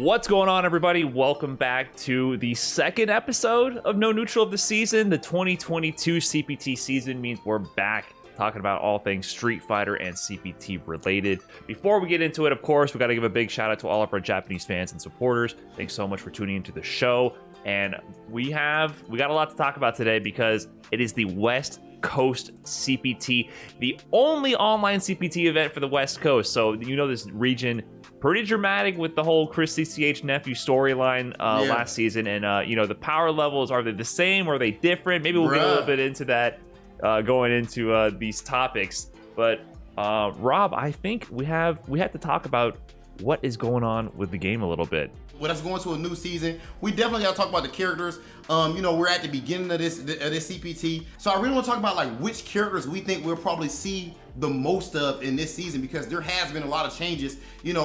What's going on, everybody? Welcome back to the second episode of No Neutral of the season. The 2022 CPT season means we're back talking about all things Street Fighter and CPT related. Before we get into it, of course, we got to give a big shout out to all of our Japanese fans and supporters. Thanks so much for tuning into the show. And we got a lot to talk about today because it is the West Coast CPT, the only online CPT event for the West Coast. So you know this region pretty dramatic with the whole Chris CCH Nephew storyline last season, and the power levels, are they the same or are they different? Maybe we'll get a little bit into that going into these topics. But Rob, I think we have to talk about what is going on with the game a little bit. With us going to a new season, we definitely got to talk about the characters. We're at the beginning of this CPT, so I really want to talk about like which characters we think we'll probably see the most of in this season, because there has been a lot of changes.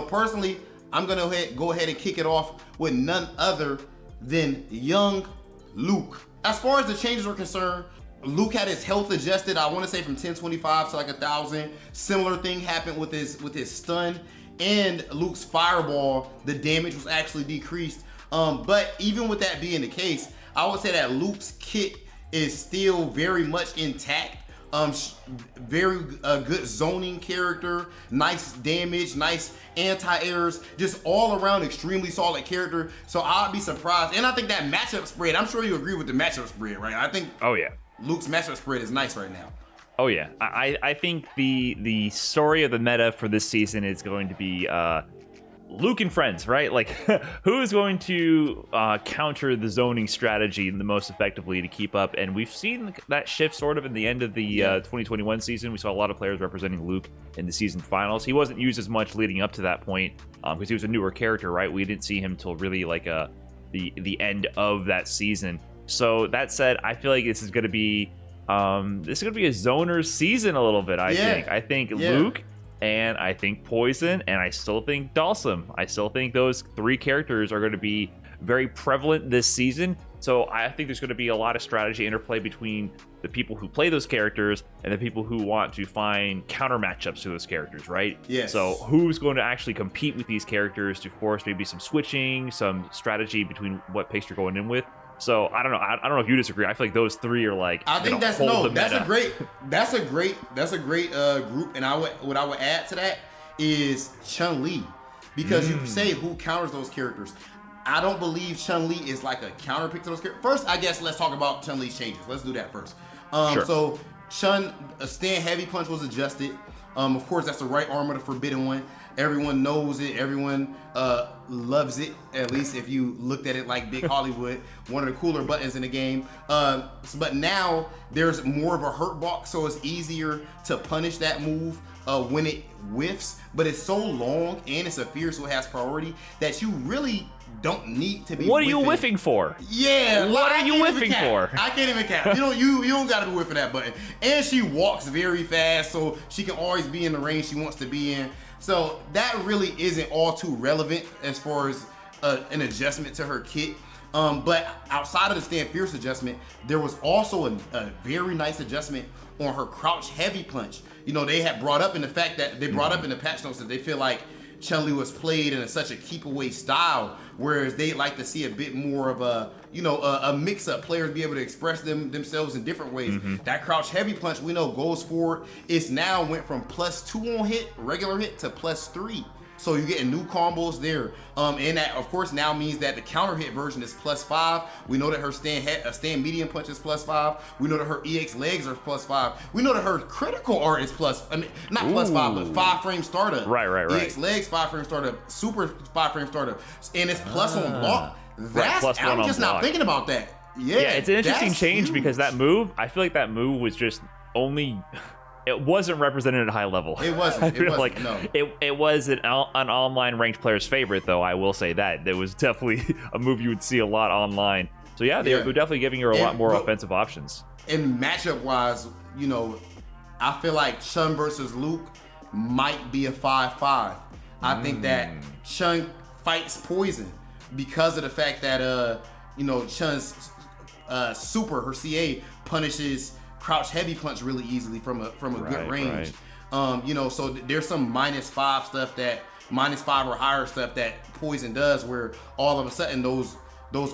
Personally, I'm gonna go ahead and kick it off with none other than young Luke. As far as the changes are concerned, Luke had his health adjusted, I want to say from 1025 to like 1000. Similar thing happened with his stun. And Luke's fireball, the damage was actually decreased. But even with that being the case, I would say that Luke's kit is still very much intact. Very good zoning character, nice damage, nice anti-airs, just all around extremely solid character. So I'd be surprised. And I think that matchup spread, I'm sure you agree with the matchup spread, right? I think Luke's matchup spread is nice right now. Oh yeah, I think the story of the meta for this season is going to be Luke and friends, right? Like, who is going to counter the zoning strategy the most effectively to keep up? And we've seen that shift sort of in the end of the 2021 season. We saw a lot of players representing Luke in the season finals. He wasn't used as much leading up to that point because he was a newer character, right? We didn't see him till really like the end of that season. So that said, I feel like this is going to be a zoner's season a little bit. I think Luke, and I think Poison, and I still think Dalsum. I still think those three characters are going to be very prevalent this season. So I think there's going to be a lot of strategy interplay between the people who play those characters and the people who want to find counter matchups to those characters, right? Yes. So who's going to actually compete with these characters to force maybe some switching, some strategy between what picks you're going in with. So I don't know. I don't know if you disagree. I feel like those three are like. I think that's a great group. And what I would add to that is Chun-Li, because you say who counters those characters. I don't believe Chun-Li is like a counter pick to those characters. First, I guess let's talk about Chun-Li's changes. Let's do that first. Sure. So a stand heavy punch was adjusted. Of course, that's the right arm of the forbidden one. Everyone knows it. Everyone loves it. At least if you looked at it like Big Hollywood, one of the cooler buttons in the game. But now there's more of a hurt box, so it's easier to punish that move when it whiffs. But it's so long and it's a fierce, so it has priority that you really don't need to be. What are you whiffing for? Yeah, what are you whiffing for? I can't even cap. You don't gotta be whiffing that button. And she walks very fast, so she can always be in the range she wants to be in. So that really isn't all too relevant as far as an adjustment to her kit. But outside of the stand fierce adjustment, there was also a very nice adjustment on her crouch heavy punch. They had brought up in the fact that they brought up in the patch notes that they feel like Chun-Li was played in such a keep away style, whereas they like to see a bit more of a mix up, players be able to express themselves in different ways. That crouch heavy punch we know goes forward. It's now went from +2 on hit, regular hit, to +3. So you're getting new combos there. And that of course now means that the counter hit version is +5. We know that her stand medium punch is +5. We know that her EX legs are +5. We know that her critical art is not +5, but 5 frame startup. Right. EX legs 5 frame startup, super 5 frame startup, and it's plus on block. I'm just not thinking about that. Yeah, it's an interesting change because that move, I feel like that move was just only. It wasn't represented at a high level. It wasn't. It was an online ranked player's favorite, though. I will say that it was definitely a move you would see a lot online. So they're definitely giving her a lot more offensive options. And matchup wise, I feel like Chun versus Luke might be a 5-5. I think that Chun fights Poison because of the fact that Chun's super, her CA, punishes crouch heavy punch really easily from a good range. Right. So there's some -5 stuff that -5 or higher stuff that Poison does, where all of a sudden those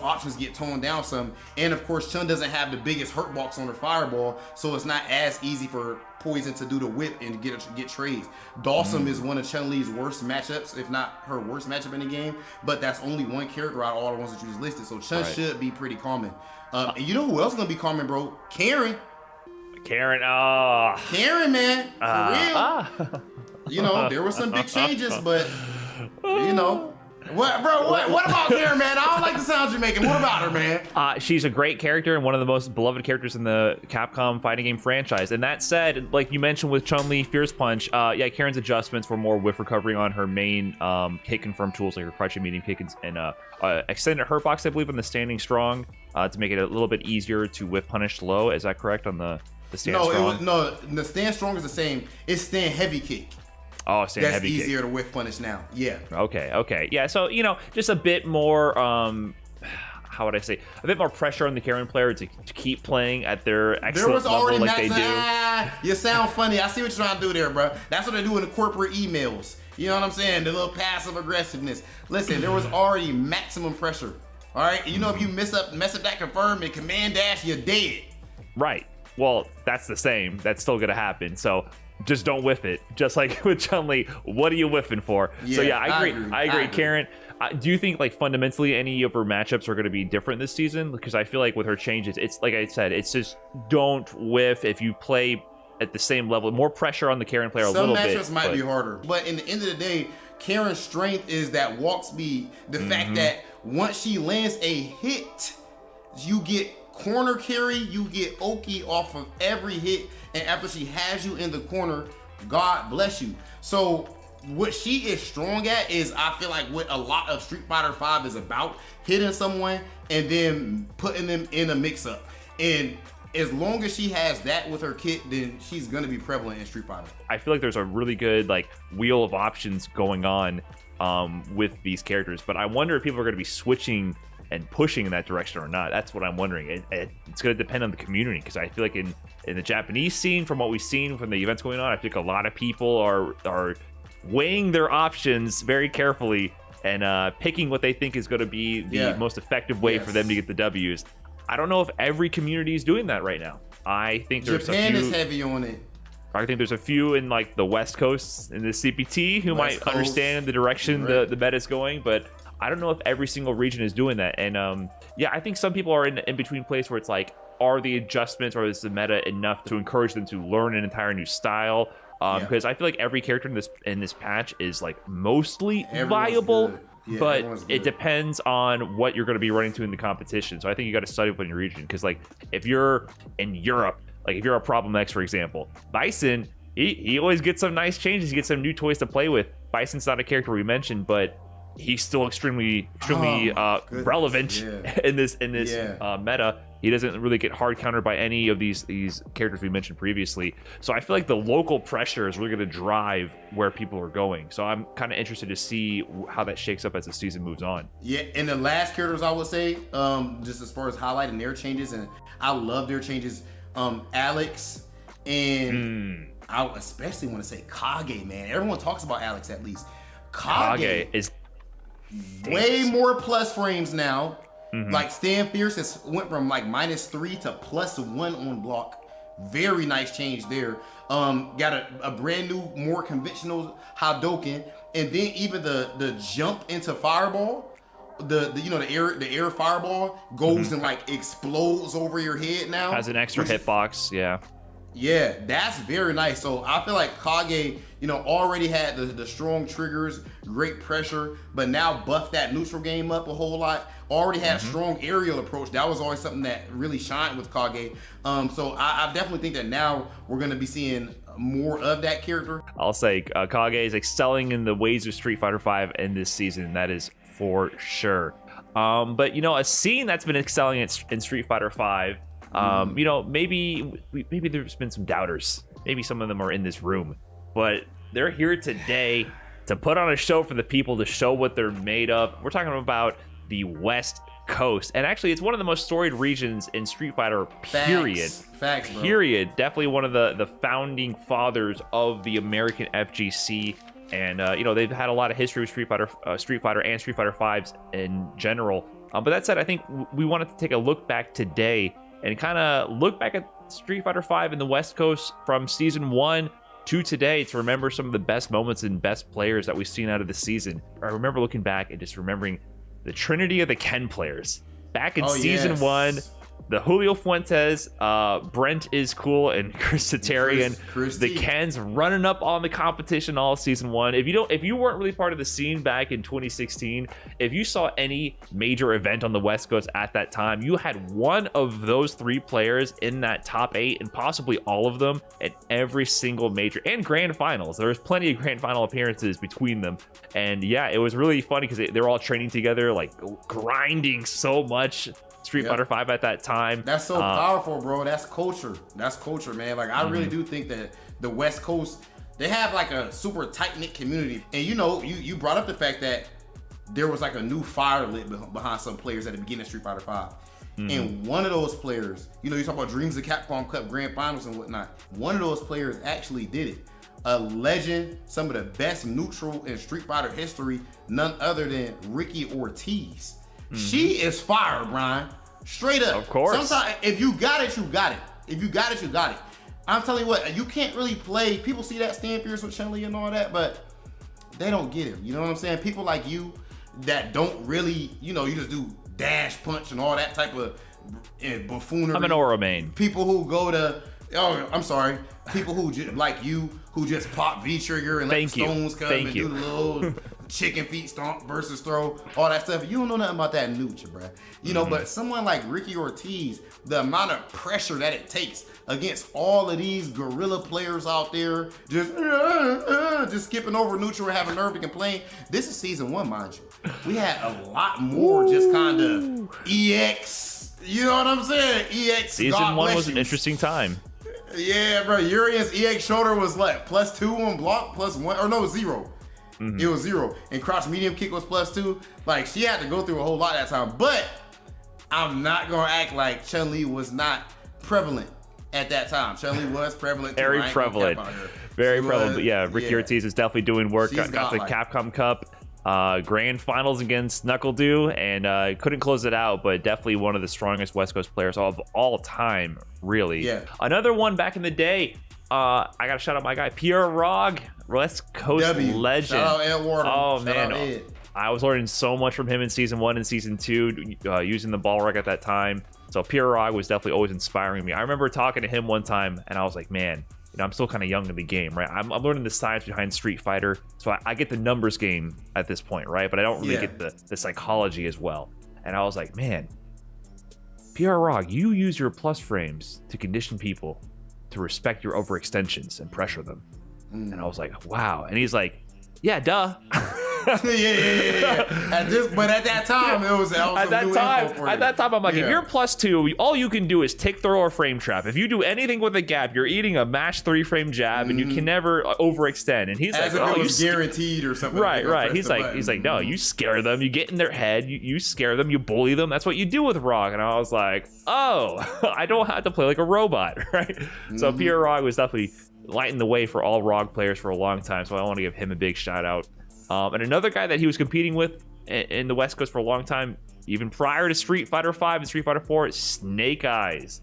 options get toned down some. And of course, Chun doesn't have the biggest hurt box on her fireball, so it's not as easy for Poison to do the whip and get trades. Dawson is one of Chun-Li's worst matchups, if not her worst matchup in the game, but that's only one character out of all the ones that you just listed, so Chun should be pretty common. And you know who else is gonna be common, bro? Karen, man, for real. You know, there were some big changes, but you know. What, bro? What about Karen, man? I don't like the sounds you're making. What about her, man? She's a great character and one of the most beloved characters in the Capcom fighting game franchise. And that said, like you mentioned with Chun-Li Fierce Punch, yeah, Karen's adjustments were more whiff recovery on her main hit confirm tools like her crushing medium kick and extended hurt box, I believe, on the standing strong to make it a little bit easier to whiff punish low. Is that correct on the stand strong? No, the stand strong is the same. It's stand heavy kick. Oh, stand that's heavy easier kick. to whiff punish now. Yeah. Okay. Yeah, so, you know, just a bit more, how would I say, a bit more pressure on the Karen player to keep playing at their excellent level like they do. You sound funny. I see what you're trying to do there, bro. That's what they do in the corporate emails. You know what I'm saying? The little passive aggressiveness. Listen, there was already maximum pressure. All right? You know, if you mess up that confirm and command dash, you're dead. Right. Well, that's the same. That's still going to happen. So just don't whiff it. Just like with Chun-Li, what are you whiffing for? Yeah, so yeah, I agree. agree. Karen, do you think like fundamentally any of her matchups are going to be different this season? Because I feel like with her changes, it's like I said, it's just don't whiff if you play at the same level. More pressure on the Karen player a little bit. Some matchups might be harder. But in the end of the day, Karen's strength is that walk speed. The fact that once she lands a hit, you get corner carry, you get Oki off of every hit, and after she has you in the corner, God bless you. So what she is strong at is, I feel like what a lot of Street Fighter V is about, hitting someone and then putting them in a mix-up. And as long as she has that with her kit, then she's gonna be prevalent in Street Fighter. I feel like there's a really good like wheel of options going on with these characters, but I wonder if people are gonna be switching and pushing in that direction or not. That's what I'm wondering. It's going to depend on the community, because I feel like in the Japanese scene, from what we've seen from the events going on, I think a lot of people are weighing their options very carefully and picking what they think is going to be the most effective way for them to get the W's. I don't know if every community is doing that right now. I think there's Japan a few, is heavy on it. I think there's a few in like the West Coast in the CPT who might understand the direction the meta is going, but I don't know if every single region is doing that. And yeah, I think some people are in between place where it's like, are the adjustments or is the meta enough to encourage them to learn an entire new style? Because I feel like every character in this patch is like mostly viable, but it depends on what you're going to be running to in the competition. So I think you got to study up on your region, because like if you're in Europe, like if you're a Problem X, for example, Bison, he always gets some nice changes. He gets some new toys to play with. Bison's not a character we mentioned, but he's still extremely relevant in this meta. He doesn't really get hard countered by any of these characters we mentioned previously. So I feel like the local pressure is really going to drive where people are going. So I'm kind of interested to see how that shakes up as the season moves on. Yeah, and the last characters I would say, just as far as highlighting their changes, and I love their changes, Alex and I especially want to say Kage, man. Everyone talks about Alex at least. Kage is way more plus frames now. Like Stand Fierce has went from like -3 to +1 on block. Very nice change there. Got a brand new, more conventional Hadouken, and then even the jump into Fireball, the air Fireball goes and like explodes over your head now. Has an extra hitbox, Yeah, that's very nice. So I feel like Kage, already had the strong triggers, great pressure, but now buffed that neutral game up a whole lot. Already had a strong aerial approach. That was always something that really shined with Kage. So I definitely think that now we're going to be seeing more of that character. I'll say Kage is excelling in the ways of Street Fighter V in this season. That is for sure. But a scene that's been excelling in Street Fighter V, maybe there's been some doubters. Maybe some of them are in this room, but they're here today to put on a show for the people, to show what they're made of. We're talking about the West Coast, and actually it's one of the most storied regions in Street Fighter, period. Facts, bro. Period. Definitely one of the founding fathers of the American FGC. And they've had a lot of history with Street Fighter and Street Fighter V's in general. But that said, I think we wanted to take a look back today and kind of look back at Street Fighter V in the West Coast from Season 1 to today to remember some of the best moments and best players that we've seen out of the season. I remember looking back and just remembering the trinity of the Ken players. Back in Season 1, the Julio Fuentes, Brent is cool, and Chris Tatarian, the Kens running up on the competition all Season 1. If you weren't really part of the scene back in 2016, if you saw any major event on the West Coast at that time, you had one of those 3 players in that top 8, and possibly all of them at every single major and grand finals. There was plenty of grand final appearances between them, and yeah, it was really funny because they were all training together, like grinding so much Street Fighter V at that time. That's so powerful, bro. That's culture. That's culture, man. Like, I really do think that the West Coast, they have like a super tight-knit community. And you brought up the fact that there was like a new fire lit behind some players at the beginning of Street Fighter V. And one of those players, you talk about dreams of Capcom Cup Grand Finals and whatnot. One of those players actually did it. A legend, some of the best neutral in Street Fighter history, none other than Ricky Ortiz. She is fire, Brian. Straight up. Of course. Sometimes, if you got it, you got it. If you got it, you got it. I'm telling you what, you can't really play. People see that stand fierce with Chun-Li and all that, but they don't get it. You know what I'm saying? People like you that don't really, you just do dash punch and all that type of buffoonery. I'm an Aura main. People who go to, people who like you, who just pop V-trigger and let the stones come and do the little chicken feet stomp versus throw, all that stuff. You don't know nothing about that nooch, bro. But someone like Ricky Ortiz, the amount of pressure that it takes against all of these guerrilla players out there, just skipping over neutral and having nerve to complain. This is Season 1, mind you. We had a lot more just kind of EX. You know what I'm saying? EX. Season 1 was an interesting time. Yeah, bro. Urian's EX shoulder was like +2 on block, +1, or no, 0. It was 0. And crouch medium kick was +2. Like, she had to go through a whole lot that time. But I'm not going to act like Chun-Li was not prevalent at that time. Chun-Li was prevalent. Very prevalent. Very prevalent. But yeah, Ricky Ortiz is definitely doing work. Got the Capcom Cup grand finals against Knuckle Dew, and couldn't close it out, but definitely one of the strongest West Coast players of all time, really. Yeah. Another one back in the day, I gotta shout out my guy Pierre Rog, West Coast legend. Shout out Ed Wardle. Oh Shout man, I was learning so much from him in Season 1 and Season 2, using the ball rug at that time. So Pierre Rog was definitely always inspiring me. I remember talking to him one time, and I was like, man, I'm still kind of young in the game, right? I'm learning the science behind Street Fighter, so I get the numbers game at this point, right? But I don't really get the psychology as well. And I was like, man, Pierre Rog, you use your plus frames to condition people to respect your overextensions and pressure them. And I was like, wow. And he's like, yeah, duh. yeah. But at that time, it was at that time, I'm like, if you're +2, all you can do is tick throw or frame trap. If you do anything with a gap, you're eating a mash 3-frame jab, and you can never overextend. And he's as like, if it was guaranteed or something. Right. He's like, no, you scare them, you get in their head, you scare them, you bully them. That's what you do with Rog. And I was like, oh, I don't have to play like a robot, right? So Pierre Rog was definitely lighting the way for all Rog players for a long time. So I want to give him a big shout out. And another guy that he was competing with in the West Coast for a long time, even prior to Street Fighter V and Street Fighter IV, Snake Eyes.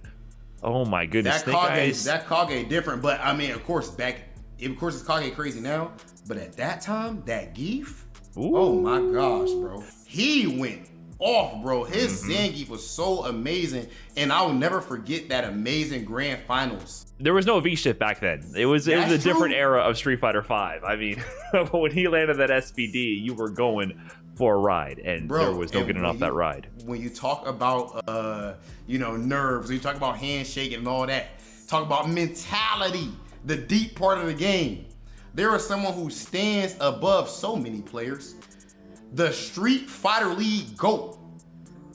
Oh my goodness, That Kage different, but I mean, of course, it's Kage crazy now, but at that time, that Geef, oh my gosh, bro, he went off, bro. His Zangief was so amazing, and I will never forget that amazing grand finals. There was no V-shift back then. It was a different era of Street Fighter V. I mean, when he landed that SPD, you were going for a ride, and there was no getting off that ride. When you talk about nerves, when you talk about handshaking and all that, talk about mentality, the deep part of the game. There is someone who stands above so many players. The Street Fighter League GOAT,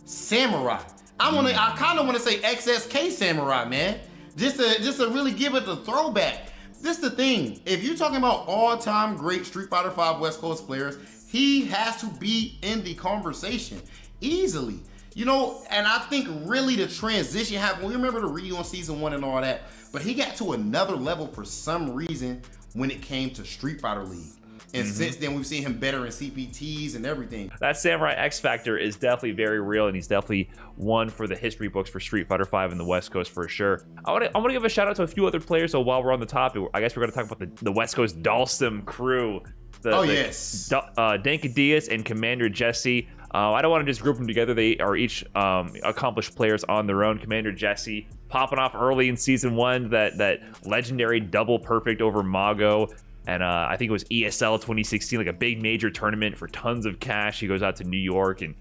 Samurai. I kind of want to say XSK Samurai, man. Just to really give it the throwback. This is the thing. If you're talking about all-time great Street Fighter V West Coast players, he has to be in the conversation easily. And I think really the transition happened. We remember the Ryu on Season 1 and all that, but he got to another level for some reason when it came to Street Fighter League. And since then, we've seen him better in CPTs and everything. That Samurai X Factor is definitely very real, and he's definitely one for the history books for Street Fighter V in the West Coast for sure. I want to give a shout out to a few other players. So while we're on the topic, I guess we're going to talk about the West Coast Dalsum crew. Dank Diaz and Commander Jesse. I don't want to just group them together. They are each accomplished players on their own. Commander Jesse popping off early in season 1, that legendary double perfect over Mago. And I think it was ESL 2016, like a big major tournament for tons of cash. He goes out to New York and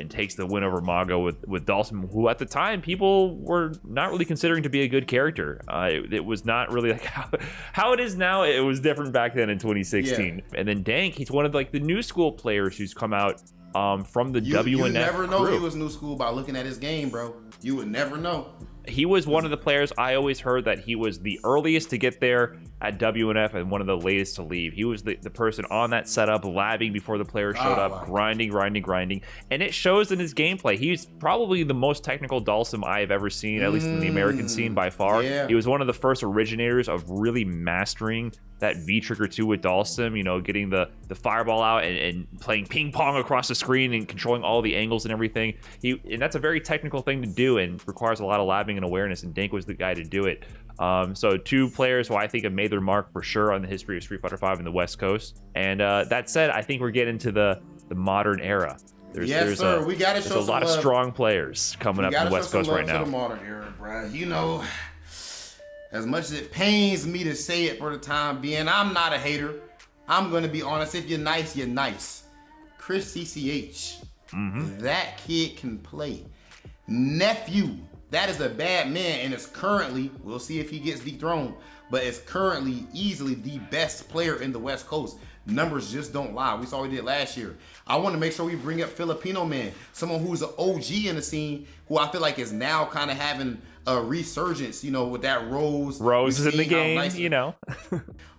takes the win over Mago with Dalsum, who at the time people were not really considering to be a good character. It was not really like how it is now. It was different back then in 2016. Yeah. And then Dank, he's one of like the new school players who's come out from the WNF You never know crew. He was new school by looking at his game, bro. You would never know. He was one of the players. I always heard that he was the earliest to get there at WNF and one of the latest to leave. He was the person on that setup, labbing before the players showed up, grinding. And it shows in his gameplay. He's probably the most technical Dalsum I have ever seen, at least in the American scene by far. Yeah. He was one of the first originators of really mastering that V-Trigger 2 with Dalsum, you know, getting the fireball out and playing ping pong across the screen and controlling all the angles and everything. And that's a very technical thing to do and requires a lot of labbing and awareness, and Dank was the guy to do it. So two players who I think have made their mark for sure on the history of Street Fighter V in the West Coast. And that said, I think we're getting to the modern era. There's a lot of strong players coming up in the West Coast right now. The modern era, bro. You know, as much as it pains me to say it for the time being, I'm not a hater. I'm gonna be honest. If you're nice, you're nice. Chris CCH, that kid can play. Nephew, that is a bad man, and it's currently, we'll see if he gets dethroned, but it's currently easily the best player in the West Coast. Numbers just don't lie. We saw what he did last year. I want to make sure we bring up Filipino Man, someone who's an OG in the scene, who I feel like is now kind of having a resurgence, you know, with that Rose is in the game, you know.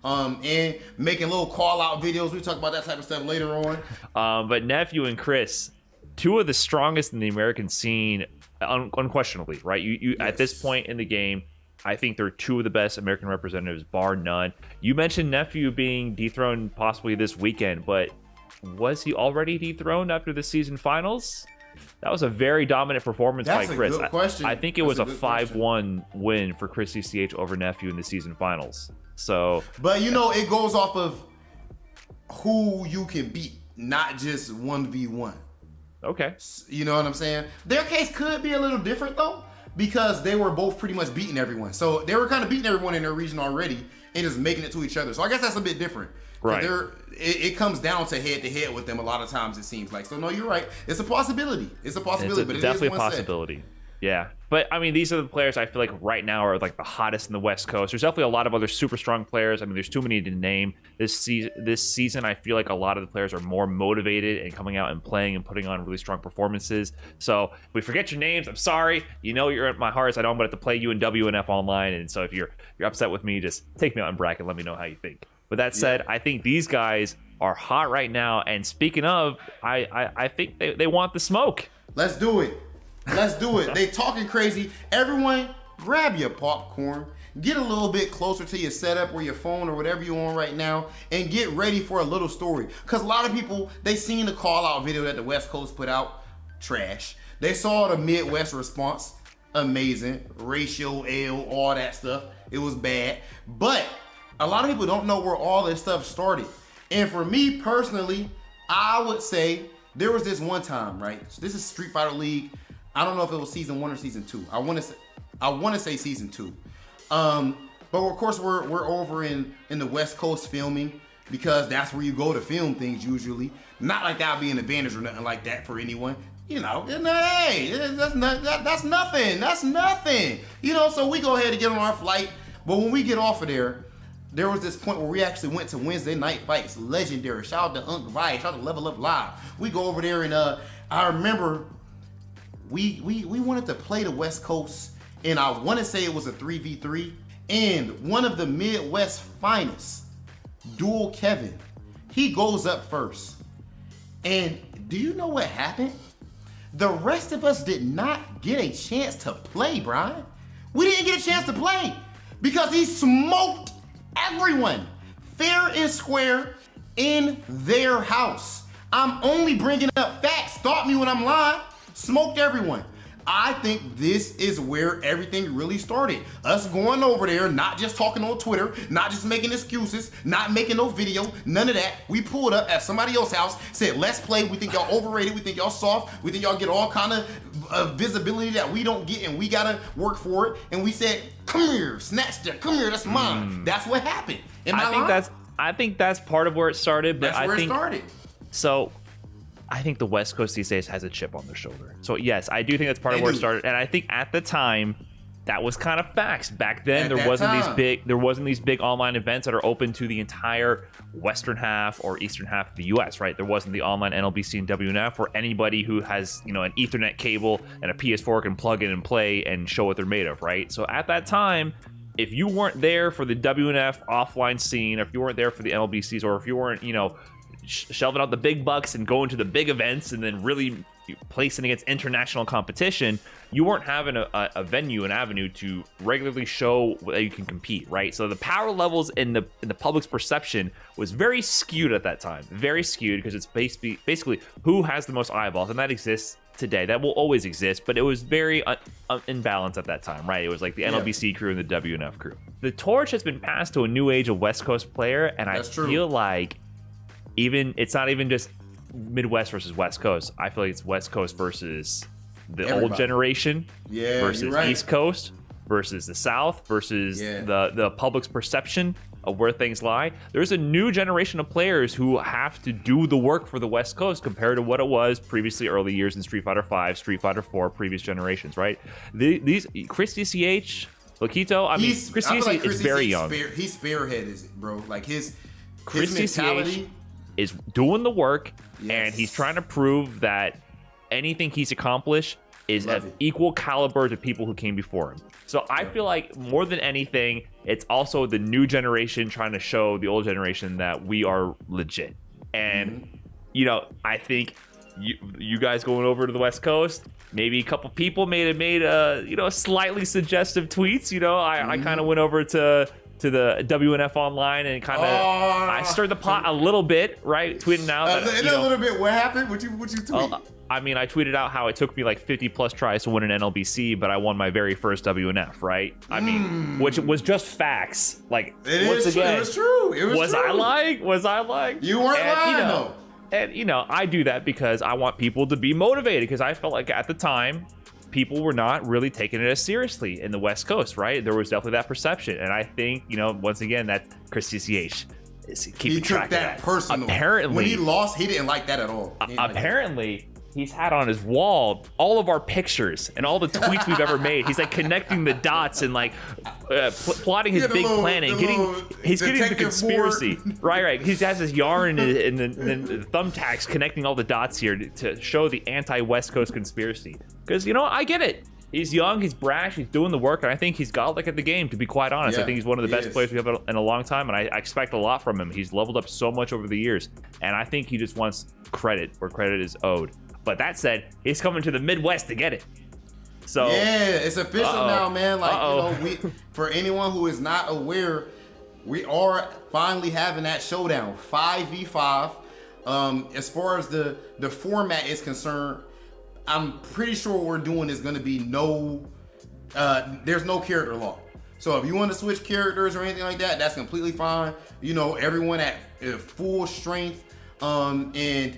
And making little call-out videos. We talk about that type of stuff later on. But Nephew and Chris, two of the strongest in the American scene, unquestionably, right? You yes. At this point in the game, I think they're two of the best American representatives, bar none. You mentioned Nephew being dethroned possibly this weekend, but was he already dethroned after the season finals? That was a very dominant performance by Chris. That's a good question. I think it was a 5-1 win for Chris CCH over Nephew in the season finals. So, but you know, it goes off of who you can beat, not just 1v1. Okay. You know what I'm saying? Their case could be a little different though, because they were both pretty much beating everyone. So they were kind of beating everyone in their region already and just making it to each other. So I guess that's a bit different. Right. It comes down to head-to-head with them a lot of times, it seems like. So no, you're right. It's a possibility. It's definitely a possibility. Yeah. But I mean, these are the players I feel like right now are like the hottest in the West Coast. There's definitely a lot of other super strong players. I mean, there's too many to name. This season, I feel like a lot of the players are more motivated and coming out and playing and putting on really strong performances. So if we forget your names, I'm sorry. You know you're at my heart. I know I'm going to have to play you in WNF online. And so if you're upset with me, just take me out in bracket. Let me know how you think. With that said, I think these guys are hot right now. And speaking of, I think they want the smoke. Let's do it. They talking crazy. Everyone, grab your popcorn, get a little bit closer to your setup or your phone or whatever you're on right now, and get ready for a little story. Because a lot of people, they seen the call-out video that the West Coast put out, trash. They saw the Midwest response, amazing. Ratio L, all that stuff. It was bad. But a lot of people don't know where all this stuff started. And for me personally, I would say there was this one time, right? This is Street Fighter League. I don't know if it was season 1 or season 2. I want to say season 2. But of course we're over in the West Coast filming, because that's where you go to film things usually. Not like that would be an advantage or nothing like that for anyone. You know, hey, that's nothing. That's nothing. You know, so we go ahead and get on our flight. But when we get off of there was this point where we actually went to Wednesday Night Fights, legendary. Shout out to Unc Vi, shout out to Level Up Live. We go over there and I remember we wanted to play the West Coast, and I want to say it was a 3v3, and one of the Midwest finest, Dual Kevin, he goes up first. And do you know what happened? The rest of us did not get a chance to play, Brian. We didn't get a chance to play because he smoked everyone, fair and square. in their house. I'm only bringing up facts. Stop me when I'm lying. Smoked everyone. I think this is where everything really started. Us going over there, not just talking on Twitter, not just making excuses, not making no video, none of that. We pulled up at somebody else's house, said, let's play. We think y'all overrated. We think y'all soft. We think y'all get all kind of visibility that we don't get, and we gotta work for it. And we said, come here, snatch that. Come here, that's mine. That's what happened. I think that's part of where it started. But that's where it started. So I think the West Coast these days has a chip on their shoulder. So yes, I do think that's part of where it started. And I think at the time, that was kind of facts. Back then, there wasn't these big online events that are open to the entire western half or eastern half of the US, right? There wasn't the online NLBC and WNF where anybody who has, an Ethernet cable and a PS4 can plug in and play and show what they're made of, right? So at that time, if you weren't there for the WNF offline scene, if you weren't there for the NLBCs, or if you weren't, shelving out the big bucks and going to the big events and then really placing against international competition, you weren't having a venue, an avenue to regularly show that you can compete, right? So the power levels in the public's perception was very skewed at that time, very skewed, because it's basically who has the most eyeballs, and that exists today. That will always exist, but it was very imbalanced at that time, right? It was like the NLBC crew and the WNF crew. The torch has been passed to a new age of West Coast player, and I feel like it's not even just Midwest versus West Coast. I feel like it's West Coast versus the old generation versus East Coast versus the South versus the public's perception of where things lie. There's a new generation of players who have to do the work for the West Coast compared to what it was previously early years in Street Fighter V, Street Fighter IV, previous generations, right? These Chris DCH, Flaquito, Chris DCH is very young. He spearheaded it, bro. Like his mentality DCH is doing the work, and he's trying to prove that anything he's accomplished is of equal caliber to people who came before him. So I feel like more than anything, it's also the new generation trying to show the old generation that we are legit. And, I think you guys going over to the West Coast, maybe a couple people made slightly suggestive tweets. I kind of went over to the WNF online and kind of I stirred the pot a little bit, right? Tweeting out that, a little bit. What happened? What you tweet? I tweeted out how it took me like 50 plus tries to win an NLBC, but I won my very first WNF, right? Which was just facts. Like, it was true. Was I lying? You weren't lying, though. And I do that because I want people to be motivated, because I felt like at the time people were not really taking it as seriously in the West Coast, right? There was definitely that perception. And I think, once again, that Chris CCH is keeping track of that. He took that personal. Apparently, when he lost, he didn't like that at all. Apparently, he's had on his wall all of our pictures and all the tweets we've ever made. He's like connecting the dots and like plotting his big plan and he's getting the conspiracy. Right. He has his yarn and the thumbtacks connecting all the dots here to show the anti-West Coast conspiracy. Because, I get it. He's young, he's brash, he's doing the work, and I think he's godlike at the game, to be quite honest. I think he's one of the best players we have in a long time, and I expect a lot from him. He's leveled up so much over the years, and I think he just wants credit where credit is owed. But that said, he's coming to the Midwest to get it. So it's official now, man. Like, for anyone who is not aware, we are finally having that showdown, 5v5. As far as the format is concerned, I'm pretty sure what we're doing is going to be there's no character lock. So if you want to switch characters or anything like that, that's completely fine. Everyone at full strength, and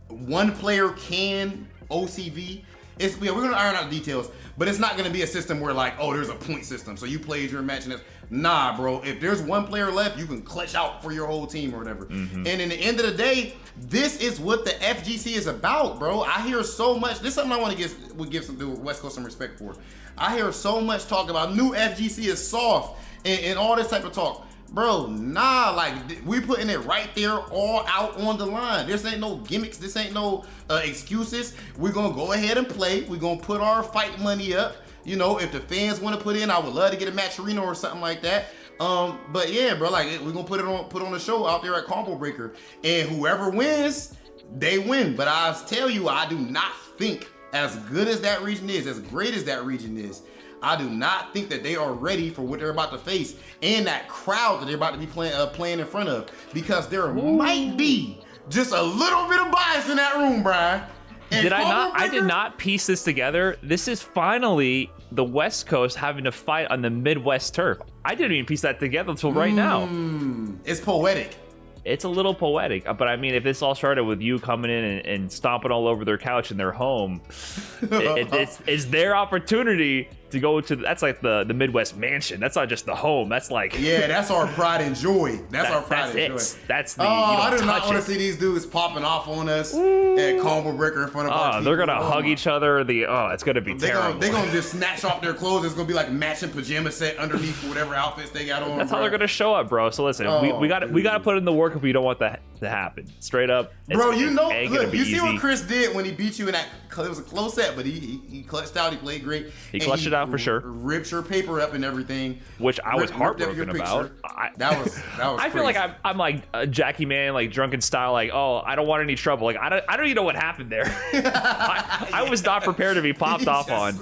one player can OCV. We're going to iron out details, but it's not going to be a system where there's a point system. So you played your match and nah, bro. If there's one player left, you can clutch out for your whole team or whatever. And in the end of the day, this is what the FGC is about, bro. I hear so much. This is something I want to give some West Coast some respect for. I hear so much talk about new FGC is soft and all this type of talk. Bro, nah, we putting it right there all out on the line. This ain't no gimmicks. This ain't no excuses. We're going to go ahead and play. We're going to put our fight money up. If the fans want to put in, I would love to get a match arena or something like that. But yeah, bro, we're going to put on a show out there at Combo Breaker. And whoever wins, they win. But I tell you, I do not think as good as that region is, as great as that region is, I do not think that they are ready for what they're about to face and that crowd that they're about to be playing in front of, because there might be just a little bit of bias in that room, Brian. And I did not piece this together. This is finally the West Coast having to fight on the Midwest turf. I didn't even piece that together until right now. It's poetic. It's a little poetic, but I mean, if this all started with you coming in and stomping all over their couch in their home, it's their opportunity to go to, that's like the Midwest mansion. That's not just the home. That's like, yeah, that's our pride and joy. That's our pride and joy. That's the, I do not want to see these dudes popping off on us at Combo Breaker in front of our people. They're gonna hug each other. It's gonna be terrible. They're gonna just snatch off their clothes. It's gonna be like matching pajama set underneath whatever outfits they got on. That's how they're gonna show up, bro. So listen, we got to put in the work if we don't want that to happen. Straight up, bro. Look, you see what Chris did when he beat you in that. It was a close set, but he clutched out. He played great. He clutched it out for sure. Ripped your paper up and everything, which I was heartbroken about. That was. I feel like I'm like Jackie Man, like drunken style, like, oh, I don't want any trouble. Like I don't even know what happened there. I was not prepared to be popped off on.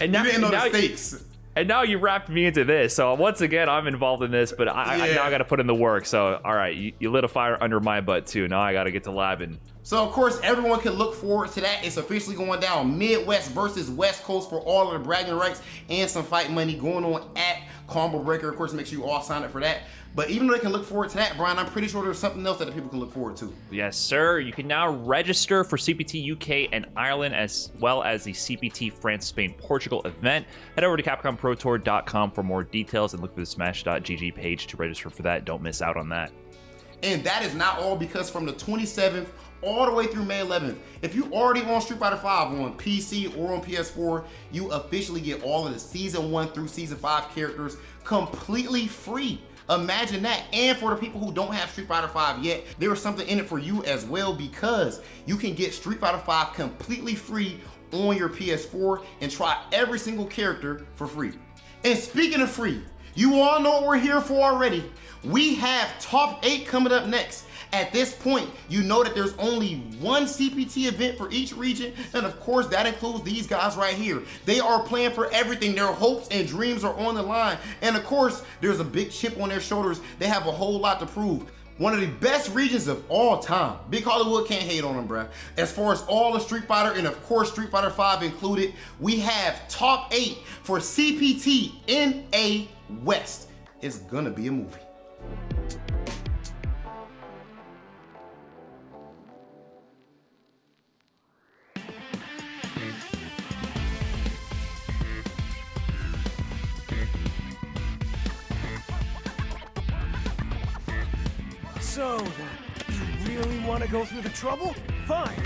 And now, you didn't know the stakes. And now you wrapped me into this. So once again, I'm involved in this, but I now got to put in the work. So, all right, you lit a fire under my butt too. Now I got to get to labbing. So, of course, everyone can look forward to that. It's officially going down. Midwest versus West Coast for all of the bragging rights and some fight money going on at Combo Breaker. Of course, make sure you all sign up for that. But even though they can look forward to that, Brian, I'm pretty sure there's something else that the people can look forward to. Yes, sir. You can now register for CPT UK and Ireland, as well as the CPT France, Spain, Portugal event. Head over to CapcomProTour.com for more details and look for the Smash.gg page to register for that. Don't miss out on that. And that is not all, because from the 27th all the way through May 11th, if you already on Street Fighter V on PC or on PS4, you officially get all of the Season 1 through Season 5 characters completely free. Imagine that. And for the people who don't have Street Fighter V yet, there is something in it for you as well, because you can get Street Fighter V completely free on your PS4 and try every single character for free. And speaking of free, you all know what we're here for already. We have Top 8 coming up next. At this point, you know that there's only one CPT event for each region, and of course that includes these guys right here. They are playing for everything. Their hopes and dreams are on the line, and of course there's a big chip on their shoulders. They have a whole lot to prove. One of the best regions of all time. Big Hollywood can't hate on them, bruh. As far as all of Street Fighter, and of course Street Fighter V included, we have Top 8 for CPT NA West. It's gonna be a movie. So, you really want to go through the trouble? Fine.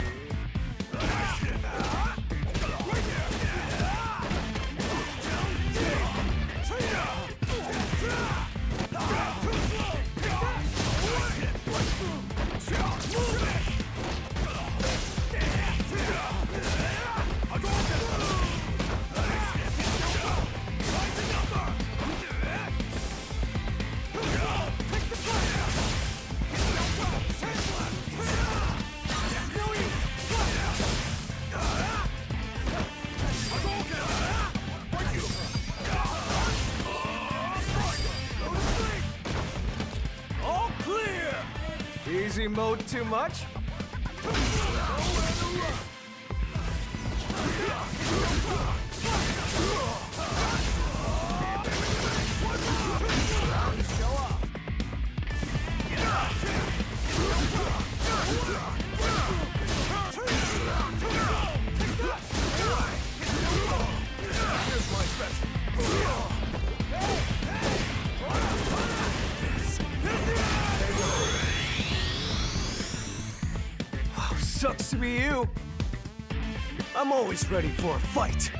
Easy mode too much? Sucks to be you. I'm always ready for a fight.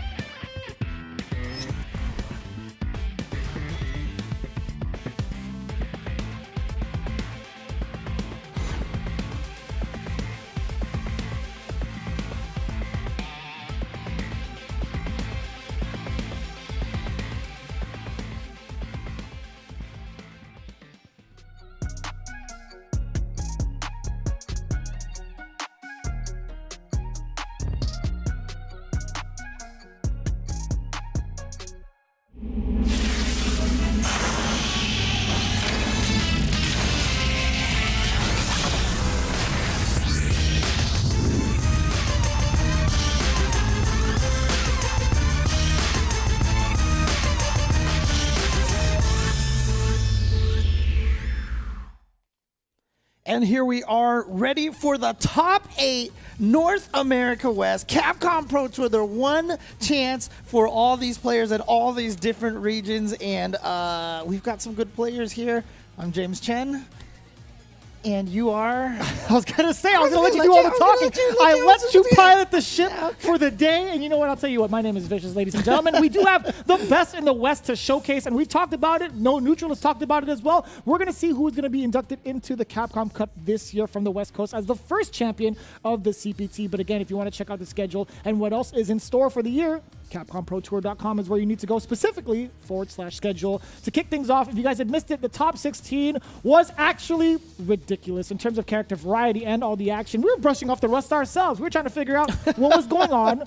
and here we are ready for the top 8 North America West Capcom Pro Tour. Their one chance for all these players at all these different regions, and we've got some good players here. I'm James Chen. And you are? I was going to say, I was going to let you do all the talking. I let you pilot the ship for the day. And you know what? I'll tell you what. My name is Vicious, ladies and gentlemen. We do have the best in the West to showcase, and we've talked about it. No Neutral has talked about it as well. We're going to see who's going to be inducted into the Capcom Cup this year from the West Coast as the first champion of the CPT. But again, if you want to check out the schedule and what else is in store for the year, CapcomProTour.com is where you need to go specifically /schedule to kick things off. If you guys had missed it, the top 16 was actually ridiculous in terms of character variety and all the action. We were brushing off the rust ourselves. We were trying to figure out what was going on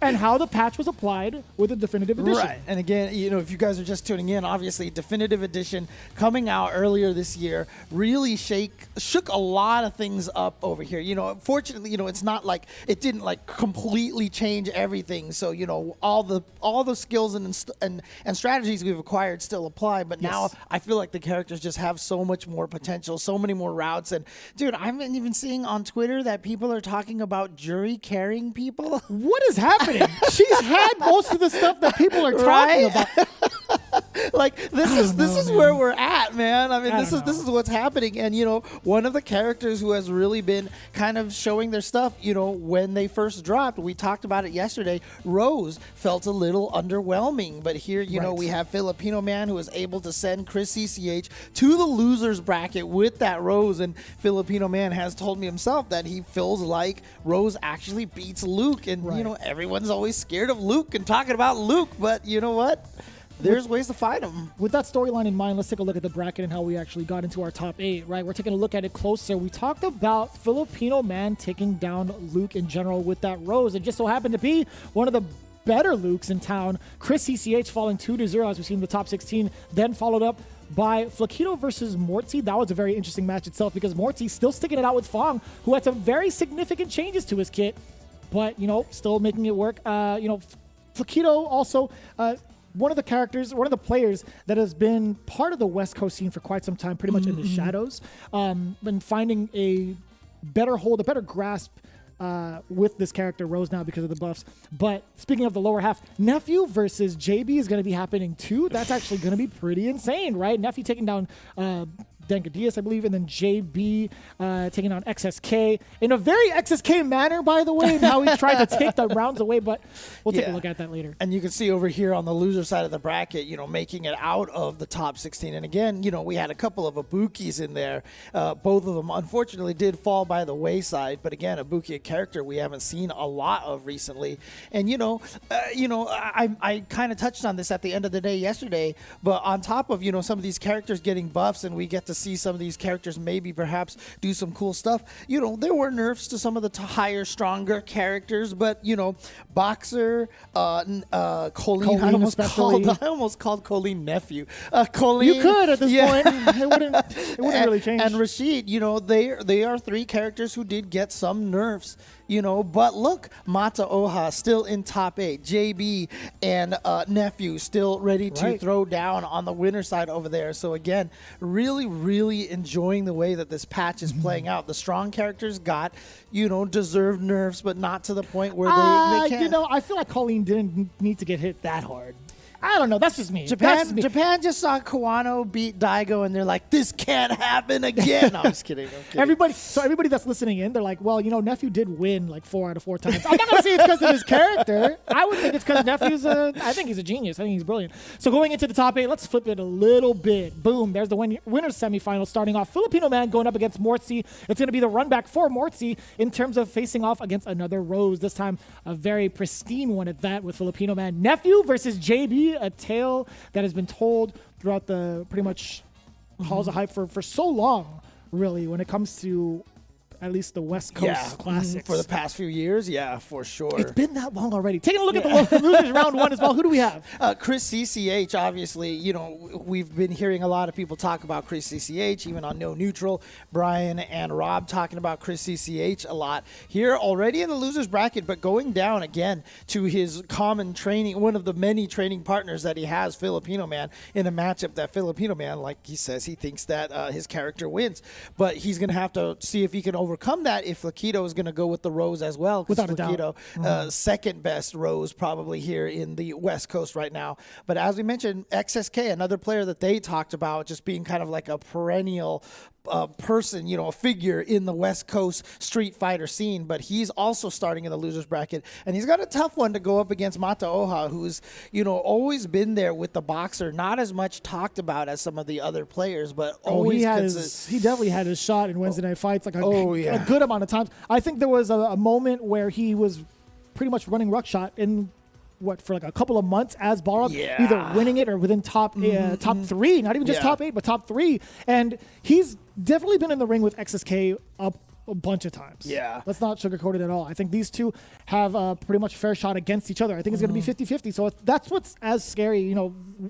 and how the patch was applied with the Definitive Edition. Right. And again, you know, if you guys are just tuning in, obviously Definitive Edition coming out earlier this year really shook a lot of things up over here. You know, fortunately, you know, it's not like it didn't like completely change everything. So, you know, all the skills and strategies we've acquired still apply, but now I feel like the characters just have so much more potential, so many more routes. And dude, I'm even seeing on Twitter that people are talking about jury carrying people. What is happening? She's had most of the stuff that people are talking about. Like this is where we're at, man. I mean, this is what's happening. And you know, one of the characters who has really been kind of showing their stuff, you know, when they first dropped, we talked about it yesterday, Rose felt a little underwhelming, but here, you know, we have Filipino Man who was able to send Chris CCH to the losers bracket with that Rose, and Filipino Man has told me himself that he feels like Rose actually beats Luke, and you know, everyone's always scared of Luke and talking about Luke, but you know what? There's ways to fight him. With that storyline in mind, let's take a look at the bracket and how we actually got into our top 8, right? We're taking a look at it closer. We talked about Filipino Man taking down Luke in general with that Rose. It just so happened to be one of the better Lukes in town. Chris CCH falling 2-0 as we've seen in the top 16, then followed up by Flaquito versus Mortsy. That was a very interesting match itself because Mortsy still sticking it out with Fong, who had some very significant changes to his kit, but, you know, still making it work. You know, Flaquito also... one of the players that has been part of the West Coast scene for quite some time, pretty much in the shadows, been finding a better hold, a better grasp with this character, Rose, now because of the buffs. But speaking of the lower half, Nephew versus JB is going to be happening too. That's actually going to be pretty insane, right? Nephew taking down Dankadias, I believe, and then JB taking on XSK in a very XSK manner, by the way, and how he tried to take the rounds away, but we'll take a look at that later. And you can see over here on the loser side of the bracket, you know, making it out of the top 16. And again, you know, we had a couple of Ibukis in there. Both of them, unfortunately, did fall by the wayside. But again, Ibuki, a character we haven't seen a lot of recently. And, I kind of touched on this at the end of the day yesterday, but on top of, you know, some of these characters getting buffs and we get to see some of these characters maybe perhaps do some cool stuff. You know, there were nerfs to some of the higher, stronger characters, but, you know, Boxer, Colleen, I almost called Colleen Nephew. Colleen, you could at this point. It wouldn't really change. And Rashid, you know, they are 3 characters who did get some nerfs. You know, but look, Mata Oha still in top 8. JB and Nephew still ready to throw down on the winner side over there. So again, really, really enjoying the way that this patch is playing out. The strong characters got, you know, deserved nerfs, but not to the point where they can't. You know, I feel like Colleen didn't need to get hit that hard. I don't know. That's just me. Japan just saw Kawano beat Daigo, and they're like, "This can't happen again." No, I'm just kidding. Everybody that's listening in, they're like, "Well, you know, Nephew did win like 4 out of 4 times." I'm not gonna say it's because of his character. I would think it's because Nephew's I think he's a genius. I think he's brilliant. So going into the top 8, let's flip it a little bit. Boom. There's the winner's semifinal starting off. Filipino Man going up against Mortsy. It's going to be the run back for Mortsy in terms of facing off against another Rose. This time, a very pristine one at that with Filipino Man. Nephew versus JB. A tale that has been told throughout the pretty much halls of hype for so long, really, when it comes to at least the West Coast classics. For the past few years, yeah, for sure. It's been that long already. Taking a look at the losers round one as well. Who do we have? Chris CCH, obviously, we've been hearing a lot of people talk about Chris CCH, even on No Neutral. Brian and Rob talking about Chris CCH a lot. Here already in the losers bracket, but going down again to his common training, one of the many training partners that he has, Filipino Man, in a matchup that Filipino Man, like he says, he thinks that his character wins. But he's going to have to see if he can overcome that if Flaquito is going to go with the Rose as well. Without a doubt. Flaquito, second best Rose probably here in the West Coast right now. But as we mentioned, XSK, another player that they talked about just being kind of like a perennial person, a figure in the West Coast Street Fighter scene, but he's also starting in the losers bracket, and he's got a tough one to go up against Mata Oha, who's always been there with the boxer, not as much talked about as some of the other players, but always he definitely had his shot in Wednesday Night Fights, like a good amount of times. I think there was a moment where he was pretty much running ruckshot in for like a couple of months as Balrog, either winning it or within top 3, not even just top 8, but top 3. And he's definitely been in the ring with XSK a bunch of times. Yeah. Let's not sugarcoat it at all. I think these two have pretty much a fair shot against each other. I think it's going to be 50-50. So that's what's as scary,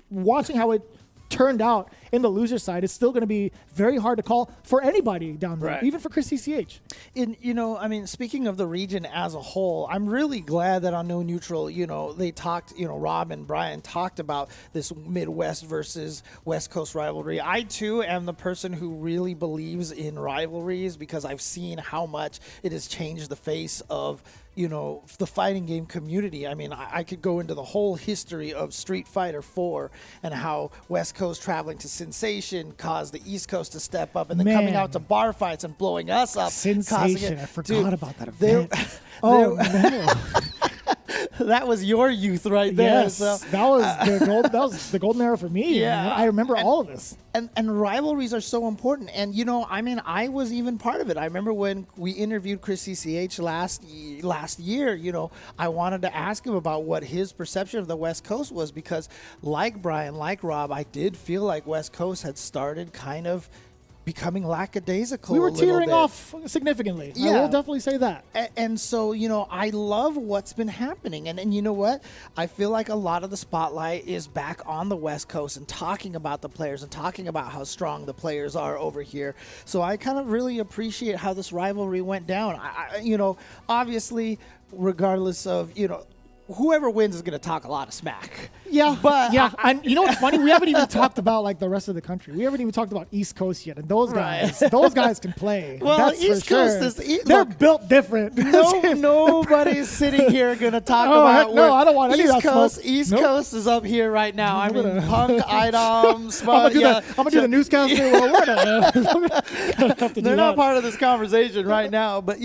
watching how it turned out in the loser side is still going to be very hard to call for anybody down there, even for Chris CCH. Speaking of the region as a whole, I'm really glad that on No Neutral, they talked, Rob and Brian talked about this Midwest versus West Coast rivalry. I too am the person who really believes in rivalries because I've seen how much it has changed the face of the fighting game community. I mean, I could go into the whole history of Street Fighter 4 and how West Coast traveling to Sensation caused the East Coast to step up, and then coming out to bar fights and blowing us up. Sensation, I forgot about that event. No. That was your youth right there. Yes, so, that was the golden era for me. Yeah, I remember all of this. And rivalries are so important. And I was even part of it. I remember when we interviewed Chris CCH last year. I wanted to ask him about what his perception of the West Coast was because, like Brian, like Rob, I did feel like West Coast had started kind of becoming lackadaisical. We were teetering off significantly. Yeah. I will definitely say that. And so, I love what's been happening. And you know what? I feel like a lot of the spotlight is back on the West Coast and talking about the players and talking about how strong the players are over here. So I kind of really appreciate how this rivalry went down. Obviously, regardless of, whoever wins is going to talk a lot of smack. Yeah, but and you know what's funny? We haven't even talked about like the rest of the country. We haven't even talked about East Coast yet, and those guys can play. Well, that's East for Coast sure. They're built different. Nobody's sitting here going to talk about. No, I don't want any of that Coast. smoke. East Coast is up here right now. I mean, Punk, Idom, I'm gonna do the newscast. They're not part of this conversation right now, but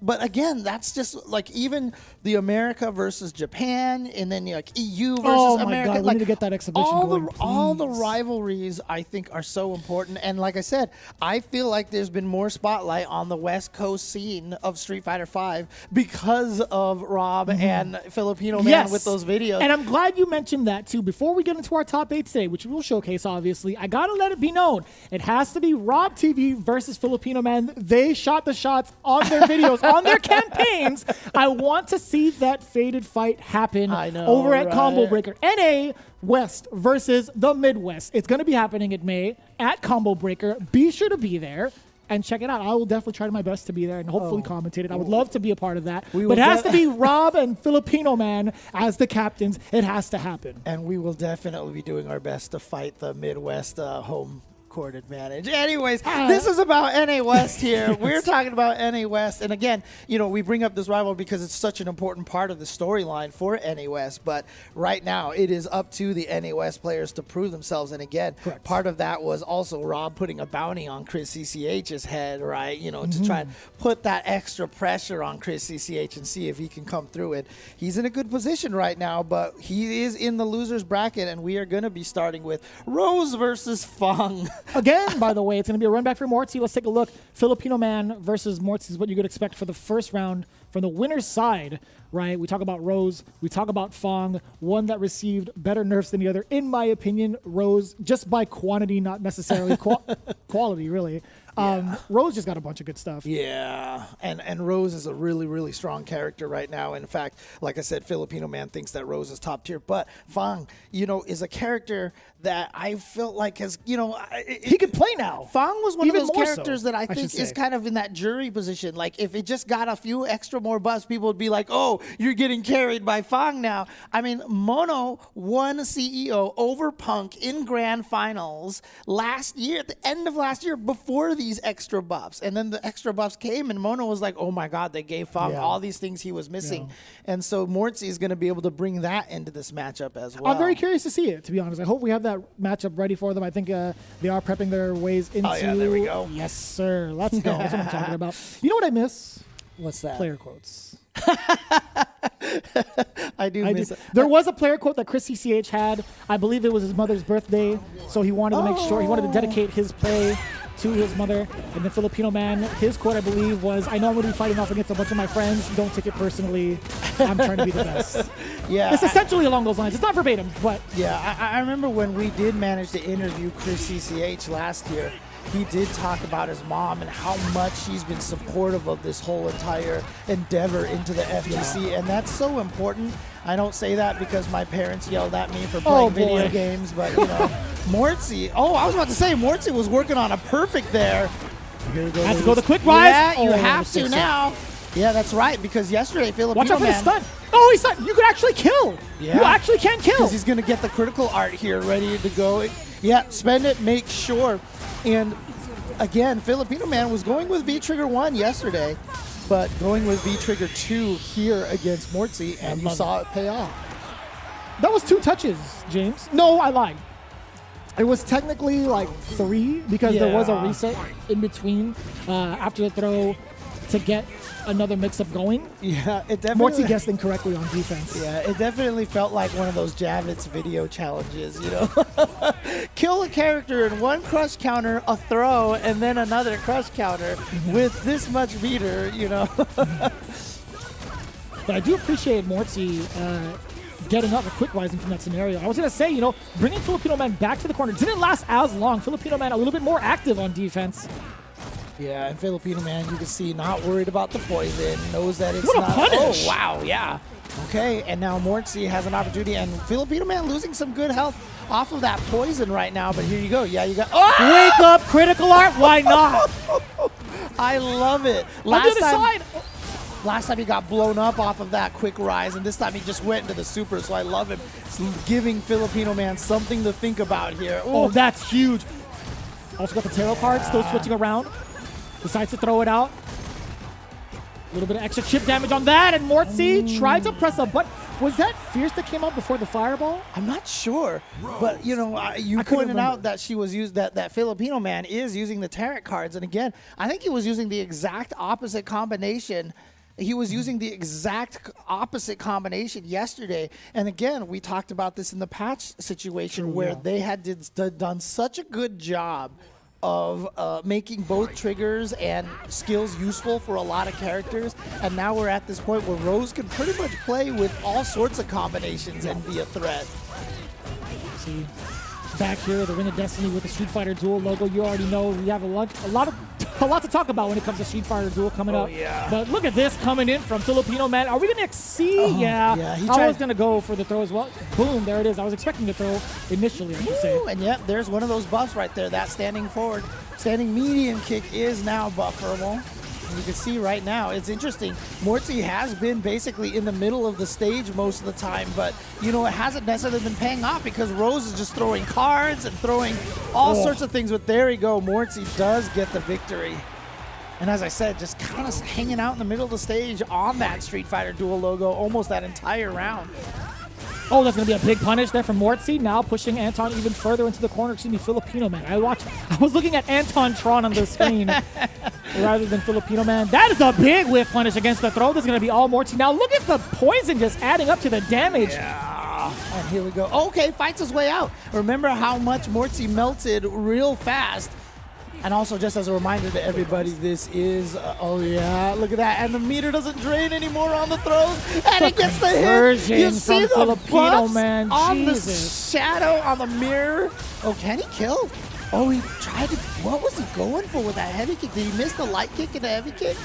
But again, that's just like even the America versus Japan, and then like EU versus America. God, we need to get that exhibition going. All the rivalries I think are so important, and like I said, I feel like there's been more spotlight on the West Coast scene of Street Fighter V because of Rob and Filipino Man with those videos. And I'm glad you mentioned that too. Before we get into our top 8 today, which we'll showcase, obviously, I gotta let it be known it has to be Rob TV versus Filipino Man. They shot the shots on their videos. On their campaigns. I want to see that faded fight happen over at Combo Breaker. NA West versus the Midwest. It's going to be happening in May at Combo Breaker. Be sure to be there and check it out. I will definitely try my best to be there and hopefully commentate it. I would love to be a part of that. But it has to be Rob and Filipino Man as the captains. It has to happen. And we will definitely be doing our best to fight the Midwest home court advantage. Anyways, this is about NA West here. We're talking about NA West. And again, we bring up this rivalry because it's such an important part of the storyline for NA West. But right now, it is up to the NA West players to prove themselves. And again, part of that was also Rob putting a bounty on Chris CCH's head, right? To try and put that extra pressure on Chris CCH and see if he can come through it. He's in a good position right now, but he is in the losers bracket, and we are going to be starting with Rose versus Fong. Again, by the way, it's going to be a run back for Mortsy. Let's take a look. Filipino Man versus Mortsy is what you could expect for the first round from the winner's side, right? We talk about Rose. We talk about Fong, one that received better nerfs than the other. In my opinion, Rose, just by quantity, not necessarily quality, really. Rose just got a bunch of good stuff. Yeah, and Rose is a really, really strong character right now. In fact, like I said, Filipino Man thinks that Rose is top tier, but Fang, is a character that I felt like has, He could play now. Fang was one Even of those more characters so, that I I think should is say. kind of in that jury position. Like, if it just got a few extra more buffs, people would be like, oh, you're getting carried by Fang now. I mean, Mono won CEO over Punk in grand finals last year, at the end of last year, before these extra buffs. And then the extra buffs came, and Mono was like, oh my God, they gave Fang all these things he was missing. And so Mortsy is going to be able to bring that into this matchup as well. I'm very curious to see it, to be honest. I hope we have that matchup ready for them. I think they are prepping their ways into. Oh, yeah, there we go. Yes, sir. Let's go. That's what I'm talking about. You know what I miss? What's that? Player quotes. I do miss it. There was a player quote that Chris CCH had. I believe it was his mother's birthday, so he wanted to make sure, he wanted to dedicate his play to his mother. And the Filipino Man, his quote, I believe, was, I know I'm going to be fighting off against a bunch of my friends. Don't take it personally. I'm trying to be the best. Yeah. It's essentially along those lines. It's not verbatim, but Yeah, I remember when we did manage to interview Chris CCH last year, he did talk about his mom and how much she's been supportive of this whole entire endeavor into the FGC, and that's so important. I don't say that because my parents yelled at me for playing video games, but Mortsy. Oh, I was about to say Mortsy was working on a perfect there. Here we go. have to go the quick rise. Yeah, you Oh, have to 6-6. now. Yeah, that's right, because yesterday Filipino Watch out for the Man, stun. Oh, he's stunned. You could actually kill. Yeah. You actually can kill. because he's going to get the critical art here ready to go. Yeah, spend it, make sure. And again, Filipino Man was going with V-Trigger 1 yesterday, but going with V-Trigger 2 here against Mortsy, and you saw it pay off. That was 2 touches, James. No, I lied. It was technically like 3 because there was a Yeah. reset in between after the throw to get another mix-up going. Yeah, it definitely. Mortsy guessed incorrectly on defense. Yeah, it definitely felt like one of those Javits video challenges, Kill a character in one crush counter, a throw, and then another crush counter with this much meter, But I do appreciate Mortsy getting up and quick rising from that scenario. I was going to say, bringing Filipino Man back to the corner didn't last as long. Filipino Man a little bit more active on defense. Yeah, and Filipino Man, you can see, not worried about the poison, knows that it's What a not. punish! Oh, wow, yeah. Okay, and now Mortsy has an opportunity, and Filipino Man losing some good health off of that poison right now, but here you go. Yeah, you got. Oh! Wake up, critical art. Why not? I love it. On the other side. Last time he got blown up off of that quick rise, and this time he just went into the super, so I love him giving Filipino Man something to think about here. Oh, that's huge. Also got the tarot card, still switching around. Decides to throw it out. A little bit of extra chip damage on that, and Mortsy tried to press a button. Was that Fierce that came out before the fireball? I'm not sure, but you couldn't pointed remember. out that she was that Filipino Man is using the tarot cards, and again, I think he was using the exact opposite combination. He was using the exact opposite combination yesterday, and again, we talked about this in the patch situation where they had done such a good job of making both triggers and skills useful for a lot of characters, and now we're at this point where Rose can pretty much play with all sorts of combinations and be a threat. See, back here at the Ring of Destiny with the Street Fighter Duel logo, you already know we have a lot to talk about when it comes to Street Fighter Duel coming up. Yeah. But look at this coming in from Filipino Man. Are we going to exceed? Yeah, he I tried- was going to go for the throw as well. Boom, there it is. I was expecting the throw initially, I should say. Ooh, and yep, there's one of those buffs right there. That standing medium kick is now bufferable. And you can see right now, it's interesting. Mortsy has been basically in the middle of the stage most of the time, but it hasn't necessarily been paying off because Rose is just throwing cards and throwing all sorts of things. But there we go, Mortsy does get the victory. And as I said, just kind of hanging out in the middle of the stage on that Street Fighter Duel logo almost that entire round. Oh, that's going to be a big punish there from Mortsy. Now pushing Anton even further into the corner. Excuse me, Filipino Man. I was looking at Anton Tron on the screen rather than Filipino Man. That is a big whiff punish against the throw. This is going to be all Mortsy. Now look at the poison just adding up to the damage. And here we go. Okay, fights his way out. Remember how much Mortsy melted real fast. And also, just as a reminder to everybody, this is, oh yeah, look at that. And the meter doesn't drain anymore on the throws. And it gets the hit. Conversion You see from the Filipino buffs Man. on Jesus. the shadow on the mirror. Oh, can he kill? Oh, he tried to. What was he going for with that heavy kick? Did he miss the light kick and the heavy kick?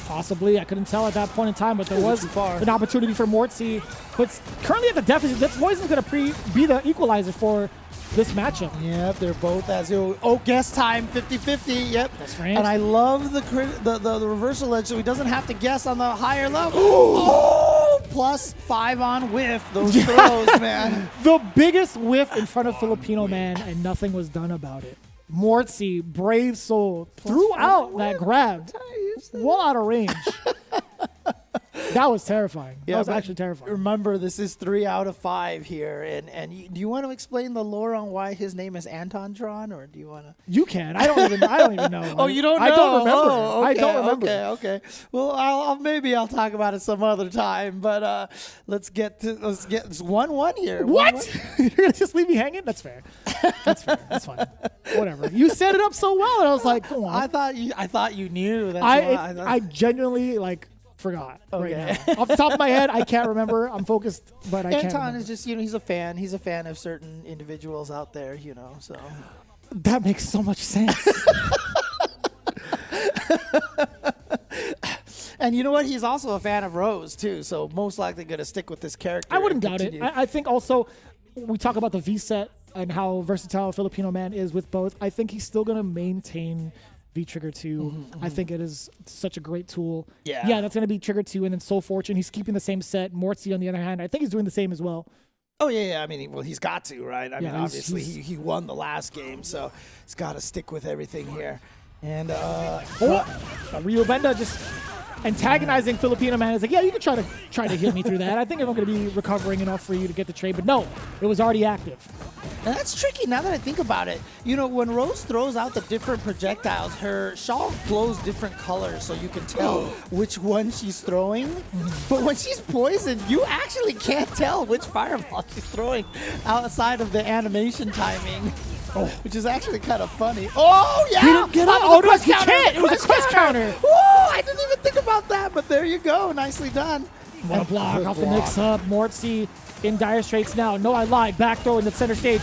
Possibly. I couldn't tell at that point in time, but there was too far. an opportunity for Mortsy. But currently at the deficit, this Poison's going to be the equalizer for this matchup. Yep, they're both at 0. Oh, guess time, 50-50. Yep. That's right. And I love the reversal edge, so he doesn't have to guess on the higher level. Oh, +5 on whiff. Those throws, man. The biggest whiff in front of Filipino Man, and nothing was done about it. Mortsy, brave soul, threw out that grab. Well out of range. That was terrifying. That was actually terrifying. Remember, this is 3 out of 5 here. And do you want to explain the lore on why his name is Anton Tron, or do you want to? You can. I don't even know. Oh, you don't know? I don't remember. Oh, okay, I don't remember. Okay. Well, maybe I'll talk about it some other time. But let's get it's 1-1 here. What? 1-1. You're gonna just leave me hanging? That's fair. That's fine. Whatever. You set it up so well, and I was like, go on. I thought you knew. That's I genuinely forgot right now. Off the top of my head, I can't remember. I'm focused, but I can't Anton remember. is just, he's a fan. He's a fan of certain individuals out there, so. That makes so much sense. And you know what? He's also a fan of Rose, too, so most likely going to stick with this character. I wouldn't doubt it. I think also, we talk about the V-set and how versatile Filipino Man is with both. I think he's still going to maintain V-Trigger 2. I think it is such a great tool. Yeah, that's going to be Trigger 2, and then Soul Fortune. He's keeping the same set. Mortsy, on the other hand, I think he's doing the same as well. Oh, yeah. I mean, he's got to, right? I mean, obviously, he won the last game, so he's got to stick with everything here. And, Rio Benda just antagonizing Filipino Man. Is like, yeah, you can try to hit me through that. I think I'm going to be recovering enough for you to get the trade. But no, it was already active. And that's tricky now that I think about it. When Rose throws out the different projectiles, her shawl glows different colors, so you can tell which one she's throwing. But when she's poisoned, you actually can't tell which fireball she's throwing outside of the animation timing. Which is actually kind of funny. Oh, yeah! He didn't get up. Oh, no, he can't. It was a quest counter. Oh, I didn't even think about that, but there you go. Nicely done. What a block off the mix-up. Mortsy in dire straits now. No, I lied. Back throw in the center stage.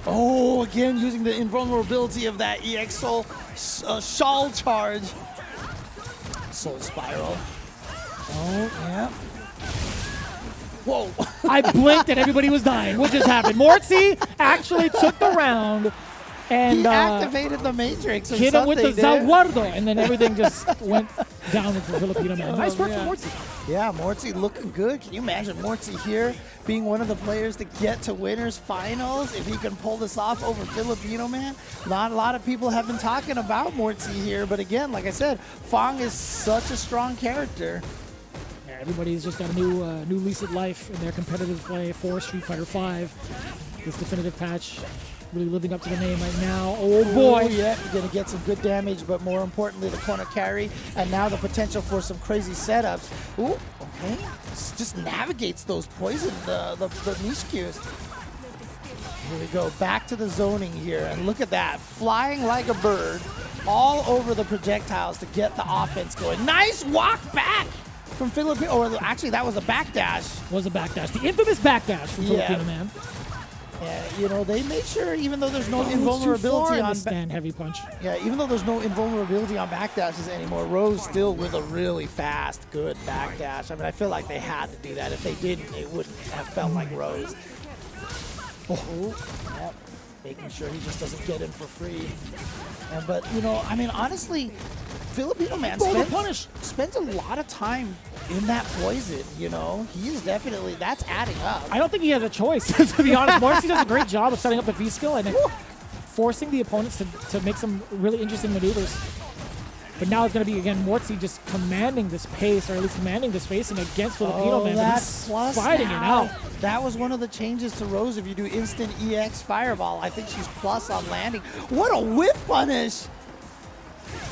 Oh, again, using the invulnerability of that EX Soul Shawl charge. Soul Spiral. Oh, yeah. Whoa. I blinked and everybody was dying. What just happened? Mortsy actually took the round and he activated the Matrix. Hit him with the Zaguardo, and then everything just went down with the Filipino Man. Nice work from Mortsy. Yeah, Mortsy looking good. Can you imagine Mortsy here being one of the players to get to winners finals? If he can pull this off over Filipino Man. Not a lot of people have been talking about Mortsy here, but again, like I said, Fong is such a strong character. Everybody's just got a new lease of life in their competitive play for Street Fighter V. This definitive patch really living up to the name right now. Oh boy! Yeah, you're gonna get some good damage, but more importantly, the corner carry, and now the potential for some crazy setups. Ooh, okay, just navigates those poison, the niche cues. Here we go, back to the zoning here, and look at that, flying like a bird, all over the projectiles to get the offense going. Nice walk back from Filipino, or actually that was a backdash. Was a backdash, the infamous backdash from Filipino Man. Yeah, they made sure, even though there's no invulnerability on stand heavy punch. Yeah, even though there's no invulnerability on backdashes anymore, Rose still with a really fast, good backdash. I mean, I feel like they had to do that. If they didn't, it wouldn't have felt like Rose. Yep. Making sure he just doesn't get in for free. But I mean, honestly, Filipino Man spends a lot of time in that poison, He is definitely, that's adding up. I don't think he has a choice, to be honest. Mortsy does a great job of setting up the V-skill and forcing the opponents to make some really interesting maneuvers. But now it's going to be, again, Mortsy just commanding this pace, or at least commanding this spacing against Filipino Man. That's plus fighting now. it out. That was one of the changes to Rose. If you do instant EX Fireball, I think she's plus on landing. What a whip punish!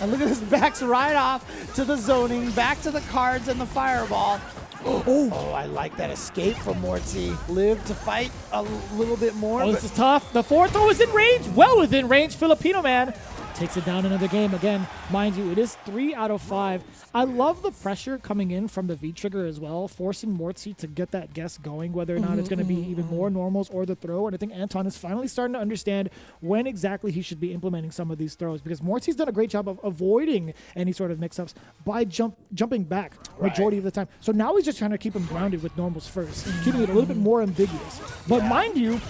And look at this, backs right off to the zoning, back to the cards and the fireball. Oh, I like that escape from Mortsy. Live to fight a little bit more. Oh, this is tough. The forward throw is in range, well within range. Filipino Man takes it down another game. Again, mind you, it is 3 out of 5. I love the pressure coming in from the V-trigger as well, forcing Mortsy to get that guess going, whether or not it's going to be even more normals or the throw. And I think Anton is finally starting to understand when exactly he should be implementing some of these throws, because Mortsy's done a great job of avoiding any sort of mix-ups by jumping back majority of the time. So now he's just trying to keep him grounded with normals first, keeping it a little bit more ambiguous. But mind you,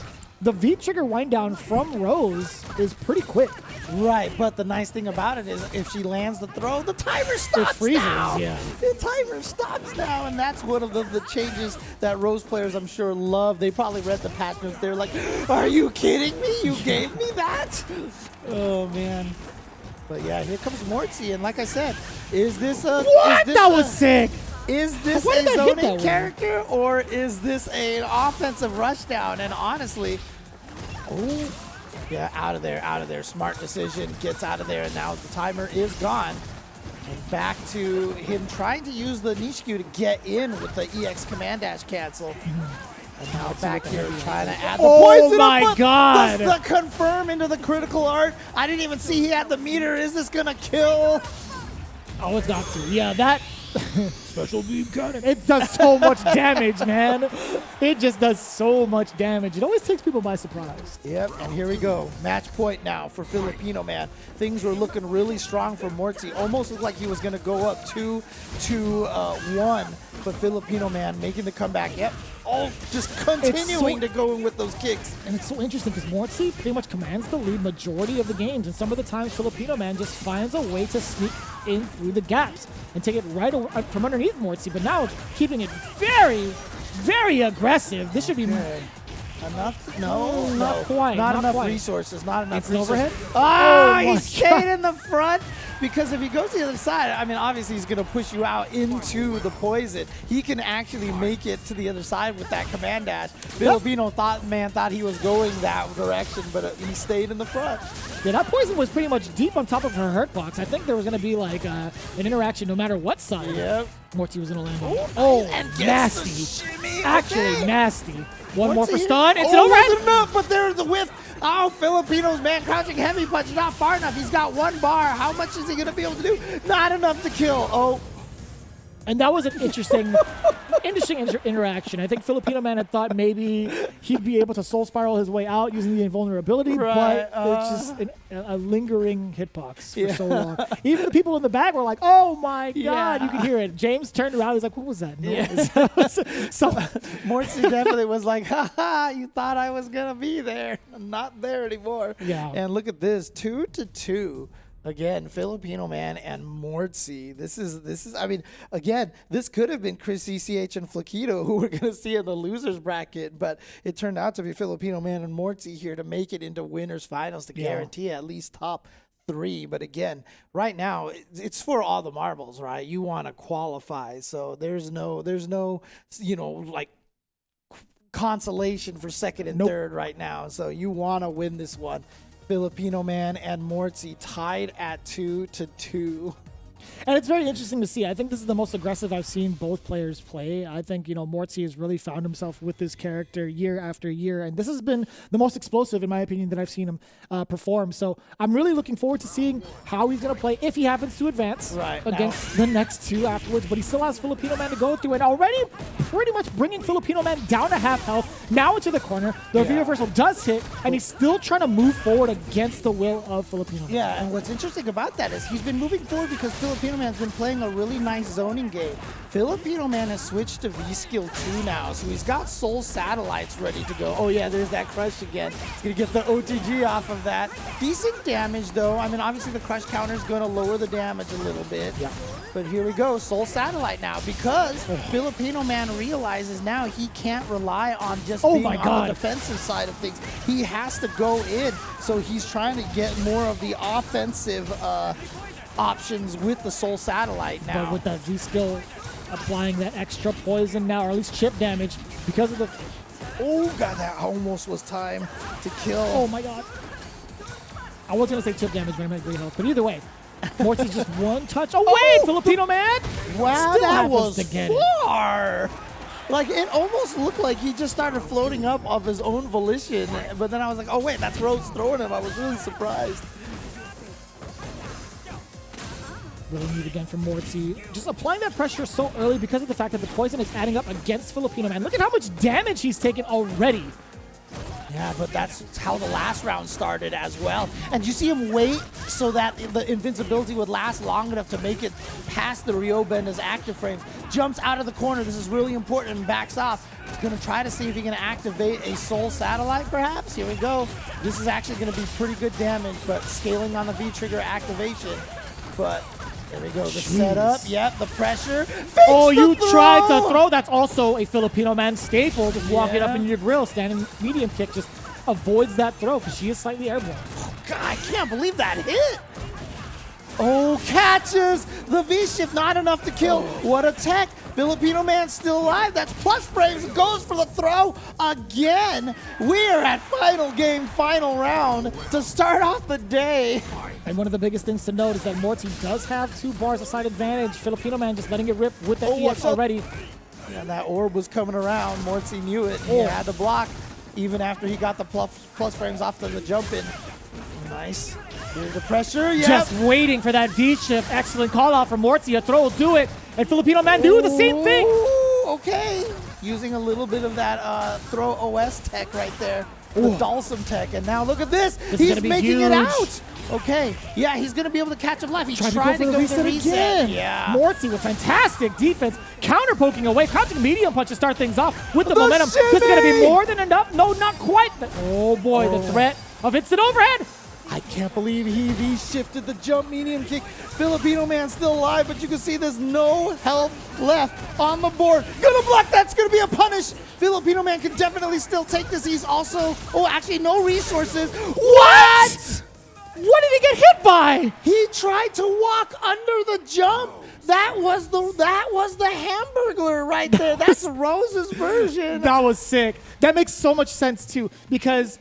the V-trigger wind down from Rose is pretty quick. Right, but the nice thing about it is if she lands the throw, the timer stops It freezes, now. yeah. The timer stops now, and that's one of the changes that Rose players, I'm sure, love. They probably read the patch notes. They're like, are you kidding me? You gave me that? Oh, man. But yeah, here comes Mortsy, and like I said, is this a... What? That was sick! Is this Why did a that hit that zoning way? character, or is this an offensive rushdown? And honestly, oh, yeah, out of there. Smart decision, gets out of there, and now the timer is gone. And back to him trying to use the Nishikyu to get in with the EX command dash cancel. And now back here trying to add the poison. Oh my God. The confirm into the critical art. I didn't even see he had the meter. Is this gonna kill? Oh, it's got to. Yeah, that special beam cannon. It does so much damage, man. It just does so much damage. It always takes people by surprise. Yep, and here we go. Match point now for Filipino Man. Things were looking really strong for Mortsy. Almost looked like he was going to go up 2-1, but Filipino Man making the comeback. Yep. Oh, just continuing to go in with those kicks. And it's so interesting because Mortsy pretty much commands the lead majority of the games, and some of the times Filipino Man just finds a way to sneak in through the gaps and take it right from underneath Mortsy, but now it's keeping it very, very aggressive. This should be... Enough? No, not quite. Not Not enough quite. resources. Not enough It's an resources. overhead? Ah, Oh he my stayed in the front because if he goes to the other side, I mean, obviously he's going to push you out into the poison. He can actually make it to the other side with that command dash. Filipino man thought he was going that direction, but he stayed in the front. Yeah, that poison was pretty much deep on top of her hurt box. I think there was going to be like an interaction no matter what side Yep. Mortsy was going to land on. Oh, Oh, and gets the nasty. shimmy. Actually, Okay. nasty. One more for Mortsy- stun. It's an oh, overhead. wasn't enough, but there's the whiff. Oh, Filipinos, man, crouching heavy punch, not far enough. He's got one bar. How much is he going to be able to do? Not enough to kill. Oh, And that was an interesting interaction. I think Filipino Man had thought maybe he'd be able to soul spiral his way out using the invulnerability, Right, but it's just a lingering hitbox for Yeah. so long. Even the people in the back were like, "Oh my God!" Yeah. You could hear it. James turned around. He's like, "What was that noise?" So Mortsy definitely was like, ha, you thought I was going to be there. I'm not there anymore. Yeah. And look at this, 2-2. Again, Filipino Man and Mortsy. This is. I mean, again, this could have been Chris CCH and Flaquito who we're going to see in the losers bracket, but it turned out to be Filipino Man and Mortsy here to make it into winners finals to guarantee at least top 3. But again, right now it's for all the marbles, right? You want to qualify, so there's no, like consolation for second and third right now. So you want to win this one. Filipino Man and Mortsy tied at 2-2. And it's very interesting to see. I think this is the most aggressive I've seen both players play. I think, Mortsy has really found himself with this character year after year. And this has been the most explosive, in my opinion, that I've seen him perform. So I'm really looking forward to seeing how he's going to play if he happens to advance against the next two afterwards. But he still has Filipino Man to go through. And already pretty much bringing Filipino Man down to half health, now into the corner. The reversal does hit, and he's still trying to move forward against the will of Filipino Man. Yeah, and what's interesting about that is he's been moving forward because Filipino Man's been playing a really nice zoning game. Filipino Man has switched to V-Skill 2 now, so he's got Soul Satellites ready to go. Oh yeah, there's that Crush again. He's going to get the OTG off of that. Decent damage though. I mean, obviously the Crush counter is going to lower the damage a little bit. Yeah. But here we go, Soul Satellite now, because Filipino Man realizes now he can't rely on just being on the defensive side of things. He has to go in, so he's trying to get more of the offensive options with the Soul Satellite now. But with that V-skill applying that extra poison now, or at least chip damage, because of the... Oh, God, that almost was time to kill. Oh, my God. I was going to say chip damage, but I meant great health. But either way, Mortsy's just one touch away, Filipino Man! Wow, Still that happens was to get it. far! Like, it almost looked like he just started floating up of his own volition, but then I was like, oh, wait, that's Rose throwing him. I was really surprised. Really neat again from Mortsy. Just applying that pressure so early because of the fact that the poison is adding up against Filipino Man. Look at how much damage he's taken already. Yeah, but that's how the last round started as well. And you see him wait so that the invincibility would last long enough to make it past the Ryobenda's active frames. Jumps out of the corner. This is really important and backs off. He's going to try to see if he can activate a Soul Satellite, perhaps. Here we go. This is actually going to be pretty good damage, but scaling on the V-trigger activation. But there we go. The setup. Yep, the pressure. Oh, you throw! tried to throw. That's also a Filipino Man staple. Just walk it up in your grill. Standing medium kick just avoids that throw because she is slightly airborne. God, I can't believe that hit. Oh, catches the V-shift. Not enough to kill. What a tech. Filipino Man still alive. That's plus frames. Goes for the throw again. We're at final game, final round to start off the day. And one of the biggest things to note is that Mortsy does have 2 bars of side advantage. Filipino Man just letting it rip with that EX already. Yeah, that orb was coming around. Mortsy knew it. He had to block even after he got the plus frames off the jump in. Nice. Here's the pressure. Yep. Just waiting for that V-shift. Excellent call out from Mortsy. A throw will do it. And Filipino Man do the same thing. Okay. Using a little bit of that throw OS tech right there. The Dalsum tech. And now look at this. He's making it out. Okay. Yeah, he's going to be able to catch him live. He tried to go for the reset again. Yeah. Mortsy with fantastic defense. Counter poking away. Crouching medium punch to start things off with the momentum. This is going to be more than enough. No, not quite. Oh, boy. The threat of instant overhead. I can't believe he V-shifted the jump medium kick. Filipino Man still alive, but you can see there's no health left on the board. Gonna block, that's gonna be a punish. Filipino Man can definitely still take this. He's also, actually no resources. What? What did he get hit by? He tried to walk under the jump. That was the Hamburglar right there. That's Rose's version. That was sick. That makes so much sense too, because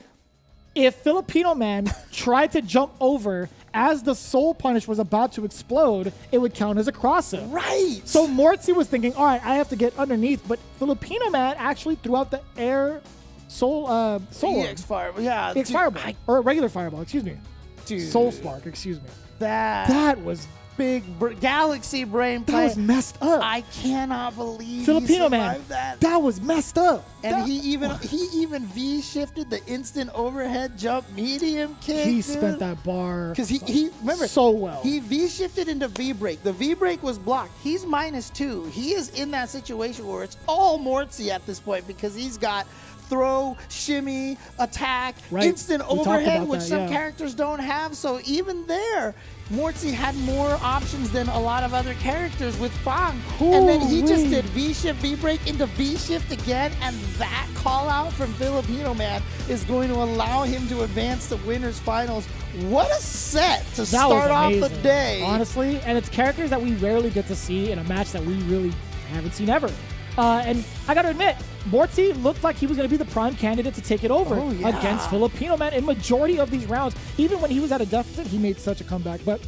if Filipino Man tried to jump over as the soul punish was about to explode, it would count as a cross-up. Right. So Mortsy was thinking, all right, I have to get underneath, but Filipino Man actually threw out the air soul EX Fireball. Yeah. EX Fireball. Or regular Fireball, excuse me. Dude. Soul Spark, excuse me. That was big Galaxy brain play. That was messed up. I cannot believe Filipino he Man. that. That was messed up. And he even V-shifted the instant overhead jump medium kick. He spent that bar because he remember so well. He V-shifted into V-break. The V-break was blocked. He's -2. He is in that situation where it's all Mortsy at this point because he's got throw, shimmy, attack, instant overhead, which some characters don't have. So even there, Mortsy had more options than a lot of other characters with Fang. And then he just did V-shift, V-break into V-shift again, and that call out from Filipino Man is going to allow him to advance to winners finals. What a set to start off the day. Honestly, and it's characters that we rarely get to see in a match that we really haven't seen ever. And I gotta admit, Mortsy looked like he was going to be the prime candidate to take it over against Filipino Man in majority of these rounds. Even when he was at a deficit, he made such a comeback. But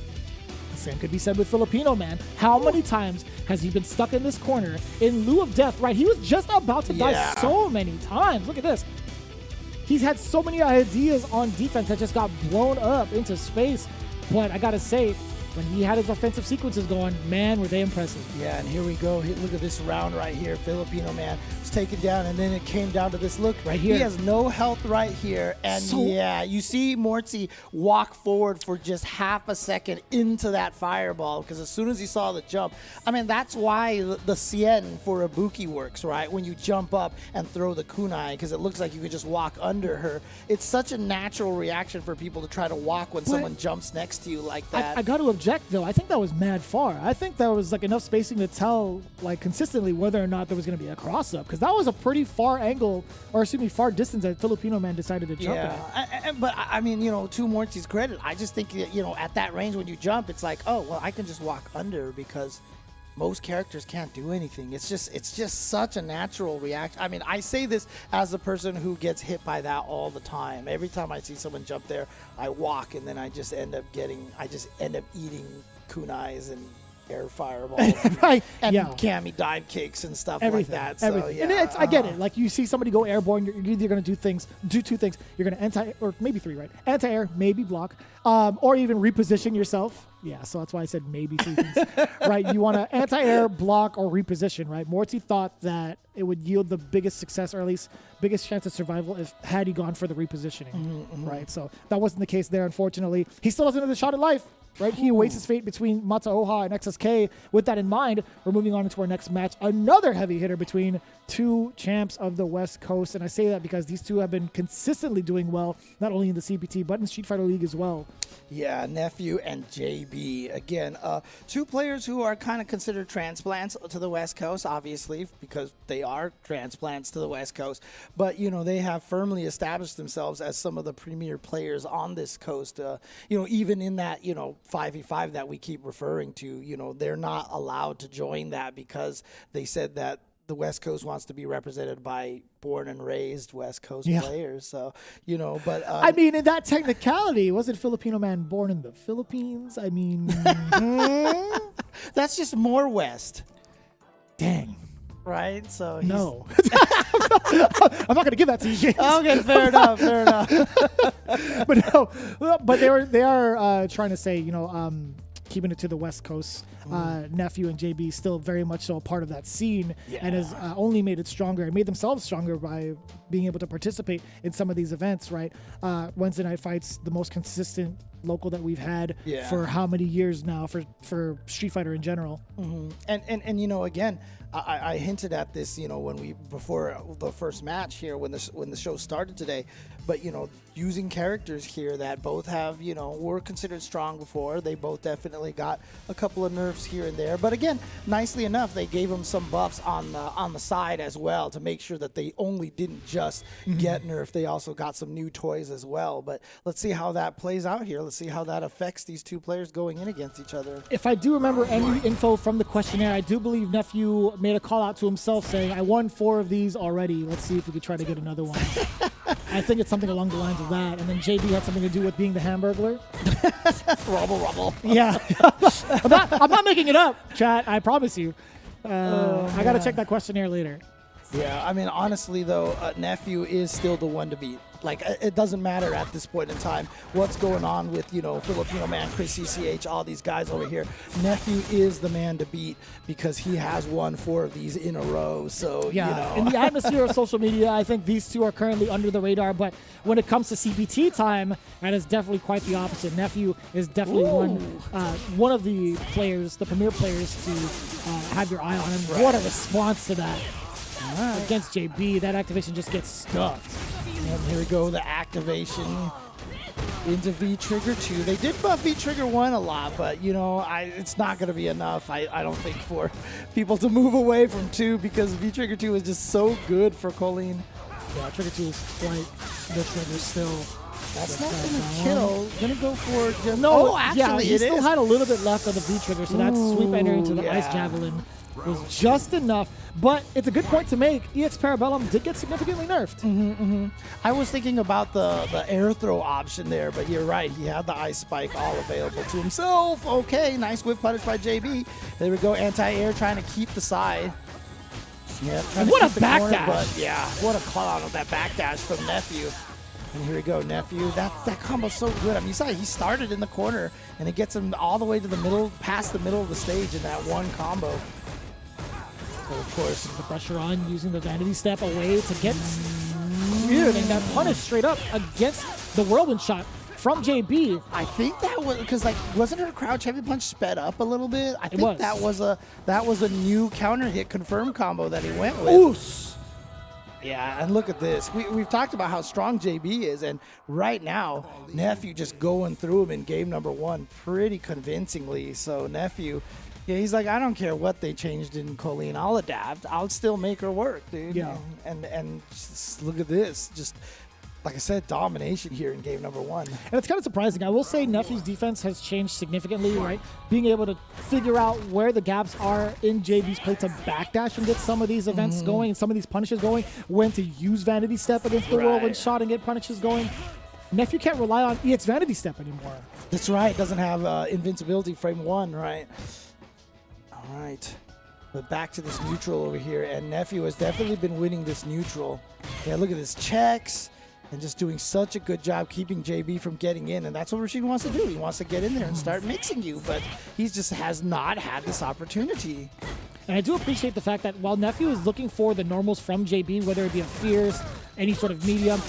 the same could be said with Filipino Man. How many times has he been stuck in this corner in lieu of death, right? He was just about to die so many times. Look at this. He's had so many ideas on defense that just got blown up into space. But I got to say, when he had his offensive sequences going, man, were they impressive. Yeah, and here we go. Look at this round right here. Filipino Man was taken down, and then it came down to this look. Right here. He has no health right here. And you see Mortsy walk forward for just half a second into that fireball, because as soon as he saw the jump, I mean, that's why the Cien for Ibuki works, right? When you jump up and throw the kunai, because it looks like you could just walk under her. It's such a natural reaction for people to try to walk when someone jumps next to you like that. I got to object, though. I think that was mad far. I think there was like enough spacing to tell like consistently whether or not there was going to be a cross-up, because that was a pretty far angle, or excuse me, far distance that Filipino Man decided to jump at. But I mean, you know, to Mortsy's credit, I just think, you know, at that range when you jump, it's like, oh, well, I can just walk under, because most characters can't do anything. It's just such a natural reaction. I mean, I say this as a person who gets hit by that all the time. Every time I see someone jump there, I walk, and then I just end up eating kunais and air fireballs right? and yeah. cami dive kicks and stuff Everything, like that. So everything. yeah, And I get it. Like you see somebody go airborne, you're either going to do two things. You're going to anti, or maybe three, right? Anti-air, maybe block, or even reposition yourself. Yeah, so that's why I said maybe three things, right? You want to anti-air, block, or reposition, right? Mortsy thought that it would yield the biggest success, or at least biggest chance of survival, had he gone for the repositioning, right? So that wasn't the case there, unfortunately. He still has another shot at life. Right, he awaits his fate between Matsuoha and XSK. With that in mind, we're moving on into our next match. Another heavy hitter between two champs of the West Coast. And I say that because these two have been consistently doing well, not only in the CPT, but in Street Fighter League as well. Yeah, Nephew and JB. Again, two players who are kind of considered transplants to the West Coast, obviously, because they are transplants to the West Coast. But, you know, they have firmly established themselves as some of the premier players on this coast. You know, even in that, 5v5 that we keep referring to, they're not allowed to join that because they said that the West Coast wants to be represented by born and raised West Coast players. So, but I mean, in that technicality, wasn't Filipino Man born in the Philippines? I mean, that's just more West, dang. right? So No. I'm not going to give that to you, James. Okay, fair enough. But no, but they are trying to say, keeping it to the West Coast. Nephew and JB still very much so a part of that scene, and has only made it stronger and made themselves stronger by being able to participate in some of these events, right? Wednesday Night Fights, the most consistent local that we've had for how many years now for Street Fighter in general. And again, I hinted at this, before the first match here when the show started today, but using characters here that both have were considered strong before. They both definitely got a couple of nerfs here and there, but again, nicely enough, they gave them some buffs on the side as well to make sure that they only didn't just get nerfed. They also got some new toys as well. But let's see how that plays out here. Let's see how that affects these two players going in against each other. If I do remember any info from the questionnaire, I do believe Nephew made a call out to himself saying, I won 4 of these already. Let's see if we could try to get another one. I think it's something along the lines of that. And then JB had something to do with being the Hamburglar. Rubble. Yeah. I'm not making it up, chat. I promise you. I got to check that questionnaire later. Yeah, I mean, honestly, though, Nephew is still the one to beat. Like, it doesn't matter at this point in time what's going on with, Filipino Man, Chris CCH, all these guys over here. Nephew is the man to beat because he has won 4 of these in a row. So, in the atmosphere of social media, I think these two are currently under the radar. But when it comes to CPT time, that is definitely quite the opposite. Nephew is definitely one of the players, the premier players to have your eye on. And what a response to that. Against JB, that activation just gets stuffed. And here we go, the activation into V-Trigger 2. They did buff V-Trigger 1 a lot, but, it's not going to be enough, I don't think, for people to move away from 2 because V-Trigger 2 is just so good for Colleen. Yeah, Trigger 2 is quite the trigger still. That's not going to kill. Going to go for... Actually, he still had a little bit left of the V-Trigger, so that sweep enter into the Ice Javelin was just enough. But it's a good point to make. EX Parabellum did get significantly nerfed. I was thinking about the air throw option there, but you're right. He had the Ice Spike all available to himself. Okay, nice whip punish by JB. There we go, anti-air trying to keep the side. Yeah, what a backdash. What a clown of that backdash from Nephew. And here we go, Nephew. That combo's so good. I mean, you saw he started in the corner, and it gets him all the way to the middle, past the middle of the stage in that one combo. So of course, the pressure on, using the Vanity Step away to get getting that punish straight up against the Whirlwind shot from JB. I think that was because, wasn't her crouch heavy punch sped up a little bit? I think was. that was a new counter hit confirm combo that he went with. Oos. Yeah, and look at this. We've talked about how strong JB is, and right now, Nephew just going through him in game number 1 pretty convincingly. So Nephew, yeah, he's like, I don't care what they changed in Colleen. I'll adapt. I'll still make her work, dude. Yeah. And just look at this. Just, like I said, domination here in game number 1. And it's kind of surprising. I will say Nephew's defense has changed significantly, right? Being able to figure out where the gaps are in JB's play to backdash and get some of these events going, and some of these punishes going, when to use Vanity Step against the Whirlwind shot and get punishes going. Nephew can't rely on EX Vanity Step anymore. That's right. Doesn't have invincibility frame 1, right? All right. But back to this neutral over here, and Nephew has definitely been winning this neutral. Yeah, look at this checks, and just doing such a good job keeping JB from getting in, and that's what Rashid wants to do. He wants to get in there and start mixing you, but he just has not had this opportunity. And I do appreciate the fact that while Nephew is looking for the normals from JB, whether it be a fierce, any sort of medium,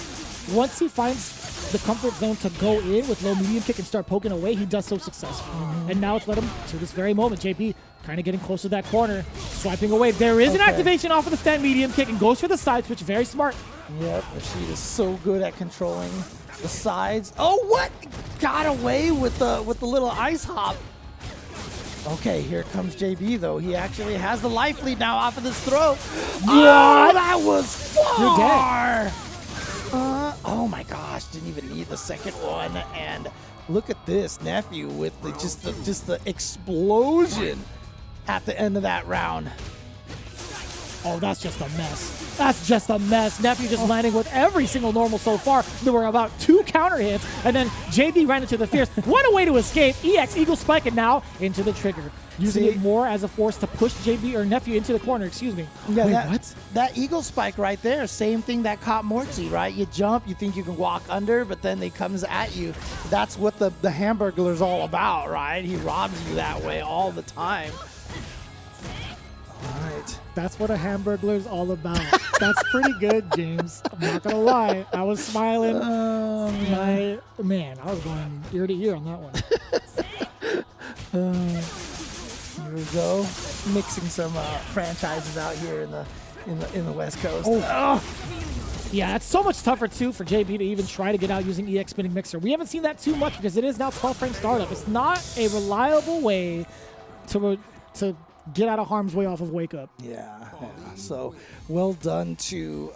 once he finds the comfort zone to go in with low medium kick and start poking away, he does so successfully. And now it's led him to this very moment. JB kind of getting close to that corner, swiping away. There is an activation off of the stand medium kick and goes for the side switch. Very smart. Yep, Rashid is so good at controlling the sides. Oh, what? Got away with the little ice hop. Okay, here comes JB, though. He actually has the life lead now off of this throw. Oh, that was far. Oh my gosh, didn't even need the second one. And look at this, Nephew with just the explosion at the end of that round. Oh, that's just a mess. That's just a mess. Nephew just landing with every single normal so far. There were about 2 counter hits, and then JB ran into the fierce. What a way to escape. EX, Eagle Spike, and now into the trigger. Using it more as a force to push JB or Nephew into the corner, excuse me. Yeah, Wait, what? That Eagle Spike right there, same thing that caught Mortsy, right? You jump, you think you can walk under, but then they comes at you. That's what the Hamburglar's all about, right? He robs you that way all the time. All right. That's what a Hamburglar's all about. That's pretty good, James. I'm not going to lie. I was smiling. Man, I was going ear to ear on that one. Here we go, mixing some franchises out here in the West Coast. Yeah, it's so much tougher too for JB to even try to get out using EX spinning mixer. We haven't seen that too much because it is now 12 frame startup. It's not a reliable way to get out of harm's way off of Wake Up. Yeah. So well done to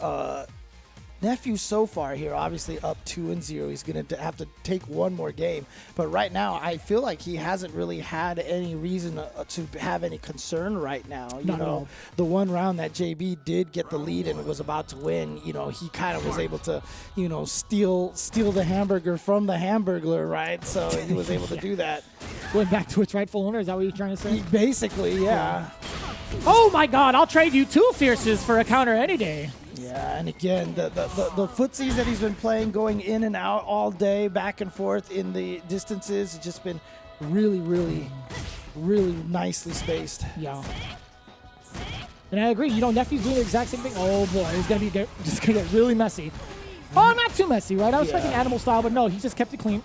Nephew so far here, obviously up 2-0. He's going to have to take one more game. But right now, I feel like he hasn't really had any reason to have any concern right now. You know, the one round that JB did get the lead and was about to win, you know, he kind of was able to, you know, steal the hamburger from the Hamburglar, right? So he was able to do that. Going back to its rightful owner, is that what you're trying to say? Basically, yeah. Oh my God, I'll trade you 2 fierces for a counter any day. Yeah, and again, the footsies that he's been playing, going in and out all day, back and forth in the distances, has just been really, really, really nicely spaced. Yeah. And I agree. You know, Nephew's doing the exact same thing. Oh boy, he's gonna be just gonna get really messy. Oh, not too messy, right? I was expecting animal style, but no, he just kept it clean.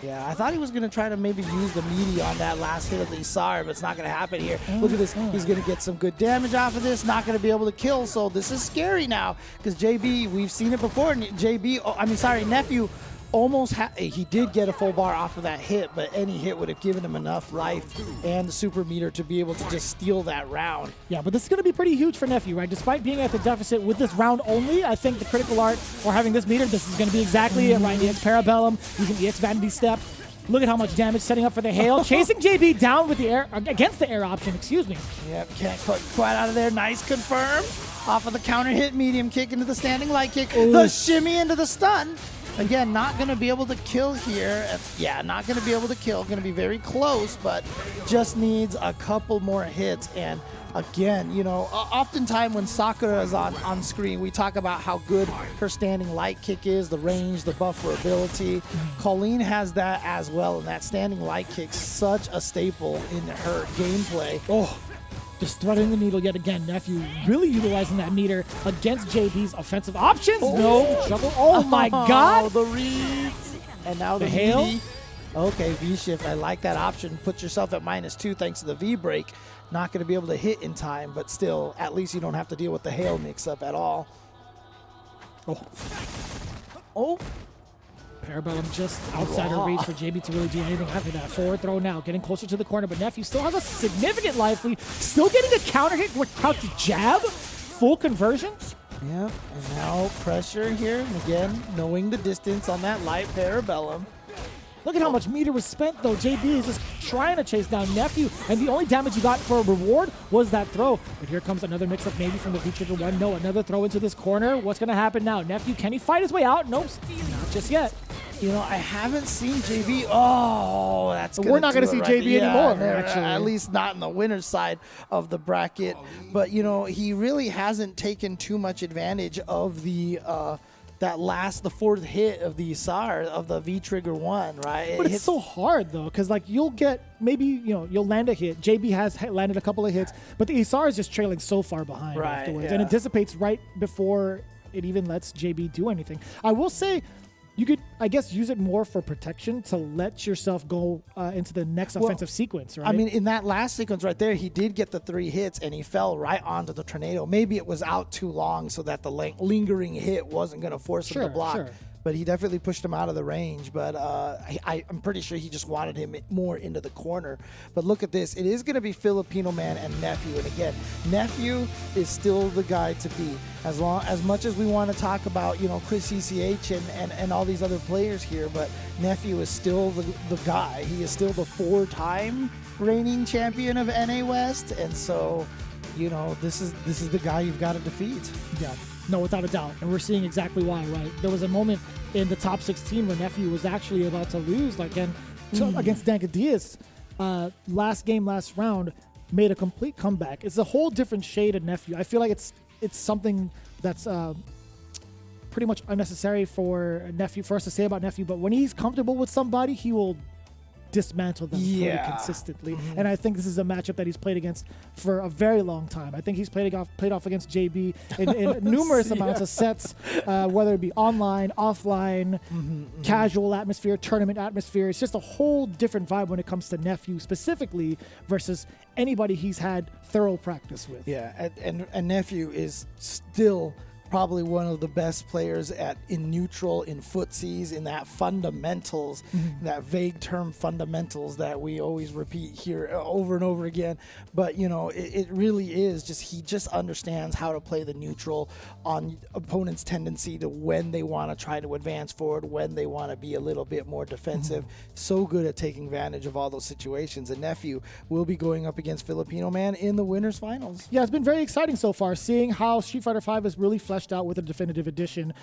Yeah, I thought he was going to try to maybe use the meaty on that last hit of the Isar, but it's not going to happen here. Look at this. He's going to get some good damage off of this, not going to be able to kill, so this is scary now because JB, we've seen it before, and Nephew almost he did get a full bar off of that hit, but any hit would have given him enough life and the super meter to be able to just steal that round. Yeah, but this is going to be pretty huge for Nephew, right? Despite being at the deficit with this round only, I think the critical art or having this meter, this is going to be exactly it, right? EX Parabellum, using EX Vanity Step. Look at how much damage setting up for the hail. Chasing JB down with the air, against the air option, excuse me. Yep, can't quite out of there. Nice confirm. Off of the counter hit, medium kick into the standing light kick. Ooh. The shimmy into the stun. Again, not going to be able to kill here. Yeah, not going to be able to kill. Going to be very close, but just needs a couple more hits. And again, you know, oftentimes when Sakura is on screen, we talk about how good her standing light kick is, the range, the buffer ability. Colleen has that as well, and that standing light kick's such a staple in her gameplay. Oh, just threading the needle yet again. Nephew really utilizing that meter against JB's offensive options. Oh. No juggle. Oh my God. The reads. And now the hail. V. Okay, V-shift. I like that option. Put yourself at -2 thanks to the V-break. Not going to be able to hit in time, but still, at least you don't have to deal with the hail mix-up at all. Oh. Parabellum just outside her reach for JB to really do anything after that. Forward throw now, getting closer to the corner, but Nephew still has a significant life lead. Still getting a counter hit with crouch jab. Full conversion. Yep, and now pressure here. And again, knowing the distance on that light Parabellum. Look at how much meter was spent, though. JB is just trying to chase down Nephew, and the only damage he got for a reward was that throw. But here comes another mix-up maybe from the V-trigger one. No, another throw into this corner. What's going to happen now? Nephew, can he fight his way out? Nope, not just yet. You know, I haven't seen JB. Oh, that's We're not going gonna to see JB anymore, no, actually. at least not in the winner's side of the bracket. But you know, he really hasn't taken too much advantage of the the fourth hit of the SAR of the V Trigger 1, right? But it's so hard though, because like you'll get maybe you'll land a hit. JB has landed a couple of hits, but the SAR is just trailing so far behind Right, afterwards, and yeah. it dissipates right before it even lets JB do anything. I will say, you could, I guess, use it more for protection to let yourself go into the next offensive sequence, right? I mean, in that last sequence right there, he did get the 3 hits and he fell right onto the tornado. Maybe it was out too long so that the lingering hit wasn't going to force him to block. Sure. But he definitely pushed him out of the range. But I'm pretty sure he just wanted him more into the corner. But look at this. It is going to be Filipino Man and Nephew. And again, Nephew is still the guy to beat. As much as we want to talk about, Chris ECH and all these other players here, but Nephew is still the guy. He is still the 4-time reigning champion of NA West. And so, this is the guy you've got to defeat. Yeah, no, without a doubt. And we're seeing exactly why, right? There was a moment in the top 16 where Nephew was actually about to lose, against Danka Diaz. Last round, made a complete comeback. It's a whole different shade of Nephew. I feel like it's something that's pretty much unnecessary for us to say about Nephew, but when he's comfortable with somebody, he will dismantle them pretty consistently. And I think this is a matchup that he's played against for a very long time. I think he's played off against JB in numerous amounts of sets, whether it be online, offline, casual atmosphere, tournament atmosphere. It's just a whole different vibe when it comes to Nephew specifically versus anybody he's had thorough practice with. Yeah, and Nephew is still probably one of the best players in neutral, in footsies, in that fundamentals, that vague term fundamentals that we always repeat here over and over again. But, it really is he just understands how to play the neutral on opponents' tendency to when they want to try to advance forward, when they want to be a little bit more defensive. So good at taking advantage of all those situations. And Nephew will be going up against Filipino Man in the winners finals. Yeah, it's been very exciting so far, seeing how Street Fighter V is really fleshed out with a definitive edition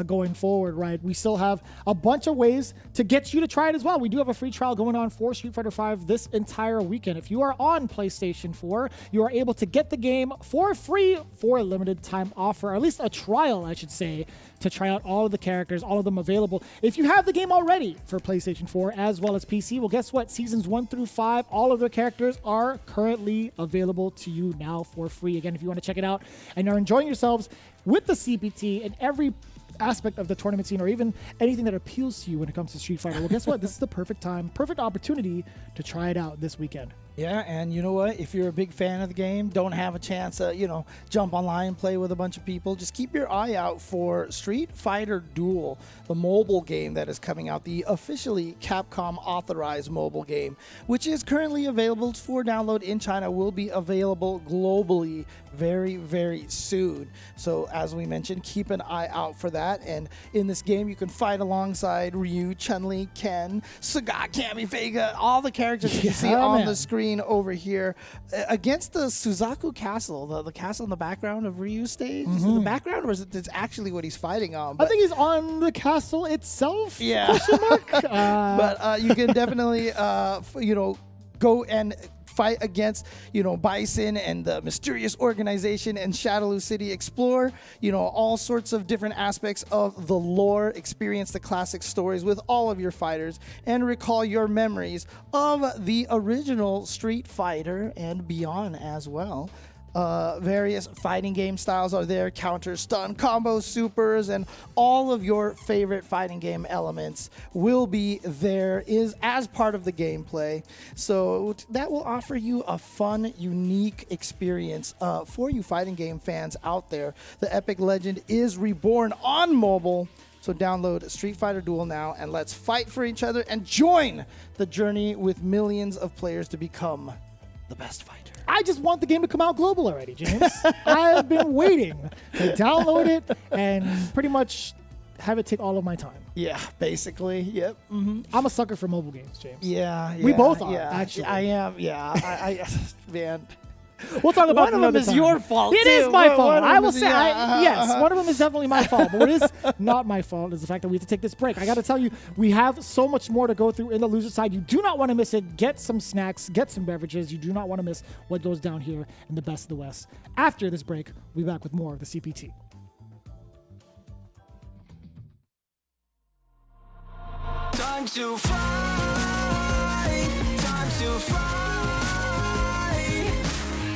going forward, right? We still have a bunch of ways to get you to try it as well. We do have a free trial going on for Street Fighter V this entire weekend. If you are on PlayStation 4, you are able to get the game for free for a limited time offer, or at least a trial, I should say, to try out all of the characters, all of them available. If you have the game already for PlayStation 4 as well as PC, well, guess what? Seasons 1 through 5, all of their characters are currently available to you now for free. Again, if you want to check it out and are enjoying yourselves with the CPT and every aspect of the tournament scene, or even anything that appeals to you when it comes to Street Fighter, well, guess what? This is the perfect time, perfect opportunity to try it out this weekend. Yeah, and you know what? If you're a big fan of the game, don't have a chance to, jump online and play with a bunch of people, just keep your eye out for Street Fighter Duel, the mobile game that is coming out, the officially Capcom authorized mobile game, which is currently available for download in China, will be available globally very, very soon. So as we mentioned, keep an eye out for that. And in this game, you can fight alongside Ryu, Chun-Li, Ken, Sagat, Cammy, Vega, all the characters you can see on the screen over here against the Suzaku Castle, the castle in the background of Ryu's stage. Is it the background, or is it actually what he's fighting on? I think he's on the castle itself. Yeah. Question mark? But you can definitely, go and fight against, Bison and the mysterious organization and Shadaloo City, explore, all sorts of different aspects of the lore, experience the classic stories with all of your fighters, and recall your memories of the original Street Fighter and beyond as well. Various fighting game styles are there, counter, stun, combo, supers, and all of your favorite fighting game elements will be there as part of the gameplay. So that will offer you a fun, unique experience for you fighting game fans out there. The Epic Legend is reborn on mobile. So download Street Fighter Duel now, and let's fight for each other and join the journey with millions of players to become the best fighter. I just want the game to come out global already, James. I've been waiting to download it and pretty much have it take all of my time. Yeah, basically. Yep. I'm a sucker for mobile games, James. Yeah. We both are, yeah, actually. I am. Yeah. I man. We'll talk about One of another them is time. your fault, It is too. my One fault. of I them will is- say, yeah. yes, one of them is definitely my fault. But what is not my fault is the fact that we have to take this break. I got to tell you, we have so much more to go through in the loser side. You do not want to miss it. Get some snacks, get some beverages. You do not want to miss what goes down here in the Best of the West. After this break, we'll be back with more of the CPT. Time to fight, time to fight.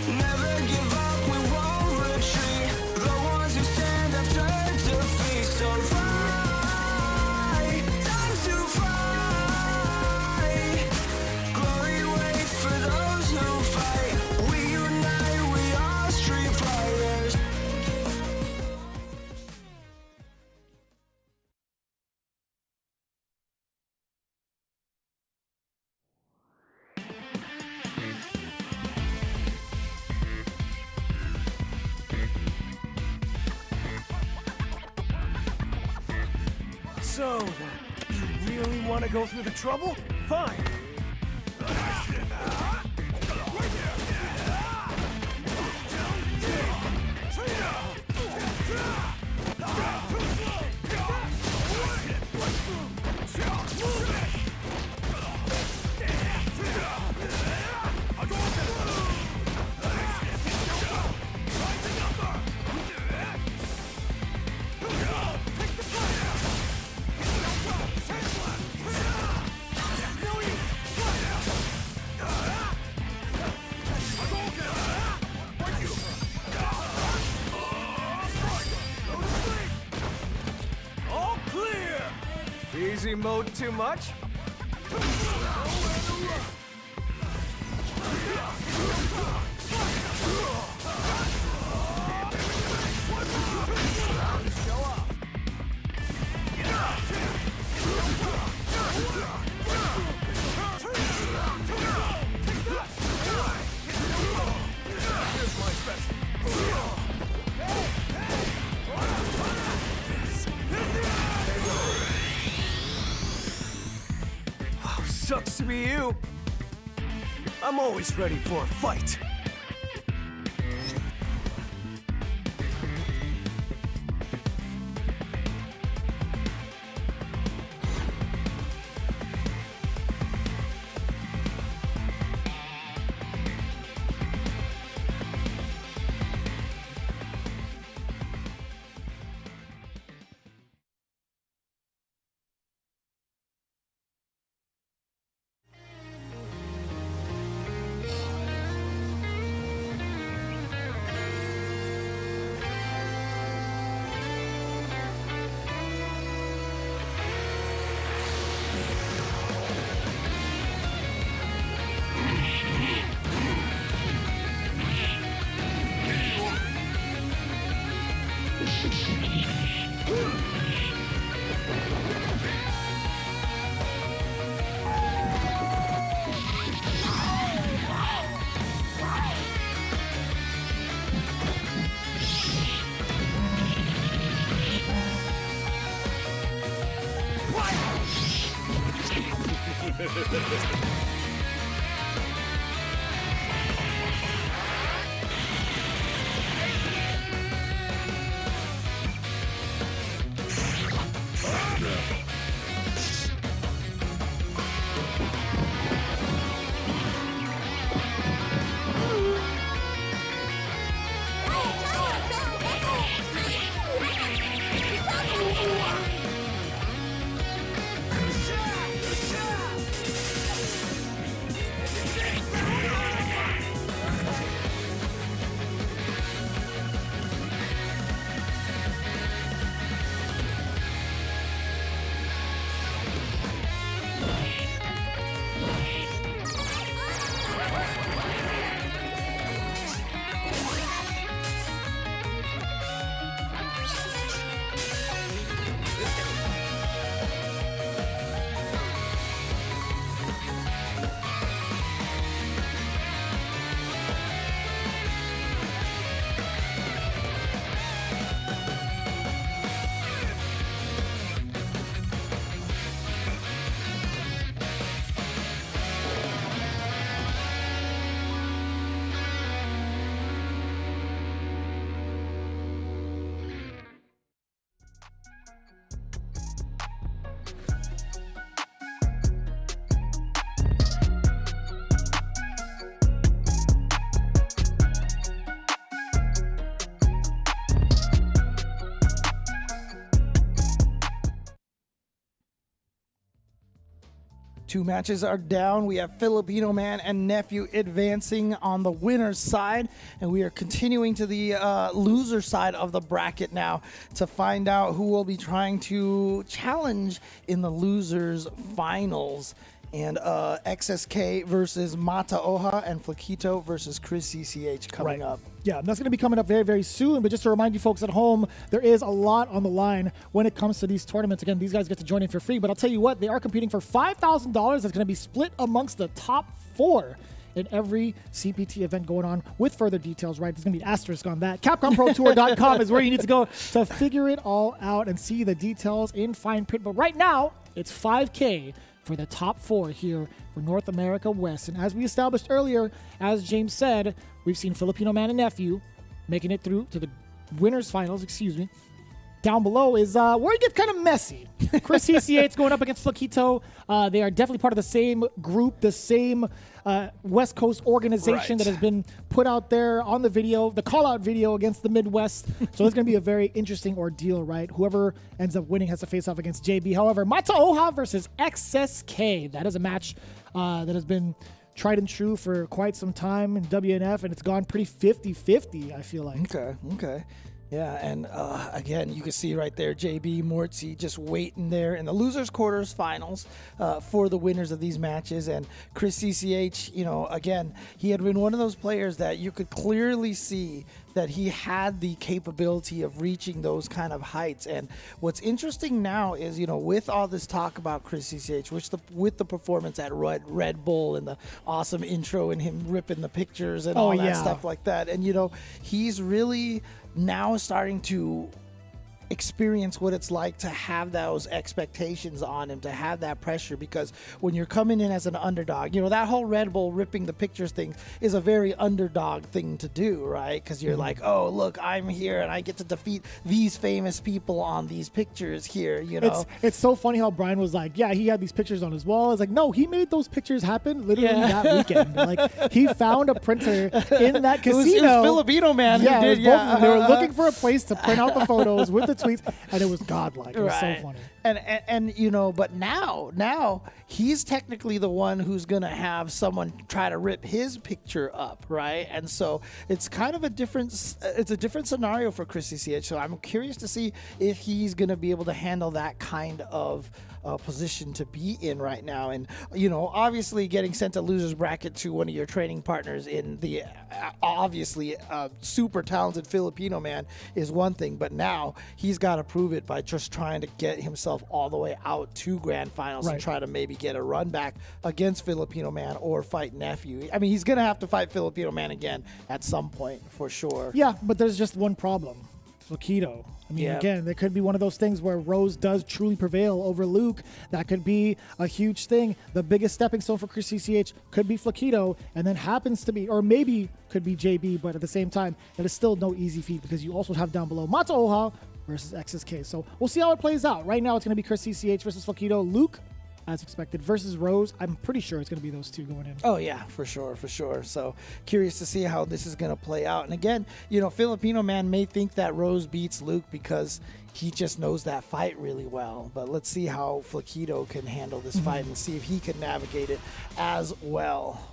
Never give up, we won't retreat. The ones who stand have turned to feast. So fight, time to fight. Glory waits for those who fight. We unite, we are street fighters. So, you really want to go through the trouble? Fine. All clear! Easy mode too much? Sucks to be you. I'm always ready for a fight. 2 matches are down. We have Filipino Man and Nephew advancing on the winner's side, and we are continuing to the loser side of the bracket now to find out who will be trying to challenge in the losers finals. And XSK versus Mata Oha and Flaquito versus Chris CCH coming up. Yeah, that's going to be coming up very, very soon. But just to remind you folks at home, there is a lot on the line when it comes to these tournaments. Again, these guys get to join in for free. But I'll tell you what, they are competing for $5,000 that's going to be split amongst the top 4 in every CPT event going on. With further details, right, there's going to be an asterisk on that. CapcomProTour.com is where you need to go to figure it all out and see the details in fine print. But right now, it's $5K for the top 4 here for North America West. And as we established earlier, as James said, we've seen Filipino Man and Nephew making it through to the winners finals, Down below is where it gets kind of messy. Chris CCH going up against Flaquito. They are definitely part of the same group, the same West Coast organization that has been put out there on the video, the call-out video against the Midwest. So it's going to be a very interesting ordeal, right? Whoever ends up winning has to face off against JB. However, Mata Oha versus XSK. That is a match that has been tried and true for quite some time in WNF, and it's gone pretty 50-50, I feel like. Okay. Yeah, and again, you can see right there, JB, Mortsy just waiting there in the losers quarters finals for the winners of these matches. And Chris CCH, again, he had been one of those players that you could clearly see that he had the capability of reaching those kind of heights. And what's interesting now is, with all this talk about Chris CCH, with the performance at Red Bull and the awesome intro and him ripping the pictures and all that stuff like that. And, he's really now starting to experience what it's like to have those expectations on him, to have that pressure, because when you're coming in as an underdog, that whole Red Bull ripping the pictures thing is a very underdog thing to do, right? Because you're like, oh, look, I'm here and I get to defeat these famous people on these pictures here, It's so funny how Brian was like, yeah, he had these pictures on his wall. It's like, no, he made those pictures happen literally that weekend. Like, he found a printer in that casino. It was Filipino Man. Yeah, who did, it was both of them. They were looking for a place to print out the photos with the tweets, and it was godlike. It was so funny. And but now he's technically the one who's gonna have someone try to rip his picture up, right? And so it's kind of a different scenario for Chris CCH. So I'm curious to see if he's gonna be able to handle that kind of position to be in right now. And obviously getting sent to losers bracket to one of your training partners in the obviously super talented Filipino Man is one thing, but now he's got to prove it by just trying to get himself all the way out to grand finals and try to maybe get a run back against Filipino Man or fight Nephew. I mean, he's gonna have to fight Filipino Man again at some point for sure. Yeah, but there's just one problem. Flaquito. I mean, again, there could be one of those things where Rose does truly prevail over Luke. That could be a huge thing. The biggest stepping stone for Chris CCH could be Flaquito, and then happens to be, or maybe could be JB, but at the same time, that is still no easy feat because you also have down below Mata Oha versus XSK. So we'll see how it plays out. Right now, it's going to be Chris CCH versus Flaquito. Luke, as expected, versus Rose. I'm pretty sure it's going to be those two going in. Oh, yeah, for sure. So curious to see how this is going to play out. And again, Filipino Man may think that Rose beats Luke because he just knows that fight really well. But let's see how Flaquito can handle this fight and see if he can navigate it as well.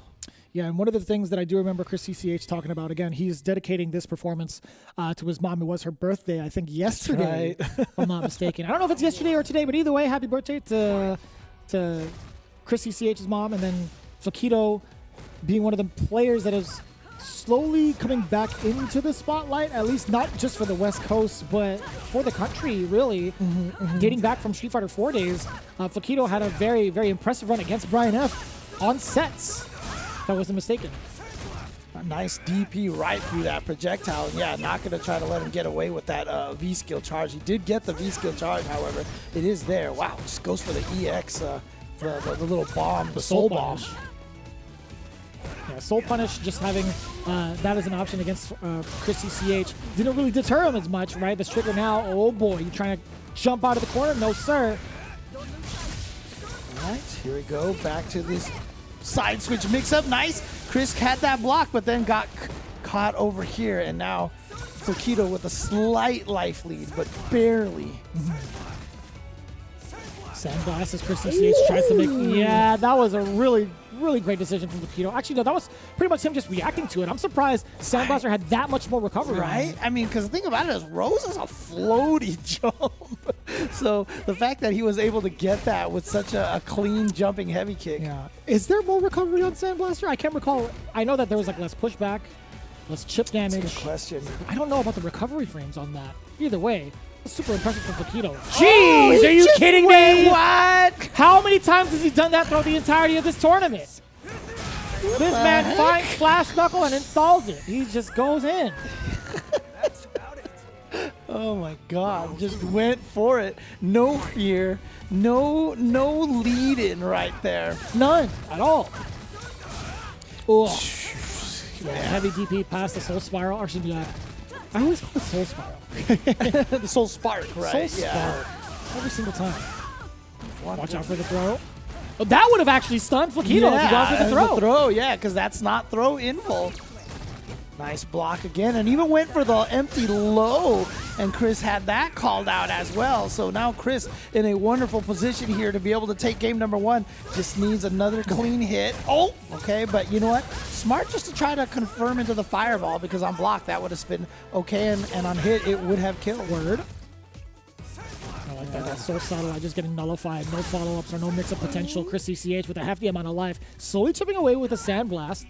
Yeah, and one of the things that I do remember Chris CCH talking about, again, he's dedicating this performance to his mom. It was her birthday, I think, yesterday, if I'm not mistaken. I don't know if it's yesterday or today, but either way, happy birthday to Chris CCH's mom, and then Flaquito being one of the players that is slowly coming back into the spotlight, at least not just for the West Coast, but for the country, really. Dating back from Street Fighter 4 days, Flaquito had a very, very impressive run against Brian F. on sets, if I wasn't mistaken. A nice DP right through that projectile. And yeah, not going to try to let him get away with that V-skill charge. He did get the V-skill charge, however. It is there. Wow, just goes for the EX, the little bomb, the soul bomb. Yeah, Soul Punish, just having that as an option against Chris CCH didn't really deter him as much, right? The trigger now, oh boy, you trying to jump out of the corner? No, sir. All right, here we go. Back to this side switch mix-up. Nice. Chris had that block, but then got caught over here, and now Flaquito with a slight life lead, but barely. Sandblast as Chris CCH tries to make. Yeah, that was a really great decision from Flaquito. Actually, no, that was pretty much him just reacting to it. I'm surprised Sandblaster had that much more recovery. Right? I mean, because the thing about it is Rose is a floaty jump. So the fact that he was able to get that with such a clean jumping heavy kick. Yeah. Is there more recovery on Sandblaster? I can't recall. I know that there was like less pushback, less chip damage. Good question. I don't know about the recovery frames on that. Either way, that's super impressive from Flaquito. Oh, Jeez, are you kidding me? What? How many times has he done that throughout the entirety of this tournament? This man finds Flash Knuckle and installs it. He just goes in. Oh my God! Just went for it. No fear. No lead in right there. None at all. Oh, heavy DP past the Soul Spiral. Actually, I always call it Soul Spiral. The Soul Spark, right? Soul Yeah. Spark. Every single time. Watch out for the throw. Oh, that would have actually stunned Flaquito if he got for the throw. Yeah, because that's not throw info. Nice block again, and even went for the empty low, and Chris had that called out as well. So now Chris in a wonderful position here to be able to take game number one. Just needs another clean hit. Oh, okay, but you know what? Smart just to try to confirm into the fireball, because on block that would have been okay, and on hit it would have killed. Word. I like that. That's so satellite just getting nullified. No follow-ups or no mix-up potential. Chris CCH with a hefty amount of life. Slowly chipping away with a Sandblast.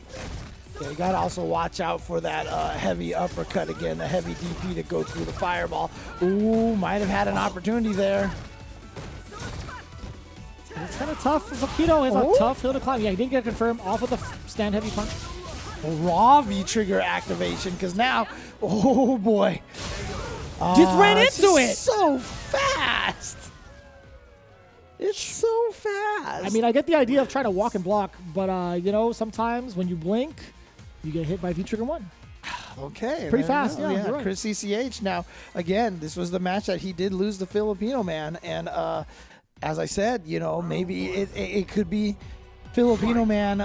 Yeah, you got to also watch out for that heavy uppercut again, the heavy DP to go through the fireball. Ooh, might have had an opportunity there. It's kind of tough for Flaquito. It's a tough hill to climb. Yeah, he didn't get confirmed off of the stand heavy punch. Raw V-trigger activation, because now, oh boy. Just ran into it. So fast. It's so fast. I mean, I get the idea of trying to walk and block, but, you know, sometimes when you blink, you get hit by V-Trigger 1. Okay. Pretty fast, yeah, you're right. Chris CCH. Now, again, this was the match that he did lose the Filipino Man, and as I said, you know, maybe it could be Filipino Man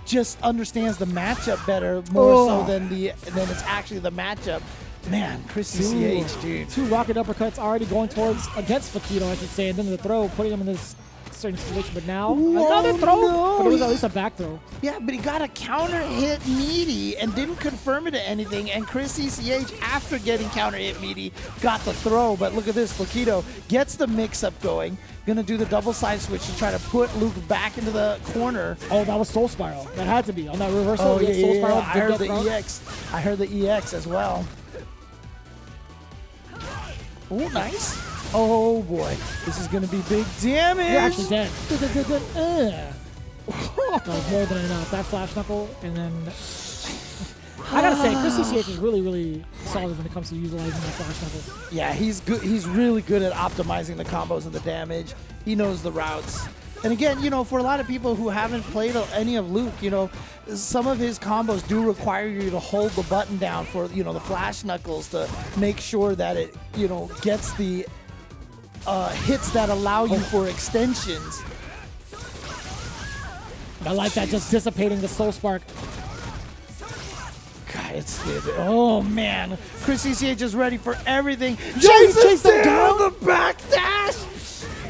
just understands the matchup better more so than it's actually the matchup. Man, Chris CCH, dude. Two rocket uppercuts already going towards against Flaquito, I should say, and then the throw, putting him in this certain situation. But now, another throw, but it was at least a back throw. Yeah, but he got a counter hit meaty and didn't confirm it to anything. And Chris CCH, after getting counter hit meaty, got the throw. But look at this, Flaquito gets the mix-up going. Gonna do the double side switch to try to put Luke back into the corner. Oh, that was Soul Spiral. That had to be on that reversal. Oh, yeah, Soul Spiral. I heard the EX. I heard the EX as well. Oh, nice. Oh, boy. This is going to be big damage. You're actually dead. That was more than enough. That flash knuckle, and then... I gotta say, Chris CCH is really solid when it comes to utilizing that flash knuckle. Yeah, he's good. He's really good at optimizing the combos and the damage. He knows the routes. And again, you know, for a lot of people who haven't played any of Luke, you know, some of his combos do require you to hold the button down for, you know, the flash knuckles to make sure that it, you know, gets the hits that allow you for extensions. I like that, just dissipating the Soul Spark. God, oh man, Chris CCH is ready for everything. Chase them down the back dash.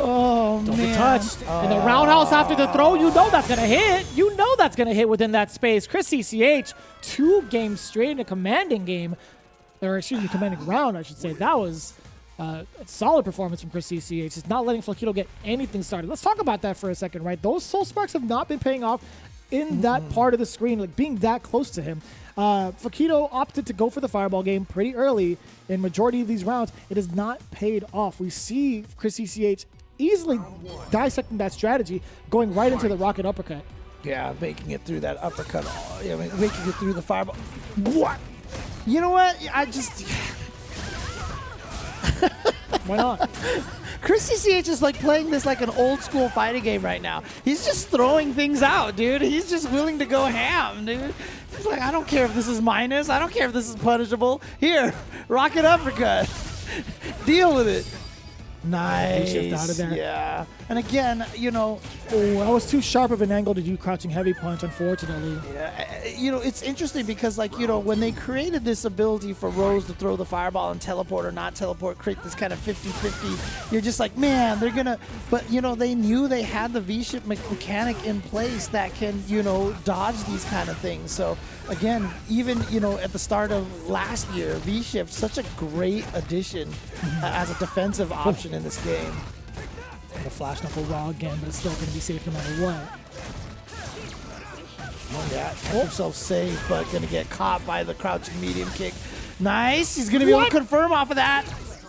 Oh, Don't man. be touched. And the roundhouse after the throw, you know that's going to hit. You know that's going to hit within that space. Chris CCH, 2 games straight in a commanding game. Or, excuse me, commanding round, I should say. That was a solid performance from Chris CCH. Just not letting Flaquito get anything started. Let's talk about that for a second, right? Those Soul Sparks have not been paying off in that part of the screen, like being that close to him. Flaquito opted to go for the fireball game pretty early in majority of these rounds. It has not paid off. We see Chris CCH easily dissecting that strategy, going right into the rocket uppercut. Yeah, making it through that uppercut. I mean, making it through the fireball. What? You know what? I just... Why not? Chris CCH is like playing this like an old school fighting game right now. He's just throwing things out, dude. He's just willing to go ham, dude. He's like, I don't care if this is minus. I don't care if this is punishable. Here, rocket uppercut. Deal with it. Nice. shift out of there. Yeah. And again, Oh, that was too sharp of an angle to do crouching heavy punch, unfortunately. it's interesting because, when they created this ability for Rose to throw the fireball and teleport or not teleport, create this kind of 50-50, you're just like, man, they're going to, but, they knew they had the V-ship mechanic in place that can, dodge these kind of things. So, again, even, at the start of last year, V-ship, such a great addition as a defensive option in this game. The flash knuckle raw again, but it's still going to be safe no matter what. Kept himself safe, but going to get caught by the crouching medium kick. Nice. He's going to be able to confirm off of that.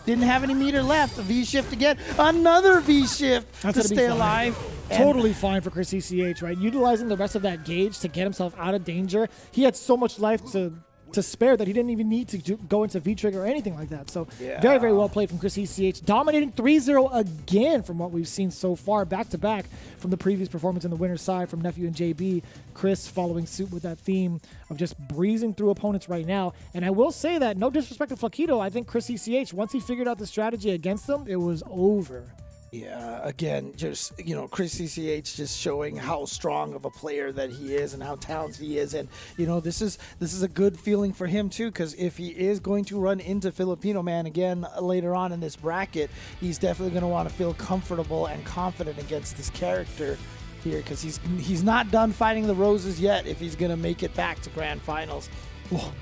Didn't have any meter left. A V-shift again. Another V-shift to stay alive. Totally fine for Chris CCH, right? Utilizing the rest of that gauge to get himself out of danger. He had so much life to spare that he didn't even need to go into V-trigger or anything like that. So very, very well played from Chris ECH. Dominating 3-0 again from what we've seen so far, back-to-back from the previous performance on the winner's side from Nephew and JB. Chris following suit with that theme of just breezing through opponents right now. And I will say that, no disrespect to Flaquito, I think Chris ECH, once he figured out the strategy against them, it was over. Yeah, again, just, Chris CCH just showing how strong of a player that he is and how talented he is. And, this is a good feeling for him, too, because if he is going to run into Filipino Man again later on in this bracket, he's definitely going to want to feel comfortable and confident against this character here, because he's not done fighting the Roses yet if he's going to make it back to Grand Finals. Oh.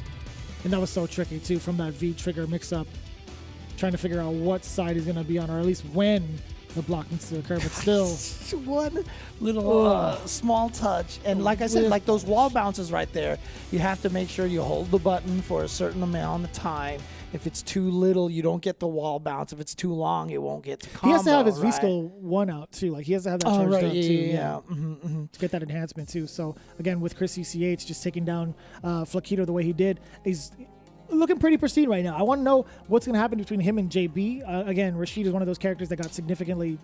And that was so tricky, too, from that V-trigger mix-up. Trying to figure out what side he's going to be on, or at least when the block needs to occur, but still. One little small touch. And like I said, like those wall bounces right there, you have to make sure you hold the button for a certain amount of time. If it's too little, you don't get the wall bounce. If it's too long, it won't get the combo. He has to have his V-Skill 1 out, too. Like, he has to have that charged up, too. Yeah. To get that enhancement, too. So, again, with Chris ECH just taking down Flaquito the way he did, he's looking pretty pristine right now. I want to know what's going to happen between him and JB. Again, Rashid is one of those characters that got significantly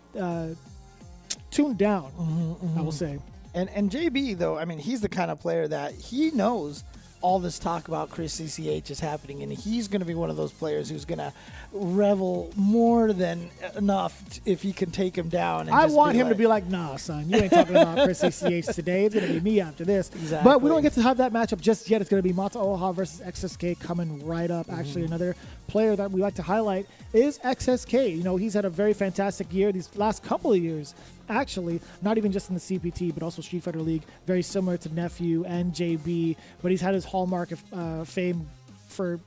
tuned down, I will say. And JB, though, I mean, he's the kind of player that he knows all this talk about Chris CCH is happening, and he's going to be one of those players who's going to revel more than enough if he can take him down. And I want him to be like, nah, son, you ain't talking about Chris CCH today. It's going to be me after this. Exactly. But we don't get to have that matchup just yet. It's going to be Mata Oha versus XSK coming right up. Actually, another player that we like to highlight is XSK. He's had a very fantastic year these last couple of years. Actually, not even just in the CPT, but also Street Fighter League, very similar to Nephew and JB, but he's had his hallmark of fame for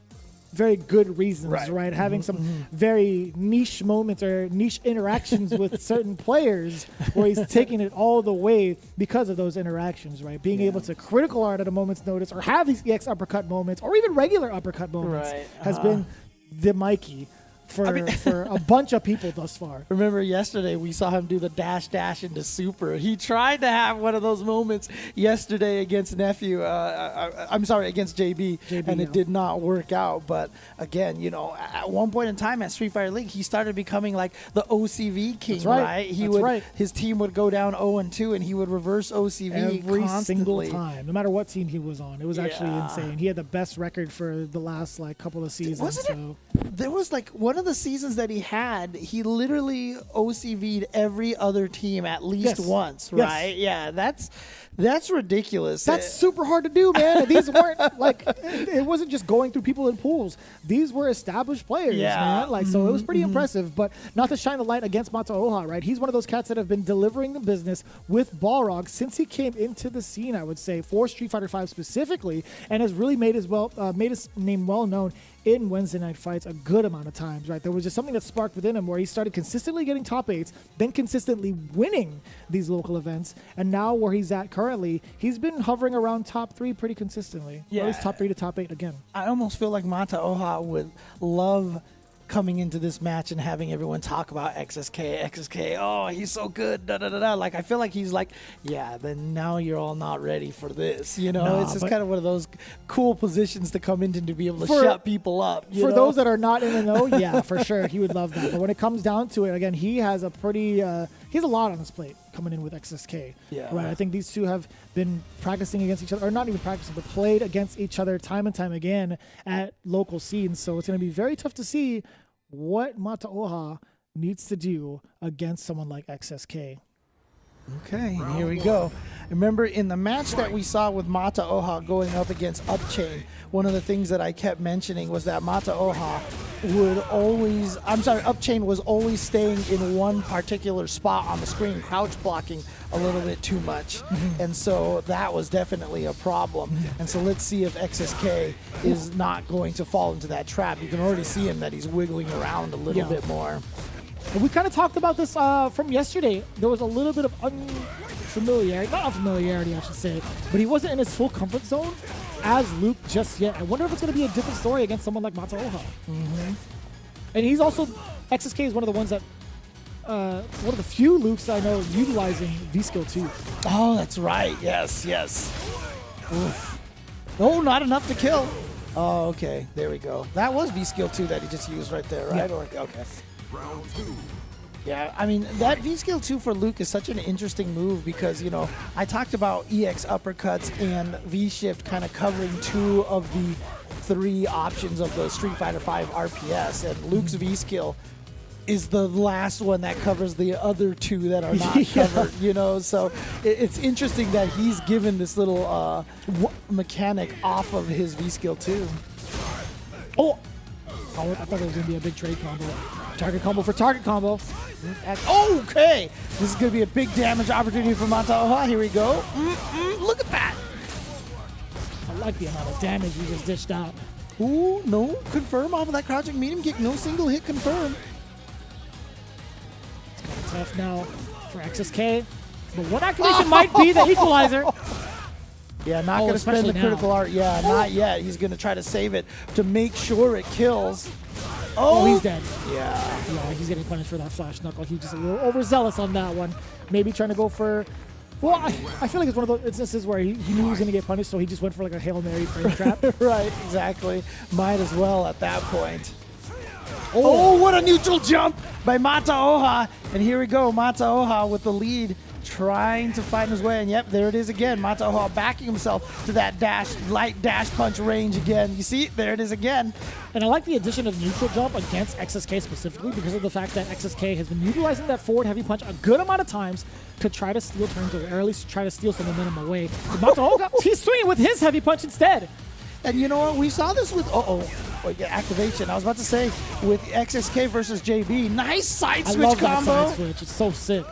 very good reasons, right? Having some very niche moments or niche interactions with certain players where he's taking it all the way because of those interactions, right? Being able to critical art at a moment's notice or have these EX uppercut moments or even regular uppercut moments has been the Mikey for a bunch of people thus far. Remember yesterday we saw him do the dash into super. He tried to have one of those moments yesterday against Nephew. I'm sorry, against JB, and it did not work out. But again, at one point in time at Street Fighter League, he started becoming like the OCV king, right? His team would go down 0-2, and he would reverse OCV every constantly. single time, no matter what team he was on. It was actually insane. He had the best record for the last couple of seasons. Wasn't it? There was one of the seasons that he had, he literally OCV'd every other team at least once, right? Yeah, that's ridiculous. That's super hard to do, man. These weren't it wasn't just going through people in pools. These were established players, man. So it was pretty impressive. But not to shine the light against Mata Oha, right? He's one of those cats that have been delivering the business with Balrog since he came into the scene, I would say, for Street Fighter V specifically, and has really made his name well known in Wednesday night fights a good amount of times, right? There was just something that sparked within him where he started consistently getting top 8s, then consistently winning these local events, and now where he's at currently, he's been hovering around top 3 pretty consistently. Yeah. Or at least top 3 to top 8 again. I almost feel like Mata Oha would love coming into this match and having everyone talk about XSK, oh, he's so good, Like, I feel like he's like, yeah, then now you're all not ready for this, it's just kind of one of those cool positions to come into to be able to shut people up. For those that are not in the know, yeah, for sure, he would love that. But when it comes down to it, again, he has a pretty, he has a lot on his plate coming in with XSK. Yeah. Right. I think these two have been practicing against each other, or not even practicing, but played against each other time and time again at local scenes. So it's going to be very tough to see what Mata Oha needs to do against someone like XSK. Okay, here we go. Remember, in the match that we saw with Mata Oha going up against Upchain, one of the things that I kept mentioning was that Mata Oha Upchain was always staying in one particular spot on the screen, crouch blocking a little bit too much. And so that was definitely a problem. And so let's see if XSK is not going to fall into that trap. You can already see him that he's wiggling around a little bit more. And we kind of talked about this from yesterday. There was a little bit of unfamiliarity, not unfamiliarity, I should say, but he wasn't in his full comfort zone as Luke just yet. I wonder if it's going to be a different story against someone like Mata Oha. And he's also, XSK is one of the ones that, one of the few Lukes I know utilizing V-Skill 2. Oh, that's right. Yes, yes. Oof. Oh, not enough to kill. Oh, okay. There we go. That was V-Skill 2 that he just used right there, right? Yeah. Okay. Yeah, I mean, that V-Skill 2 for Luke is such an interesting move because, you know, I talked about EX uppercuts and V-Shift kind of covering 2 of the 3 options of the Street Fighter V RPS, and Luke's V-Skill is the last one that covers the other 2 that are not covered, you know? So it's interesting that he's given this little mechanic off of his V-Skill 2. Oh, I thought it was going to be a big trade combo. Target combo for target combo. Okay, this is going to be a big damage opportunity for Mata Oha. Here we go. Look at that. I like the amount of damage he just dished out. Ooh, no. Confirm off of that crouching medium kick. No single hit confirm. It's kind of tough now for XSK. But one activation might be the equalizer. Yeah, not going to spend the critical art. Yeah, not yet. He's going to try to save it to make sure it kills. Oh, he's dead. Yeah. Yeah, he's getting punished for that flash knuckle. He's just a little overzealous on that one. Maybe trying to go for... Well, I feel like it's one of those instances where he knew he was going to get punished, so he just went for like a Hail Mary frame trap. Right, exactly. Might as well at that point. Oh, what a neutral jump by Mata Oha. And here we go, Mata Oha with the lead, trying to find his way. And yep, there it is again. Mata Oha backing himself to that light dash punch range again. You see, there it is again. And I like the addition of neutral jump against XSK specifically because of the fact that XSK has been utilizing that forward heavy punch a good amount of times to try to steal turns or at least try to steal some momentum away. Mata Oha, he's swinging with his heavy punch instead. And you know what? We saw this with activation. I was about to say with XSK versus JB. Nice side switch I love combo. that side switch. It's so sick.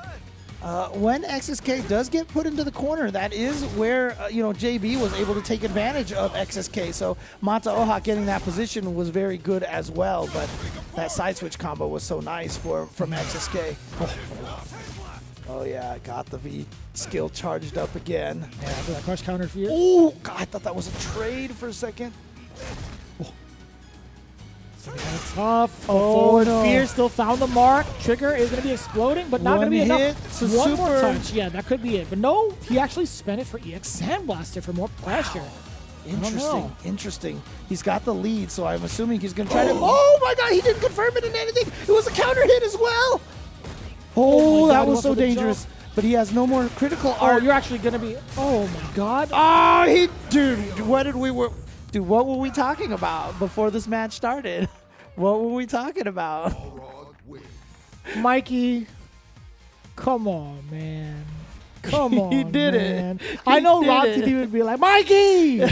When XSK does get put into the corner, that is where JB was able to take advantage of XSK. So Mata Oha getting that position was very good as well. But that side switch combo was so nice from XSK. Oh yeah, I got the V skill charged up again. Yeah, after that crush counter for you. Oh God, I thought that was a trade for a second. Kind of tough. Forward fear still found the mark. Trigger is going to be exploding, but not going to be enough. One more touch. Yeah, that could be it. But no, he actually spent it for EX Sandblaster for more pressure. Interesting. Interesting. He's got the lead, so I'm assuming he's going to try to... Oh my God, he didn't confirm it in anything. It was a counter hit as well. Oh, that was so dangerous. But he has no more critical art. You're actually going to be... Oh my God. Oh, Dude, what were we talking about before this match started? What were we talking about? Mikey, come on, man. Come on, He did man. it. I know did Rob it. TV would be like, Mikey! I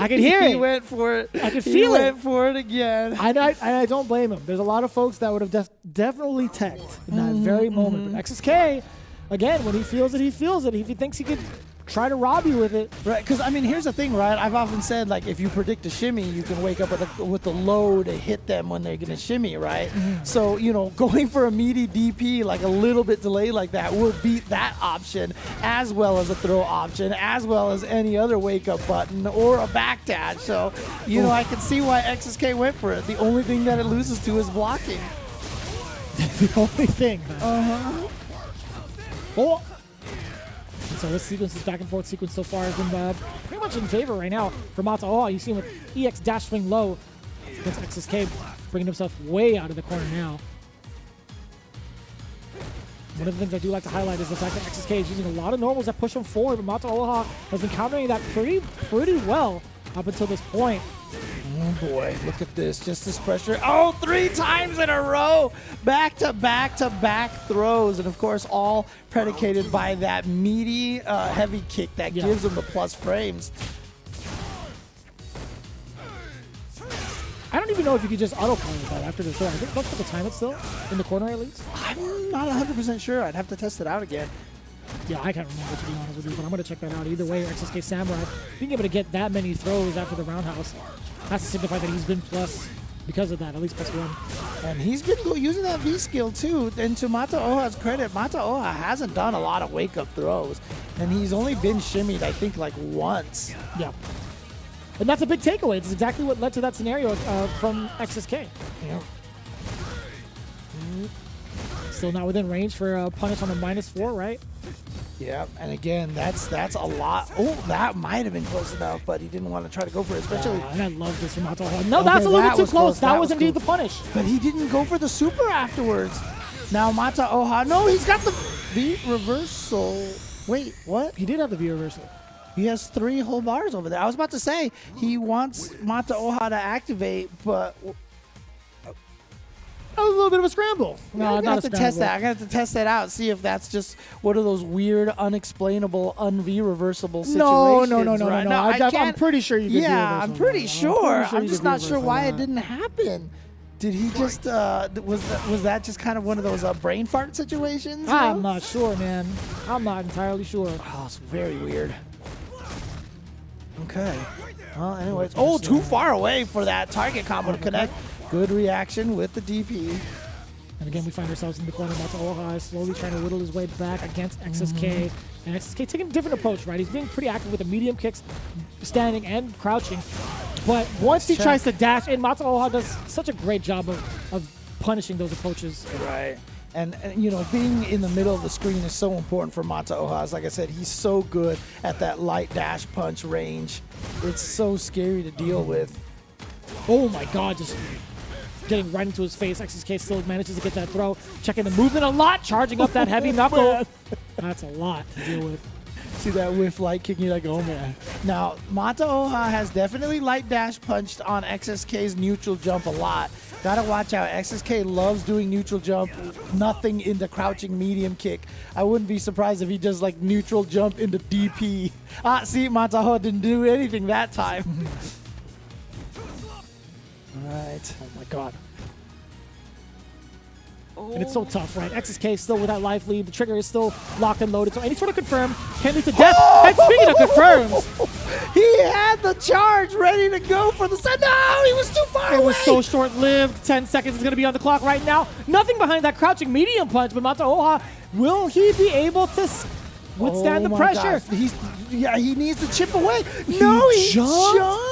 can hear it. He went for it. I can feel it. He went for it again. I don't blame him. There's a lot of folks that would have definitely teched in that very moment. But XSK, again, when he feels it, he feels it. If he thinks he could try to rob you with it. Right, because I mean, here's the thing, right? I've often said, like, if you predict a shimmy, you can wake up with the low to hit them when they're gonna shimmy, right? So, going for a meaty DP, like a little bit delay like that, will beat that option, as well as a throw option, as well as any other wake up button or a back dash. So, I can see why XSK went for it. The only thing that it loses to is blocking. The only thing. Oh. So this sequence, this back and forth sequence so far has been pretty much in favor right now for Mata Oha. You see him with EX dash swing low against XSK, bringing himself way out of the corner now. One of the things I do like to highlight is the fact that XSK is using a lot of normals that push him forward, but Mata Oha has been countering that pretty well up until this point. boy, look at this. Just this pressure. Oh, 3 times in a row. Back to back to back throws. And of course, all predicated by that meaty, heavy kick that gives him the plus frames. I don't even know if you could just autoplay that after the throw. I think don't you have to time it still in the corner at least. I'm not 100% sure. I'd have to test it out again. Yeah, I can't remember to be honest with you, but I'm gonna check that out. Either way, XSK Samurai being able to get that many throws after the roundhouse has to signify that he's been plus because of that, at least +1. And he's been using that V skill too. And to Mata Oha's credit, Mata Oha hasn't done a lot of wake-up throws. And he's only been shimmied, I think, like once. Yeah. And that's a big takeaway. It's exactly what led to that scenario from XSK. Yeah. Still not within range for a punish on a -4, right? Yeah, and again, that's a lot. Oh, that might have been close enough, but he didn't want to try to go for it, especially. And I love this from Mata Oha. No, Okay, that's a little that bit too was close. close. That That was was indeed cool. the punish. But he didn't go for the super afterwards. Now Mata Oha, no, he's got the V reversal. Wait, what? He did have the V reversal. He has 3 whole bars over there. I was about to say he wants Mata Oha to activate, but That was a little bit of a scramble. I'm No, gonna not have a to test scramble. that. I'm gonna have to test that out. See if that's just one of those weird, unexplainable, un-V reversible situations. No. right? I'm can't- pretty sure you could do Yeah, this I'm one, pretty man. sure. pretty I'm you just could not do sure this why one, it man. didn't happen. Did he just was that just kind of one of those brain fart situations? you I'm know? not sure, man. I'm not entirely sure. Oh, it's very weird. Okay. Well, anyways. Oh, too far away for that target combo to connect. Good reaction with the DP. And again, we find ourselves in the corner. Mata Oha is slowly trying to whittle his way back against XSK. And XSK taking a different approach, right? He's being pretty active with the medium kicks, standing and crouching. But once he tries to dash in, Mata Oha does such a great job of punishing those approaches. Right. And, you know, being in the middle of the screen is so important for Mata Oha. Like I said, he's so good at that light dash punch range. It's so scary to deal with. Oh my god, just getting right into his face. XSK still manages to get that throw. Checking the movement a lot, charging up that heavy knuckle. That's a lot to deal with. See that whiff light kicking, you're like, oh man. Now, Mata Oha has definitely light dash punched on XSK's neutral jump a lot. Gotta watch out. XSK loves doing neutral jump, nothing in the crouching medium kick. I wouldn't be surprised if he does like neutral jump into DP. See, Mata Oha didn't do anything that time. All right. Oh my god. And it's so tough, right? XSK is still with that life lead. The trigger is still locked and loaded. So any sort of confirm can lead to death. And speaking of confirms, He had the charge ready to go for the set. No, he was too far away. it was so short-lived. 10 seconds is going to be on the clock right now. Nothing behind that crouching medium punch, but Mata Oha, will he be able to withstand the my pressure? gosh. He needs to chip away. No, he jumped.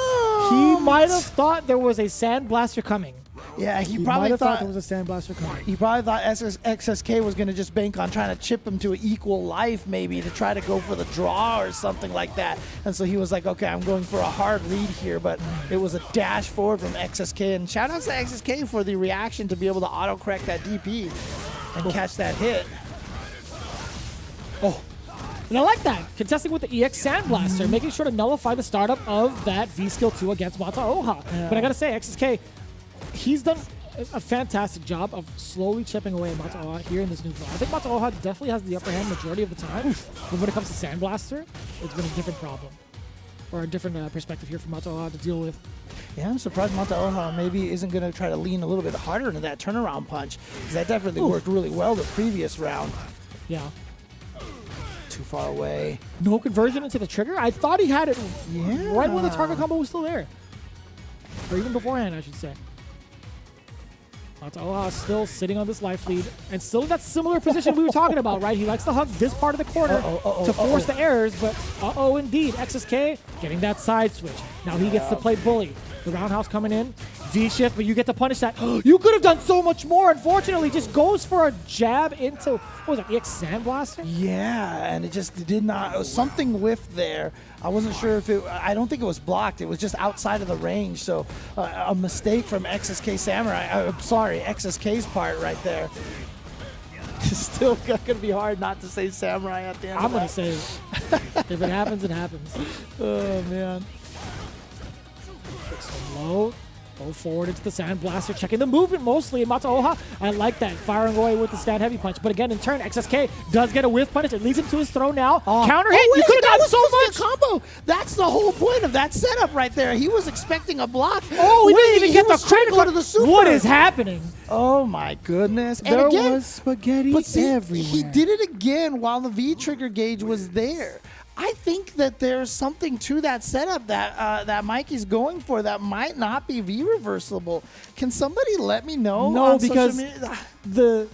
He might have thought there was a sandblaster coming. Yeah, he He might probably have thought thought there was a sandblaster coming. he probably thought XSK was going to just bank on trying to chip him to an equal life, maybe to try to go for the draw or something like that. And so he was like, okay, I'm going for a hard lead here, but it was a dash forward from XSK. And shout out to XSK for the reaction to be able to auto correct that DP and catch that hit. Oh. And I like that. Contesting with the EX Sandblaster, making sure to nullify the startup of that V-Skill 2 against Mata Oha. But I gotta say, XSK, he's done a fantastic job of slowly chipping away at Mata Oha here in this new draw. I think Mata Oha definitely has the upper hand majority of the time. But when it comes to Sandblaster, it's been a different problem. Or a different perspective here for Mata Oha to deal with. Yeah, I'm surprised Mata Oha maybe isn't going to try to lean a little bit harder into that turnaround punch, because that definitely worked really well the previous round. Yeah. Too far away. No conversion into the trigger? I thought he had it Yeah. right when the target combo was still there. Or even beforehand, I should say. Mata Oha still sitting on this life lead and still in that similar position we were talking about, right? He likes to hug this part of the corner to force the errors, but indeed. XSK getting that side switch. Now he gets to play bully. The roundhouse coming in. V-shift, but you get to punish that. You could have done so much more. Unfortunately, just goes for a jab into, what was it, EX Sandblaster? Yeah, and it just did not. It was something whiffed there. I wasn't sure if it. I don't think it was blocked. It was just outside of the range. So a mistake from XSK Samurai. I'm sorry, XSK's part right there. It's still gonna be hard not to say Samurai at the end. I'm of going that. to say, if it happens, it happens. Oh man. Low. Go forward into the Sand Blaster, checking the movement mostly. And Matsuoha, I like that, firing away with the stand heavy punch. But again, in turn, XSK does get a whiff punish. It leads him to his throw now. Counter hit. You could have done so much. Combo. That's the whole point of that setup right there. He was expecting a block. Oh, we didn't even get the critical to the super. What is happening? Oh my goodness! There and again, was spaghetti but see, everywhere. He did it again while the V trigger gauge was there. I think that there's something to that setup that that Mikey's going for that might not be V reversible. Can somebody let me know? No, on social because media?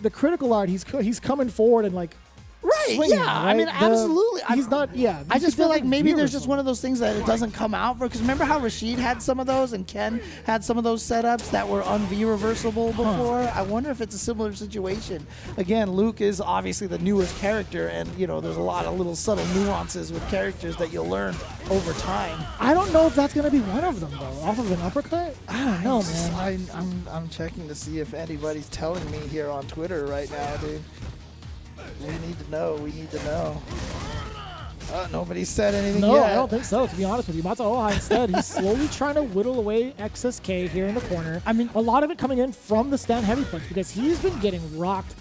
the critical art, he's coming forward and like Right, swinging, yeah. right? I mean, absolutely. He's not, yeah. I just feel like maybe there's just reversible. one of those things that it doesn't come out for. Because remember how Rashid had some of those and Ken had some of those setups that were un-V reversible before? I wonder if it's a similar situation. Again, Luke is obviously the newest character, and you know there's a lot of little subtle nuances with characters that you'll learn over time. I don't know if that's gonna be one of them though. Off of an uppercut? I don't know, man. I'm checking to see if anybody's telling me here on Twitter right now, dude. We need to know. We need to know. Nobody said anything No, yet. I don't think so, to be honest with you. Matsuoha instead, he's slowly trying to whittle away XSK here in the corner. I mean, a lot of it coming in from the stand heavy punch because he's been getting rocked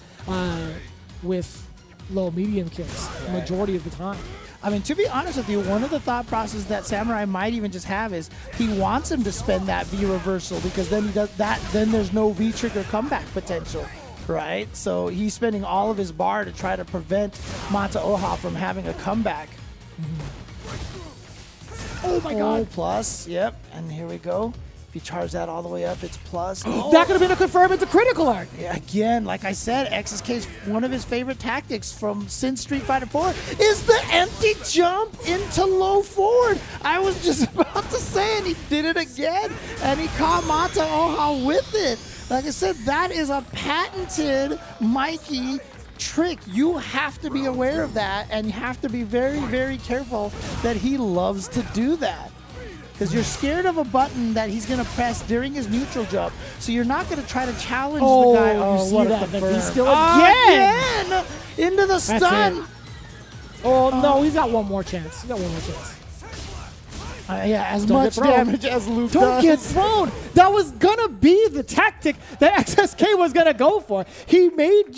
with low medium kicks the majority of the time. I mean, to be honest with you, one of the thought processes that Samurai might even just have is he wants him to spend that V reversal because then he does that. Then there's no V trigger comeback potential. Right, so he's spending all of his bar to try to prevent Matsuoha from having a comeback. Oh my God! Plus, yep, and here we go. If you charge that all the way up, it's plus. That could have been a confirm into critical art. Yeah, again, like I said, XSK's one of his favorite tactics from since Street Fighter 4 is the empty jump into low forward. I was just about to say, and he did it again, and he caught Matsuoha with it. Like I said, that is a patented Mikey trick. You have to be aware of that, and you have to be very, very careful that he loves to do that. Because you're scared of a button that he's going to press during his neutral jump, so you're not going to try to challenge the guy. You see what a that? confirm. He's still again into the That's stun. it. Oh no, he's got one more chance. He's got one more chance. Yeah, as Don't much get thrown. damage as Luke Don't does. get thrown. That was gonna be the tactic that XSK was gonna go for. He made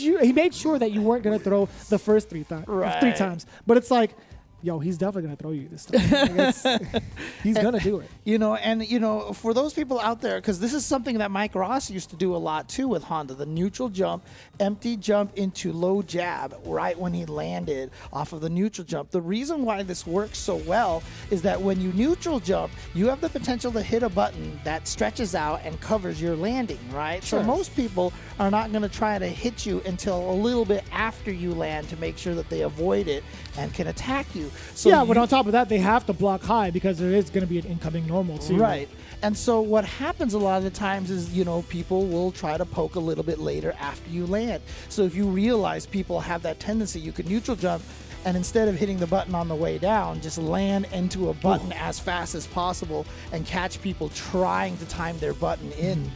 sure that you weren't gonna throw the first three times. But it's like, yo, he's definitely gonna throw you this time. Like, he's gonna do it. You know, and you know, for those people out there, because this is something that Mike Ross used to do a lot too with Honda, the neutral jump, empty jump into low jab right when he landed off of the neutral jump. The reason why this works so well is that when you neutral jump, you have the potential to hit a button that stretches out and covers your landing, right? Sure. So most people are not going to try to hit you until a little bit after you land to make sure that they avoid it and can attack you. So Yeah, but on top of that, they have to block high because there is gonna be an incoming normal too. Right. And so what happens a lot of the times is, you know, people will try to poke a little bit later after you land. So if you realize people have that tendency, you could neutral jump and instead of hitting the button on the way down, just land into a button as fast as possible and catch people trying to time their button in.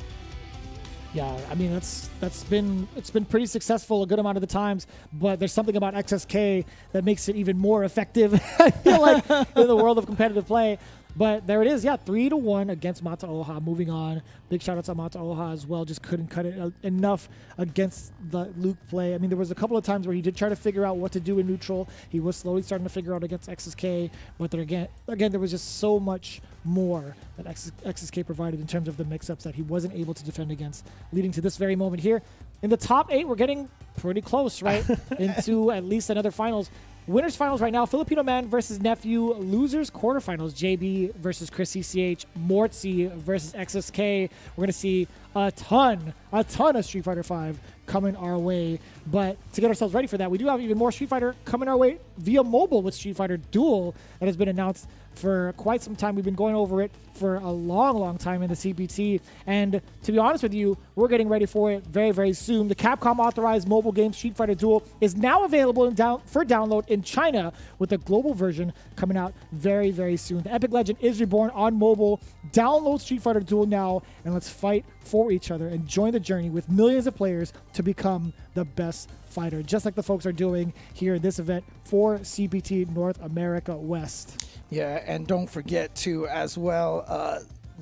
Yeah, I mean it's been pretty successful a good amount of the times, but there's something about XSK that makes it even more effective. I feel like in the world of competitive play. But there it is, yeah, 3-1 against Matsuoha. Moving on, big shout outs to Matsuoha as well. Just couldn't cut it enough against the Luke play. I mean, there was a couple of times where he did try to figure out what to do in neutral. He was slowly starting to figure out against XSK, but there again, there was just so much more that XSK provided in terms of the mix-ups that he wasn't able to defend against, leading to this very moment here. In the top 8, we're getting pretty close, right, into at least another finals. Winners finals right now, Filipino Man versus Nephew. Losers quarterfinals, JB versus Chris CCH. Mortsy versus XSK. We're going to see a ton of Street Fighter V coming our way. But to get ourselves ready for that, we do have even more Street Fighter coming our way via mobile with Street Fighter Duel that has been announced for quite some time. We've been going over it for a long time in the CPT. And to be honest with you, we're getting ready for it very, very soon. The Capcom authorized mobile game Street Fighter Duel is now available for download in China, with the global version coming out very, very soon. The Epic Legend is reborn on mobile. Download Street Fighter Duel now, and let's fight for each other and join the journey with millions of players to become the best fighter, just like the folks are doing here in this event for CPT North America West. Yeah, and don't forget to as well,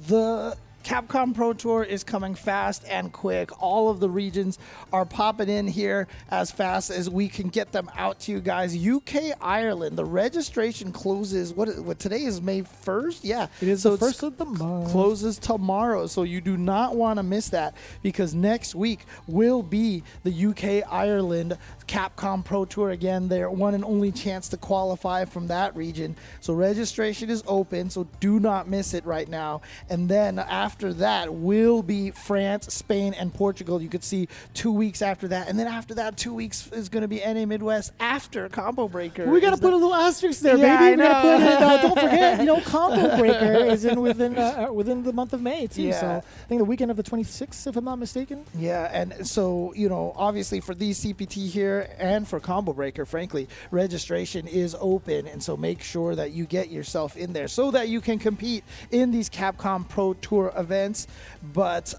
the Capcom Pro Tour is coming fast and quick. All of the regions are popping in here as fast as we can get them out to you guys. UK, Ireland, the registration closes, what today is May 1st? Yeah. It is so the first of the month. Closes tomorrow, so you do not want to miss that, because next week will be the UK, Ireland Capcom Pro Tour again. Their one and only chance to qualify from that region. So registration is open, so do not miss it right now. And then after that will be France, Spain, and Portugal. You could see 2 weeks after that. And then after that, 2 weeks is going to be NA Midwest after Combo Breaker. We got to put a little asterisk there, Yeah, baby. I We got to put know. it, don't forget, Combo Breaker is within the month of May, too. Yeah. So I think the weekend of the 26th, if I'm not mistaken. Yeah, and so, obviously for these CPT here and for Combo Breaker, frankly, registration is open. And so make sure that you get yourself in there so that you can compete in these Capcom Pro Tour events. But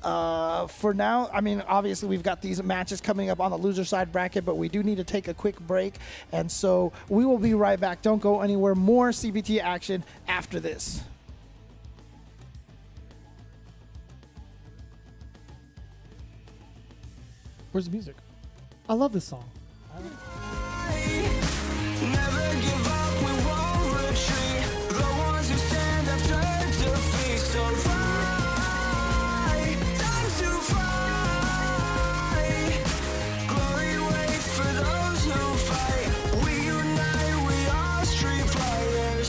for now, obviously we've got these matches coming up on the loser side bracket, but we do need to take a quick break. And so we will be right back. Don't go anywhere. More CPT action after this. Where's the music? I love this song. Never give up, we won't retreat. The ones who stand after defeat. So fight, time to fight. Glory waits for those who fight. We unite, we are street fighters.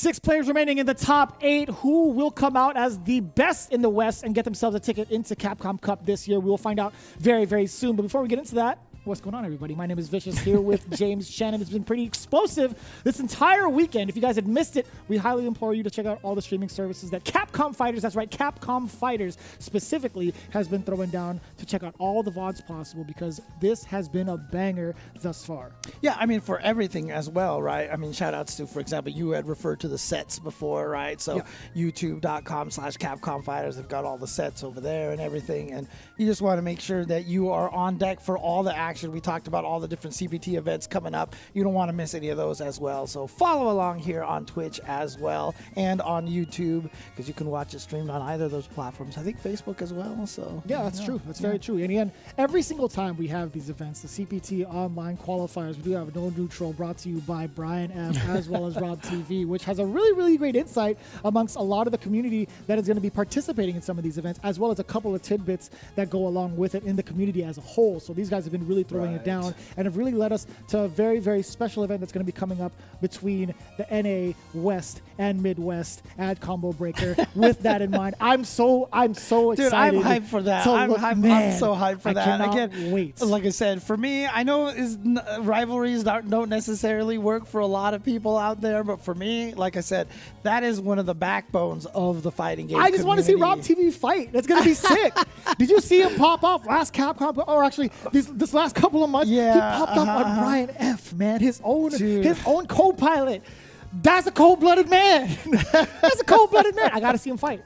6 players remaining in the top 8. Who will come out as the best in the West and get themselves a ticket into Capcom Cup this year? We will find out very, very soon. But before we get into that, what's going on, everybody? My name is Vicious here with James Shannon. It's been pretty explosive this entire weekend. If you guys had missed it, we highly implore you to check out all the streaming services that Capcom Fighters, that's right, Capcom Fighters specifically, has been throwing down to check out all the VODs possible, because this has been a banger thus far. Yeah, I mean, for everything as well, right? I mean, shout outs to, for example, you had referred to the sets before, right? So youtube.com/Capcom Fighters have got all the sets over there and everything. And you just want to make sure that you are on deck for all the action. We talked about all the different CPT events coming up. You don't want to miss any of those as well. So follow along here on Twitch as well and on YouTube, because you can watch it streamed on either of those platforms. I think Facebook as well. So yeah, that's true. That's very true. And again, every single time we have these events, the CPT online qualifiers, we do have No Neutral brought to you by Brian F. as well as Rob TV, which has a really, really great insight amongst a lot of the community that is going to be participating in some of these events, as well as a couple of tidbits that go along with it in the community as a whole. So these guys have been really throwing it down and have really led us to a very, very special event that's going to be coming up between the NA West and Midwest at Combo Breaker. With that in mind, I'm so excited. Dude, I'm hyped for that. I'm so hyped for that. Again, wait. Like I said, for me, I know rivalries don't necessarily work for a lot of people out there, but for me, like I said, that is one of the backbones of the fighting game. I just want to see Rob TV fight. That's gonna be sick. Did you see him pop off last Capcom? Or actually, this last couple of months, yeah, he popped off on Brian F. Man, his own co-pilot. That's a cold-blooded man. That's a cold-blooded man. I gotta see him fight.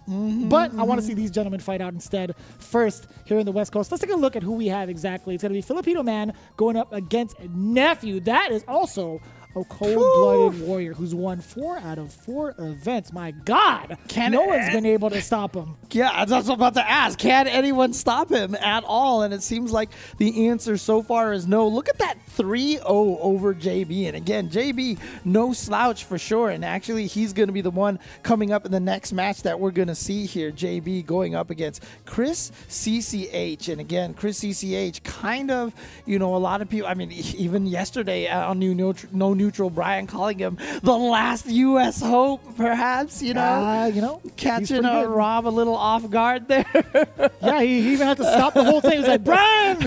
But I want to see these gentlemen fight out instead. First, here in the West Coast, let's take a look at who we have exactly. It's going to be Filipino Man going up against Nephew. That is also a cold-blooded warrior who's won 4 out of 4 events. My God, no one's been able to stop him. Yeah, I was also about to ask, can anyone stop him at all? And it seems like the answer so far is no. Look at that 3-0 over JB. And again, JB, no slouch for sure. And actually, he's going to be the one coming up in the next match that we're going to see here. JB going up against Chris CCH. And again, Chris CCH kind of, a lot of people, I mean, even yesterday on No Neutral, Brian calling him the last U.S. hope, perhaps, catching Rob a little off guard there. Yeah, he even had to stop the whole thing. He was like, Brian!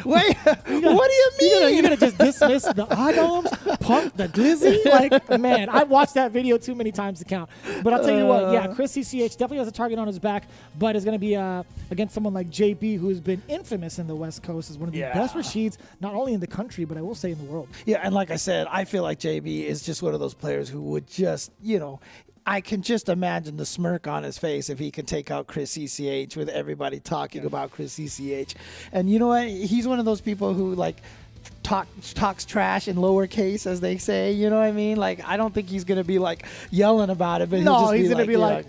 Wait, what do you mean? You're going to just dismiss the Adams, Punk, the Glizzy? Like, man, I've watched that video too many times to count. But I'll tell you what, yeah, Chris CCH definitely has a target on his back, but is going to be against someone like JB, who's been infamous in the West Coast as one of the best Rashids, not only in the country, but I will say in the world. Yeah, and like I said, I feel like JB is just one of those players who would just, I can just imagine the smirk on his face if he can take out Chris CCH with everybody talking about Chris CCH. And you know what? He's one of those people who, talks trash in lowercase, as they say. You know what I mean? Like, I don't think he's going to be, yelling about it. But he's going to be like,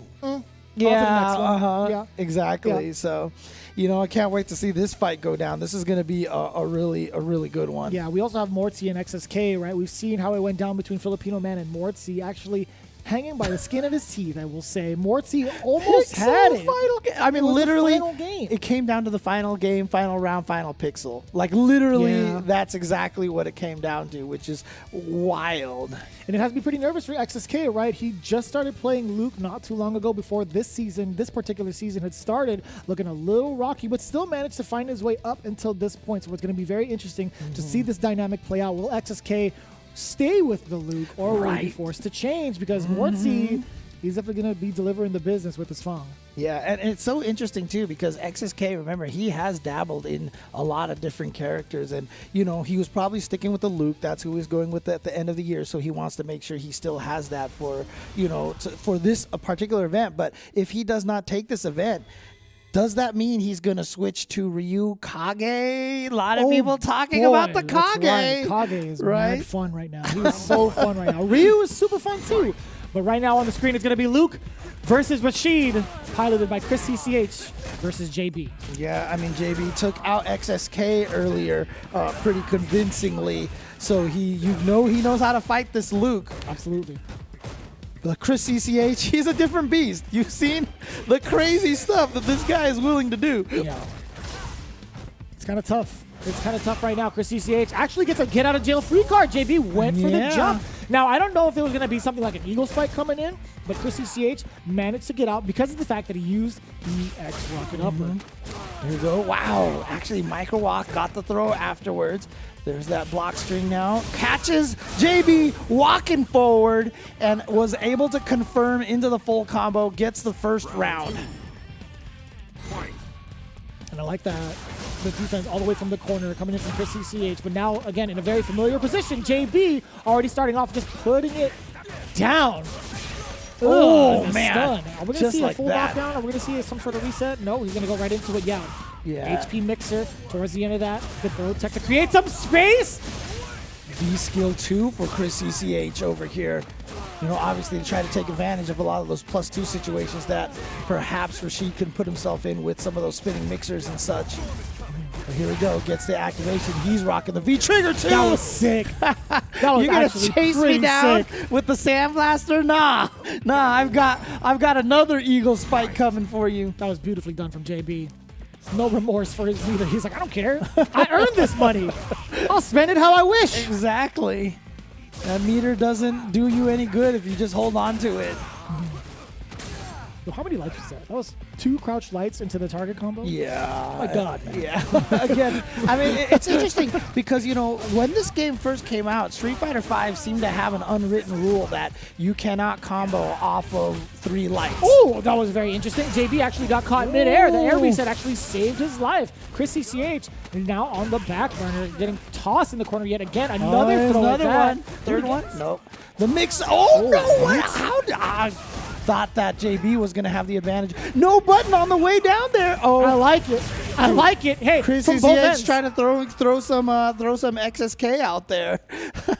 yeah, exactly. Yeah. So, I can't wait to see this fight go down. This is going to be a really good one. Yeah, we also have Mortsy and XSK, right? We've seen how it went down between Filipino Man and Mortsy, actually hanging by the skin of his teeth, I will say. Mortsy almost had it. Final game. I mean, literally, it came down to the final game, final round, final pixel. Literally, that's exactly what it came down to, which is wild. And it has to be pretty nervous for XSK, right? He just started playing Luke not too long ago before this particular season had started, looking a little rocky, but still managed to find his way up until this point. So it's going to be very interesting to see this dynamic play out. Will XSK stay with the Luke, or will he be forced to change? Because Mortsy, he's definitely going to be delivering the business with his Fong. Yeah, and it's so interesting, too, because XSK, remember, he has dabbled in a lot of different characters. And, he was probably sticking with the Luke. That's who he's going with at the end of the year. So he wants to make sure he still has that for, for this particular event. But if he does not take this event, does that mean he's going to switch to Ryu Kage? A lot of people talking about the Kage. Right. Kage is mad fun right now. He is so fun right now. Ryu is super fun too. But right now on the screen, it's going to be Luke versus Rashid, piloted by Chris CCH versus JB. Yeah, I mean, JB took out XSK earlier pretty convincingly. So he knows how to fight this Luke. Absolutely. The Chris CCH, he's a different beast. You've seen the crazy stuff that this guy is willing to do. Yeah. It's kind of tough. It's kind of tough right now. Chris CCH actually gets a get-out-of-jail-free card. JB went for the jump. Now, I don't know if it was going to be something like an eagle spike coming in, but Chrissy CH managed to get out because of the fact that he used the X rocket upper. Here we go. Wow. Actually, Micro Walk got the throw afterwards. There's that block string now. Catches JB walking forward and was able to confirm into the full combo. Gets the first round. And I like that. The defense all the way from the corner coming in from Chrissy CH. But now, again, in a very familiar position, JB already starting off just putting it down. Oh, and a man. Stun. Are we going to Just see like a full that. knockdown? Are we going to see some sort of reset? No, he's going to go right into it. Yeah. HP mixer towards the end of that. The throw tech to create some space. V skill 2 for Chris CCH over here. You know, obviously to try to take advantage of a lot of those +2 situations that perhaps Rashid can put himself in with some of those spinning mixers and such. But here we go, gets the activation. He's rocking the V trigger too. That was sick. That was You're gonna actually chase me pretty down sick. with the sandblaster? Nah. I've got another eagle spike coming for you. That was beautifully done from JB. No remorse for his meter. He's like, I don't care. I earned this money. I'll spend it how I wish. Exactly. That meter doesn't do you any good if you just hold on to it. Yo, how many lights was that? That was 2 crouch lights into the target combo? Yeah. Oh my God. Yeah. Again, I mean, it's interesting because, you know, when this game first came out, Street Fighter V seemed to have an unwritten rule that you cannot combo off of 3 lights. Oh, that was very interesting. JB actually got caught midair. The air reset actually saved his life. Chris CCH now on the back burner, getting tossed in the corner yet again. Another throw at another that. one. Third one? Nope. The mix. Oh, no. What? I thought that JB was going to have the advantage. No button on the way down there. Oh, I like it. I like it. Hey, Chris from both CCH ends. trying to throw some XSK out there.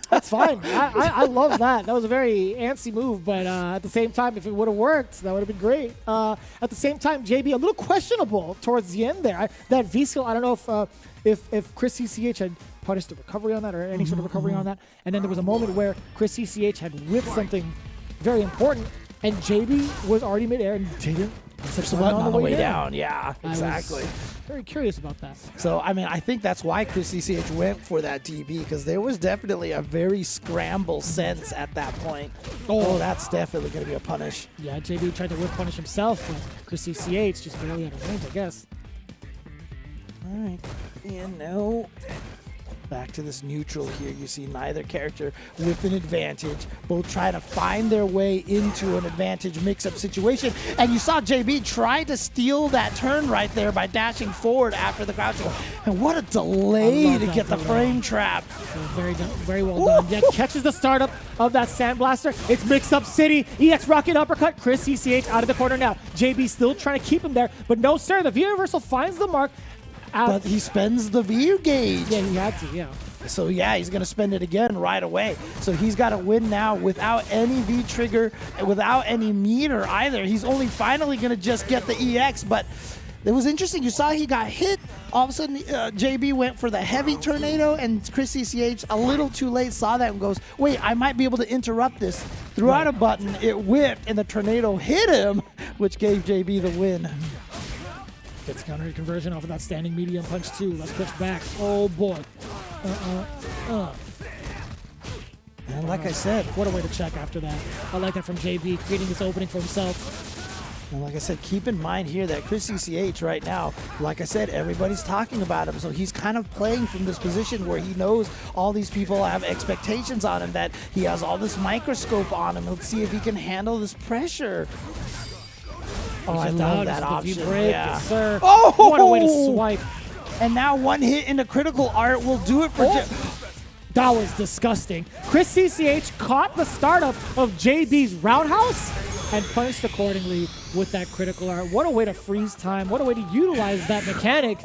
That's fine. I love that. That was a very antsy move, but at the same time, if it would have worked, that would have been great. At the same time, JB, a little questionable towards the end there. That V-skill, I don't know if Chris CCH had punished the recovery on that or any sort of recovery on that. And then there was a moment where Chris CCH had whipped something very important, and JB was already midair and didn't Push the button on the way down. Yeah, exactly. Very curious about that. So, I mean, I think that's why Chris CCH went for that DB, because there was definitely a very scramble sense at that point. Oh, that's definitely going to be a punish. Yeah, JB tried to whip punish himself, but Chris CCH just barely out of range, I guess. All right. Yeah, no. Back to this neutral here. You see neither character with an advantage. Both trying to find their way into an advantage mix-up situation. And you saw JB try to steal that turn right there by dashing forward after the crouching. And what a delay to get the frame trap. Very well done. Yeah, catches the startup of that Sandblaster. It's Mix-Up City. EX Rocket Uppercut. Chris CCH out of the corner now. JB still trying to keep him there. But no, sir. The V Reversal finds the mark. But he spends the V gauge. Yeah, he had to, yeah. So yeah, he's going to spend it again right away. So he's got to win now without any V trigger, without any meter either. He's only finally going to just get the EX, but it was interesting. You saw he got hit. All of a sudden, JB went for the heavy tornado, and Chris CCH, a little too late, saw that and goes, wait, I might be able to interrupt this. Threw out a button, it whipped, and the tornado hit him, which gave JB the win. Gets counter conversion off of that standing medium punch too. Let's push back. Oh boy. And like I said, What a way to check after that. I like that from JB, creating this opening for himself. and like I said, keep in mind here that Chris CCH right now, like I said, everybody's talking about him. So he's kind of playing from this position where he knows all these people have expectations on him, that he has all this microscope on him. Let's see if he can handle this pressure. Oh, I love that option. Break, Yeah. yes, sir. Oh! What a way to swipe. And now one hit into critical art will do it for That was disgusting. Chris CCH caught the startup of JB's roundhouse and punished accordingly with that critical art. What a way to freeze time. What a way to utilize that mechanic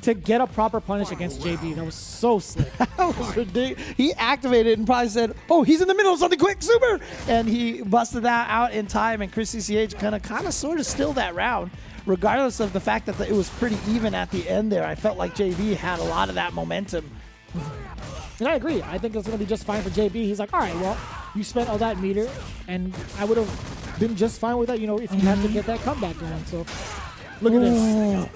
to get a proper punish against JB. That was so slick. That was ridiculous. He activated it and probably said, oh, he's in the middle of something quick, super! And he busted that out in time, and Chris CCH kind of sort of stilled that round. Regardless of the fact that it was pretty even at the end there, I felt like JB had a lot of that momentum. And I agree. I think it's going to be just fine for JB. He's like, all right, well, you spent all that meter, and I would have been just fine with that, you know, if you had to get that comeback going. So Look at this.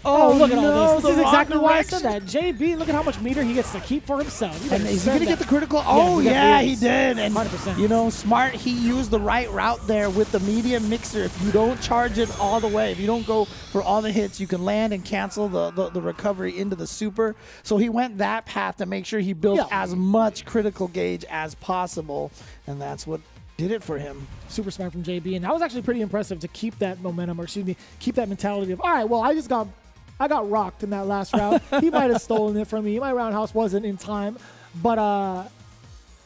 Oh, look at all no, this. the This is wrong exactly why I said direction. that. JB, look at how much meter he gets to keep for himself. And is he going to get the critical? Oh, he yeah, definitely he is. did. And, 100%. you know, smart. He used the right route there with the medium mixer. If you don't charge it all the way, if you don't go for all the hits, you can land and cancel the recovery into the super. So he went that path to make sure he built as much critical gauge as possible. And that's what did it for him. Super smart from JB. And that was actually pretty impressive to keep that momentum, or excuse me, keep that mentality of, all right, well, I got rocked in that last round. He might have stolen it from me. My roundhouse wasn't in time. But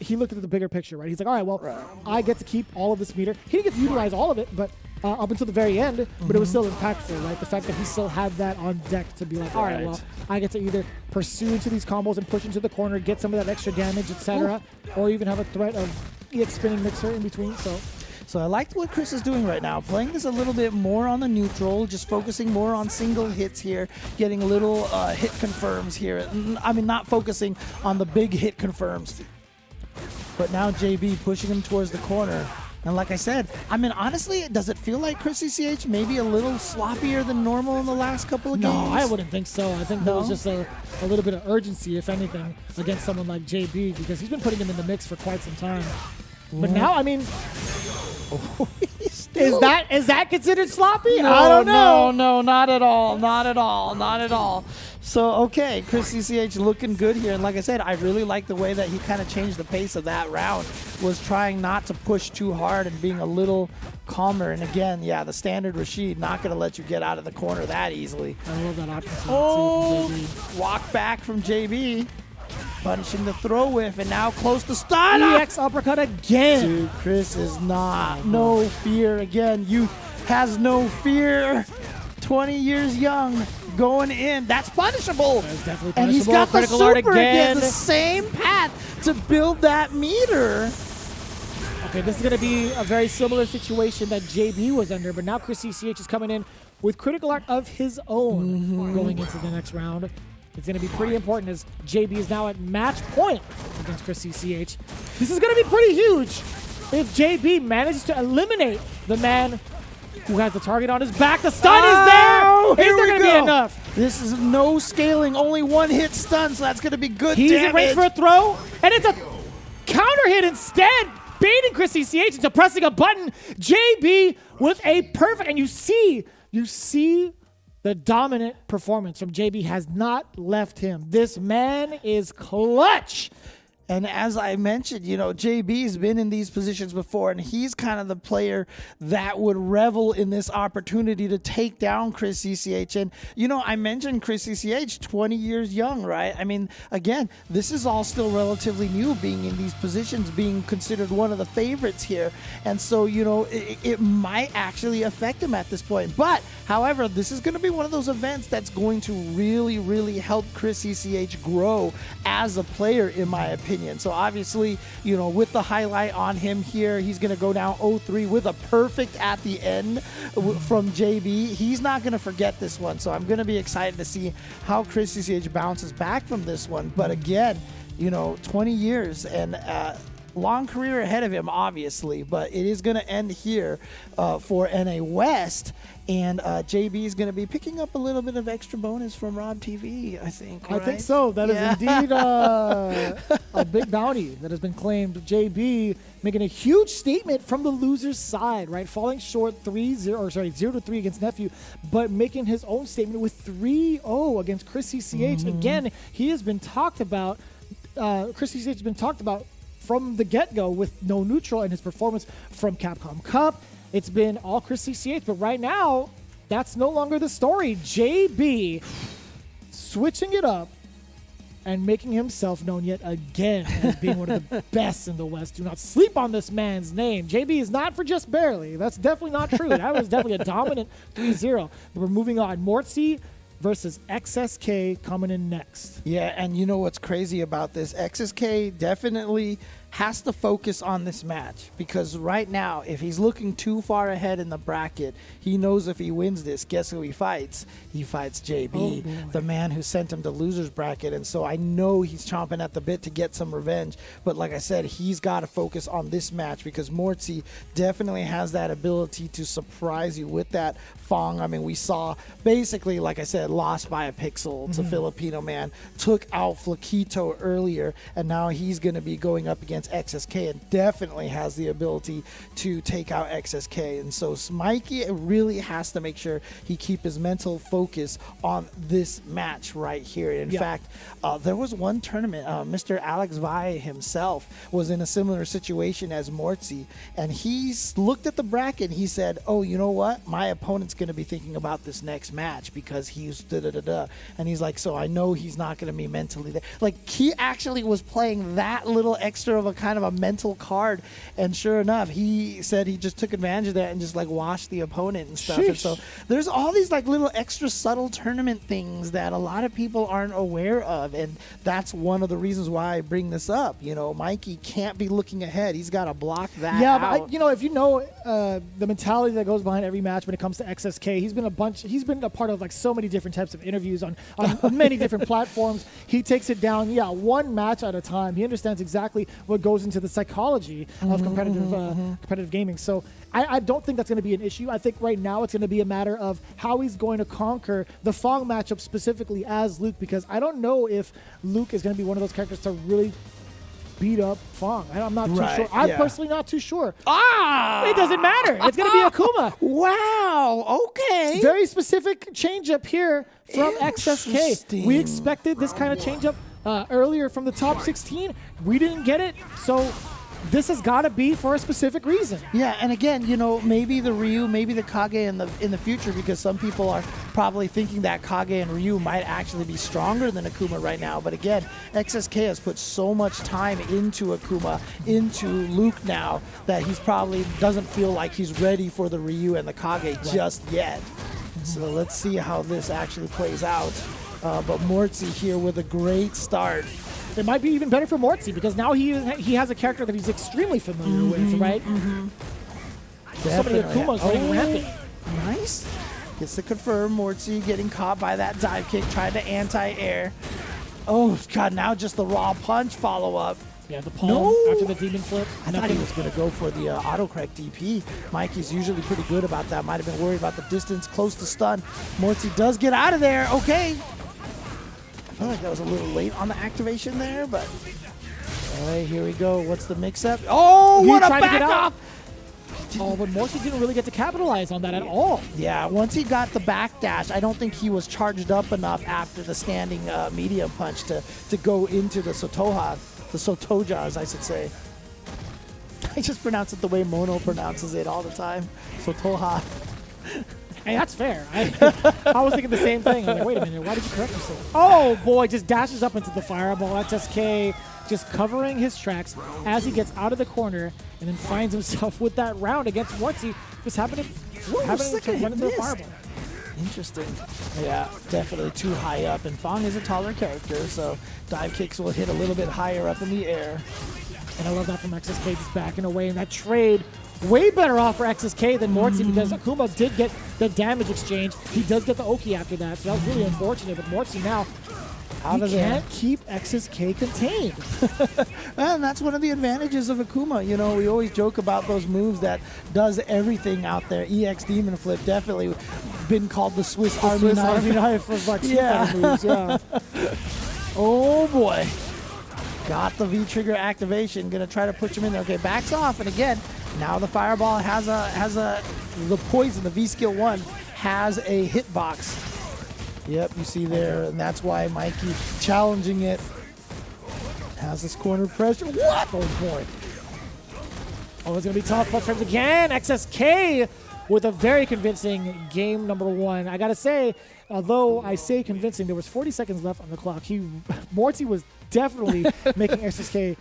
he looked at the bigger picture, right? He's like, all right, well, I get to keep all of this meter. He didn't get to utilize all of it, but up until the very end, but it was still impactful, right? The fact that he still had that on deck to be like, all right, well, I get to either pursue into these combos and push into the corner, get some of that extra damage, etc., or even have a threat of EX spinning mixer in between, So I liked what Chris is doing right now, playing this a little bit more on the neutral, just focusing more on single hits here, getting little hit confirms here. I mean, not focusing on the big hit confirms. But now JB pushing him towards the corner. And like I said, I mean, honestly, does it feel like Chris CCH maybe a little sloppier than normal in the last couple of games? No, I wouldn't think so. I think there was just a little bit of urgency, if anything, against someone like JB, because he's been putting him in the mix for quite some time. But now, I mean, is that considered sloppy? No, I don't know. No, not at all. Not at all. Not at all. So, okay, Chris CCH looking good here. And like I said, I really like the way that he kind of changed the pace of that round, was trying not to push too hard and being a little calmer. And again, yeah, the standard Rashid, not going to let you get out of the corner that easily. I love that option. Oh, From JB. walk back from JB. Punishing the throw whiff, and now close to start. EX uppercut again. Dude, Chris is no fear again. Youth has no fear. 20 years young, going in. That's punishable. That's definitely And he's punishable. got the Critical art super again. the same path to build that meter. Okay, this is going to be a very similar situation that JB was under, but now Chris CCH is coming in with critical art of his own going into the next round. It's going to be pretty important as JB is now at match point against Chris CCH. This is going to be pretty huge if JB manages to eliminate the man who has the target on his back. The stun is there. Is there going to be enough? This is no scaling, only one hit stun, so that's going to be good He's damage. in range for a throw, and it's a counter hit instead, baiting Chris CCH into pressing a button. JB with a perfect, and you see the dominant performance from JB has not left him. This man is clutch. And as I mentioned, you know, JB's been in these positions before, and he's kind of the player that would revel in this opportunity to take down Chris CCH. And, you know, I mentioned Chris CCH, 20 years young, right? I mean, again, this is all still relatively new, being in these positions, being considered one of the favorites here. And so, you know, it might actually affect him at this point. But, however, this is going to be one of those events that's going to really, really help Chris CCH grow as a player, in my opinion. So obviously, you know, with the highlight on him here, he's going to go down 0-3 with a perfect at the end from JB. He's not going to forget this one. So I'm going to be excited to see how Chris CCH bounces back from this one. But again, you know, 20 years and long career ahead of him, obviously, but it is going to end here for NA West. And JB is going to be picking up a little bit of extra bonus from Rob TV, I think. I right? think so. That is indeed a big bounty that has been claimed. JB making a huge statement from the loser's side, right? Falling short 0-3 against Nephew, but making his own statement with 3-0 against Chris CCH. Again, he has been talked about. Chris CCH has been talked about from the get-go with no neutral and his performance from Capcom Cup. It's been all Chris CCH, but right now, that's no longer the story. JB switching it up and making himself known yet again as being one of the best in the West. Do not sleep on this man's name. JB is not for just barely. That's definitely not true. That was definitely a dominant 3-0. But we're moving on. Mortsy versus XSK coming in next. Yeah, and you know what's crazy about this? XSK definitely has to focus on this match, because right now, if he's looking too far ahead in the bracket, he knows if he wins this, guess who he fights? He fights JB, the man who sent him to loser's bracket. And so I know he's chomping at the bit to get some revenge. But like I said, he's got to focus on this match, because Mortsy definitely has that ability to surprise you with that Fong. I mean, we saw basically, like I said, lost by a pixel to Filipino Man, took out Flaquito earlier, and now he's going to be going up against XSK and definitely has the ability to take out XSK. And so Mikey really has to make sure he keep his mental focus on this match right here. In fact, there was one tournament, Mr. Alex Vai himself was in a similar situation as Mortsy, and he looked at the bracket and he said, oh, you know what? My opponent's going to be thinking about this next match because he's da-da-da-da. And he's like, so I know he's not going to be mentally there. Like, he actually was playing that little extra of a kind of a mental card, and sure enough, he said he just took advantage of that and just like washed the opponent and stuff. And so there's all these like little extra subtle tournament things that a lot of people aren't aware of, and that's one of the reasons why I bring this up. You know, Mikey can't be looking ahead. He's got to block that out. But if you know the mentality that goes behind every match when it comes to XSK, he's been a part of like so many different types of interviews on many different platforms. He takes it down, one match at a time. He understands exactly what goes into the psychology of competitive gaming. So I don't think that's going to be an issue. I think right now it's going to be a matter of how he's going to conquer the Fong matchup specifically as Luke, because I don't know if Luke is going to be one of those characters to really beat up Fong. I'm not too sure. I'm personally not too sure. It doesn't matter. It's going to be Akuma. Wow. Okay. Very specific changeup here from XSK. We expected this kind of changeup earlier from the top 16. We didn't get it, so this has got to be for a specific reason. Yeah, and again, maybe the Ryu, maybe the Kage in the future, because some people are probably thinking that Kage and Ryu might actually be stronger than Akuma right now. But again, XSK has put so much time into Akuma, into Luke now, that he's probably doesn't feel like he's ready for the Ryu and the Kage just yet. So let's see how this actually plays out. But Mortsy here with a great start. It might be even better for Mortsy, because now he has a character that he's extremely familiar with, right? So many Akumas running rampant. Nice. Gets to confirm Mortsy getting caught by that dive kick, tried to anti-air. Oh, God, now just the raw punch follow-up. Yeah, the palm after the demon flip. I thought he was going to go for the autocorrect DP. Mikey's usually pretty good about that. Might have been worried about the distance, close to stun. Mortsy does get out of there. Okay. I feel like that was a little late on the activation there, but all right, here we go. What's the mix-up? Oh, what a back off! Oh, but Mortsy didn't really get to capitalize on that at all. Yeah, once he got the backdash, I don't think he was charged up enough after the standing medium punch to go into the Sotoja, as I should say. I just pronounce it the way Mono pronounces it all the time. Sotoha. Hey, that's fair. I was thinking the same thing. I'm like, wait a minute, why did you correct yourself? Oh, boy, just dashes up into the fireball. XSK just covering his tracks as he gets out of the corner and then finds himself with that round against Mortsy. Just happening to run into the fireball. Interesting. Yeah, definitely too high up. And Fong is a taller character, so dive kicks will hit a little bit higher up in the air. And I love that from XSK, just backing away. And that trade, way better off for XSK than Mortsy, because Akuma did get the damage exchange. He does get the Oki after that, so that was really unfortunate. But Mortsy now, he can't keep XSK contained. And that's one of the advantages of Akuma. We always joke about those moves that does everything out there. EX Demon Flip, definitely been called the Swiss Army knife of like moves. Yeah. Oh boy. Got the V-trigger activation. Gonna try to push him in there. Okay, backs off, and again, now the fireball has the poison. The V skill 1 has a hitbox. Yep, you see there, and that's why Mikey challenging it. Has this corner pressure. What? Oh boy. Oh, it's gonna be tough. Plus frames again. XSK with a very convincing game number 1. I gotta say, although I say convincing, there was 40 seconds left on the clock. Mortsy was definitely making XSK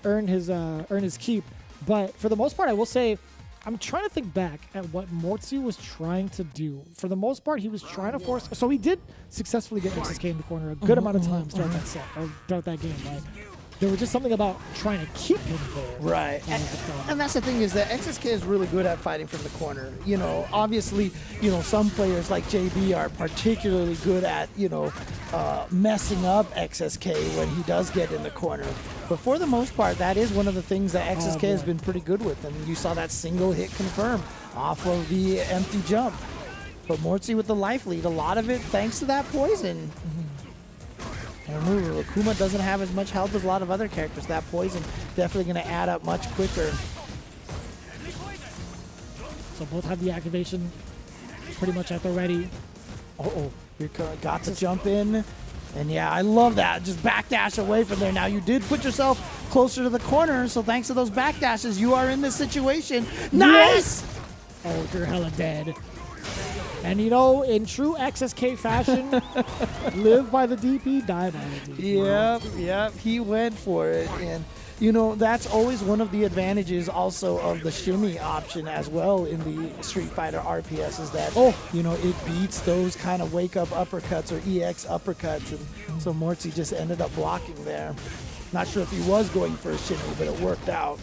earn his keep. But for the most part, I will say, I'm trying to think back at what Mortsy was trying to do. For the most part, he was trying to force. So he did successfully get XSK in the corner a good amount of times throughout that set, or throughout that game, right? there was just something about trying to keep him there. Right. And that's the thing is that XSK is really good at fighting from the corner. You know, obviously, you know, some players like JB are particularly good at, you know, messing up XSK when he does get in the corner. But for the most part, that is one of the things that XSK has been pretty good with. And you saw that single hit confirm off of the empty jump. But Mortsy with the life lead, a lot of it thanks to that poison. And remember, Akuma doesn't have as much health as a lot of other characters. That poison definitely going to add up much quicker. So both have the activation pretty much at the ready. Oh, you got to jump in. And yeah, I love that. Just backdash away from there. Now you did put yourself closer to the corner, so thanks to those backdashes, you are in this situation. Nice! Oh, you're hella dead. And you know, in true XSK fashion, live by the DP, die by the DP. Yep, he went for it. And, you know, that's always one of the advantages also of the shimmy option as well in the Street Fighter RPS is that, you know, it beats those kind of wake-up uppercuts or EX uppercuts. And so Mortsy just ended up blocking there. Not sure if he was going for a shimmy, but it worked out.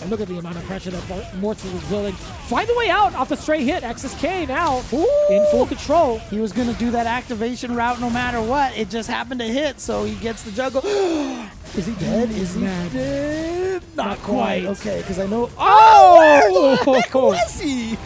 And look at the amount of pressure that Mortsy was willing. Find the way out off the straight hit. XSK now in full control. He was going to do that activation route no matter what. It just happened to hit, so he gets the juggle. Is he dead? Is he dead? Not quite. Okay, because I know. Oh! Where the heck was he?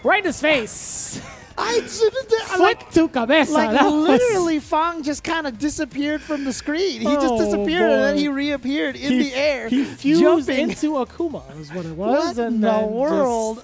Right in his face. I shouldn't. Foot to cabeza. Like literally, Fang just kind of disappeared from the screen. He just disappeared and then he reappeared in the air. He fused into Akuma is what it was. What in the world?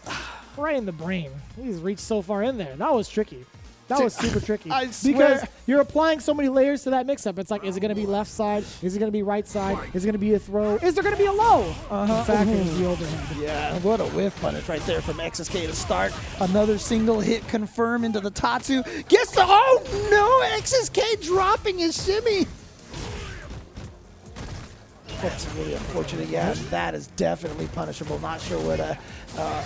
Right in the brain. He's reached so far in there. That was tricky. That was super tricky. I swear. Because you're applying so many layers to that mix-up. It's like, is it going to be left side? Is it going to be right side? Is it going to be a throw? Is there going to be a low? In fact, it's the overhead. Yeah, what a whiff punish right there from XSK to start. Another single hit confirm into the Tatsu. Gets the, oh no, XSK dropping his shimmy. That's really unfortunate. Yeah, that is definitely punishable. Not sure what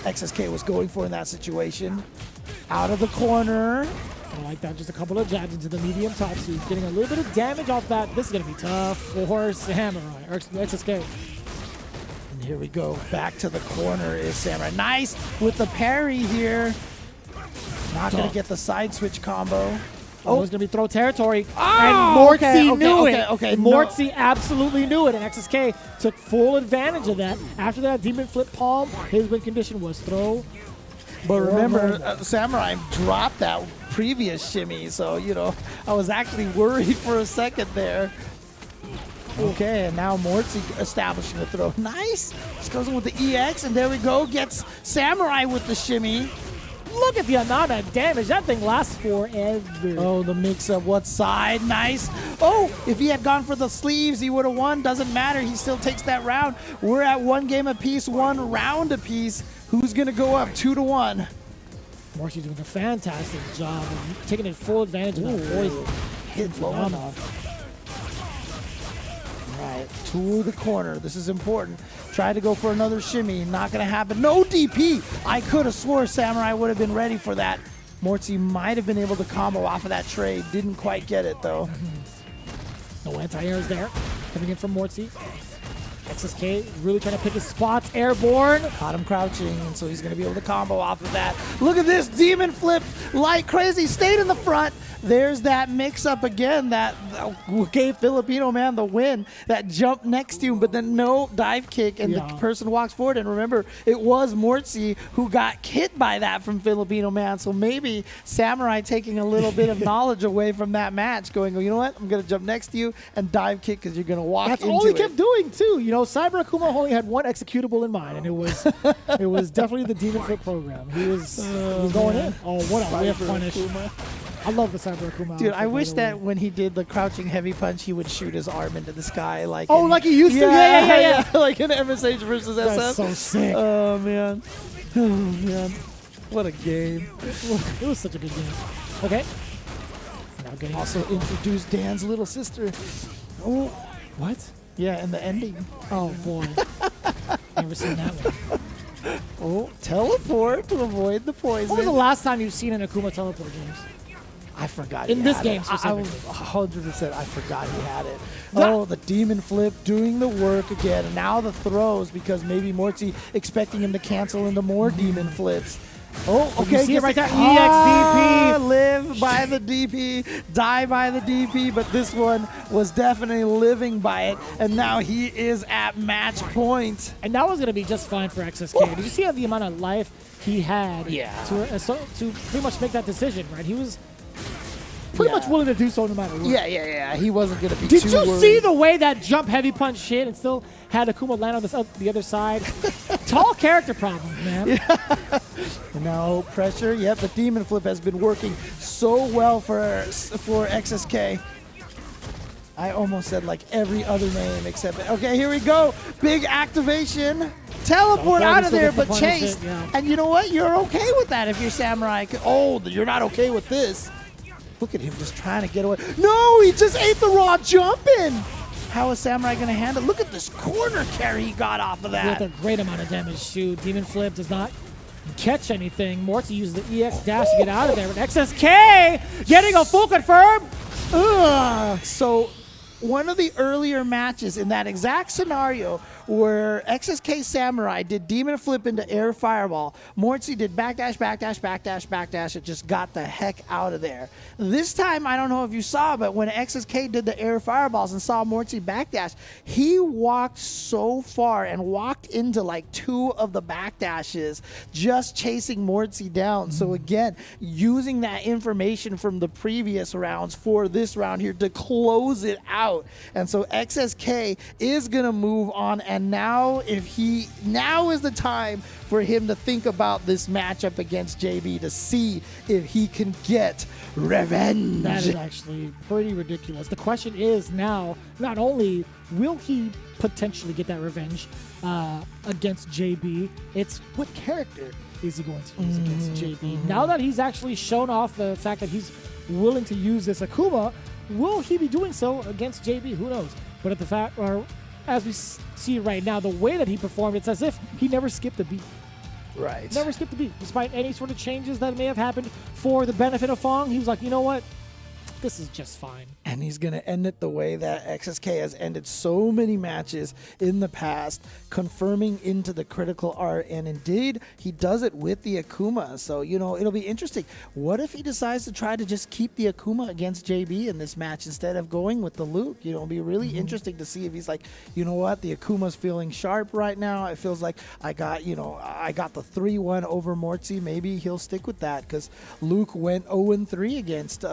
XSK was going for in that situation. Out of the corner. I like that. Just a couple of jabs into the medium top. So he's getting a little bit of damage off that. This is going to be tough for Samurai, or XSK. And here we go. Back to the corner is Samurai. Nice with the parry here. Not going to get the side switch combo. Oh, it's going to be throw territory. Oh, and Mortsy knew it. Okay, Mortsy absolutely knew it. And XSK took full advantage of that. After that demon flip palm, his win condition was throw. But remember, Samurai dropped that previous shimmy, so, you know, I was actually worried for a second there. Okay, and now Mortsy establishing the throw. Nice! Just goes in with the EX, and there we go. Gets Samurai with the shimmy. Look at the amount of damage. That thing lasts forever. Oh, the mix-up. What side? Nice. Oh, if he had gone for the sleeves, he would have won. Doesn't matter. He still takes that round. We're at 1 game apiece, 1 round apiece. Who's going to go up 2-1? Mortsy doing a fantastic job of taking full advantage of that poison. Hit low enough. Right, to the corner. This is important. Try to go for another shimmy. Not going to happen. No DP. I could have swore Samurai would have been ready for that. Mortsy might have been able to combo off of that trade. Didn't quite get it, though. No anti-airs there. Coming in from Mortsy. XSK really trying to pick his spots. Airborne. Caught him crouching, and so he's going to be able to combo off of that. Look at this demon flip like crazy. Stayed in the front. There's that mix-up again that gave Filipino Man the win. That jump next to him, but then no dive kick, and the person walks forward. And remember, it was Mortsy who got hit by that from Filipino Man. So maybe Samurai taking a little bit of knowledge away from that match, going, you know what? I'm going to jump next to you and dive kick because you're going to walk into it. That's all he kept doing, too. You know, Cyber Akuma only had one executable in mind, and it was definitely the Demon Flip program. He was going in. Oh, what a whiff punish. I love the Cyber Akuma. Dude, I wish that when he did the crouching heavy punch, he would shoot his arm into the sky. Like like he used to? Yeah. Like in MSH versus SF. That's so sick. Oh, man. Oh, man. What a game. It was such a good game. Okay. Now getting also introduced Dan's little sister. Oh, what? Yeah, in the ending. Oh, boy. Never seen that one. Oh, teleport to avoid the poison. When was the last time you've seen an Akuma teleport, James? I forgot In he this had game it. I was specifically. 100%. I forgot he had it. Oh, the demon flip doing the work again. And now the throws because maybe Mortsy expecting him to cancel into more demon flips. Oh, okay. see it gets right there? EXDP. Live by the DP, die by the DP. But this one was definitely living by it. And now he is at match point. And that was going to be just fine for XSK. Did you see the amount of life he had to pretty much make that decision, right? He was pretty much willing to do so no matter what. Yeah. He wasn't going to be Did too you worried. see the way that jump heavy punch hit and still had Akuma land on the other side? Tall character problems, man. No pressure. Yep, the demon flip has been working so well for XSK. I almost said like every other name except. Okay, here we go. Big activation. Teleport Okay, out we of still there, get to but punish chase. it, yeah. And you know what? You're okay with that if you're Samurai. Oh, you're not okay with this. Look at him just trying to get away. No, he just ate the raw jumping. How is Samurai going to handle? Look at this corner carry he got off of that. With a great amount of damage too. Demon Flip does not catch anything. Mortsy uses the EX dash to get out of there. But XSK getting a full confirm. Ugh. So one of the earlier matches in that exact scenario where XSK Samurai did Demon Flip into Air Fireball, Mortsy did backdash, backdash, backdash, backdash. It just got the heck out of there. This time, I don't know if you saw, but when XSK did the Air Fireballs and saw Mortsy backdash, he walked so far and walked into like 2 of the backdashes just chasing Mortsy down. So again, using that information from the previous rounds for this round here to close it out. And so XSK is going to move on, and now is the time for him to think about this matchup against JB to see if he can get revenge. That is actually pretty ridiculous. The question is now, not only will he potentially get that revenge against JB, it's what character is he going to use against JB? Now that he's actually shown off the fact that he's willing to use this Akuma, will he be doing so against JB? Who knows? But at the fact, or as we see right now, the way that he performed, it's as if he never skipped a beat. Right. Never skipped a beat. Despite any sort of changes that may have happened for the benefit of Fong, he was like, you know what? This is just fine. And he's going to end it the way that XSK has ended so many matches in the past, confirming into the critical art. And indeed, he does it with the Akuma. So, you know, it'll be interesting. What if he decides to try to just keep the Akuma against JB in this match instead of going with the Luke? You know, it'll be really interesting to see if he's like, you know what, the Akuma's feeling sharp right now. It feels like I got the 3-1 over Mortsy. Maybe he'll stick with that because Luke went 0-3 against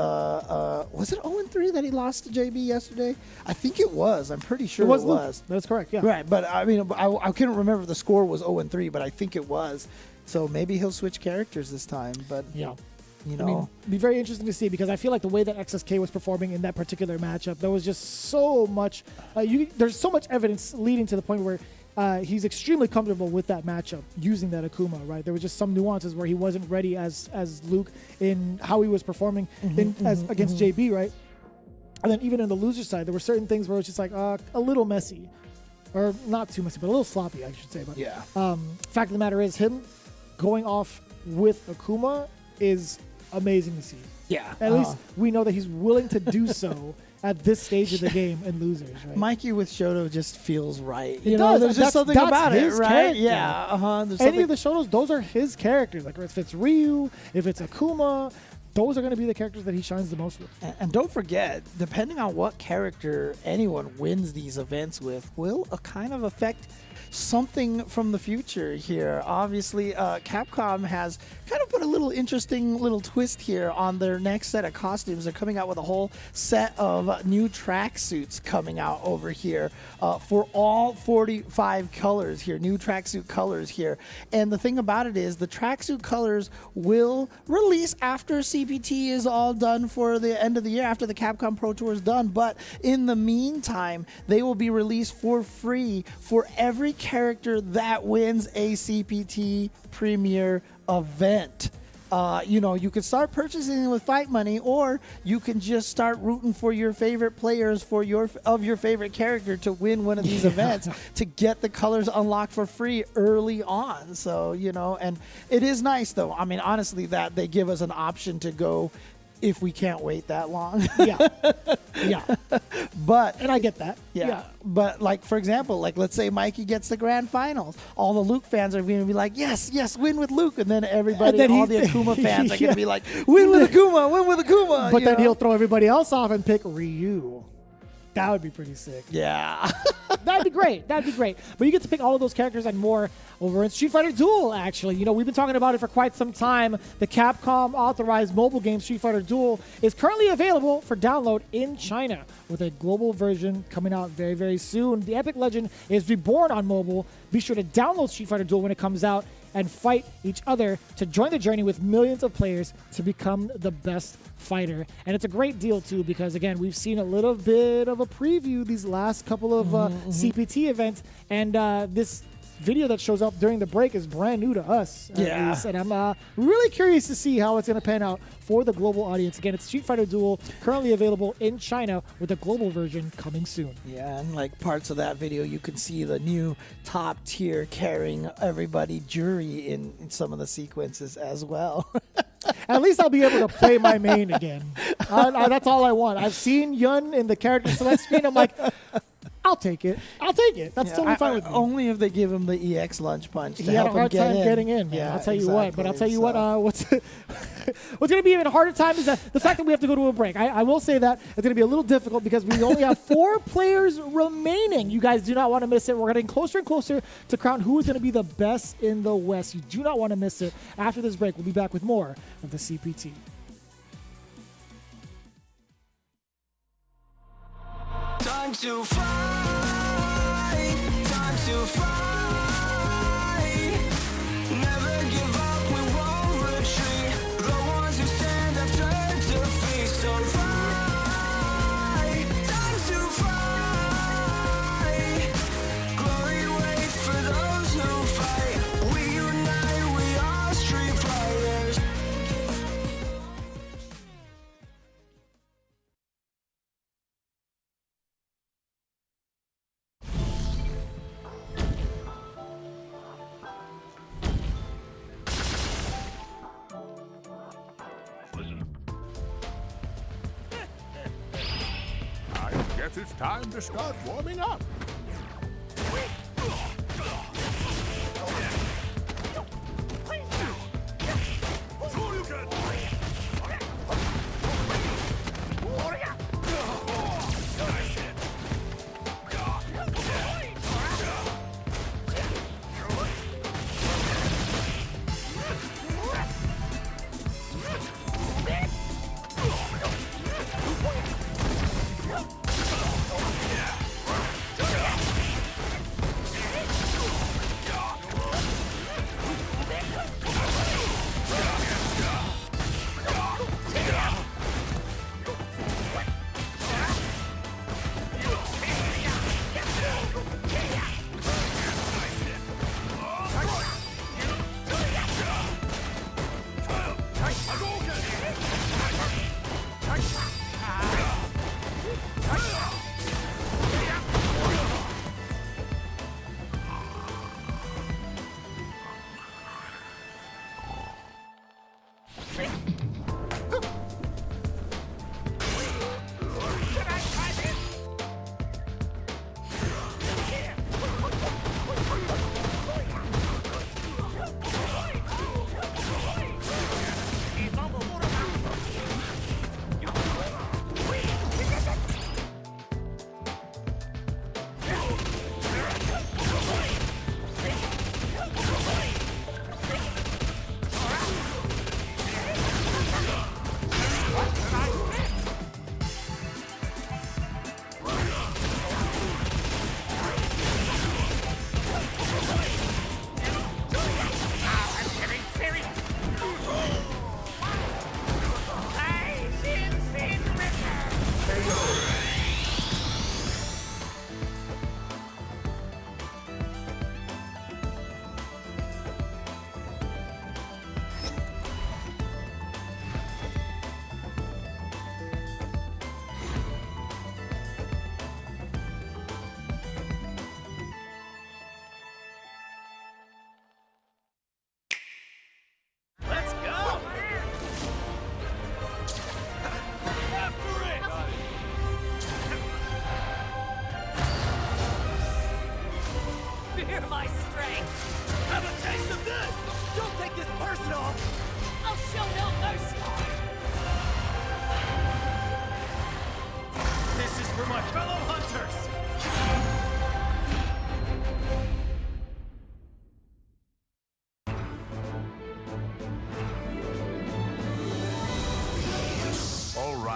was it 0-3 that he lost to JB yesterday? I think it was. I'm pretty sure it was. Luke. That's correct, yeah. Right, but I mean, I couldn't remember if the score was 0-3, but I think it was. So maybe he'll switch characters this time. But Yeah. you know, I mean, it'd be very interesting to see because I feel like the way that XSK was performing in that particular matchup, there was just so much. There's so much evidence leading to the point where he's extremely comfortable with that matchup using that Akuma. Right, there was just some nuances where he wasn't ready as Luke in how he was performing against JB. Right, and then even in the loser side, there were certain things where it was just like a little messy, or not too messy, but a little sloppy, I should say. But yeah. Fact of the matter is, him going off with Akuma is amazing to see. Yeah. At least we know that he's willing to do so at this stage of the game in losers, right? Mikey with Shoto just feels right. It You know, does. there's just something That's about it, his right? character. Yeah. There's Any something. of the Shotos, those are his characters. Like if it's Ryu, if it's Akuma, those are going to be the characters that he shines the most with. And don't forget, depending on what character anyone wins these events with, will kind of affect something from the future here. Obviously, Capcom has kind of put a little interesting little twist here on their next set of costumes. They're coming out with a whole set of new tracksuits coming out over here for all 45 colors here, new tracksuit colors here. And the thing about it is the tracksuit colors will release after CPT is all done for the end of the year, after the Capcom Pro Tour is done. But in the meantime, they will be released for free for every character that wins a CPT Premier event. You can start purchasing with fight money, or you can just start rooting for your favorite players for your favorite character to win one of these events to get the colors unlocked for free early on. So, and it is nice though. I mean, honestly, that they give us an option to go if we can't wait that long. Yeah. Yeah. But And I get that. yeah. But like for example, like let's say Mikey gets the grand finals, all the Luke fans are going to be like, yes, win with Luke, and then everybody, And then all the Akuma fans are going Yeah. to be like, win with Akuma. But you then know? he'll throw everybody else off and pick Ryu. That would be pretty sick. Yeah. That'd be great. That'd be great. But you get to pick all of those characters and more over in Street Fighter Duel, actually. You know, we've been talking about it for quite some time. The Capcom authorized mobile game Street Fighter Duel is currently available for download in China with a global version coming out very, very soon. The Epic Legend is reborn on mobile. Be sure to download Street Fighter Duel when it comes out and fight each other to join the journey with millions of players to become the best fighter. And it's a great deal too, because again, we've seen a little bit of a preview these last couple of CPT events, and this video that shows up during the break is brand new to us. At Yeah. least. And I'm really curious to see how it's going to pan out for the global audience. Again, it's Street Fighter Duel, currently available in China with a global version coming soon. Yeah, and like parts of that video, you can see the new top tier carrying everybody jury in some of the sequences as well. At least I'll be able to play my main again. That's all I want. I've seen Yun in the character select screen. I'm like, I'll take it. I'll take it. That's totally fine with me. Only if they give him the EX lunge punch. To He had a help him hard get time in. getting in, man. Yeah, I'll tell you what. But I'll tell you what. so- What's what's going to be even a harder time is that the fact that we have to go to a break. I will say that it's going to be a little difficult because we only have 4 players remaining. You guys do not want to miss it. We're getting closer and closer to crown who is going to be the best in the West. You do not want to miss it. After this break, we'll be back with more of the CPT. Time to fight, time to fight. Never give up, we won't retreat. The ones who stand have turned to feast. So fight, time to fight. Glory waits for those who fight. We unite, we are street fighters. I guess it's time to start warming up.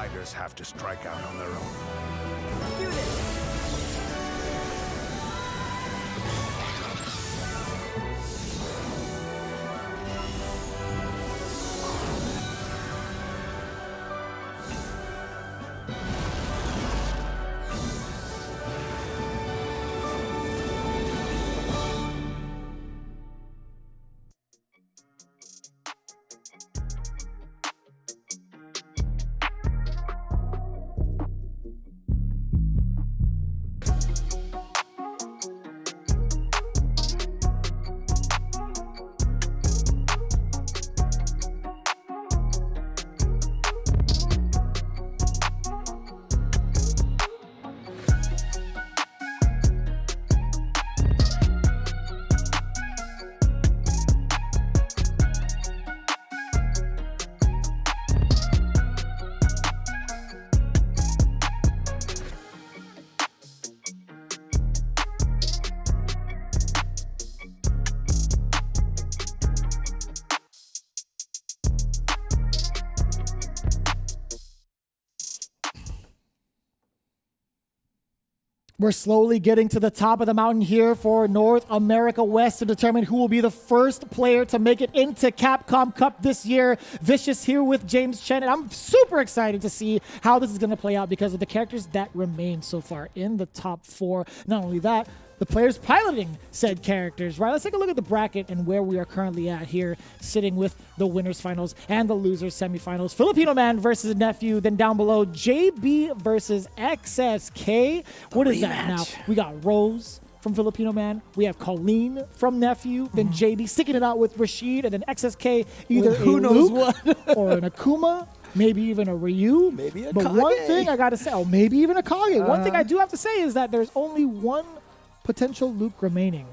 outsiders have to strike out on their own. Let's do this. We're slowly getting to the top of the mountain here for North America West to determine who will be the first player to make it into Capcom Cup this year. Vicious here with James Chen, and I'm super excited to see how this is going to play out because of the characters that remain so far in the top 4. Not only that, the players piloting said characters, right? Let's take a look at the bracket and where we are currently at here, sitting with the winners finals and the losers semifinals. Filipino Man versus Nephew. Then down below, JB versus XSK. What is that now? We got Rose from Filipino Man. We have Colleen from Nephew. Then JB sticking it out with Rashid. And then XSK, either With who a knows Luke or an Akuma. Maybe even a Ryu. Maybe a But Kage. one thing I got to say, maybe even a Kage. One thing I do have to say is that there's only one potential Luke remaining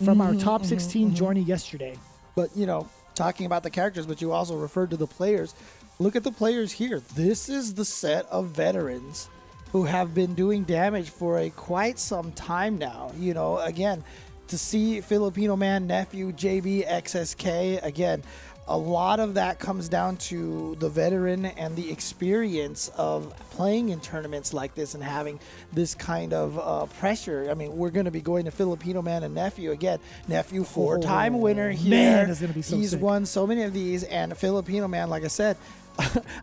from our top 16 journey yesterday. But, you know, talking about the characters, but you also referred to the players. Look at the players here. This is the set of veterans who have been doing damage for quite some time now. You know, again, to see Filipino Man, Nephew, JB, XSK, again, a lot of that comes down to the veteran and the experience of playing in tournaments like this and having this kind of pressure. I mean, we're going to be going to Filipino Man and Nephew again. Nephew, 4-time winner here. Man, that's gonna be so He's sick. won so many of these, and Filipino Man, like I said,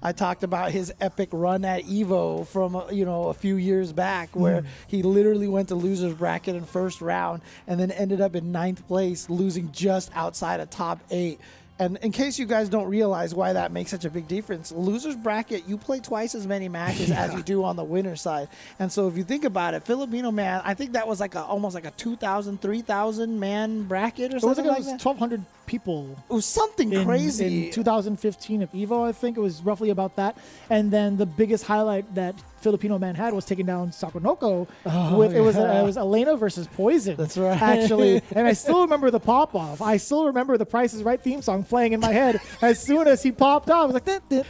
I talked about his epic run at Evo from a few years back, where he literally went to losers bracket in first round and then ended up in 9th place, losing just outside of top 8. And in case you guys don't realize why that makes such a big difference, losers bracket, you play twice as many matches as you do on the winner side. And so if you think about it, Filipino Man, I think that was like almost like a 2,000, 3,000 man bracket or something It like was that. 1,200 people. It was something crazy. In 2015 of Evo, I think it was roughly about that. And then the biggest highlight that Filipino Man had was taking down Sakonoko it was Elena versus Poison. That's right. Actually, and I still remember the pop off. I still remember the Price is Right theme song playing in my head as soon as he popped off. I was like, Okay,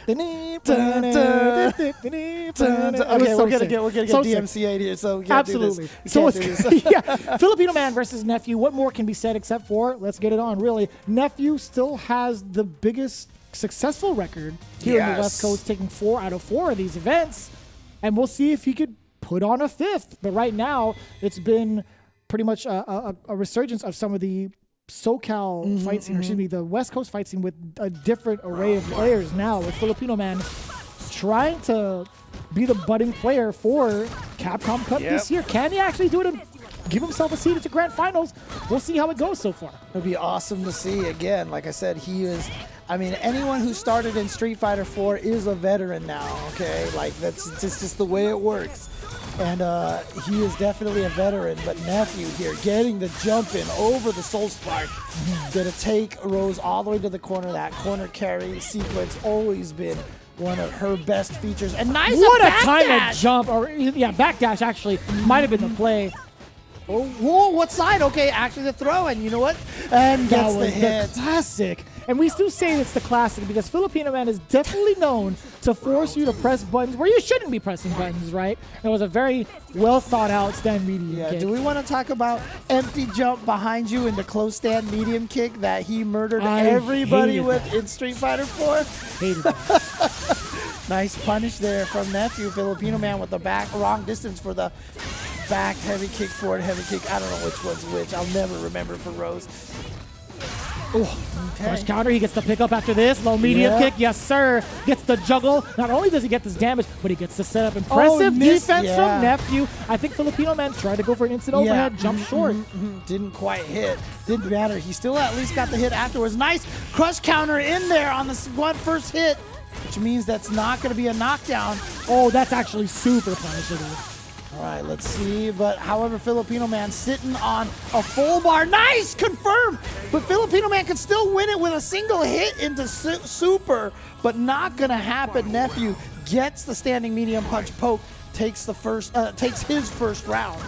we're gonna get So sick. DMCA'd here, so we can't Absolutely. do this. So We can't do this. yeah, Filipino Man versus Nephew. What more can be said except for let's get it on? Really, Nephew still has the biggest successful record here in the West Coast, taking 4 out of 4 of these events, and we'll see if he could put on a 5th. But right now, it's been pretty much a resurgence of some of the SoCal fight scene, or excuse me, the West Coast fight scene with a different array of players now, with Filipino Man trying to be the budding player for Capcom Cup this year. Can he actually do it and give himself a seat into Grand Finals? We'll see how it goes so far. It'd be awesome to see. Again, like I said, he is. I mean, anyone who started in Street Fighter 4 is a veteran now. Okay, like that's just the way it works. And he is definitely a veteran. But Nephew here getting the jump in over the Soul Spark, gonna take Rose all the way to the corner. That corner carry sequence always been one of her best features. And nice What a backdash! time at jump, or yeah, backdash actually might have been the play. Oh, whoa, what side? Okay, actually the throw, and you know what? And That gets the was hit. the classic. And we do say it's the classic because Filipino Man is definitely known to force you to press buttons where you shouldn't be pressing buttons, right? It was a very well thought out stand medium Yeah, kick. do we want to talk about empty jump behind you in the close stand medium kick that he murdered I everybody hated with that. in Street Fighter 4? Hated that. Nice punish there from Nephew. Filipino Man with the back, wrong distance for the back heavy kick, forward heavy kick. I don't know which one's which. I'll never remember for Rose. First counter, he gets the pick up after this. Low medium kick, yes sir. Gets the juggle. Not only does he get this damage, but he gets the setup. Impressive defense from Nephew. I think Filipino Man tried to go for an instant overhead, jump short. Didn't quite hit. Didn't matter. He still at least got the hit afterwards. Nice crush counter in there on the first hit, which means that's not going to be a knockdown. Oh, that's actually super punishable. All right, let's see. But however, Filipino Man sitting on a full bar. Nice, confirmed. But Filipino Man can still win it with a single hit into super, but not gonna happen. Nephew gets the standing medium punch poke, takes the first, takes his first round.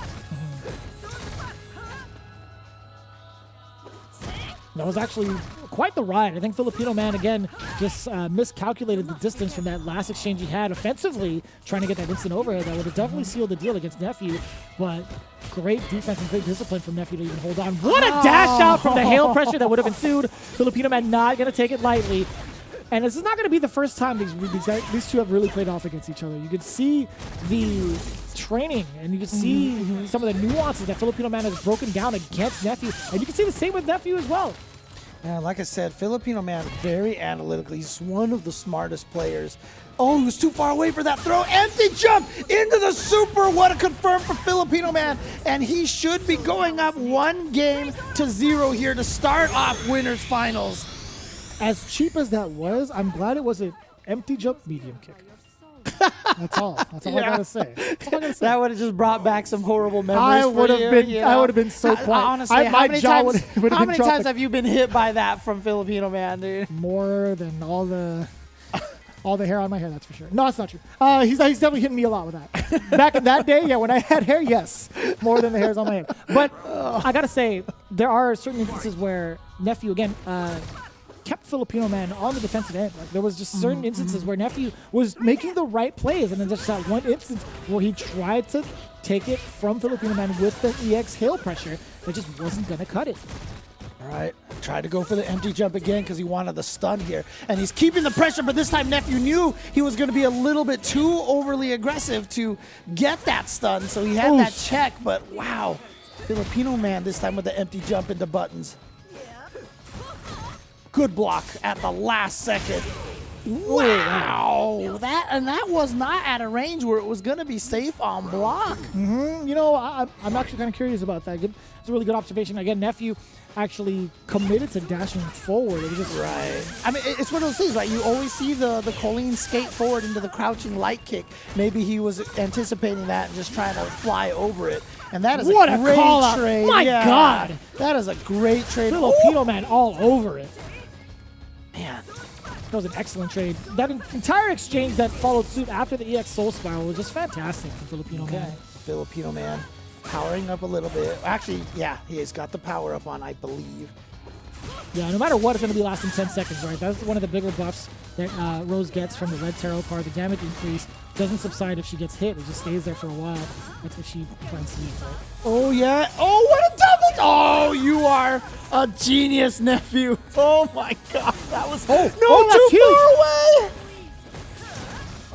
That was actually quite the ride. I think Filipino Man, again, just miscalculated the distance from that last exchange he had offensively, trying to get that instant overhead. That would have definitely sealed the deal against Nephew, but great defense and great discipline from Nephew to even hold on. What a dash out from the hail pressure that would have ensued. Filipino Man not going to take it lightly. And this is not going to be the first time these two have really played off against each other. You could see the training, and you can see some of the nuances that Filipino Man has broken down against Nephew. And you can see the same with Nephew as well. Yeah, like I said, Filipino Man very analytical. He's one of the smartest players. Oh, he was too far away for that throw. Empty jump into the super. What a confirm for Filipino Man. And he should be going up 1-0 here to start off winners finals. As cheap as that was, I'm glad it was an empty jump medium kick. That's all. That's all I gotta say. That's all I gotta say. That would have just brought back some horrible memories. I would have been so quiet. Honestly, how many times times have you been hit by that from Filipino Man, dude? More than all the hair on my head, that's for sure. No, that's not true. He's definitely hitting me a lot with that. Back in that day, yeah, when I had hair, yes, more than the hairs on my head. But I gotta say, there are certain instances where Nephew, again, kept Filipino Man on the defensive end. Like, there was just certain instances where Nephew was making the right plays, and then just that one instance where he tried to take it from Filipino Man with the EX hail pressure that just wasn't going to cut it. All right, tried to go for the empty jump again because he wanted the stun here. And he's keeping the pressure, but this time Nephew knew he was going to be a little bit too overly aggressive to get that stun, so he had that check, but wow. Filipino Man this time with the empty jump into buttons. Good block at the last second. Wow. That was not at a range where it was going to be safe on block. You know, I'm actually kind of curious about that. It's a really good observation. Again, Nephew actually committed to dashing forward. It was just right. I mean, it's one of those things, right? You always see the Colleen skate forward into the crouching light kick. Maybe he was anticipating that and just trying to fly over it. And that is what a a great call out. trade. My God. That is a great trade. Filipino Man all over it. Man. That was an excellent trade. That entire exchange that followed suit after the EX Soul Spiral was just fantastic from Filipino Man. Filipino Man powering up a little bit. Actually, yeah, he's got the power up on, I believe. Yeah, no matter what, it's going to be lasting 10 seconds, right? That's one of the bigger buffs that Rose gets from the red tarot card. The damage increase doesn't subside if she gets hit. It just stays there for a while. That's if she plants to use, right? Oh, yeah. Oh, what a double. Oh, you are a genius, Nephew. Oh, my God. That was too far away.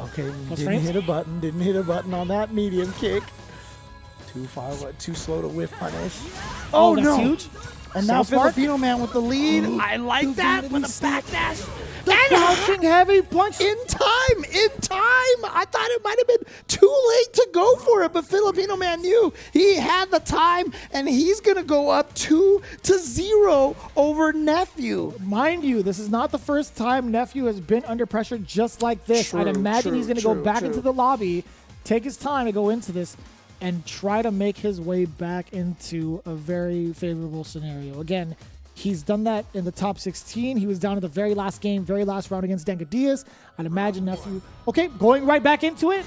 Okay, didn't hit a button on that medium kick. Too far, too slow to whiff punish. Oh, that's no. Huge. And now Filipino Man with the lead. I like that with the backdash. Crouching heavy punch. In time. I thought it might have been too late to go for it, but Filipino Man knew he had the time, and he's going to go up 2-0 over Nephew. Mind you, this is not the first time Nephew has been under pressure just like this. I'd imagine he's going to go back into the lobby, take his time to go into this, and try to make his way back into a very favorable scenario. Again, he's done that in the top 16. He was down in the very last game, very last round against Denga Diaz. I'd imagine Nephew, okay, going right back into it.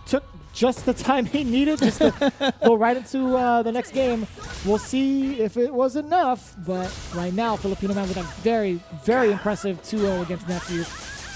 Took just the time he needed just to go right into the next game. We'll see if it was enough, but right now, Filipino Man with a very, very impressive 2-0 against Nephew.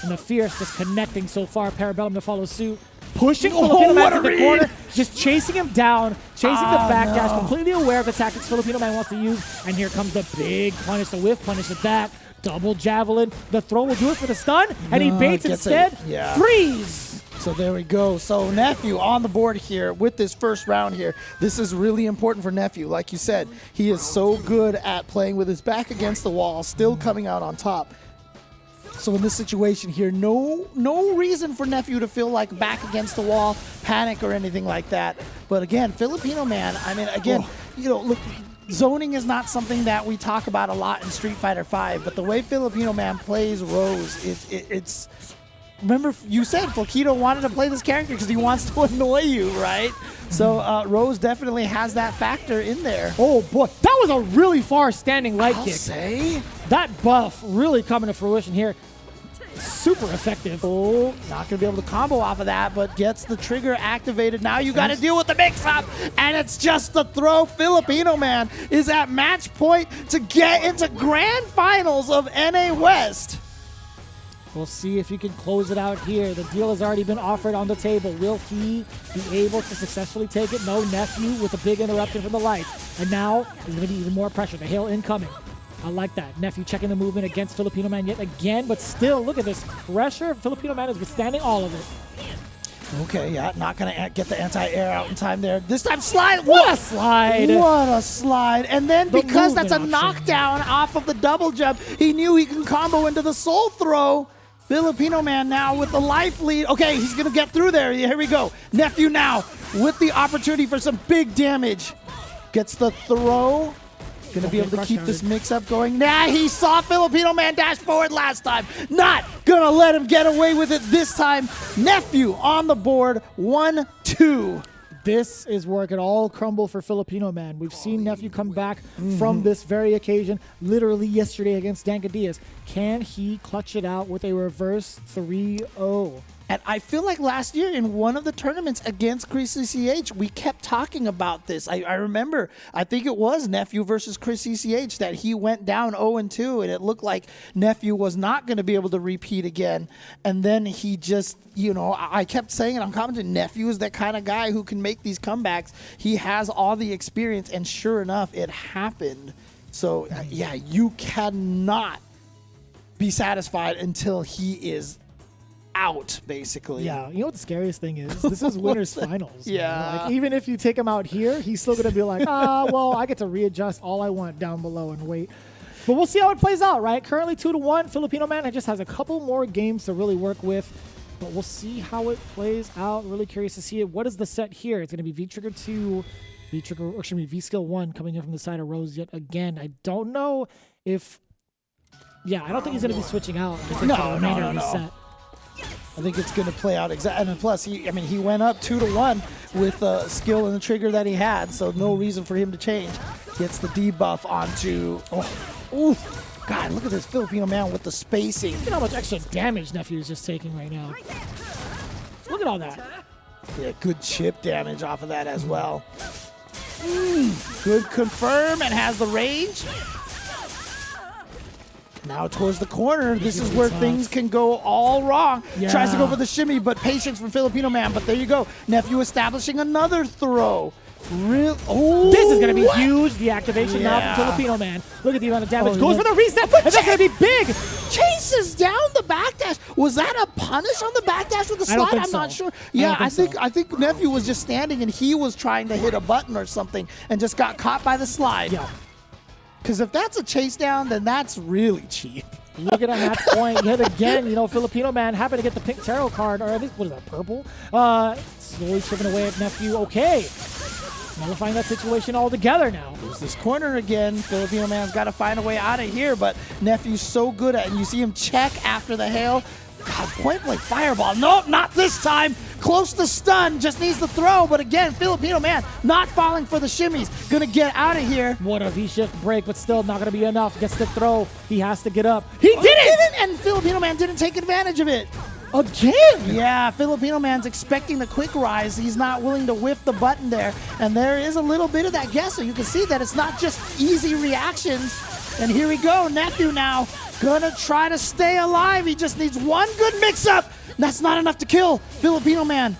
And the Fierce just connecting so far. Parabellum to follow suit. Pushing Filipino Man to the corner, just chasing him down, chasing the backdash, completely aware of the tactics Filipino Man wants to use. And here comes the big punish, the whiff punish at that. Double javelin. The throw will do it for the stun, and he No, baits gets instead. it. Yeah. Freeze! So there we go. So Nephew on the board here with this first round here. This is really important for Nephew. Like you said, he is so good at playing with his back against the wall, still coming out on top. So in this situation here, no reason for Nephew to feel like back against the wall, panic or anything like that. But again, Filipino Man, I mean, again, you know, look, zoning is not something that we talk about a lot in Street Fighter V, but the way Filipino Man plays Rose, it's remember you said Flaquito wanted to play this character because he wants to annoy you, right? So Rose definitely has that factor in there. Oh boy, that was a really far standing leg I'll kick. say. That buff really coming to fruition here. Super effective. Oh, not going to be able to combo off of that, but gets the trigger activated. Now you got to deal with the mix-up, and it's just the throw. Filipino Man is at match point to get into grand finals of NA West. We'll see if he can close it out here. The deal has already been offered on the table. Will he be able to successfully take it? No. Nephew with a big interruption from the lights. And now there's going to be even more pressure. The hail incoming. I like that. Nephew checking the movement against Filipino Man yet again, but still, look at this pressure. Filipino Man is withstanding all of it. Okay, yeah, not going to get the anti-air out in time there. This time slide. What a slide. What a slide. And then The because that's a movement option. knockdown off of the double jump, he knew he can combo into the soul throw. Filipino Man now with the life lead. Okay, he's going to get through there. Here we go. Nephew now with the opportunity for some big damage. Gets the throw. Going to be able to keep this mix-up going. Nah, he saw Filipino Man dash forward last time. Not going to let him get away with it this time. Nephew on the board, 1-2. This is where it could all crumble for Filipino Man. We've seen Nephew come back from this very occasion, literally yesterday against Danka Diaz. Can he clutch it out with a reverse 3-0? And I feel like last year in one of the tournaments against Chris CCH, we kept talking about this. I remember, I think it was Nephew versus Chris CCH that he went down 0-2, and it looked like Nephew was not going to be able to repeat again. And then he just, you know, I kept saying it, I'm commenting, Nephew is that kind of guy who can make these comebacks. He has all the experience, and sure enough, it happened. So, yeah, you cannot be satisfied until he is out, basically. Yeah, you know what the scariest thing is? This is winners finals. man. Yeah. Like, even if you take him out here, he's still going to be like, well, I get to readjust all I want down below and wait. But we'll see how it plays out, right? Currently 2-1. Filipino Man just has a couple more games to really work with. But we'll see how it plays out. Really curious to see it. What is the set here? It's going to be V-Trigger 2, V-Trigger, or excuse me, V-Skill 1 coming in from the side of Rose yet again. I don't know if... Yeah, I don't think he's going to be switching out. I think No, for the remainder no, of the no. set. I think it's going to play out exactly. And plus, he went up 2-1 with the skill and the trigger that he had, so no reason for him to change. Gets the debuff onto. Oh, God! Look at this Filipino Man with the spacing. Look at how much extra damage Nephew is just taking right now. Look at all that. Yeah, good chip damage off of that as well. Good confirm and has the range. Now towards the corner. This is where things can go all wrong. Yeah. Tries to go for the shimmy, but patience from Filipino Man. But there you go. Nephew establishing another throw. Oh, This is going to be what? huge. The activation now Yeah. from Filipino Man. Look at the amount of damage. Oh, Goes yeah. for the reset. And that's going to be big. Chases down the backdash. Was that a punish on the backdash with the I don't slide? think I'm not so. sure. Yeah, I don't think I think Nephew was just standing and he was trying to hit a button or something and just got caught by the slide. Yeah. Because if that's a chase down, then that's really cheap. Look at that match point yet again. You know, Filipino Man happened to get the pink tarot card, or I think, what is that, purple? Slowly chipping away at Nephew. Okay. Nullifying that situation altogether now. There's this corner again. Filipino Man's got to find a way out of here, but Nephew's so good at it. And you see him check after the hail. God, point blank fireball. Nope, not this time. Close to stun, just needs the throw. But again, Filipino Man not falling for the shimmies. Gonna get out of here. What a V-shift break, but still not going to be enough. Gets the throw. He has to get up. He did it! And Filipino Man didn't take advantage of it. Again! Yeah, Filipino Man's expecting the quick rise. He's not willing to whiff the button there. And there is a little bit of that guessing. You can see that it's not just easy reactions. And here we go. Nephew now gonna try to stay alive. He just needs one good mix-up. That's not enough to kill Filipino Man.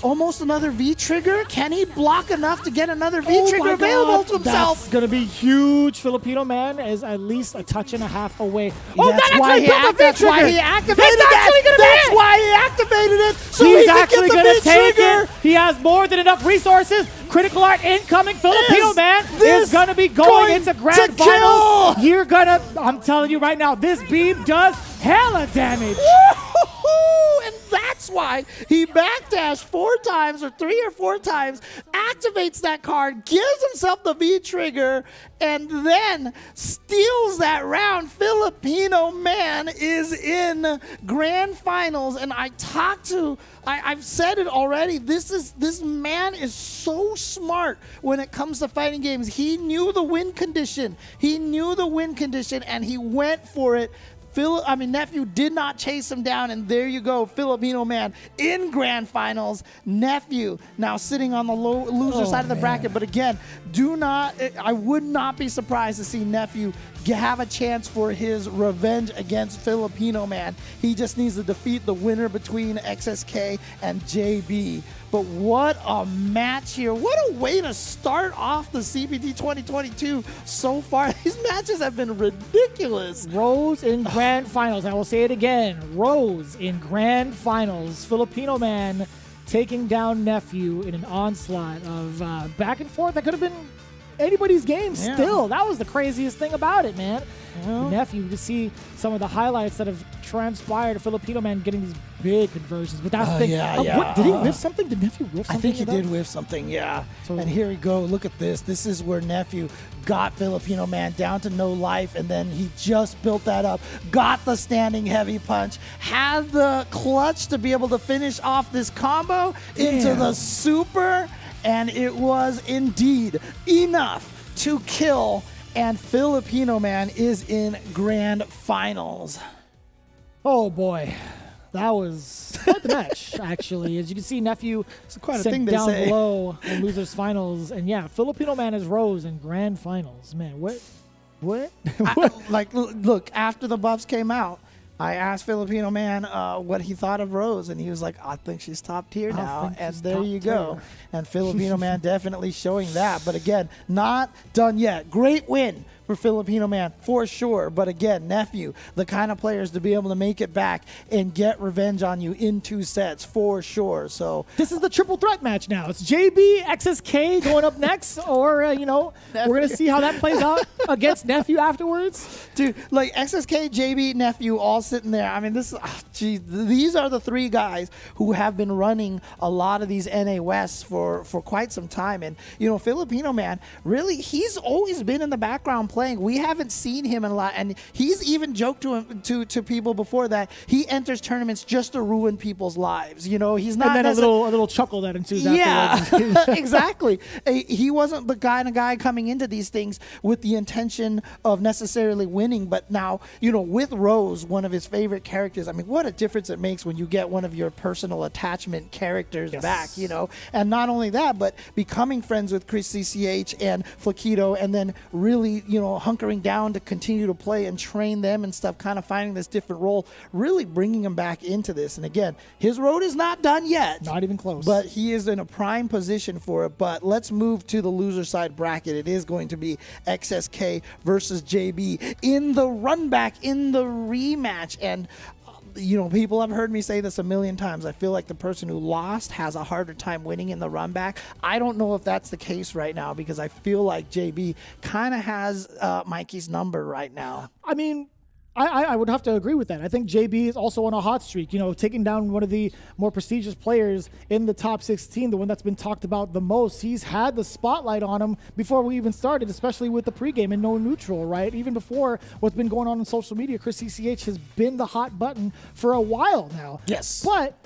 Almost another V-trigger. Can he block enough to get another Oh V-trigger my available God, to himself? That's gonna be huge. Filipino Man is at least a touch and a half away. That's why he activated It's actually gonna be That's it. why he activated it. So He's he can actually get gonna the take V-trigger. it. He has more than enough resources. Critical Art incoming. Filipino Man this is gonna be going into grand to finals. kill. You're gonna. I'm telling you right now, this beam does hella damage. Woo-hoo-hoo! And that's why he backdashed 4 times or 3 or 4 times, activates that card, gives himself the V-trigger, and then steals that round. Filipino Man is in grand finals, and I've said it already. This man is so smart when it comes to fighting games. He knew the win condition. And he went for it. Nephew did not chase him down, and there you go, Filipino Man in grand finals. Nephew now sitting on the loser side of the bracket, but again, I would not be surprised to see Nephew have a chance for his revenge against Filipino Man. He just needs to defeat the winner between XSK and JB. But what a match here. What a way to start off the CPT 2022 so far. These matches have been ridiculous. Rose in grand finals. I will say it again. Rose in grand finals. Filipino Man taking down Nephew in an onslaught of back and forth. That could have been anybody's game still. That was the craziest thing about it, man. Nephew, to see some of the highlights that have transpired. Filipino Man getting these big conversions. But that's the thing. Did he whiff something? Did Nephew whiff something? I think he did whiff something, yeah. So, and here we go. Look at this. This is where Nephew got Filipino Man down to no life, and then he just built that up. Got the standing heavy punch. Had the clutch to be able to finish off this combo into the super, and it was indeed enough to kill. And Filipino Man is in grand finals. oh boy. That was quite the match, actually. As you can see, Nephew quite a sent thing they down say. below in losers finals. And yeah, Filipino Man is Rose in grand finals. Man, what? Look, after the buffs came out, I asked Filipino Man what he thought of Rose, and he was like, I think she's top tier now. And there you go. And Filipino Man definitely showing that. But again, not done yet. Great win for Filipino Man, for sure. But again, Nephew, the kind of players to be able to make it back and get revenge on you in 2 sets, for sure. So this is the triple threat match now. It's JB, XSK going up next, or, we're going to see how that plays out against Nephew afterwards. Dude, like XSK, JB, Nephew, all sitting there. I mean, these are the 3 guys who have been running a lot of these NA Wests for quite some time. And, Filipino Man, really, he's always been in the background playing. We haven't seen him in a lot. And he's even joked to people before that he enters tournaments just to ruin people's lives. He's not. And then a little chuckle that ensues afterwards. Yeah, exactly. He wasn't the kind of guy coming into these things with the intention of necessarily winning. But now, with Rose, one of his favorite characters, I mean, what a difference it makes when you get one of your personal attachment characters back, And not only that, but becoming friends with Chris CCH and Flaquito, and then really, hunkering down to continue to play and train them and stuff, kind of finding this different role, really bringing him back into this. And again, his road is not done yet. Not even close. But he is in a prime position for it. But let's move to the loser side bracket. It is going to be XSK versus JB in the run back, in the rematch. And people have heard me say this a million times. I feel like the person who lost has a harder time winning in the run back. I don't know if that's the case right now, because I feel like JB kind of has Mikey's number right now. I mean, I would have to agree with that. I think JB is also on a hot streak, taking down one of the more prestigious players in the top 16, the one that's been talked about the most. He's had the spotlight on him before we even started, especially with the pregame and no neutral, right? Even before what's been going on social media, Chris CCH has been the hot button for a while now. Yes. But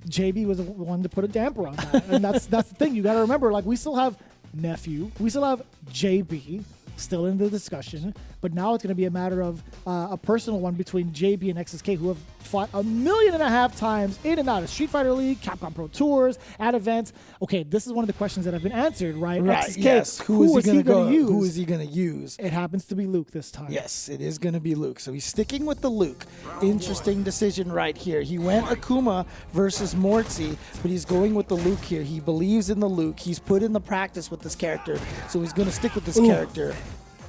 JB was the one to put a damper on that. And that's the thing. You got to remember, we still have Nephew. We still have JB still in the discussion. but now it's going to be a matter of a personal one between JB and XSK, who have fought 1.5 million times in and out of Street Fighter League, Capcom Pro Tours, at events. Okay, this is one of the questions that have been answered, right? Right, XSK, yes. Who is he going to use? use? Who is he going to use? It happens to be Luke this time. Yes, it is going to be Luke. So he's sticking with the Luke. Interesting decision right here. He went Akuma versus Mortsy, but he's going with the Luke here. He believes in the Luke. He's put in the practice with this character, so he's going to stick with this character.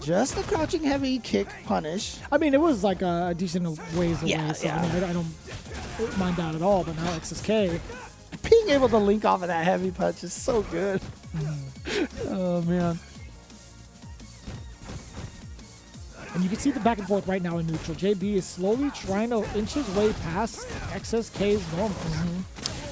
Just a crouching heavy kick punish. I mean, it was like a decent ways away, Yeah, so yeah. I mean, I don't mind that at all, but now XSK. Being able to link off of that heavy punch is so good. Oh, man. And you can see the back and forth right now in neutral. JB is slowly trying to inch his way past XSK's normals.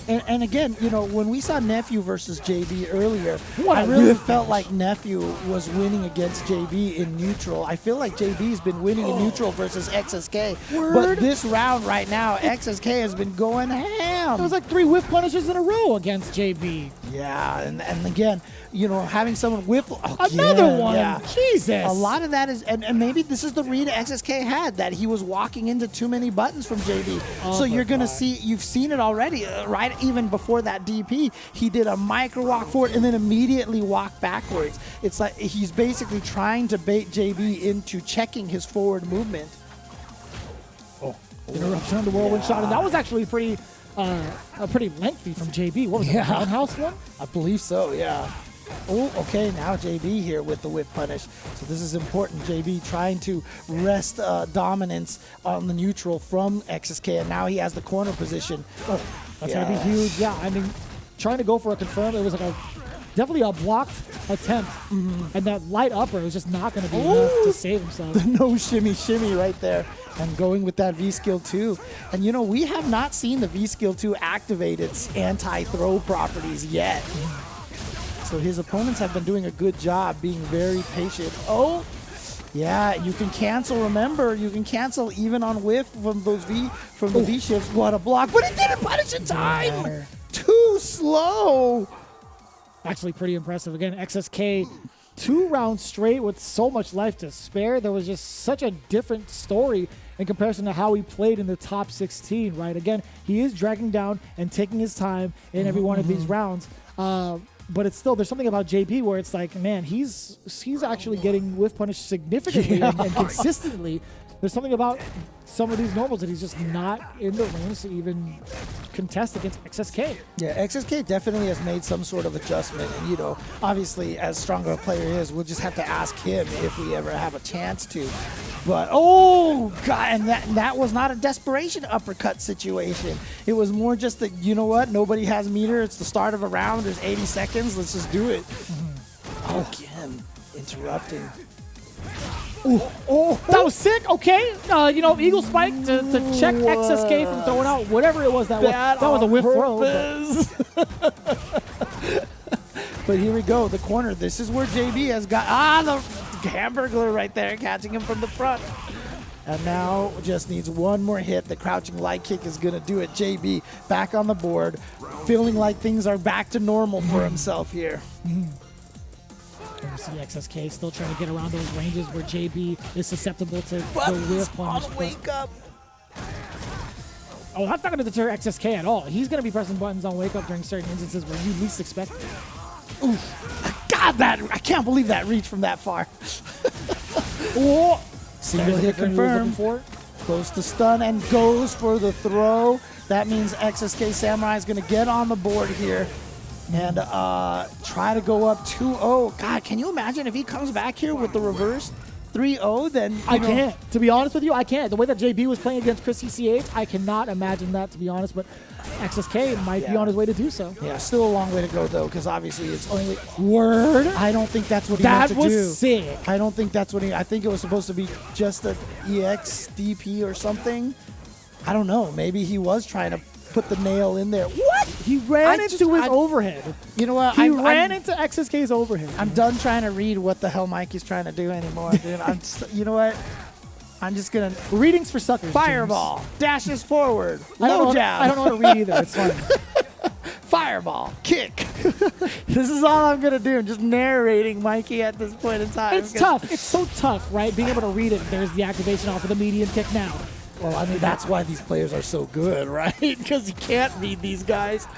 And again, you know, when we saw Nephew versus JB earlier, What I a really whip felt finish. like Nephew was winning against JB in neutral. I feel like JB's been winning in neutral versus XSK. But Word. this round right now, XSK has been going ham. It was like 3 whiff punishes in a row against JB. Yeah, and again, you know, having someone whip Another one. Yeah. Jesus. A lot of that is, and maybe this is the read XSK had, that he was walking into too many buttons from JB. Oh, So you're my going to God. see, you've seen it already, right? Even before that DP, he did a micro walk forward and then immediately walk backwards. It's like he's basically trying to bait JB into checking his forward movement. Interruption on the whirlwind shot, and that was actually pretty lengthy from JB. What was it, a roundhouse one? I believe so, yeah. Oh, okay, now JB here with the whip punish. So this is important. JB trying to wrest dominance on the neutral from XSK, and now he has the corner position. Oh, that's going to be huge. Yeah, I mean, trying to go for a confirm, it was like definitely a blocked attempt. And that light upper was just not going to be enough to save himself. No shimmy right there. And going with that V-Skill 2. And you know, we have not seen the V-Skill 2 activate its anti-throw properties yet. So his opponents have been doing a good job being very patient. Oh, yeah, you can cancel. Remember, you can cancel even on whiff from those the V shifts. What a block! But he didn't punish in time. Yeah. Too slow. Actually pretty impressive. Again, XSK 2 rounds straight with so much life to spare. There was just such a different story in comparison to how he played in the top 16, right? Again, he is dragging down and taking his time in every one of these rounds. But it's still, there's something about JP where it's like, man, he's actually getting whiff punished significantly and consistently. There's something about some of these normals that he's just not in the range to even contest against XSK. Yeah, XSK definitely has made some sort of adjustment. And, you know, obviously, as stronger a player is, we'll just have to ask him if we ever have a chance to. But, oh, God, and that was not a desperation uppercut situation. It was more just that, you know what, nobody has meter. It's the start of a round. There's 80 seconds. Let's just do it. Again, interrupting. Oh, that was sick. Okay, you know, Eagle Spike to check XSK from throwing out whatever it was that was. That was a whiff throw. But here we go, the corner. This is where JB has got the Hamburglar right there, catching him from the front. And now just needs one more hit. The crouching light kick is going to do it. JB back on the board, feeling like things are back to normal for himself here. You see XSK still trying to get around those ranges where JB is susceptible to the whiff punish. Wake up. Oh, that's not going to deter XSK at all. He's going to be pressing buttons on wake up during certain instances where you least expect it. God, I can't believe that reach from that far. Oh, Single hit confirmed. Close to stun and goes for the throw. That means XSK Samurai is going to get on the board here and try to go up 2-0. God, can you imagine if he comes back here with the reverse 3-0? Then I can't. To be honest with you, I can't. The way that JB was playing against Chris CCH, I cannot imagine that, to be honest. But XSK might be on his way to do so. Yeah, still a long way to go, though, because obviously it's only... Word? I don't think that's what he meant to do. That was sick. I don't think that's what I think it was supposed to be just an EX DP or something. I don't know. Maybe he was trying to put the nail in there. What? He ran into his overhead. You know what? He ran into XSK's overhead. I'm done trying to read what the hell Mikey's trying to do anymore, dude. You know what? I'm just going to... Readings for suckers. Fireball. Dashes forward. I don't Low know, jab. I don't know how to read either. It's fun. Fireball, kick. This is all I'm gonna do. I'm just narrating Mikey at this point in time. It's tough. It's so tough, right? Being able to read it. There's the activation off of the medium kick now. Well, I mean, that's why these players are so good, right? Because you can't read these guys.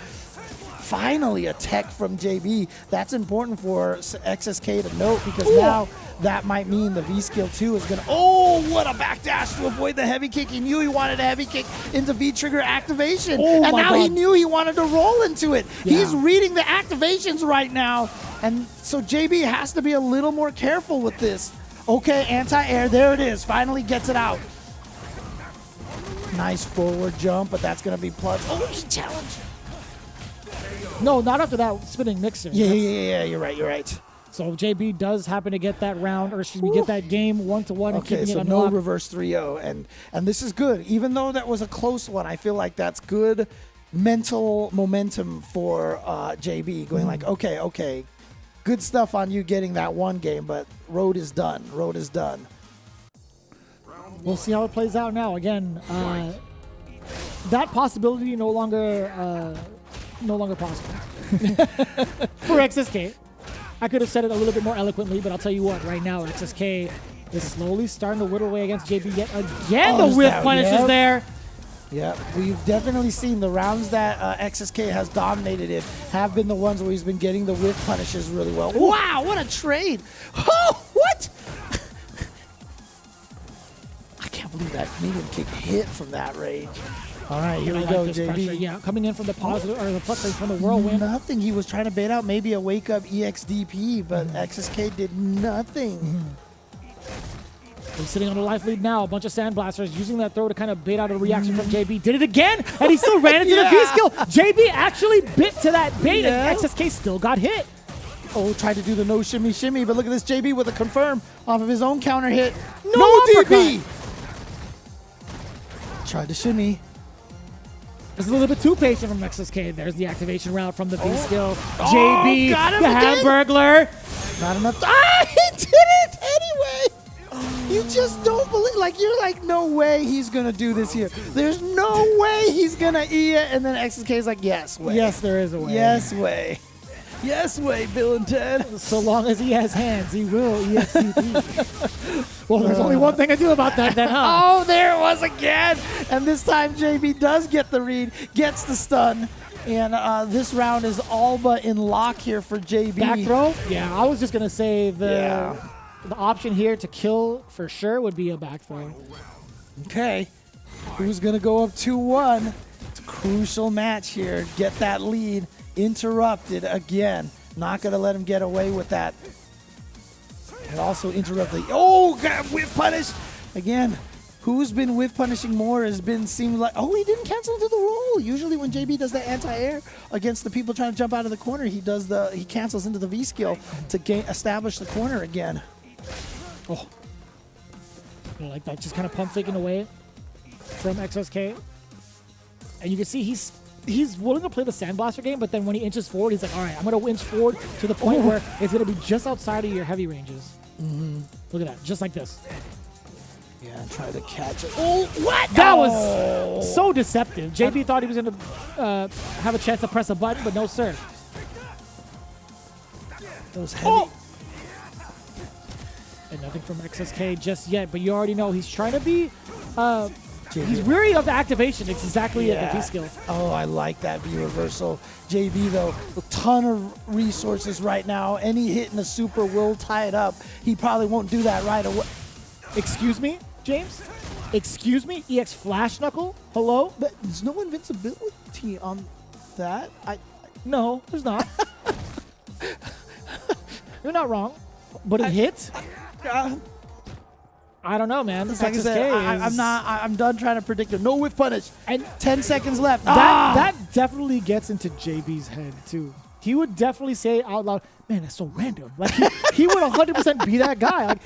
Finally, a tech from JB. That's important for XSK to note because now that might mean the V skill 2 is going to. Oh, what a backdash to avoid the heavy kick. He knew he wanted a heavy kick into V trigger activation. Oh, and my now God. he knew he wanted to roll into it. Yeah. He's reading the activations right now. And so JB has to be a little more careful with this. Okay, anti-air. There it is. Finally gets it out. Nice forward jump, but that's going to be plus. Oh, he challenged. No, not after that spinning mixer. Yeah, you're right. So JB does happen to get that round, or excuse me, get that game 1-1 and Okay, keeping so it no unlocked. reverse 3-0, and this is good. Even though that was a close one, I feel like that's good mental momentum for JB, going like, okay, good stuff on you getting that one game, but road is done. We'll see how it plays out now. Again, that possibility no longer possible for XSK. I could have said it a little bit more eloquently, but I'll tell you what. Right now, XSK is slowly starting to whittle away against JB yet again. Oh, The whiff that- punish is yep. there. Yeah, we've definitely seen the rounds that XSK has dominated in have been the ones where he's been getting the whiff punishes really well. Wow, what a trade! Oh, what? I can't believe that medium kick hit from that range. All right, here I we like go, this JB. pressure. Yeah, coming in from the positive or the plus side from the whirlwind. Nothing. He was trying to bait out maybe a wake up EXDP, but XSK did nothing. He's sitting on the life lead now. A bunch of sandblasters using that throw to kind of bait out a reaction from JB. Did it again, and he still ran into the V skill. JB actually bit to that bait, Yeah. and XSK still got hit. Oh, tried to do the no shimmy shimmy, but look at this JB with a confirm off of his own counter hit. No No uppercut. DB. Tried to shimmy. It's a little bit too patient from XSK. There's the activation route from the V skill. JB, got him the again. Hamburglar. Not enough. He did it anyway. You just don't believe. Like you're like, no way he's gonna do this here. There's no way he's gonna eat it. And then XSK is like, yes way. Yes, there is a way. Yes way. Yes way, Bill and Ted. So long as he has hands, he will EXCP. Well, there's only one thing to do about that then, huh? Oh, there it was again. And this time JB does get the read, gets the stun. And this round is all but in lock here for JB. Back throw? Yeah, I was just going to say Yeah. the option here to kill for sure would be a back throw. Okay. Who's going to go up 2-1? It's a crucial match here. Get that lead. Interrupted again. Not going to let him get away with that. And also interrupt the. Oh, God, whiff punish. Again, who's been whiff punishing more has been seemed like. Oh, he didn't cancel into the roll. Usually when JB does that anti-air against the people trying to jump out of the corner, he cancels into the V skill to establish the corner again. Oh. I like that. Just kind of pump faking away from XSK. And you can see he's willing to play the Sandblaster game, but then when he inches forward, he's like, all right, I'm going to inch forward to the point where it's going to be just outside of your heavy ranges. Look at that. Just like this. Yeah, try to catch it. Oh, what? That was so deceptive. JB thought he was going to have a chance to press a button, but no, sir. Those heavy. And nothing from XSK just yet, but you already know he's trying to be... he's weary of the activation. It's exactly it, the V skill. Oh, I like that V reversal. JB, though, a ton of resources right now. Any hit in the super will tie it up. He probably won't do that right away. Excuse me, James? Excuse me? EX Flash Knuckle? Hello? But there's no invincibility on that. No, there's not. You're not wrong. But it hit? I don't know, man. Like I XSK said, is- I'm done trying to predict it. No whiff punish. And 10 seconds left. that definitely gets into JB's head, too. He would definitely say out loud, man, that's so random. Like, he would 100% be that guy. Like,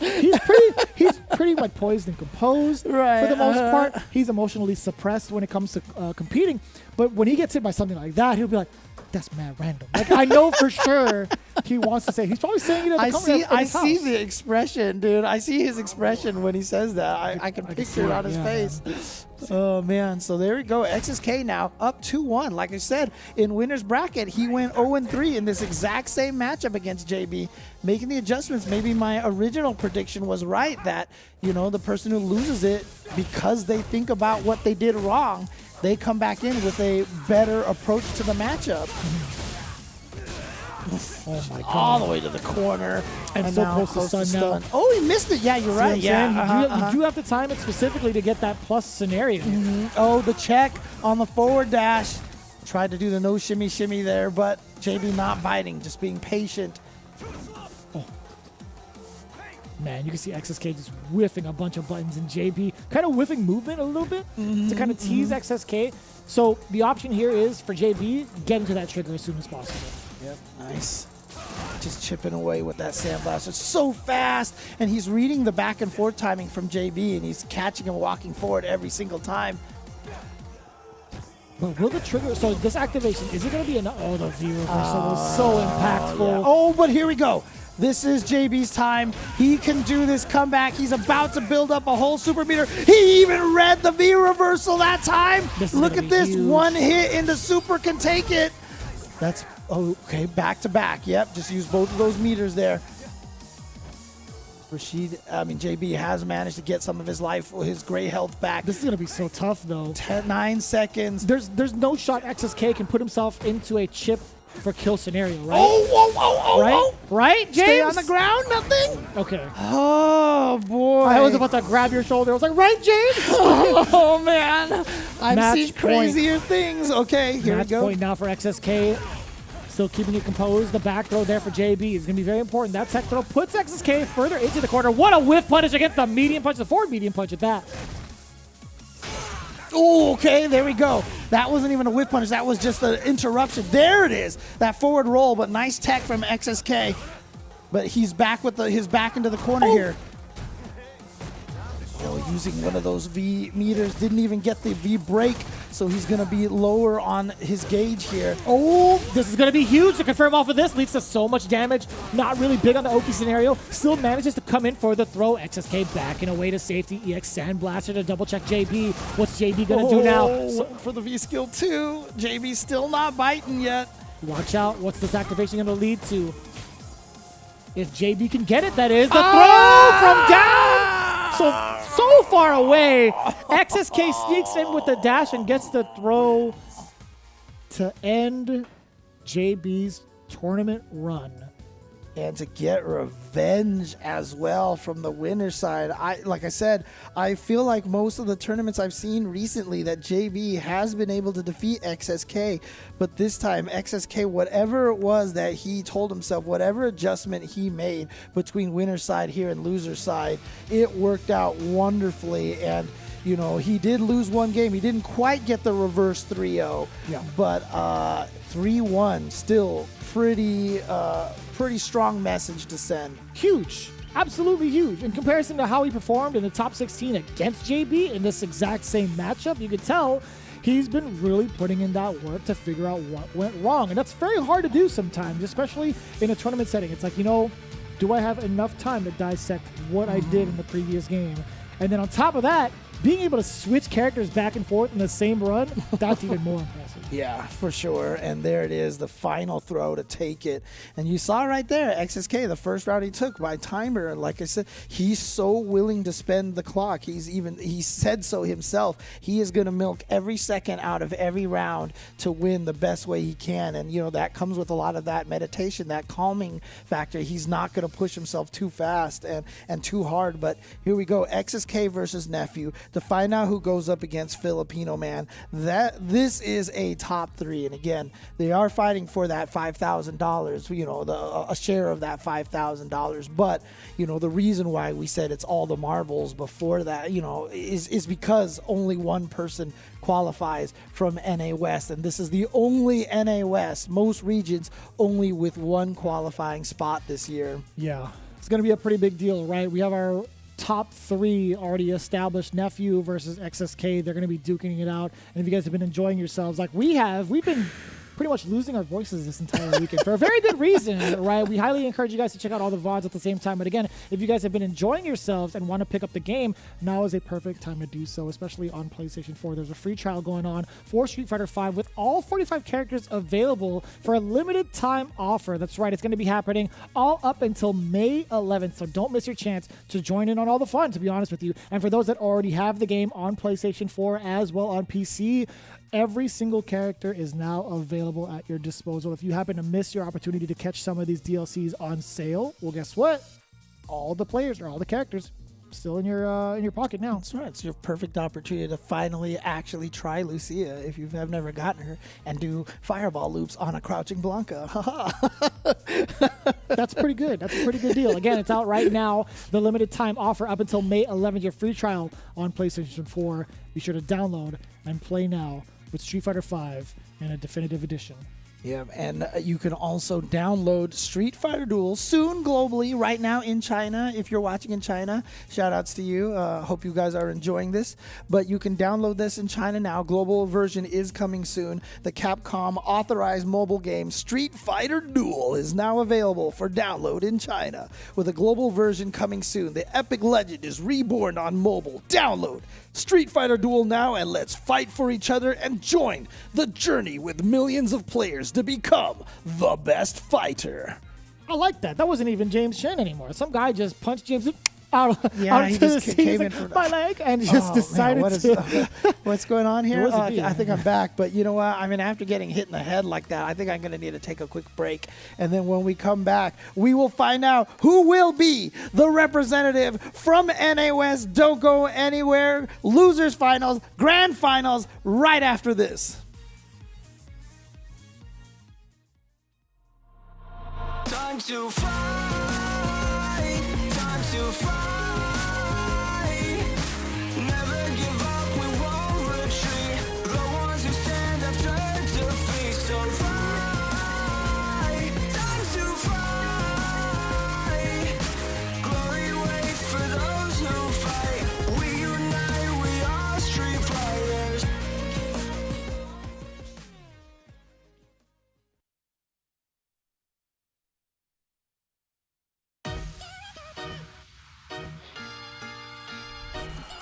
he's pretty like poised and composed Right, for the most part. He's emotionally suppressed when it comes to competing. But when he gets hit by something like that, he'll be like, that's mad random. Like, I know for sure he wants to say. He's probably saying it at the I see the expression, dude. I see his expression when he says that. I can picture it on his face. Oh, man. So there we go. XSK now up 2-1. Like I said, in winner's bracket, he went 0-3 in this exact same matchup against JB, making the adjustments. Maybe my original prediction was right that, you know, the person who loses it, because they think about what they did wrong, they come back in with a better approach to the matchup. Oh, my God. All the way to the corner. And so now close to stun now. Oh, he missed it. Yeah, you're right. Yeah. You do have to time it specifically to get that plus scenario. Oh, the check on the forward dash. Tried to do the no shimmy shimmy there, but JB not biting, just being patient. Man, you can see XSK just whiffing a bunch of buttons, and JB kind of whiffing movement a little bit to kind of tease XSK. So the option here is for JB, get into that trigger as soon as possible. Yep, nice. Just chipping away with that sandblaster. So fast, and he's reading the back and forth timing from JB, and he's catching him walking forward every single time. But will the trigger, so this activation, is it going to be enough? Oh, the V reversal was so impactful. Yeah. Oh, but here we go. This is JB's time. He can do this comeback. He's about to build up a whole super meter. He even read the V reversal that time. Look at this. Huge. One hit into super can take it. That's okay. Back to back. Yep. Just use both of those meters there. JB has managed to get some of his life, his gray health back. This is going to be so tough, though. 9 seconds. There's no shot XSK can put himself into a chip for kill scenario, right? Oh, right, James? Stay on the ground, nothing? Okay. Oh, boy. I was about to grab your shoulder. I was like, right, James? Oh, man. I've Match seen crazier things. Okay, here we go. Point now for XSK. Still keeping it composed. The back throw there for JB is going to be very important. That tech throw puts XSK further into the corner. What a whiff punish against the medium punch, the forward medium punch at that. Oh, okay, there we go. That wasn't even a whip punish. That was just an interruption. There it is. That forward roll, but nice tech from XSK. But he's back with his back into the corner here. Oh, using one of those V meters. Didn't even get the V break, so he's going to be lower on his gauge here. Oh, this is going to be huge to confirm off of this. Leads to so much damage. Not really big on the Oki scenario. Still manages to come in for the throw. XSK back and away to safety. EX Sandblaster to double check JB. What's JB going to do now? So, for the V skill 2, JB's still not biting yet. Watch out. What's this activation going to lead to? If JB can get it, that is the throw from down. So far away. XSK sneaks in with the dash and gets the throw to end JB's tournament run. And to get revenge as well from the winner's side. Like I said, I feel like most of the tournaments I've seen recently that JB has been able to defeat XSK, but this time XSK, whatever it was that he told himself, whatever adjustment he made between winner's side here and loser's side, it worked out wonderfully. And you know, he did lose one game. He didn't quite get the reverse 3-0, but 3-1 still pretty strong message to send. Huge. Absolutely huge. In comparison to how he performed in the top 16 against JB in this exact same matchup, you could tell he's been really putting in that work to figure out what went wrong. And that's very hard to do sometimes, especially in a tournament setting. It's like, you know, do I have enough time to dissect what I did in the previous game? And then on top of that, being able to switch characters back and forth in the same run, that's even more impressive. Yeah, for sure. And there it is, the final throw to take it. And you saw right there, XSK, the first round he took by timer. And like I said, he's so willing to spend the clock. He said so himself. He is going to milk every second out of every round to win the best way he can. And, you know, that comes with a lot of that meditation, that calming factor. He's not going to push himself too fast and too hard. But here we go, XSK versus Nephew to find out who goes up against Filipino Man. This is a top 3, and again, they are fighting for that $5,000, you know, a share of that $5,000. But you know, the reason why we said it's all the marbles before that, you know, is because only one person qualifies from NA West, and this is the only NA West, most regions only with one qualifying spot this year. Yeah, it's going to be a pretty big deal, right? We have our top 3 already established. Nephew versus XSK. They're going to be duking it out. And if you guys have been enjoying yourselves like we have, we've been pretty much losing our voices this entire weekend for a very good reason, right? We highly encourage you guys to check out all the VODs at the same time. But again, if you guys have been enjoying yourselves and want to pick up the game, now is a perfect time to do so, especially on PlayStation 4. There's a free trial going on for Street Fighter V with all 45 characters available for a limited time offer. That's right. It's going to be happening all up until May 11th. So don't miss your chance to join in on all the fun, to be honest with you. And for those that already have the game on PlayStation 4 as well on PC, every single character is now available at your disposal. If you happen to miss your opportunity to catch some of these DLCs on sale, well, guess what? All the players or all the characters still in your pocket now. That's right. It's your perfect opportunity to finally actually try Lucia if you have never gotten her and do fireball loops on a crouching Blanca. That's pretty good. That's a pretty good deal. Again, it's out right now. The limited time offer up until May 11th. Your free trial on PlayStation 4. Be sure to download and play now with Street Fighter V in a definitive edition. Yeah, and you can also download Street Fighter Duel soon globally, right now in China. If you're watching in China, shout outs to you. Hope you guys are enjoying this. But you can download this in China now. Global version is coming soon. The Capcom authorized mobile game Street Fighter Duel is now available for download in China. With a global version coming soon, the epic legend is reborn on mobile. Download Street Fighter Duel now and let's fight for each other and join the journey with millions of players to become the best fighter. I like that. That wasn't even James Chen anymore. Some guy just punched James out, Yeah, out he into the just sea. came He's in like, for the- my leg, and just decided Man, what is, to. what's going on here? It wasn't me. I think I'm back, but you know what? I mean, after getting hit in the head like that, I think I'm going to need to take a quick break. And then when we come back, we will find out who will be the representative from NA West. Don't go anywhere. Losers finals, grand finals, right after this. Time to fight, time to fight. Never give up, we won't retreat. The ones who stand after defeat. So fight, time to fight. Glory waits for those who fight. We unite, we are street fighters.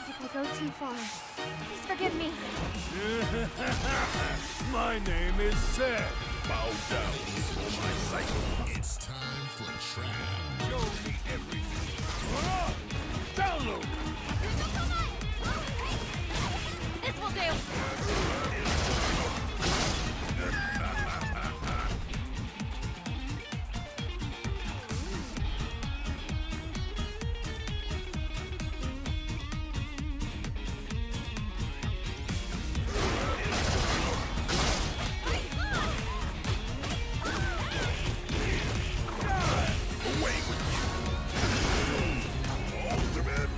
If I go too far, please forgive me. My name is Seth. Bow down before my sight. It's time for trap. Show me everything. Download. This will do. Ultimate.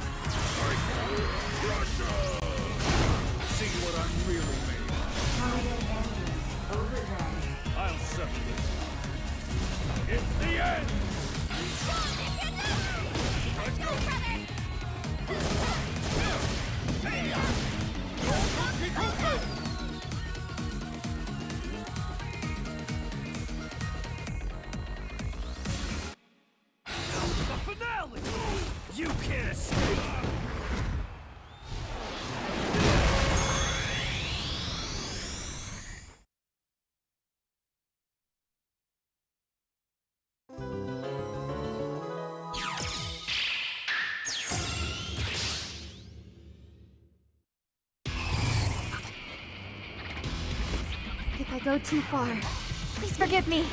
Russia. See what I'm really made of. I'll settle this. It's the end. Let's go. The finale. You can't escape. If I go too far, please forgive me.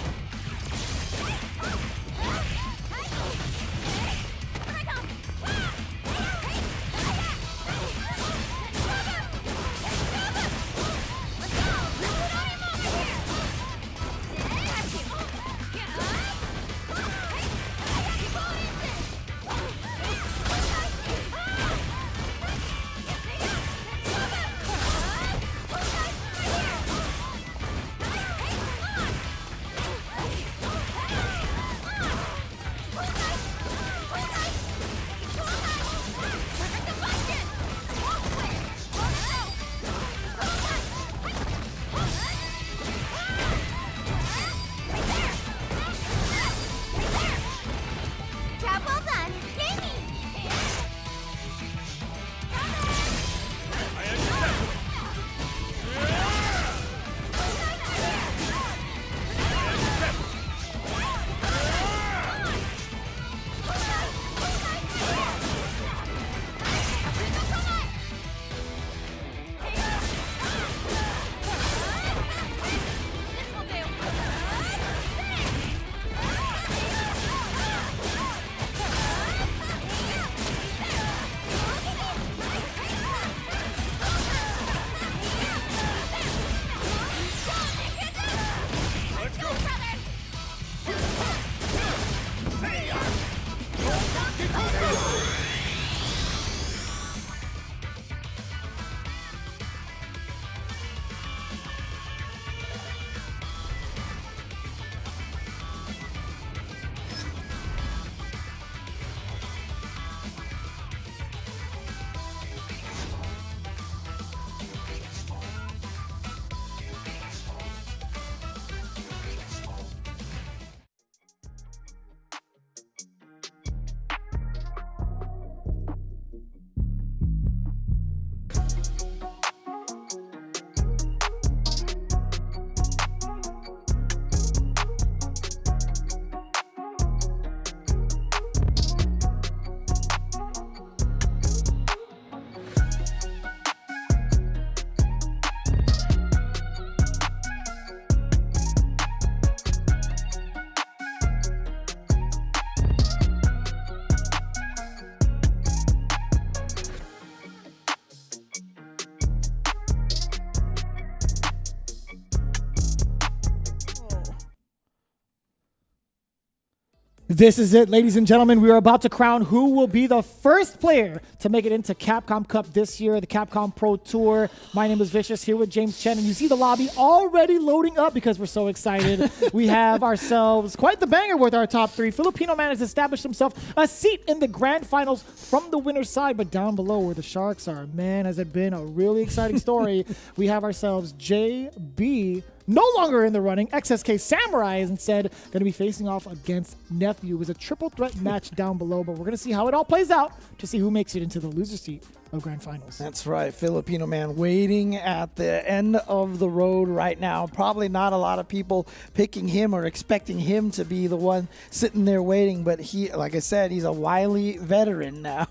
This is it, ladies and gentlemen. We are about to crown who will be the first player to make it into Capcom Cup this year, the Capcom Pro Tour. My name is Vicious, here with James Chen, and you see the lobby already loading up because we're so excited. We have ourselves quite the banger with our top three. Filipino Man has established himself a seat in the grand finals from the winner's side, but down below where the Sharks are, man, has it been a really exciting story. We have ourselves JB, no longer in the running. XSK Samurai is instead going to be facing off against Nephew. It was a triple threat match down below, but we're going to see how it all plays out to see who makes it into the loser seat of grand finals. That's right. Filipino Man waiting at the end of the road right now. Probably not a lot of people picking him or expecting him to be the one sitting there waiting, but he, like I said, he's a wily veteran now.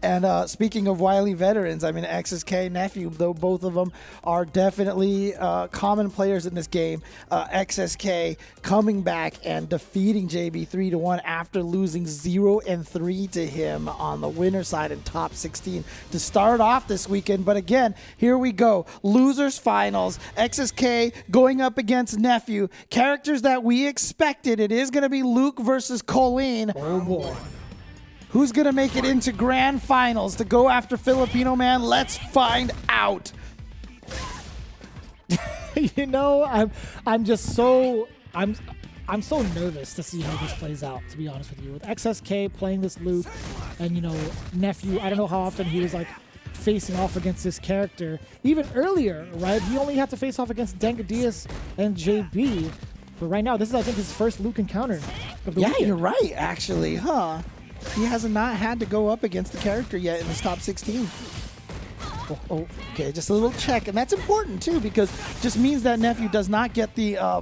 And speaking of wily veterans, I mean, XSK, Nephew, though both of them are definitely common players in this game. XSK coming back and defeating JB 3-1 after losing 0-3 to him on the winner side in top 16 to start off this weekend. But again, here we go. Losers finals. XSK going up against Nephew. Characters that we expected. It is going to be Luke versus Colleen. Oh boy. Who's going to make it into grand finals to go after Filipino Man? Let's find out. You know, I'm just so I'm so nervous to see how this plays out, to be honest with you. With XSK playing this Luke and, you know, Nephew, I don't know how often he was like facing off against this character. Even earlier, right? He only had to face off against Dengadius and JB. But right now, this is, I think, his first Luke encounter of the weekend. You're right, actually, huh? He has not had to go up against the character yet in his top 16. Oh, okay, just a little check. And that's important, too, because it just means that Nephew does not get the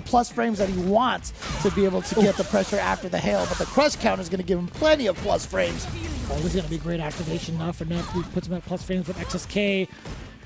plus frames that he wants to be able to get the pressure after the hail. But the crush count is going to give him plenty of plus frames. Oh, this is going to be great activation now for Nephew. Puts him at plus frames with XSK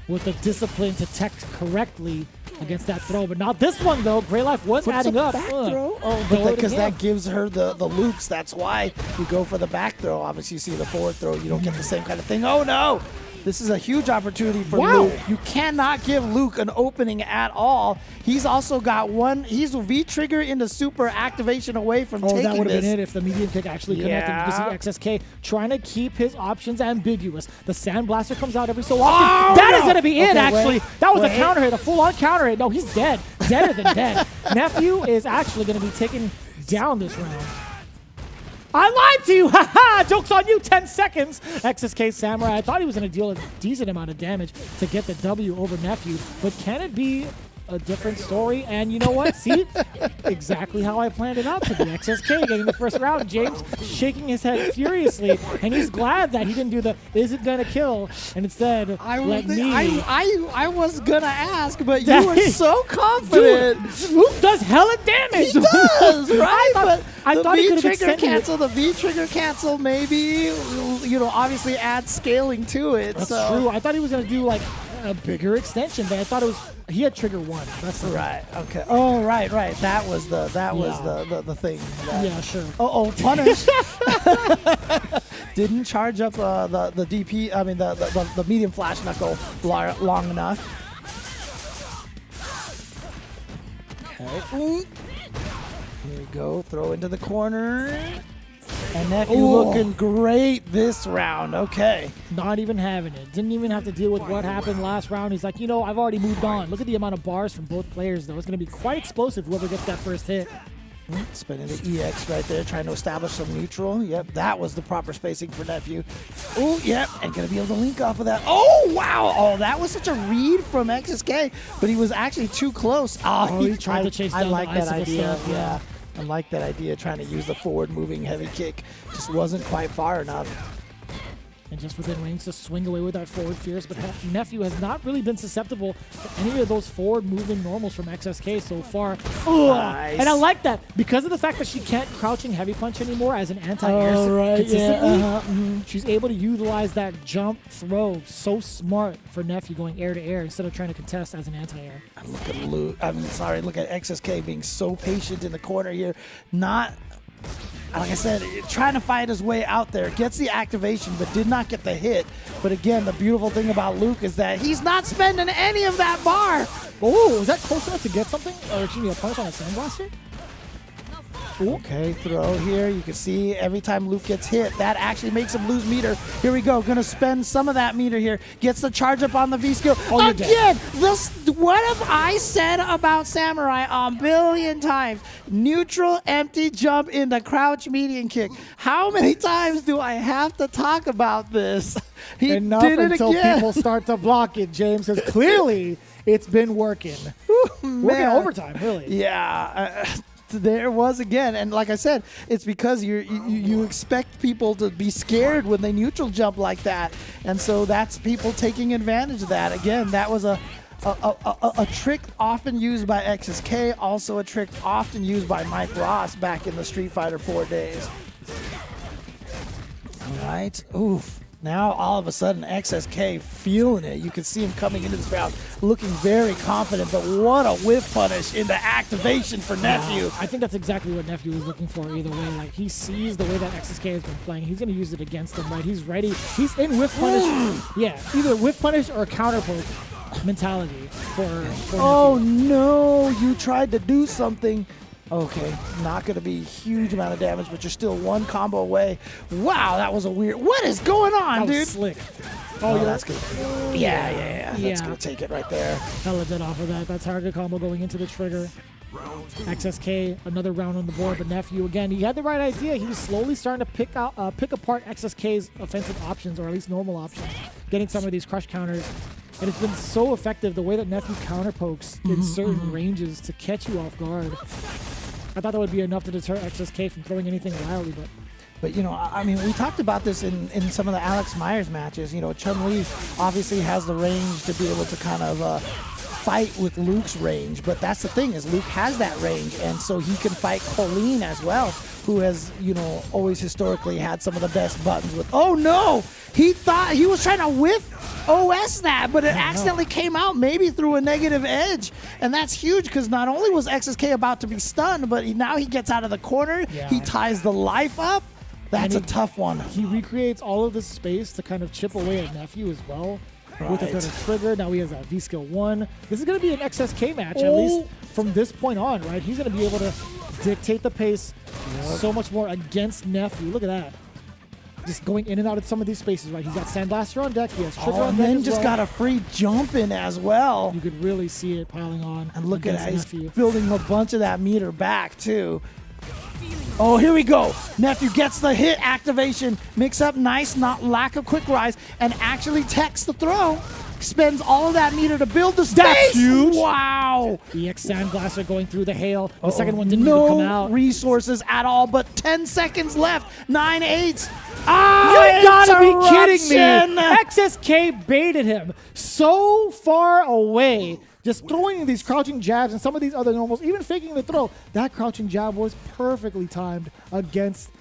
with the discipline to tech correctly against that throw. But not this one, though. Grey Life was adding up. Back throw? Oh, but because that gives her the loops. That's why you go for the back throw. Obviously, you see the forward throw. You don't get the same kind of thing. Oh, no. This is a huge opportunity for Luke. You cannot give Luke an opening at all. He's also got one. He's V-trigger into super activation away from taking this. Oh, that would have been it if the medium kick actually connected. You can see XSK trying to keep his options ambiguous. The Sandblaster comes out every so often. That is going to be it, actually. That was a counter hit, a full-on counter hit. No, he's dead. Deader than dead. Nephew is actually going to be taken down this round. I lied to you! Haha! Joke's on you! 10 seconds! XSK Samurai. I thought he was going to deal a decent amount of damage to get the W over Nephew, but can it be a different story? And you know what? See? Exactly how I planned it out to be. XSK getting the first round. James shaking his head furiously, and he's glad that he didn't do the "is it gonna kill" and instead I was gonna ask, but you were so confident. Dude, Luke does hella damage. He does, right? I thought he could have V-trigger extended cancel, the V-trigger cancel maybe, you know, obviously add scaling to it. That's so. true. I thought he was gonna do like a bigger extension, but I thought it was he had trigger one. That's the right. Okay. Oh, right. That was the thing. Yeah, sure. Oh, punish. Didn't charge up the DP. I mean the medium flash knuckle long enough. Okay. Here we go. Throw into the corner. And Nephew looking great this round. Okay. Not even having it. Didn't even have to deal with what happened last round. He's like, you know, I've already moved on. Look at the amount of bars from both players, though. It's going to be quite explosive, whoever gets that first hit. Spinning the EX right there, trying to establish some neutral. Yep, that was the proper spacing for Nephew. Oh, yep, and going to be able to link off of that. Oh, wow. Oh, that was such a read from XSK, but he was actually too close. Oh, he tried to chase down I like the that idea. stuff, Yeah. I like that idea, trying to use the forward-moving heavy kick. Just wasn't quite far enough. And just within range to swing away with that forward fierce, but Nephew has not really been susceptible to any of those forward-moving normals from XSK so far. Nice. And I like that because of the fact that she can't crouching heavy punch anymore as an anti-air consistently. She's able to utilize that jump throw. So smart for Nephew going air to air instead of trying to contest as an anti-air. Look at Luke. Look at XSK being so patient in the corner here. Not. Like I said, trying to fight his way out there. Gets the activation, but did not get the hit. But again, the beautiful thing about Luke is that he's not spending any of that bar. Oh, is that close enough to get something? Or excuse me, a punch on a Sandblaster? Okay, throw here. You can see every time Luke gets hit, that actually makes him lose meter. Here we go. Gonna spend some of that meter here. Gets the charge up on the V skill. Oh, Again, what have I said about Samurai a billion times? Neutral, empty jump into crouch median kick. How many times do I have to talk about this? He Enough did it until again. people start to block it, James, because clearly it's been working. Working Man. overtime, really. Yeah, there was again, and like I said, it's because you expect people to be scared when they neutral jump like that, and so that's people taking advantage of that. Again, that was a trick often used by XSK, also a trick often used by Mike Ross back in the Street Fighter 4 days. All right, oof. Now, all of a sudden, XSK feeling it. You can see him coming into this round looking very confident, but what a whiff punish into activation for Nephew. I think that's exactly what Nephew was looking for either way. Like, he sees the way that XSK has been playing. He's going to use it against him, right? He's ready. He's in whiff punish. Yeah, either whiff punish or counter poke mentality for Oh, Nephew. no, you tried to do something. Okay, not going to be a huge amount of damage, but you're still one combo away. Wow, that was a weird... What is going on, That was dude? slick. Oh, that's good. Yeah. That's Yeah. going to take it right there. Hella dead off of that. That target combo going into the trigger. XSK, another round on the board, but Nephew, again, he had the right idea. He was slowly starting to pick apart XSK's offensive options, or at least normal options, getting some of these crush counters. And it's been so effective, the way that Nephew counter pokes in certain ranges to catch you off guard. I thought that would be enough to deter XSK from throwing anything wildly, But, you know, I mean, we talked about this in some of the Alex Myers matches. You know, Chun-Li obviously has the range to be able to kind of fight with Luke's range. But that's the thing, is Luke has that range, and so he can fight Colleen as well, who has, you know, always historically had some of the best buttons with... Oh, no! He thought he was trying to whiff OS that, but it accidentally came out maybe through a negative edge. And that's huge, because not only was XSK about to be stunned, but now he gets out of the corner. Yeah. He ties the life up. That's a And tough one. he recreates all of this space to kind of chip away at Nephew as well. With a Right. kind of trigger. Now he has that V skill 1. This is going to be an XSK match, at least from this point on, right? He's going to be able to dictate the pace so much more against Nephew. Look at that. Just going in and out of some of these spaces, right? He's got Sandblaster on deck. He has trigger on And deck then as just well. got a free jump in as well. You could really see it piling on. And look at against that. He's Nephew. building a bunch of that meter back, too. Oh, here we go. Nephew gets the hit activation. Mix up nice, not lack of quick rise, and actually techs the throw. Spends all of that meter to build the space. That's huge. Wow. EX Sandblaster going through the hail. The second one didn't no even come out. resources at all, but 10 seconds left. 9-8. You gotta be kidding interruption. me! XSK baited him so far away, just throwing these crouching jabs and some of these other normals, even faking the throw. That crouching jab was perfectly timed against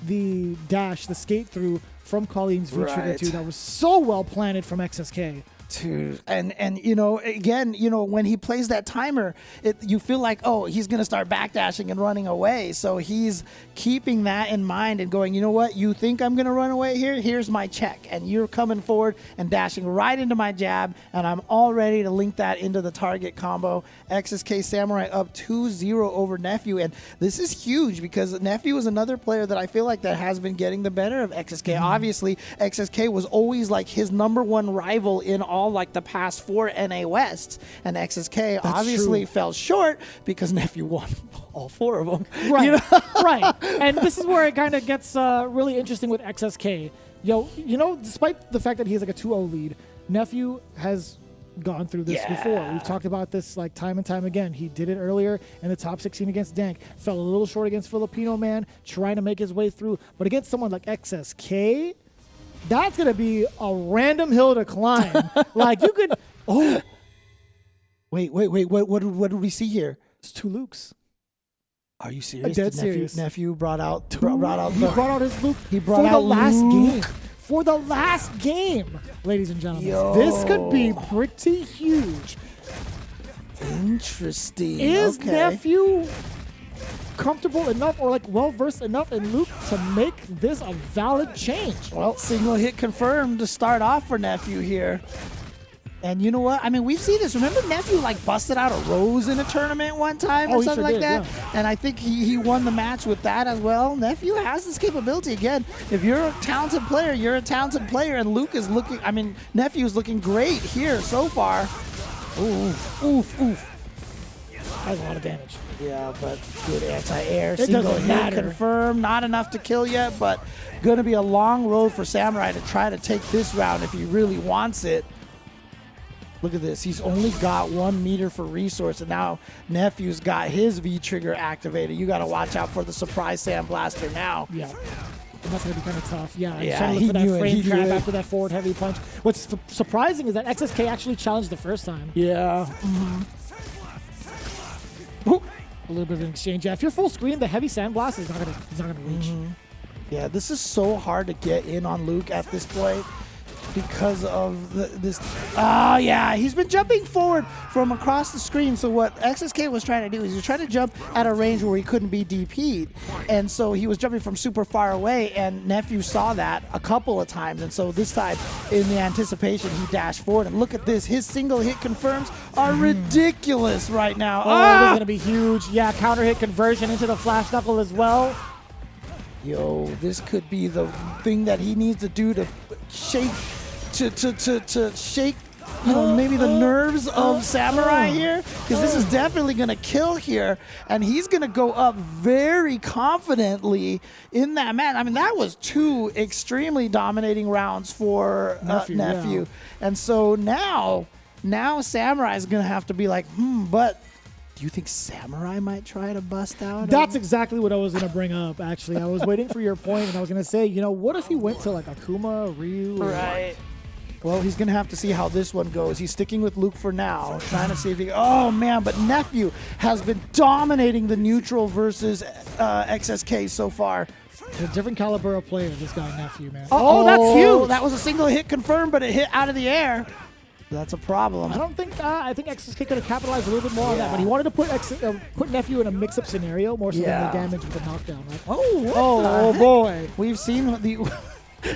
the dash, the skate through from Colleen's V-Trigger Right. 2. That was so well planted from XSK. Dude, and you know, again, you know, when he plays that timer, you feel like, oh, he's gonna start backdashing and running away. So he's keeping that in mind and going, you know what? You think I'm gonna run away here? Here's my check, and you're coming forward and dashing right into my jab, and I'm all ready to link that into the target combo. XSK Samurai up 2-0 over Nephew, and this is huge because Nephew is another player that I feel like that has been getting the better of XSK. Obviously, XSK was always like his number one rival in all like the past 4 NA Wests, and XSK obviously true. fell short because Nephew won all 4 of them. Right, You know? right. And this is where it kind of gets really interesting with XSK. You know, despite the fact that he has like a 2-0 lead, Nephew has gone through this before. We've talked about this like time and time again. He did it earlier in the top 16 against Dank. Fell a little short against Filipino Man, trying to make his way through. But against someone like XSK, that's going to be a random hill to climb. Like, you could... Oh, Wait. What did we see here? it's 2 Lukes. Are you serious? Dead Did Nephew, serious. Nephew brought out He the, brought out his Luke He brought for out the last Luke. game. For the last game, ladies and gentlemen. Yo. This could be pretty huge. Interesting. Is okay. Nephew comfortable enough or like well-versed enough in Luke to make this a valid change? Well, single hit confirmed to start off for Nephew here. And you know what? I mean, we've seen this. Remember Nephew like busted out a rose in a tournament one time or he something sure like did, that? yeah. And I think he won the match with that as well. Nephew has this capability. Again, if you're a talented player, you're a talented player. And Luke is looking, I mean, Nephew's looking great here so far. Oof, oof, oof. That's a lot of damage. Yeah, but good anti-air. It Single doesn't hit matter. confirmed. Not enough to kill yet, but going to be a long road for Samurai to try to take this round if he really wants it. Look at this. He's only got 1 meter for resource, and now Nephew's got his V-trigger activated. You got to watch out for the surprise Sandblaster now. Yeah. And that's going to be kind of tough. Yeah, Yeah, trying to he look for knew that it, frame he knew trap it. after that forward heavy punch. What's surprising is that XSK actually challenged the first time. Yeah. Ooh, a little bit of an exchange. Yeah, if you're full screen, the heavy sandblast is not gonna reach. Yeah, this is so hard to get in on Luke at this point because of this. Oh, yeah, he's been jumping forward from across the screen. So what XSK was trying to do is he was trying to jump at a range where he couldn't be DP'd. And so he was jumping from super far away, and Nephew saw that a couple of times. And so this time, in the anticipation, he dashed forward. And look at this. His single hit confirms are ridiculous right now. Oh, this is gonna be huge. Yeah, counter hit conversion into the flash knuckle as well. Yo, this could be the thing that he needs to do to shake, to shake, you know, maybe the nerves of Samurai here, because this is definitely gonna kill here, and he's gonna go up very confidently in that match. I mean, that was 2 extremely dominating rounds for Nephew, Nephew, yeah. and so now Samurai is gonna have to be like, but. Do you think Samurai might try to bust out? That's exactly what I was gonna bring up. Actually, I was waiting for your point, and I was gonna say, you know, what if he went to like Akuma, Ryu? or- Right. Well, he's going to have to see how this one goes. He's sticking with Luke for now, trying to see if he... Oh, man, but Nephew has been dominating the neutral versus XSK so far. A different caliber of player, this guy Nephew, man. Oh, that's huge. That was a single hit confirmed, but it hit out of the air. That's a problem. I don't think I think XSK could have capitalized a little bit more on that, but he wanted to put Nephew in a mix-up scenario more so than the damage with the knockdown. Right? Oh, Oh boy. We've seen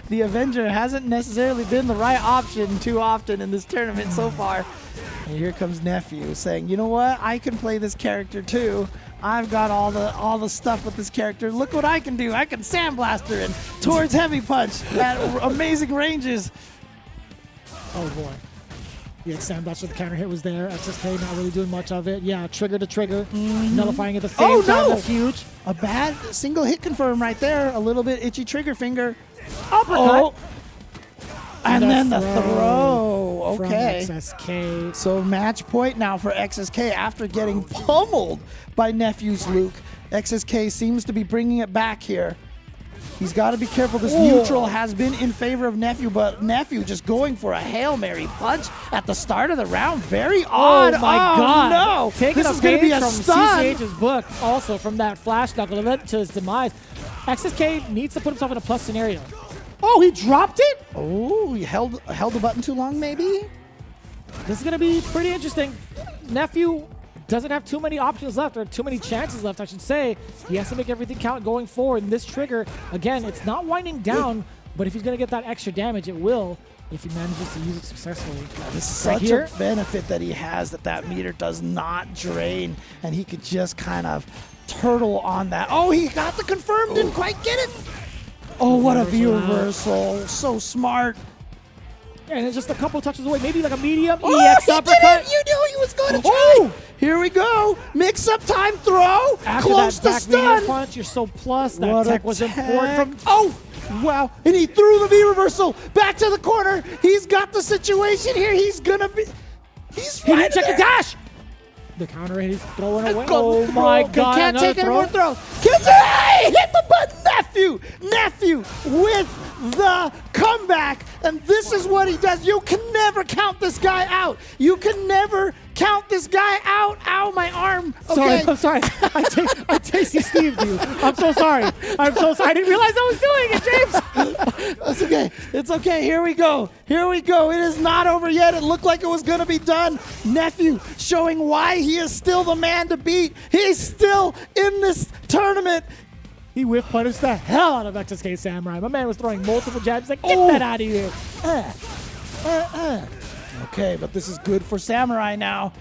the Avenger hasn't necessarily been the right option too often in this tournament so far. And here comes Nephew saying, you know what? I can play this character too. I've got all the stuff with this character. Look what I can do. I can Sandblaster and towards heavy punch at amazing ranges. Oh boy. Yeah, Sandblaster with the counter hit was there. XSK not really doing much of it. Yeah, trigger to trigger, nullifying at the same Oh, time. no! That's huge. A bad single hit confirm right there. A little bit itchy trigger finger. Uppercut. Oh. And the then the throw throw. from Okay. XSK. So match point now for XSK after getting pummeled by Nephew's Luke. XSK seems to be bringing it back here. He's got to be careful. This neutral has been in favor of Nephew, but Nephew just going for a Hail Mary punch at the start of the round. Very odd. Oh my God! No. Taking This a is going to be page a from stun. CCH's book, also from that flash knuckle event to his demise. XSK needs to put himself in a plus scenario. Oh, he dropped it. Oh, he held the button too long, maybe? This is going to be pretty interesting. Nephew doesn't have too many options left, or too many chances left, I should say. He has to make everything count going forward. And this trigger, again, it's not winding down, but if he's going to get that extra damage, it will, if he manages to use it successfully. It's Right such here. a benefit that he has that meter does not drain, and he could just kind of turtle on that. Oh, he got the confirm, didn't quite get it. Oh, what a view reversal. So smart. And it's just a couple touches away, maybe like a medium Oh, EX he did uppercut. it. You knew he was going to try. Oh. Here we go. Mix up time throw. After Close that to back medium stun. punch, you're so plus. That What a tech was important from... Oh, wow. And he threw the V reversal back to the corner. He's got the situation here. He's going to be... He's He right didn't check there. the dash. The counter hit, he's throwing away. Go, Oh my bro. God! They can't another take any throw. more throws. Hey, hit the button, Nephew with the comeback, and this is what he does. You can never count this guy out. You can never count this guy out. Ow, my arm. Okay. I'm sorry. I tasty Steve, dude. I'm so sorry. I'm so sorry. I didn't realize I was doing it, James. That's okay. It's okay. Here we go. Here we go. It is not over yet. It looked like it was going to be done. Nephew showing why he is still the man to beat. He's still in this tournament. He whiff punished the hell out of XSK Samurai. My man was throwing multiple jabs. He's like, get that out of here. Okay, but this is good for Samurai now.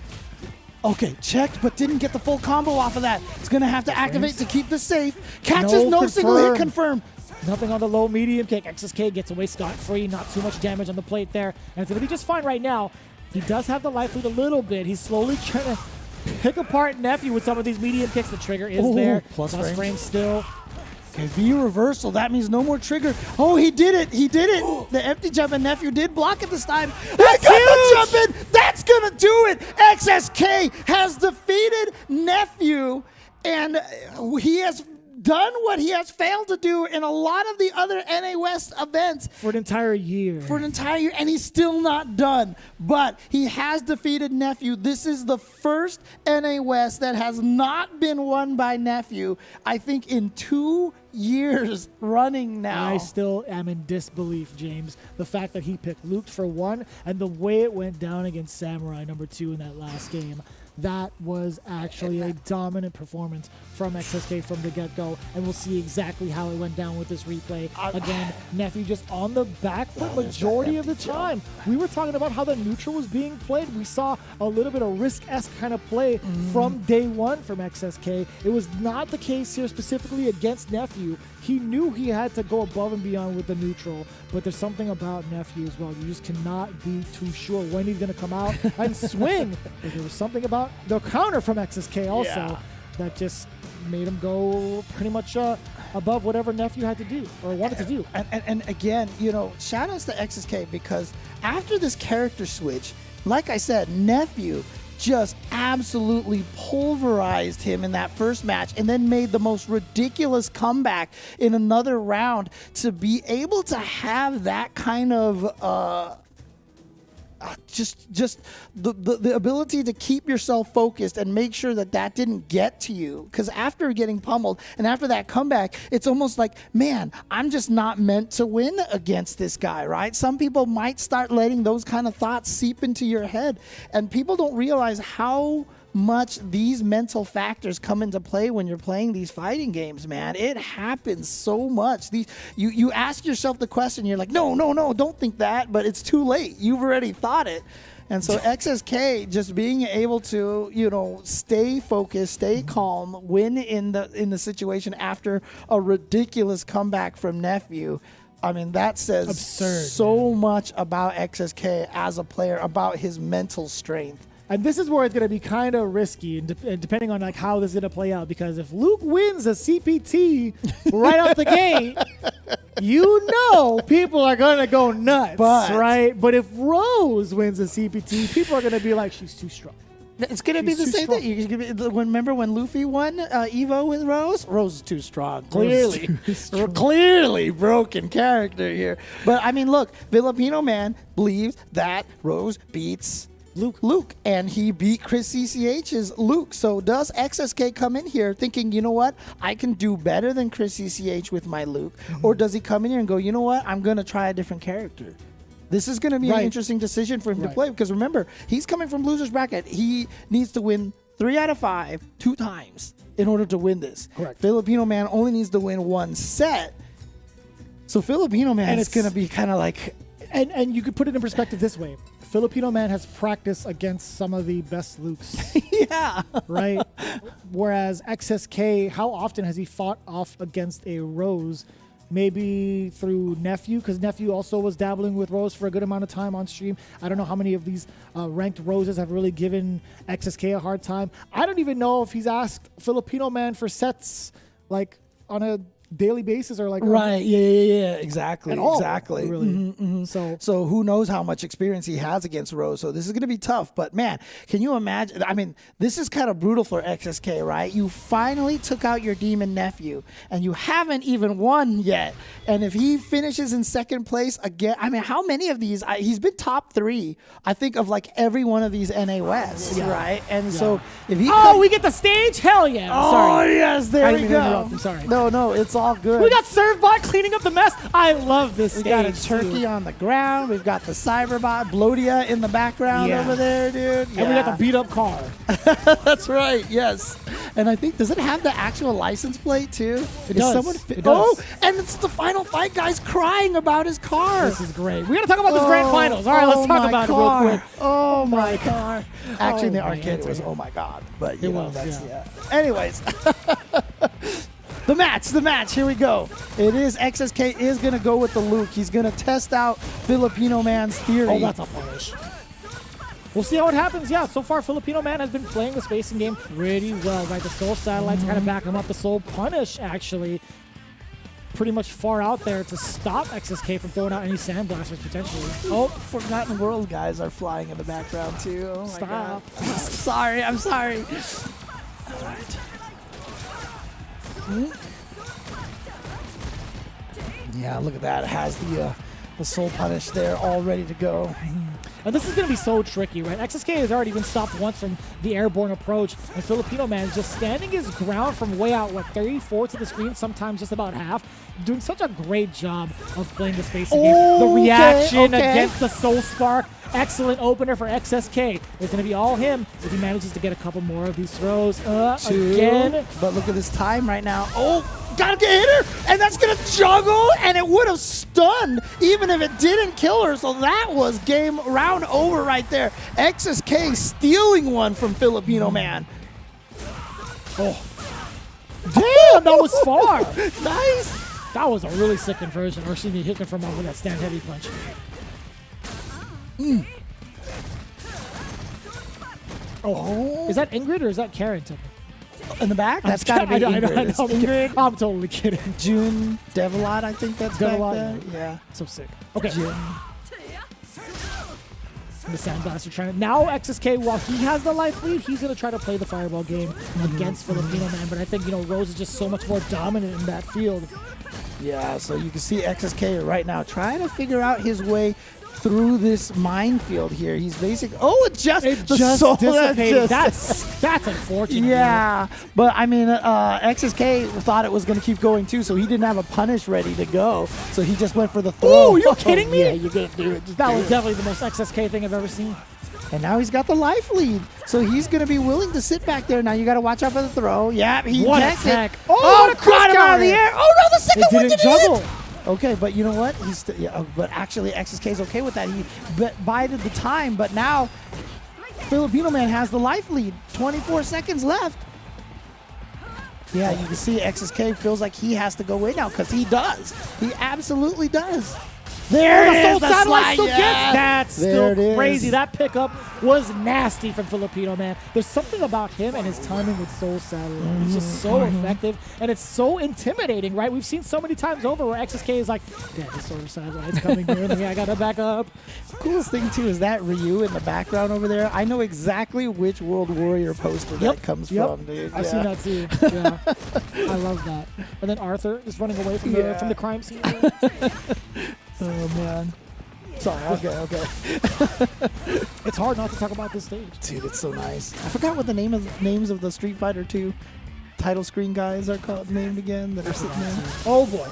Okay, checked, but didn't get the full combo off of that. It's going to have to activate to keep this safe. Catches no single hit confirm. Nothing on the low medium kick. XSK gets away scot-free. Not too much damage on the plate there. And it's going to be just fine right now. He does have the life lead a little bit. He's slowly trying to pick apart Nephew with some of these medium kicks. The trigger is there. Plus frame still. Okay, V reversal. That means no more trigger. Oh, he did it. He did it. The empty jump and Nephew did block it this time. That's gonna jump in. That's gonna do it. XSK has defeated Nephew, and he has done what he has failed to do in a lot of the other NA West events For an entire year. and he's still not done. But he has defeated Nephew. This is the first NA West that has not been won by Nephew, I think, in 2 years running now. I still am in disbelief, James. The fact that he picked Luke for 1 and the way it went down against Samurai #2 in that last game. That was actually a dominant performance from XSK from the get-go, and we'll see exactly how it went down with this replay. Again, Nephew just on the back foot majority of the time. We were talking about how the neutral was being played. We saw a little bit of risk-esque kind of play from day one from XSK. It was not the case here specifically against Nephew. He knew he had to go above and beyond with the neutral, but there's something about Nephew as well. You just cannot be too sure when he's going to come out and swing. But there was something about the counter from XSK also that just made him go pretty much above whatever Nephew had to do or wanted to do. And again, you know, shout outs to XSK, because after this character switch, like I said, Nephew just absolutely pulverized him in that first match and then made the most ridiculous comeback in another round. To be able to have that kind of just the ability to keep yourself focused and make sure that that didn't get to you, because after getting pummeled and after that comeback, it's almost like, man, I'm just not meant to win against this guy, right? Some people might start letting those kind of thoughts seep into your head, and people don't realize how much these mental factors come into play when you're playing these fighting games, man. It happens so much. You ask yourself the question, you're like, no, don't think that, but it's too late. You've already thought it. And so XSK just being able to, you know, stay focused, stay calm, win in the situation after a ridiculous comeback from Nephew. I mean, that says so much about XSK as a player, about his mental strength. And this is where it's going to be kind of risky, and depending on like how this is going to play out. Because if Luke wins a CPT right out the gate, you know people are going to go nuts, right? But if Rose wins a CPT, people are going to be like, she's too strong. It's going to be the same thing. Remember when Luffy won Evo with Rose? Rose is too strong. Clearly. Clearly broken character here. But, I mean, look, Filipino Man believes that Rose beats Luke, and he beat Chris CCH's Luke. So does XSK come in here thinking, you know what, I can do better than Chris CCH with my Luke? Or does he come in here and go, you know what, I'm going to try a different character? This is going to be an interesting decision for him to play, because remember, he's coming from loser's bracket. He needs to win 3 out of 5 2 times in order to win this. Correct. Filipino Man only needs to win 1 set. So Filipino Man is going to be kind of like... And you could put it in perspective this way. Filipino Man has practiced against some of the best Lukes. Yeah. Right? Whereas XSK, how often has he fought off against a Rose? Maybe through Nephew, because Nephew also was dabbling with Rose for a good amount of time on stream. I don't know how many of these ranked Roses have really given XSK a hard time. I don't even know if he's asked Filipino Man for sets like on a daily basis or like exactly really. So who knows how much experience he has against Rose. So this is going to be tough, but man, can you imagine? I mean, this is kind of brutal for XSK, right? You finally took out your demon Nephew and you haven't even won yet, and if he finishes in second place again, I mean, how many of these he's been top 3, I think, of like every one of these NA West, right? And so if he we get the stage, hell yeah. Sorry. Yes, there we go. I'm sorry. No, it's all good. We got Servbot cleaning up the mess. I love this We stage. got a turkey on the ground. We've got the Cyberbot, Blodia in the background over there, dude. And we got the beat up car. That's right, yes. And I think, does it have the actual license plate too? It Is does. Someone It Oh, does. and it's the final fight, guys, crying about his car. This is great. We got to talk about this grand finals. All right, let's talk about it real quick. Oh my car. Actually, in the Oh, my arcade, it was God. oh my god. But you It know, was, that's yeah. Anyways. The match, here we go. It is XSK is going to go with the Luke. He's going to test out Filipino Man's theory. Oh, that's a punish. We'll see how it happens. Yeah, so far Filipino Man has been playing the spacing game pretty well, right? The Soul Satellites kind of back him up. The Soul Punish, actually, pretty much far out there to stop XSK from throwing out any Sandblasters potentially. Oh, Forgotten World guys are flying in the background too. Oh my Stop. God. I'm sorry. All right. Yeah, look at that. It has the Soul Punish there all ready to go. And this is going to be so tricky, right? XSK has already been stopped once from the airborne approach, and Filipino Man is just standing his ground from way out, 34 to the screen, sometimes just about half, doing such a great job of playing the spacing game. The reaction against the Soul Spark, excellent opener for XSK. It's going to be all him if he manages to get a couple more of these throws. Again. But look at this time right now. Oh, gotta get hit her, and that's gonna juggle, and it would have stunned even if it didn't kill her. So that was game round over right there. XSK stealing one from Filipino Man. Oh. Damn, that was far. Nice. That was a really sick conversion, or excuse me, hit from off with that stand heavy punch. Oh, is that Ingrid or is that Karen? In the back? That's gotta be Ingrid. It's Ingrid. I'm totally kidding. June Devilot, I think that's back Devilot, there. yeah. Yeah. So sick. Okay. June. The Sandblaster trying to now XSK, while he has the life lead, he's gonna try to play the fireball game against Filipino Man. But I think Rose is just so much more dominant in that field. Yeah, so you can see XSK right now trying to figure out his way through this minefield here. He's basically it just dissipated. That's unfortunate. Yeah, but I mean, XSK thought it was going to keep going too, so he didn't have a punish ready to go. So he just went for the throw. Oh, you kidding me? Yeah, you're gonna do it. That was definitely the most XSK thing I've ever seen. And now he's got the life lead, so he's going to be willing to sit back there. Now you got to watch out for the throw. Yeah, he gets it. Oh, what a got him out of the air. Oh no, the second one didn't didn't juggle. hit. Okay, but you know what? He's but actually XSK is okay with that. He bided the time, but now Filipino Man has the life lead. 24 seconds left. Yeah, you can see XSK feels like he has to go in now because he does. He absolutely does. There it is. Soul Satellite still gets that's There still it crazy. is. That pickup was nasty from Filipino Man. There's something about him and his timing with Soul Satellite. It's just so effective and it's so intimidating, right? We've seen so many times over where XSK is like, yeah, the Soul Satellite's coming near me. I gotta back up. Coolest thing too is that Ryu in the background over there. I know exactly which World Warrior poster that comes from, dude. I've seen that too. Yeah, I love that. And then Arthur is running away from the crime scene. Oh man. Sorry. Okay. It's hard not to talk about this stage. Dude, it's so nice. I forgot what the names of the Street Fighter 2 title screen guys are named again that are sitting there. Oh boy.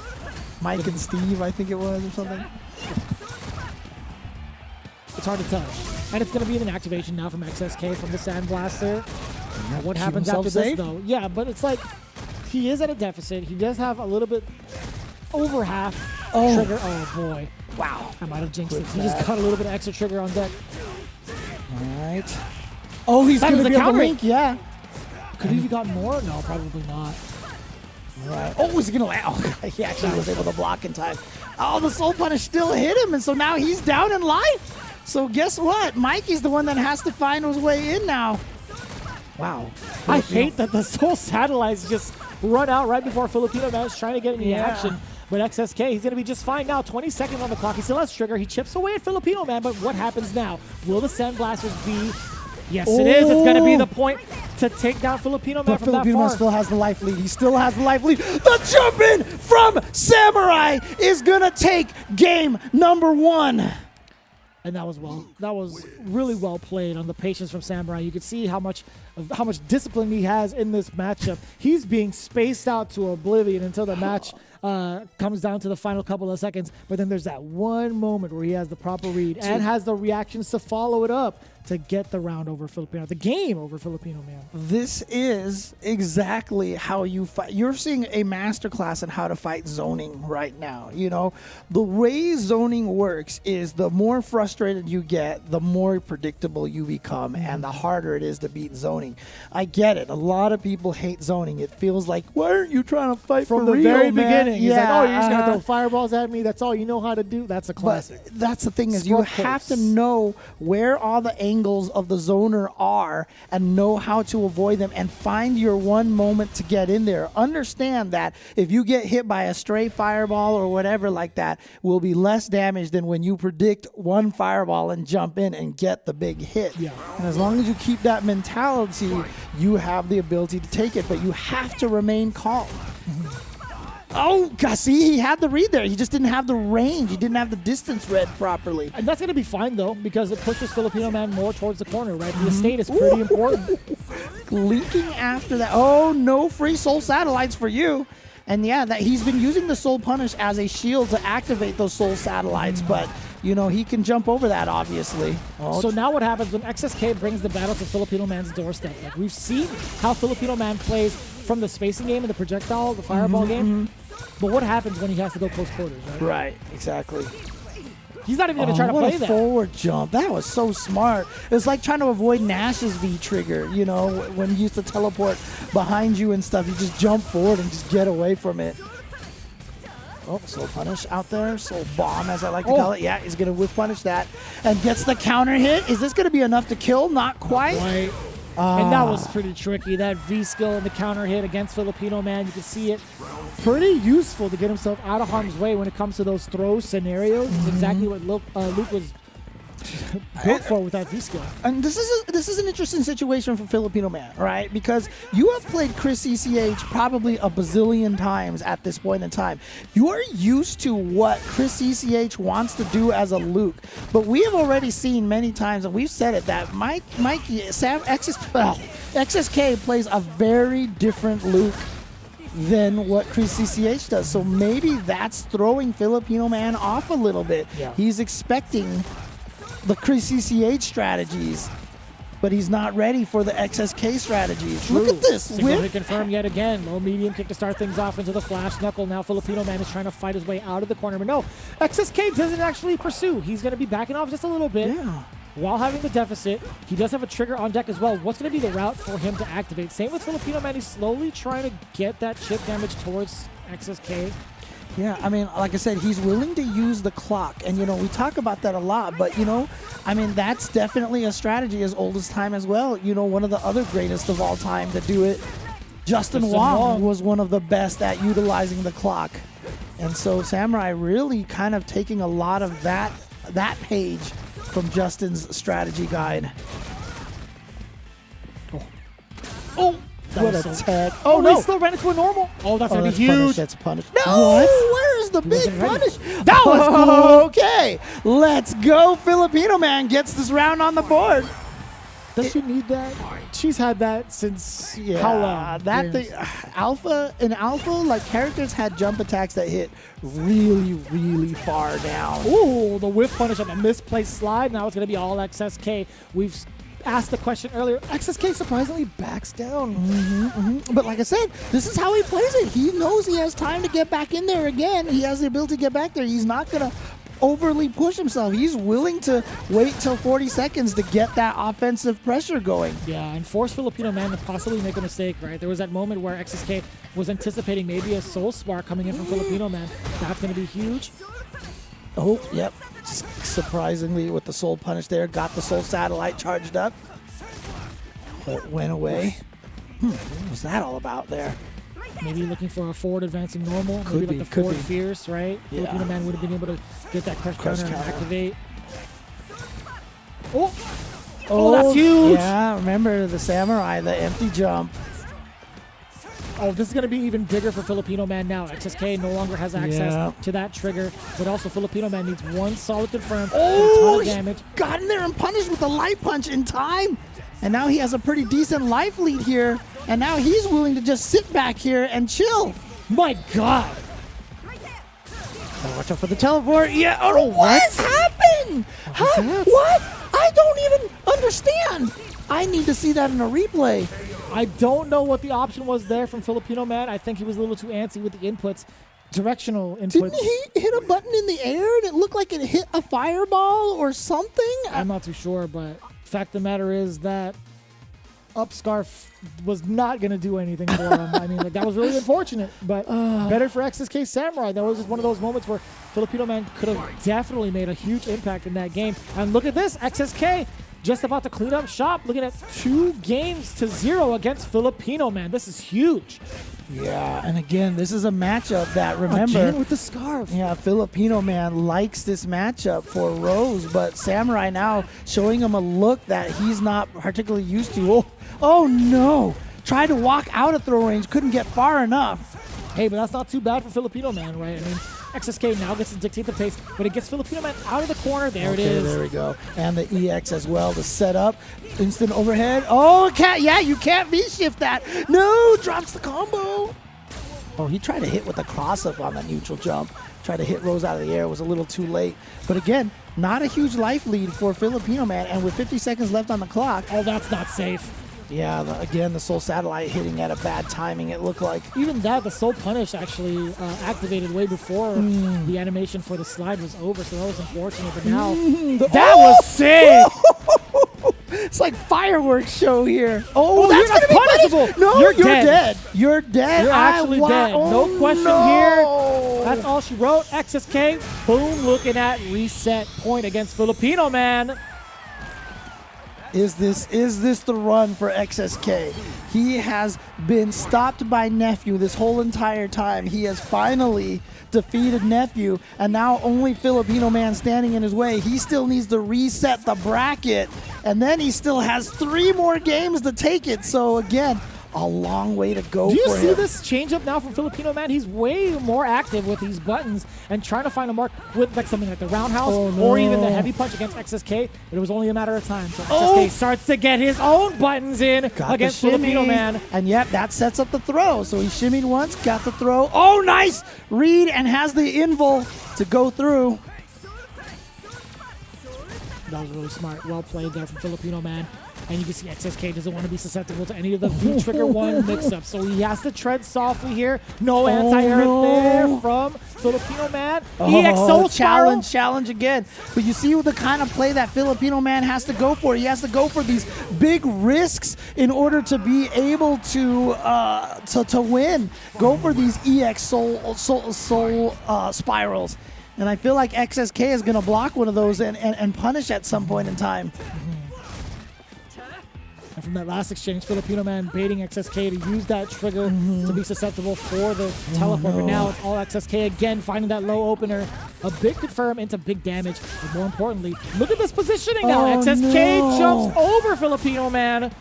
Mike and Steve, I think it was, or something. It's hard to tell. And it's going to be an activation now from XSK from the Sandblaster. What Keep happens himself after safe? this, though? Yeah, but it's like he is at a deficit. He does have a little bit over half trigger. Oh, boy. Wow. I might have jinxed it. With He just that. got a little bit of extra trigger on deck. All right. Oh, he's That going was to the be able to counter. link, yeah. Could he have gotten more? No, probably not. All right. Oh, is he going to land? Oh, he actually was able to block in time. Oh, the Soul Punish still hit him, and so now he's down in life. So guess what? Mikey's the one that has to find his way in now. Wow. I hate that the Soul Satellites just run out right before Filipino Man is trying to get any action. But XSK, he's going to be just fine now. 20 seconds on the clock. He still has trigger. He chips away at Filipino Man, but what happens now? Will the Sandblasters be... Yes, it is. It's going to be the point to take down Filipino Man But from Filipino that Man far. still has the life lead. He still has the life lead. The jump in from Samurai is going to take game number 1. And that was really well played on the patience from Samurai. You could see how much of how much discipline he has in this matchup. He's being spaced out to oblivion until the match comes down to the final couple of seconds. But then there's that one moment where he has the proper read and has the reactions to follow it up to get the round over Filipino, the game over Filipino Man. This is exactly how you fight. You're seeing a masterclass in how to fight zoning right now. You know, the way zoning works is the more frustrated you get, the more predictable you become, and the harder it is to beat zoning. I get it. A lot of people hate zoning. It feels like, why aren't you trying to fight From for the real, very man? beginning, he's like, oh, you're just going to uh-huh. throw fireballs at me. That's all you know how to do. That's a classic. But that's the thing is you Scrub have to quotes. know where all the angles of the zoner are and know how to avoid them and find your one moment to get in there. Understand that if you get hit by a stray fireball or whatever like that, will be less damage than when you predict one fireball and jump in and get the big hit. Yeah. And as long as you keep that mentality, you have the ability to take it, but you have to remain calm. Oh, God, see, he had the read there. He just didn't have the range. He didn't have the distance read properly. And that's going to be fine, though, because it pushes Filipino Man more towards the corner, right? The estate is pretty important. Linking after that. Oh, no free soul satellites for you. And yeah, that he's been using the soul punish as a shield to activate those soul satellites, but you know, he can jump over that obviously. Oh, So now what happens when XSK brings the battle to Filipino Man's doorstep? Like, we've seen how Filipino Man plays from the spacing game and the projectile, the fireball game. But what happens when he has to go close quarters, right? right, exactly. He's not even going to try to what play a that. forward jump. That was so smart. It's like trying to avoid Nash's V trigger, you know, when he used to teleport behind you and stuff. You just jump forward and just get away from it. Oh, soul punish out there. Soul bomb, as I like to call it. Yeah, he's going to whiff punish that and gets the counter hit. Is this going to be enough to kill? Not quite. Right. And that was pretty tricky. That V skill and the counter hit against Filipino Man, you can see it. Pretty useful to get himself out of harm's way when it comes to those throw scenarios. It's exactly what Luke was built for with that V skill. And this is an interesting situation for Filipino Man, right? Because you have played Chris CCH probably a bazillion times at this point in time. You are used to what Chris CCH wants to do as a Luke, but we have already seen many times, and we've said it, that XSK plays a very different Luke than what Chris CCH does. So maybe that's throwing Filipino Man off a little bit. Yeah. He's expecting the Chris CCH strategies, but he's not ready for the XSK strategies. Look at this. Single Whip. hit confirmed yet again. Low medium kick to start things off into the flash knuckle. Now Filipino Man is trying to fight his way out of the corner, but no, XSK doesn't actually pursue. He's going to be backing off just a little bit. Yeah. While having the deficit, he does have a trigger on deck as well. What's going to be the route for him to activate? Same with Filipino Man. He's slowly trying to get that chip damage towards XSK. Yeah, I mean, like I said, he's willing to use the clock. And, you know, we talk about that a lot. But, you know, I mean, that's definitely a strategy as old as time as well. You know, one of the other greatest of all time to do it, Justin Wong was one of the best at utilizing the clock. And so Samurai really kind of taking a lot of that page from Justin's strategy guide. Oh, what a tag. Oh, no. he still ran into a normal. Oh, that's going to that's be punish. huge. That's punish. No, where's the big wasn't ready. punish? That was cool. Okay, let's go. Filipino Man gets this round on the board. Does she need that? She's had that since how long? That thing, in alpha, like characters had jump attacks that hit really, really far down. Ooh, the whiff punish on the misplaced slide. Now it's going to be all XSK. We've asked the question earlier. XSK surprisingly backs down. But like I said, this is how he plays it. He knows he has time to get back in there again. He has the ability to get back there. He's not going to overly push himself. He's willing to wait till 40 seconds to get that offensive pressure going. Yeah, and force Filipino Man to possibly make a mistake, right? There was that moment where XSK was anticipating maybe a soul spark coming in from Filipino Man. That's going to be huge. Oh, yep. Just surprisingly with the soul punish there, got the soul satellite charged up. But went away. What was that all about there? Maybe looking for a forward advancing normal. Could Maybe be, like the could forward be. fierce, right? Yeah. Filipino Man would have been able to get that crush counter and counter. activate. Oh, that's huge. Yeah, remember the samurai, the empty jump. Oh, this is going to be even bigger for Filipino Man now. XSK no longer has access Yeah. to that trigger, but also Filipino Man needs one solid confirm. Oh, a ton of damage. got in there and punished with a light punch in time. And now he has a pretty decent life lead here. And now he's willing to just sit back here and chill. My God. Gotta watch out for the teleport. Yeah. Oh, what happened? Huh? What? I don't even understand. I need to see that in a replay. I don't know what the option was there from Filipino Man. I think he was a little too antsy with the inputs, directional inputs. Didn't he hit a button in the air and it looked like it hit a fireball or something? I'm not too sure, but fact of the matter is that Upscarf was not going to do anything for him. I mean, like, that was really unfortunate, but better for XSK Samurai. That was just one of those moments where Filipino Man could have definitely made a huge impact in that game. And look at this, XSK just about to clean up shop, looking at 2-0 against Filipino Man. This is huge. Yeah, and again, this is a matchup that, remember, Again with the scarf. yeah, Filipino Man likes this matchup for Rose, but Samurai now showing him a look that he's not particularly used to. Oh no! Tried to walk out of throw range, couldn't get far enough. Hey, but that's not too bad for Filipino Man, right? I mean, XSK now gets to dictate the pace, but it gets Filipino Man out of the corner. There it is. There we go. And the EX as well to set up. Instant overhead. Oh, yeah, you can't V-shift that. No, drops the combo. Oh, he tried to hit with a cross-up on that neutral jump. Tried to hit Rose out of the air. Was a little too late. But again, not a huge life lead for Filipino Man. And with 50 seconds left on the clock. Oh, that's not safe. Yeah, again, the Soul Satellite hitting at a bad timing, it looked like. Even that, the Soul Punish actually activated way before the animation for the slide was over, so that was unfortunate. But now, that was sick! It's like fireworks show here. Oh, you're that's not gonna be punishable. punished. No, You're you're dead. dead. You're dead. You're actually dead. No question here. here. That's all she wrote. XSK, boom, looking at reset point against Filipino Man. Is this the run for XSK? He has been stopped by Nephew this whole entire time. He has finally defeated Nephew, and now only Filipino Man standing in his way. He still needs to reset the bracket, and then he still has 3 more games to take it. So again, a long way to go Do you for see him. this change up now from Filipino Man? He's way more active with these buttons and trying to find a mark with like something like the roundhouse or even the heavy punch against XSK. But it was only a matter of time. So XSK starts to get his own buttons in Got against the shimmy. Filipino Man. And yep, that sets up the throw. So he shimmied once, got the throw. Oh, nice! Read and has the invul to go through. That was really smart. Well played there from Filipino Man. And you can see XSK doesn't want to be susceptible to any of the V-Trigger 1 mix-ups. So he has to tread softly here. No anti-air there from Filipino Man. EXO spiral. Challenge again. But you see the kind of play that Filipino Man has to go for. He has to go for these big risks in order to be able to win. Go for these EX soul spirals. And I feel like XSK is going to block one of those and punish at some point in time. And from that last exchange, Filipino Man baiting XSK to use that trigger to be susceptible for the teleport. But now it's all XSK again, finding that low opener. A big confirm into big damage. But more importantly, look at this positioning now. XSK jumps over Filipino Man.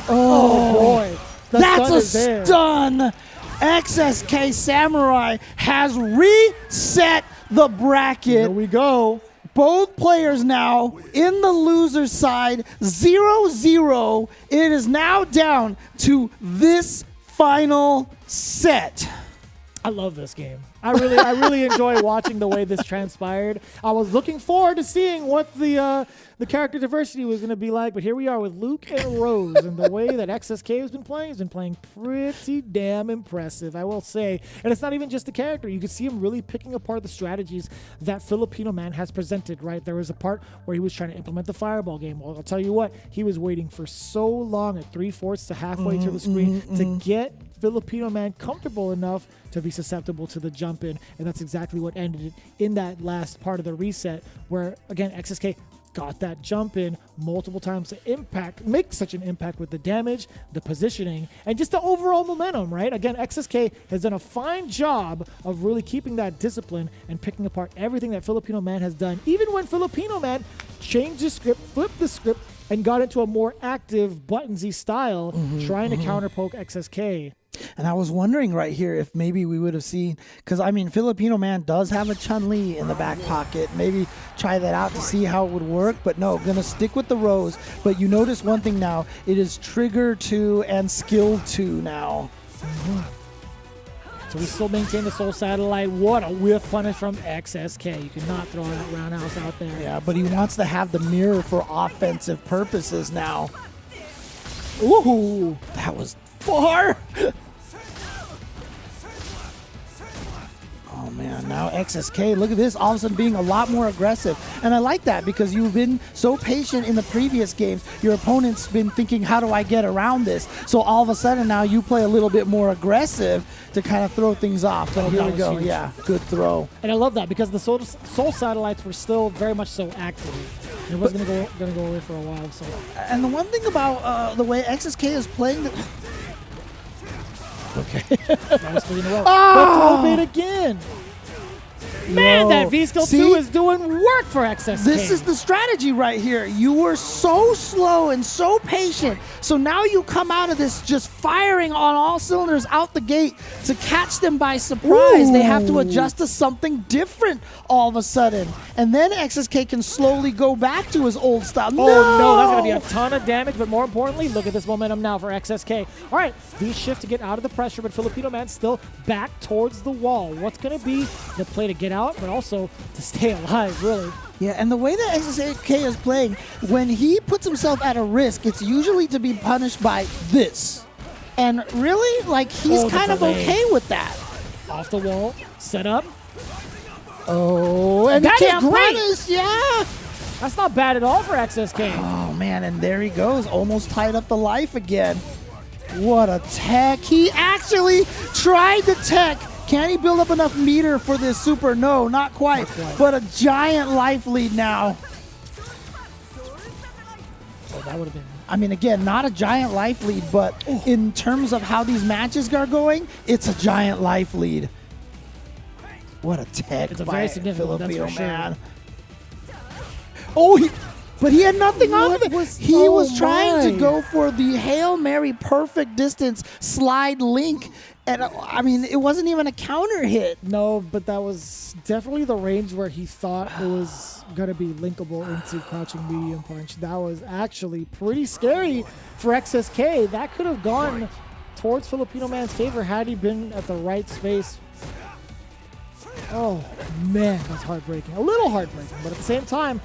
Oh boy. The That's stun a is there. stun. XSK Samurai has reset the bracket. Here we go. Both players now in the loser's side, 0-0. It is now down to this final set. I love this game. I really enjoy watching the way this transpired. I was looking forward to seeing what the character diversity was going to be like, but here we are with Luke and Rose, and the way that XSK has been playing pretty damn impressive, I will say. And it's not even just the character. You can see him really picking apart the strategies that Filipino Man has presented, right? There was a part where he was trying to implement the fireball game. Well, I'll tell you what, he was waiting for so long at 3/4 to halfway to the screen to get Filipino Man comfortable enough to be susceptible to the jump in, and that's exactly what ended it in that last part of the reset, where again XSK got that jump in multiple times to make such an impact with the damage, the positioning, and just the overall momentum, right? Again, XSK has done a fine job of really keeping that discipline and picking apart everything that Filipino Man has done, even when Filipino Man changed the script, flipped the script, and got into a more active buttonsy style, trying to counterpoke XSK. And I was wondering right here if maybe we would have seen, because I mean, Filipino Man does have a Chun-Li in the back pocket. Maybe try that out to see how it would work, but no, gonna stick with the Rose. But you notice one thing now, it is Trigger 2 and Skill 2 now. So we still maintain the Soul Satellite. What a whiff punish from XSK. You cannot throw that roundhouse out there. Yeah, but he wants to have the mirror for offensive purposes now. Ooh, that was far. Oh man, now XSK, look at this, all of a sudden being a lot more aggressive. And I like that because you've been so patient in the previous games. Your opponent's been thinking, how do I get around this? So all of a sudden now you play a little bit more aggressive to kind of throw things off. But here we go, huge. yeah, good throw. And I love that because the Soul Satellites were still very much so active. It wasn't gonna go away for a while. So. And the one thing about the way XSK is playing the... Okay. That was 3 in a row. But throw bait again. Man, Whoa. that V-Skill 2 is doing work for XSK. This is the strategy right here. You were so slow and so patient. So now you come out of this just firing on all cylinders out the gate to catch them by surprise. They have to adjust to something different all of a sudden. And then XSK can slowly go back to his old style. Oh no, that's going to be a ton of damage, but more importantly, look at this momentum now for XSK. All right, V-shift to get out of the pressure, but Filipino Man still back towards the wall. What's going to be the play to get out, but also to stay alive, really? Yeah, and the way that XSK is playing, when he puts himself at a risk, it's usually to be punished by this. And really, like, he's kind of okay with that. Off the wall, set up. Oh, and That he is can't great. punish, yeah. That's not bad at all for XSK. Oh, man, and there he goes, almost tied up the life again. What a tech. He actually tried the tech. Can he build up enough meter for this super? No, not quite. But a giant life lead now. Oh, that would have been... I mean, again, not a giant life lead, but in terms of how these matches are going, it's a giant life lead. What a tech It's a by very significant one, that's Filipino for sure. Man. Oh, but he had nothing on it. He was trying to go for the Hail Mary perfect distance slide link. And I mean, it wasn't even a counter hit. No, but that was definitely the range where he thought it was going to be linkable into crouching medium punch. That was actually pretty scary for XSK. That could have gone towards Filipino Man's favor had he been at the right space. Oh, man, that's heartbreaking. A little heartbreaking, but at the same time,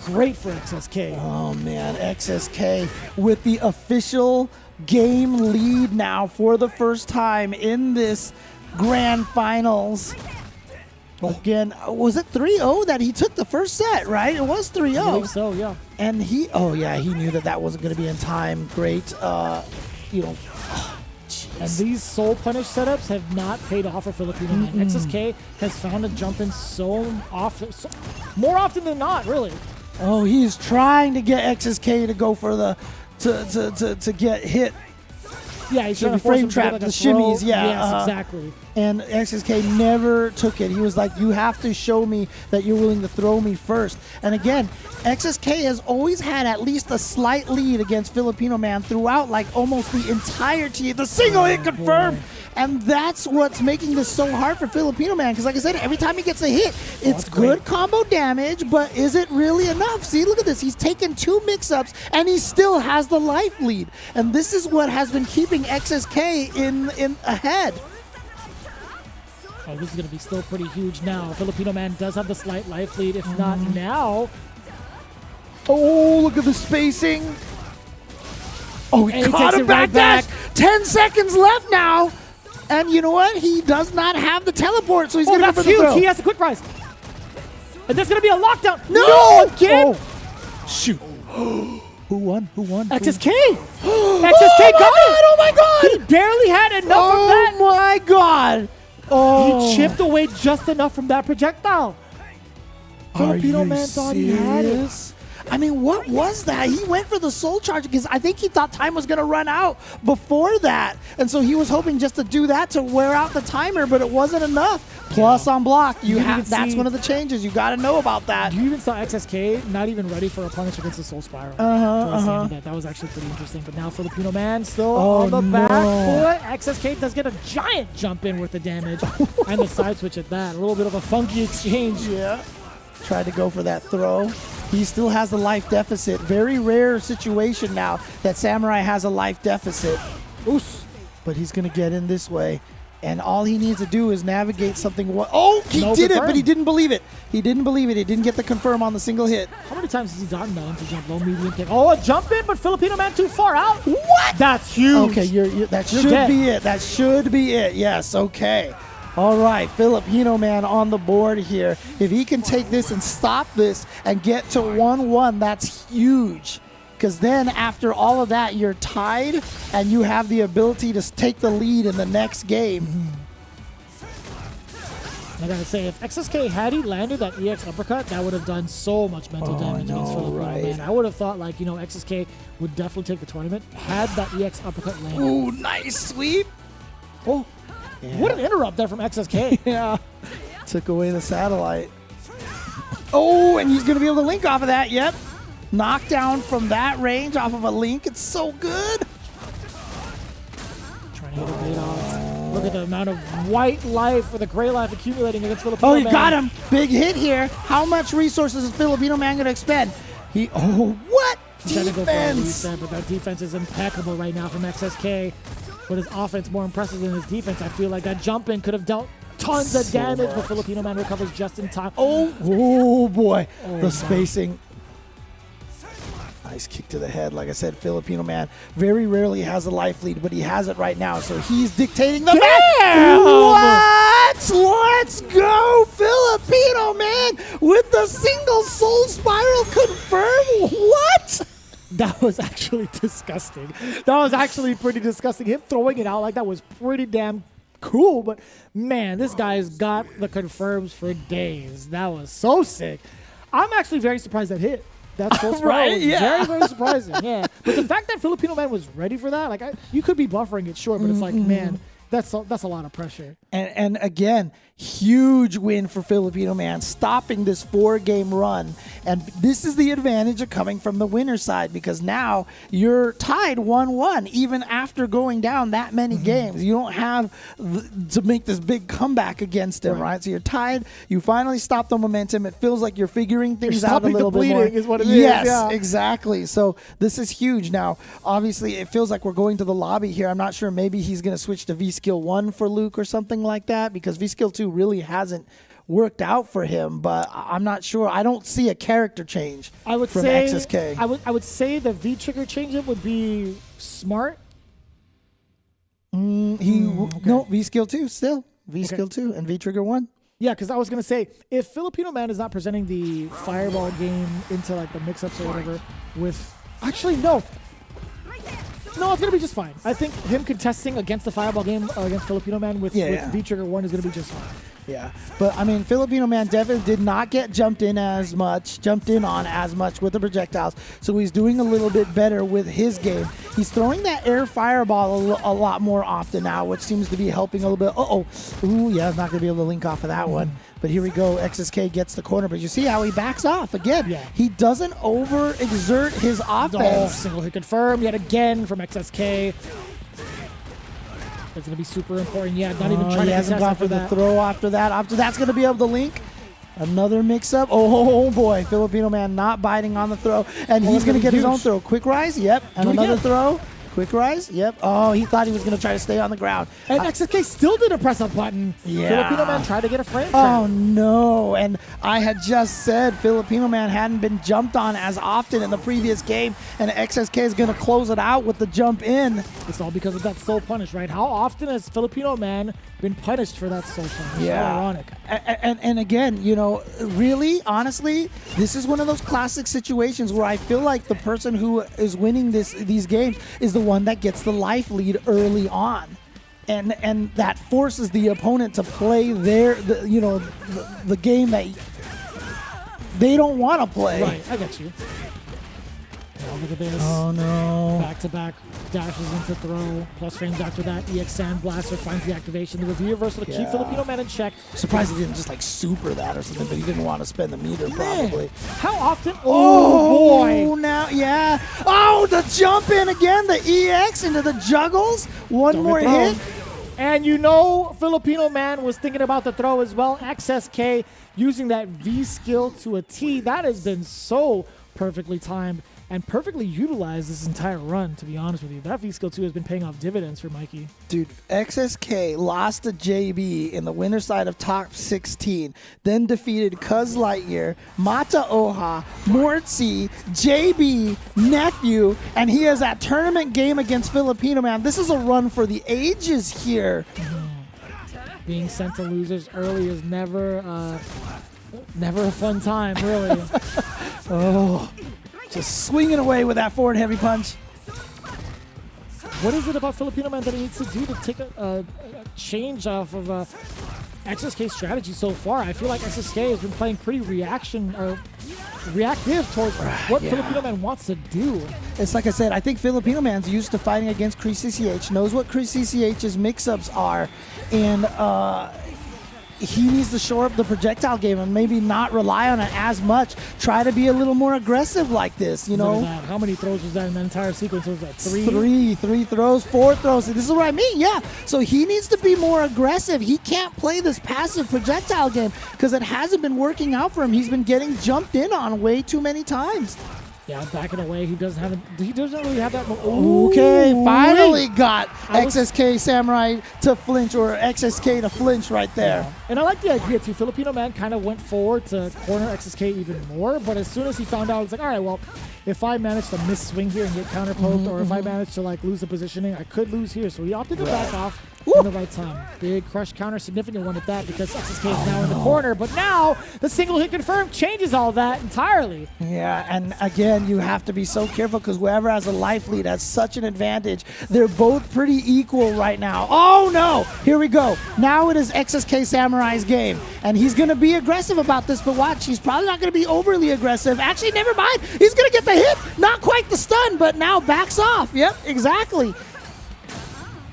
great for XSK. Oh, man, XSK with the official game lead now for the first time in this grand finals. Again, was it 3-0 that he took the first set, right? It was 3-0. I believe so, yeah. And he knew that wasn't going to be in time. Great, And these soul punish setups have not paid off for Filipino Man. XSK has found a jump in so often, more often than not, really. Oh, he's trying to get XSK to go for the to get hit. Yeah, he's So trying the to force frame him to get trap, like the a throw. shimmies, yeah, Yes, exactly. And XSK never took it. He was like, you have to show me that you're willing to throw me first. And again, XSK has always had at least a slight lead against Filipino Man throughout, like almost the entirety of the single hit confirmed. And that's what's making this so hard for Filipino Man. Because like I said, every time he gets a hit, it's good combo damage, but is it really enough? See, look at this. He's taken 2 mix-ups, and he still has the life lead. And this is what has been keeping XSK in ahead. Oh, this is going to be still pretty huge now. Filipino Man does have the slight life lead. If not now, Oh, look at the spacing. Oh, he And he caught takes him it right back. back. 10 seconds left now. And you know what? He does not have the teleport, so he's going to go that's for the huge. throw. He has the quick rise. And there's going to be a lockdown. No! Again? Oh, shoot. Who won? XSK. XSK Oh got my it. God! Oh my God! He barely had enough of that. Oh my God! Oh, He chipped away just enough from that projectile. Are Filipino you Man thought he had it. serious? I mean, what was that? He went for the soul charge because I think he thought time was going to run out before that. And so he was hoping just to do that to wear out the timer, but it wasn't enough. Plus on block, that's one of the changes. You got to know about that. You even saw XSK not even ready for a punish against the Soul Spiral. That was actually pretty interesting. But now Filipino Man still on the back foot. XSK does get a giant jump in with the damage and the side switch at that. A little bit of a funky exchange. Yeah. Tried to go for that throw. He still has a life deficit. Very rare situation now that Samurai has a life deficit. Oof. But he's going to get in this way. And all he needs to do is navigate something. Oh, he did it, but he didn't believe it. He didn't believe it. He didn't get the confirm on the single hit. How many times has he gotten that into jump low, medium kick? Oh, a jump in, but Filipino Man too far out. What? That's huge. Okay, that should be it. That should be it. Yes, okay. All right, Filipino Man on the board here. If he can take this and stop this and get to 1-1, that's huge. Because then after all of that, you're tied and you have the ability to take the lead in the next game. I gotta say, if XSK had he landed that EX uppercut, that would have done so much mental damage against Filipino Man. I would have thought, like, XSK would definitely take the tournament had that EX uppercut landed. Ooh, nice sweep. Oh, what an interrupt there from XSK. Yeah. Took away the satellite. Oh, and he's going to be able to link off of that. Yep. Knockdown from that range off of a link. It's so good. Trying to get a bait off. Look at the amount of white life or the gray life accumulating against Filipino Man. Oh, you got him. Big hit here. How much resources is Filipino Man going to expend? What? Trying to go for a Defense. reset, but that defense is impeccable right now from XSK. But his offense more impressive than his defense. I feel like that jump in could have dealt tons of damage, but Filipino Man recovers just in time. Oh boy. Oh, The spacing. Nice kick to the head. Like I said, Filipino Man very rarely has a life lead, but he has it right now. So he's dictating the match. What? Let's go, Filipino Man with the single soul spiral confirm. What? That was actually disgusting. That was actually pretty disgusting. Him throwing it out like that was pretty damn cool, but man, this guy's got the confirms for days. That was so sick. I'm actually very surprised that hit. That's so Right, yeah. Very, very surprising. Yeah. But the fact that Filipino Man was ready for that, like, you could be buffering it, sure, but it's like, man, that's a lot of pressure. And again, huge win for Filipino Man, stopping this 4-game run. And this is the advantage of coming from the winner's side, because now you're tied 1-1 even after going down that many games. You don't have to make this big comeback against him, right? So you're tied. You finally stop the momentum. It feels like you're figuring things out a little bit more. Stopping the bleeding is what it is. Yes, exactly. So this is huge. Now, obviously, it feels like we're going to the lobby here. I'm not sure. Maybe he's going to switch to V-Skill 1 for Luke or something like that, because V-Skill 2 really hasn't worked out for him, but I'm not sure. I don't see a character change from XSK. I would say the V-trigger change-up would be smart. No, V-Skill 2 still. V-Skill 2 and V-Trigger 1. Yeah, because I was going to say, if Filipino Man is not presenting the fireball game into like the mix-ups or whatever with... Actually, no. No, it's going to be just fine. I think him contesting against the fireball game against Filipino Man with V-Trigger 1 is going to be just fine. Yeah, but I mean, Filipino Man definitely did not get jumped in on as much with the projectiles, so he's doing a little bit better with his game. He's throwing that air fireball a lot more often now, which seems to be helping a little bit. Ooh, yeah, not going to be able to link off of that one. But here we go. XSK gets the corner, but you see how he backs off again. Yeah. He doesn't overexert his offense. Single hit confirmed yet again from XSK. That's going to be super important. Yeah, not even trying to hasn't gone for the throw after that. After that's going to be able to link. Another mix-up. Oh, boy. Filipino Man not biting on the throw. And he's going to get his own throw. Quick rise. Yep. And another throw. Quick rise. Yep. Oh, he thought he was going to try to stay on the ground. And XSK still didn't press a button. Yeah. Filipino Man tried to get a frame Oh, no. And I had just said Filipino Man hadn't been jumped on as often in the previous game. And XSK is going to close it out with the jump in. It's all because of that soul punish, right? How often has Filipino Man been punished for that soul punish? Yeah. How ironic. And again, really, honestly, this is one of those classic situations where I feel like the person who is winning these games is the one that gets the life lead early on. And that forces the opponent to play the game that they don't want to play. Right, I get you. Look at this. Oh no. Back-to-back dashes into throw. Plus frames after that. EX Sand Blaster finds the activation. The review reversal to keep Filipino Man in check. Surprised he didn't just like super that or something, but he didn't want to spend the meter probably. How often? Oh, boy. now, yeah. Oh, the jump in again, the EX into the juggles. One Don't more get thrown. hit. And you know Filipino Man was thinking about the throw as well. XSK using that V skill to a T. That has been so perfectly timed and perfectly utilized this entire run, to be honest with you. That V skill 2 has been paying off dividends for Mikey. Dude, XSK lost to JB in the winner side of top 16, then defeated Cuz Lightyear, Mata Oha, Mortsy, JB, Nephew, and he has that tournament game against Filipino Man. This is a run for the ages here. Being sent to losers early is never a fun time, really. Oh, just swinging away with that forward heavy punch. What is it about Filipino Man that he needs to do to take a change off of XSK's strategy so far? I feel like XSK has been playing pretty reactive towards what Filipino Man wants to do. It's like I said, I think Filipino Man's used to fighting against Kree CCH, knows what Kree CCH's mix-ups are, and he needs to shore up the projectile game and maybe not rely on it as much. Try to be a little more aggressive like this, you Look know? at that. How many throws was that in the entire sequence? Was that three? Three throws, 4 throws. This is what I mean, yeah. So he needs to be more aggressive. He can't play this passive projectile game because it hasn't been working out for him. He's been getting jumped in on way too many times. Yeah, backing away. He doesn't really have that. Okay, Ooh, finally wait. got I was- XSK Samurai to flinch, or XSK to flinch right there. And I like the idea too. Filipino Man kind of went forward to corner XSK even more, but as soon as he found out, it's like, all right, well, if I manage to miss swing here and get counter poked, or if I manage to like lose the positioning, I could lose here. So he opted to back off in the right time. Big crush counter, significant one at that, because XSK is now in the corner. But now the single hit confirm changes all that entirely. Yeah, and again, you have to be so careful because whoever has a life lead has such an advantage. They're both pretty equal right now. Oh no! Here we go. Now it is XSK Samurai's game, and he's going to be aggressive about this, but watch, he's probably not going to be overly aggressive. Actually, never mind. He's going to get the hit. Not quite the stun, but now backs off. Yep, exactly.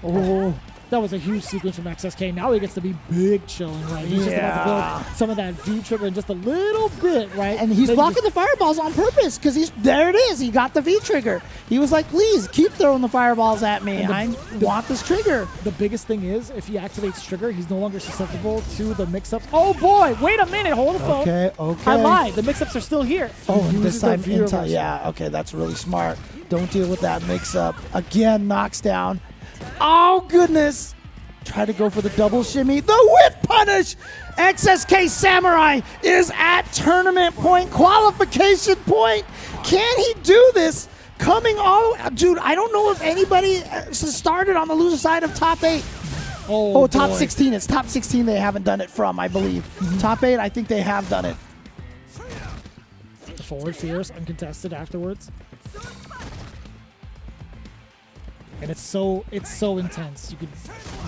Oh. That was a huge sequence from XSK. Now he gets to be big chilling, right? He's just about to build some of that V trigger in just a little bit, right? And he's Maybe blocking the fireballs on purpose because there it is. He got the V trigger. He was like, please keep throwing the fireballs at me. I want this trigger. The biggest thing is if he activates trigger, he's no longer susceptible to the mix-ups. Oh boy, wait a minute, hold the phone. Okay. I lied. The mix-ups are still here. Oh, and Uses this the time V Intel. reversal. Yeah, okay, that's really smart. Don't deal with that mix-up. Again, knocks down. Oh, goodness. Try to go for the double shimmy. The whip punish. XSK Samurai is at tournament point, qualification point. Can he do this? Coming all, dude, I don't know if anybody started on the loser side of top 8. Oh, top boy. 16. It's top 16 they haven't done it from, I believe. Top 8, I think they have done it. The forward fierce, uncontested afterwards. And it's so intense. You could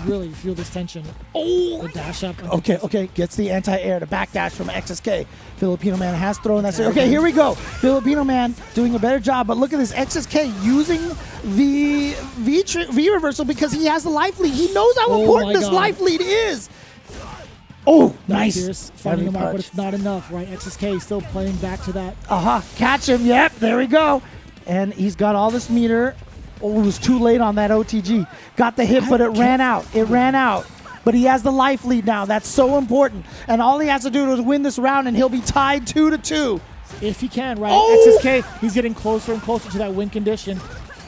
really feel this tension. Oh, the dash up. Okay, gets the anti-air to backdash from XSK. Filipino Man has thrown that. Okay, here we go. Filipino Man doing a better job, but look at this. XSK using the V reversal because he has the life lead. He knows how important this life lead is. Oh, nice. Fierce finding Heavy him out, but punch. it's not enough, right? XSK still playing back to that. Catch him. Yep, there we go. And he's got all this meter. Oh, it was too late on that OTG. Got the hit, but it ran out. But he has the life lead now. That's so important. And all he has to do is win this round, and he'll be tied 2-2. If he can, right? Oh! XSK, he's getting closer and closer to that win condition.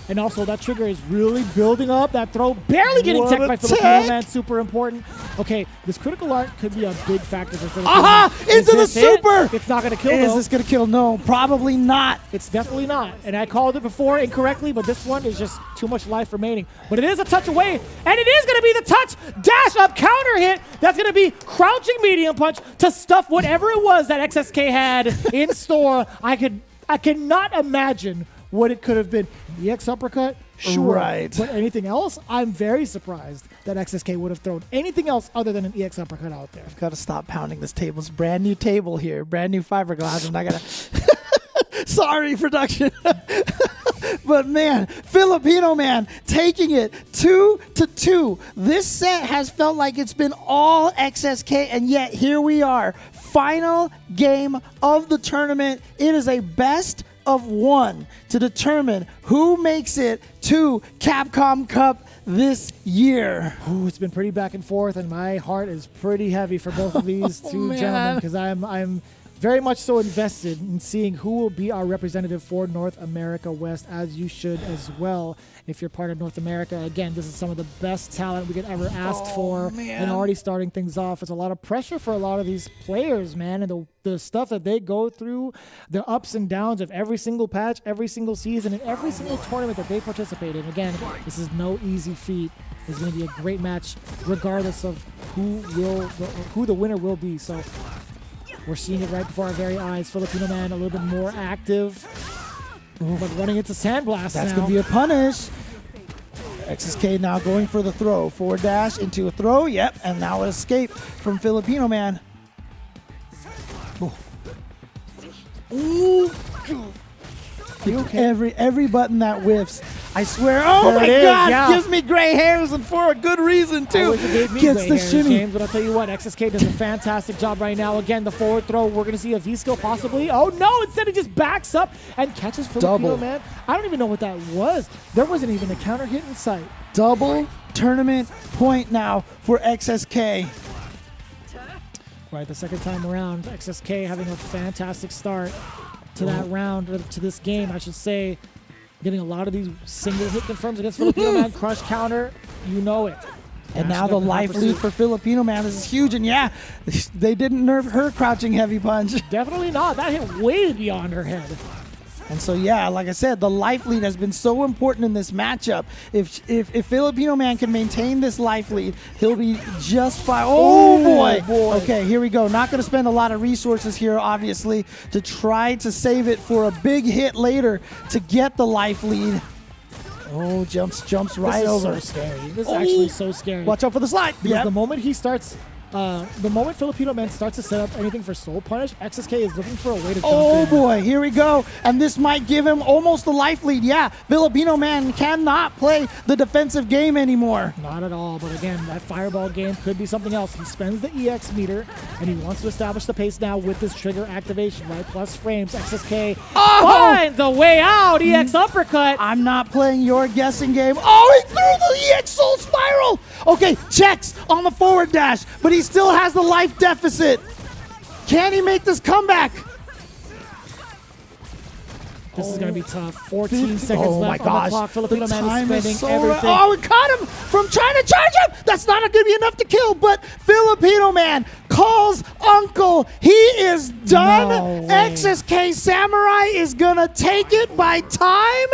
And also, that trigger is really building up. That throw barely getting What teched a by Filipino tech! Man. Super important. Okay, this critical art could be a big factor for Filipino Man. Is Into the this it? super! It's not going to kill, Is though. this going to kill? No, probably not. It's definitely not. And I called it before incorrectly, but this one is just too much life remaining. But it is a touch away, and it is going to be the touch dash up counter hit. That's going to be crouching medium punch to stuff whatever it was that XSK had in store. I cannot imagine what it could have been. EX uppercut? Sure. Right. But anything else? I'm very surprised that XSK would have thrown anything else other than an EX uppercut out there. Got to stop pounding this table. It's a brand new table here. Brand new fiberglass. I'm not going to... Sorry, production. But man, Filipino Man taking it 2-2. This set has felt like it's been all XSK, and yet here we are. Final game of the tournament. It is a best of one to determine who makes it to Capcom Cup this year. Ooh, it's been pretty back and forth, and my heart is pretty heavy for both of these two gentlemen, because I'm very much so invested in seeing who will be our representative for North America West, as you should as well if you're part of North America. Again, this is some of the best talent we could ever ask for, and already starting things off. It's a lot of pressure for a lot of these players, man, and the stuff that they go through, the ups and downs of every single patch, every single season, and every single tournament that they participate in. Again, this is no easy feat. It's going to be a great match regardless of who the winner will be. So we're seeing it right before our very eyes. Filipino Man a little bit more active, but running into Sandblast. That's now. going to be a punish. XSK now going for the throw. Forward dash into a throw. Yep, and now an escape from Filipino Man. Ooh. Every button that whiffs, I swear. Oh There my it is, God! yeah. Gives me gray hairs, and for a good reason I too. wish it gave me Gets gray the hairs, shimmy. James, but I'll tell you what, XSK does a fantastic job right now. Again, the forward throw, we're going to see a V-skill possibly. Oh no, instead he just backs up and catches Filipino Double. Man. I don't even know what that was. There wasn't even a counter hit in sight. Double tournament point now for XSK. Right, the second time around, XSK having a fantastic start to that round, or to this game, I should say. Getting a lot of these single hit confirms against Filipino Man. Crush counter, you know it. And Dash now the up in high life lead pursuit. for Filipino Man is huge. And yeah, they didn't nerf her crouching heavy punch. Definitely not. That hit way beyond her head. And so yeah, like I said, the life lead has been so important in this matchup. If Filipino Man can maintain this life lead, he'll be just fine. Oh boy. Okay, here we go. Not going to spend a lot of resources here, obviously, to try to save it for a big hit later to get the life lead. Oh, jumps right This is over. so scary. This is actually so scary. Watch out for the slide. Because Yep. the moment he starts, the moment Filipino Man starts to set up anything for Soul Punish, XSK is looking for a way to jump Oh in. boy, here we go. And this might give him almost the life lead. Yeah, Filipino Man cannot play the defensive game anymore. Not at all, but again, that fireball game could be something else. He spends the EX meter, and he wants to establish the pace now with this trigger activation, right? Plus frames, XSK finds a way out, EX uppercut. I'm not playing your guessing game. Oh, he threw the EX Soul Spiral. Okay, checks on the forward dash, but he still has the life deficit. Can he make this comeback? This is going to be tough. 14 seconds Oh my left on the gosh. clock. Filipino The Man time is spending so everything. Oh, we caught him from trying to charge him. That's not going to be enough to kill, but Filipino Man calls uncle. He is done. No way. XSK Samurai is going to take it by time,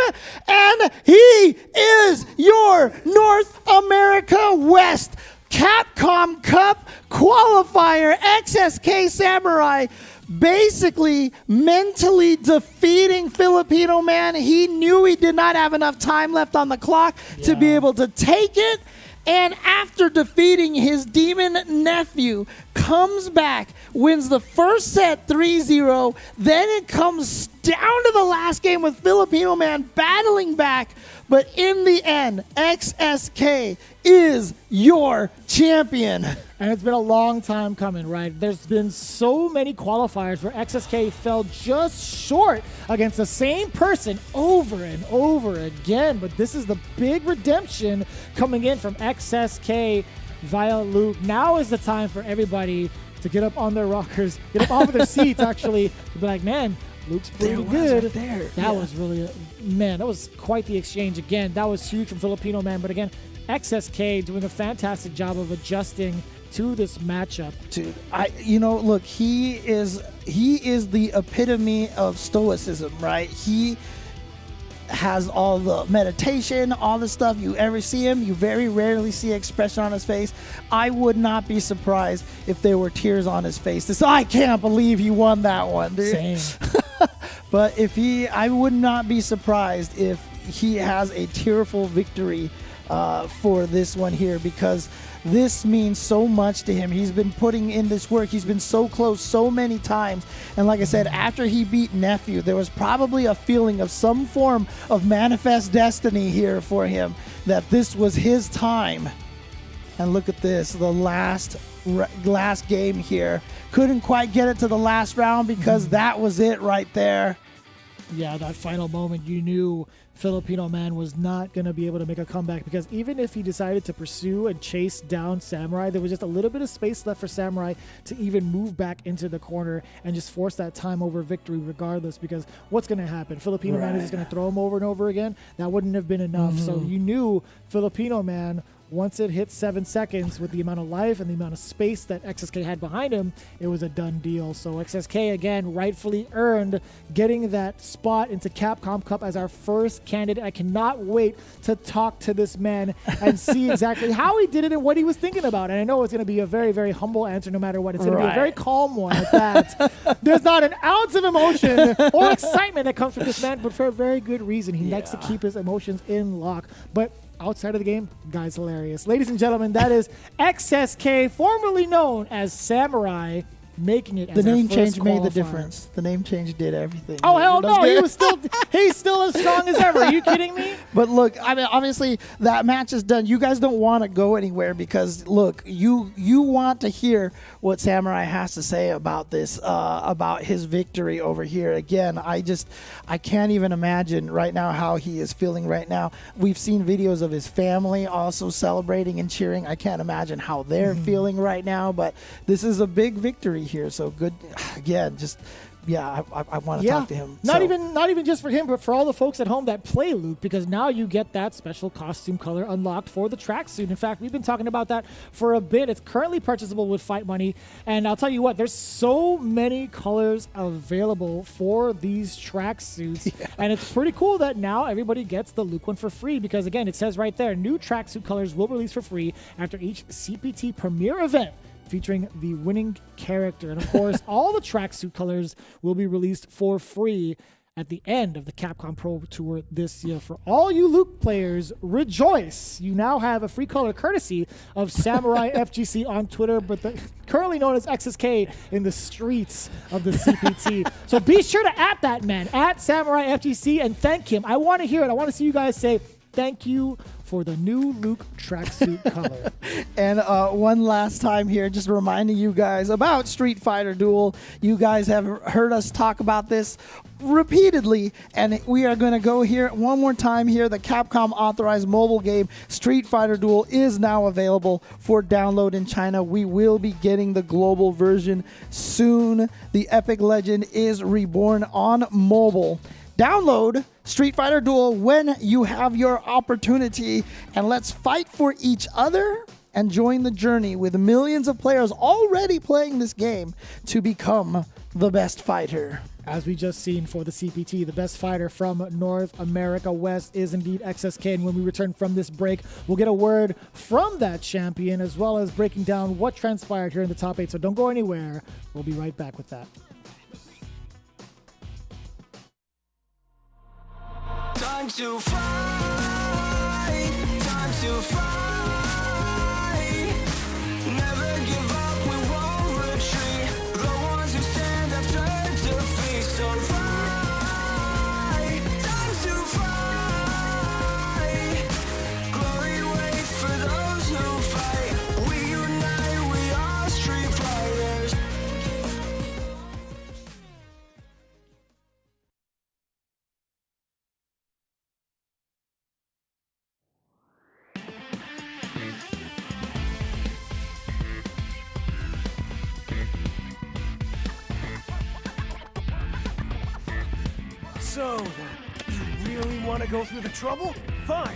and he is your North America West Capcom Cup qualifier. XSK Samurai basically mentally defeating Filipino Man. He knew he did not have enough time left on the clock to be able to take it. And after defeating his demon nephew, comes back, wins the first set 3-0. Then it comes down to the last game with Filipino Man battling back. But in the end, XSK is your champion. And it's been a long time coming, right? There's been so many qualifiers where XSK fell just short against the same person over and over again. But this is the big redemption coming in from XSK via Luke. Now is the time for everybody to get up on their rockers, get up off of their seats, actually, to be like, man, Luke's pretty good. That was really, man, that was quite the exchange again. That was huge from Filipino Man. But again, XSK doing a fantastic job of adjusting to this matchup. Dude, look, he is the epitome of stoicism, right? He has all the meditation, all the stuff. You ever see him, you very rarely see expression on his face. I would not be surprised if there were tears on his face. I can't believe he won that one, dude. Same. But I would not be surprised if he has a tearful victory for this one here, because this means so much to him. He's been putting in this work. He's been so close so many times. And like I said, after he beat Nephew, there was probably a feeling of some form of manifest destiny here for him, that this was his time. And look at this, the last game here. Couldn't quite get it to the last round because that was it right there. Yeah, that final moment, you knew Filipino Man was not going to be able to make a comeback, because even if he decided to pursue and chase down Samurai, there was just a little bit of space left for Samurai to even move back into the corner and just force that time over victory regardless, because what's going to happen? Filipino Man is just going to throw him over and over again? That wouldn't have been enough. So you knew Filipino Man, once it hit 7 seconds with the amount of life and the amount of space that XSK had behind him, it was a done deal. So XSK, again, rightfully earned getting that spot into Capcom Cup as our first candidate. I cannot wait to talk to this man and see exactly how he did it and what he was thinking about. And I know it's going to be a very, very humble answer no matter what. It's going to be a very calm one at that. There's not an ounce of emotion or excitement that comes from this man, but for a very good reason. He likes to keep his emotions in lock. But outside of the game, guy's hilarious. Ladies and gentlemen, that is XSK, formerly known as Samurai, making it as The our name first change made the qualifier. difference. The name change did everything. Oh, hell no. He's still as strong as ever. Are you kidding me? But look, I mean, obviously that match is done. You guys don't want to go anywhere because, look, you want to hear what Samurai has to say about this, about his victory over here. Again, I can't even imagine right now how he is feeling right now. We've seen videos of his family also celebrating and cheering. I can't imagine how they're feeling right now, but this is a big victory here. So good. Again, just... yeah, I want to talk to him. Not even just for him, but for all the folks at home that play Luke, because now you get that special costume color unlocked for the tracksuit. In fact, we've been talking about that for a bit. It's currently purchasable with Fight Money, and I'll tell you what, there's so many colors available for these tracksuits, and it's pretty cool that now everybody gets the Luke one for free, because again, it says right there, new tracksuit colors will release for free after each CPT premiere event, featuring the winning character. And of course, all the tracksuit colors will be released for free at the end of the Capcom Pro Tour this year. For all you Luke players, rejoice! You now have a free color courtesy of Samurai FGC on Twitter, but currently known as XSK in the streets of the CPT. So be sure to @ that man, @ Samurai FGC, and thank him. I want to hear it. I want to see you guys say thank you for the new Luke tracksuit color. And one last time here, just reminding you guys about Street Fighter Duel. You guys have heard us talk about this repeatedly, and we are going to go here one more time here. The Capcom authorized mobile game Street Fighter Duel is now available for download in China. We will be getting the global version soon. The epic legend is reborn on mobile. Download Street Fighter Duel when you have your opportunity, and let's fight for each other and join the journey with millions of players already playing this game to become the best fighter. As we just seen for the CPT, the best fighter from North America West is indeed XSK. And when we return from this break, we'll get a word from that champion, as well as breaking down what transpired here in the top 8. So don't go anywhere. We'll be right back with that. Time to fight, time to fight. Never give up, we won't retreat. The ones who stand have turned defeat. So fight, time to fight. Glory waits for those who fight. We unite, we are street fighters. So, you really want to go through the trouble? Fine.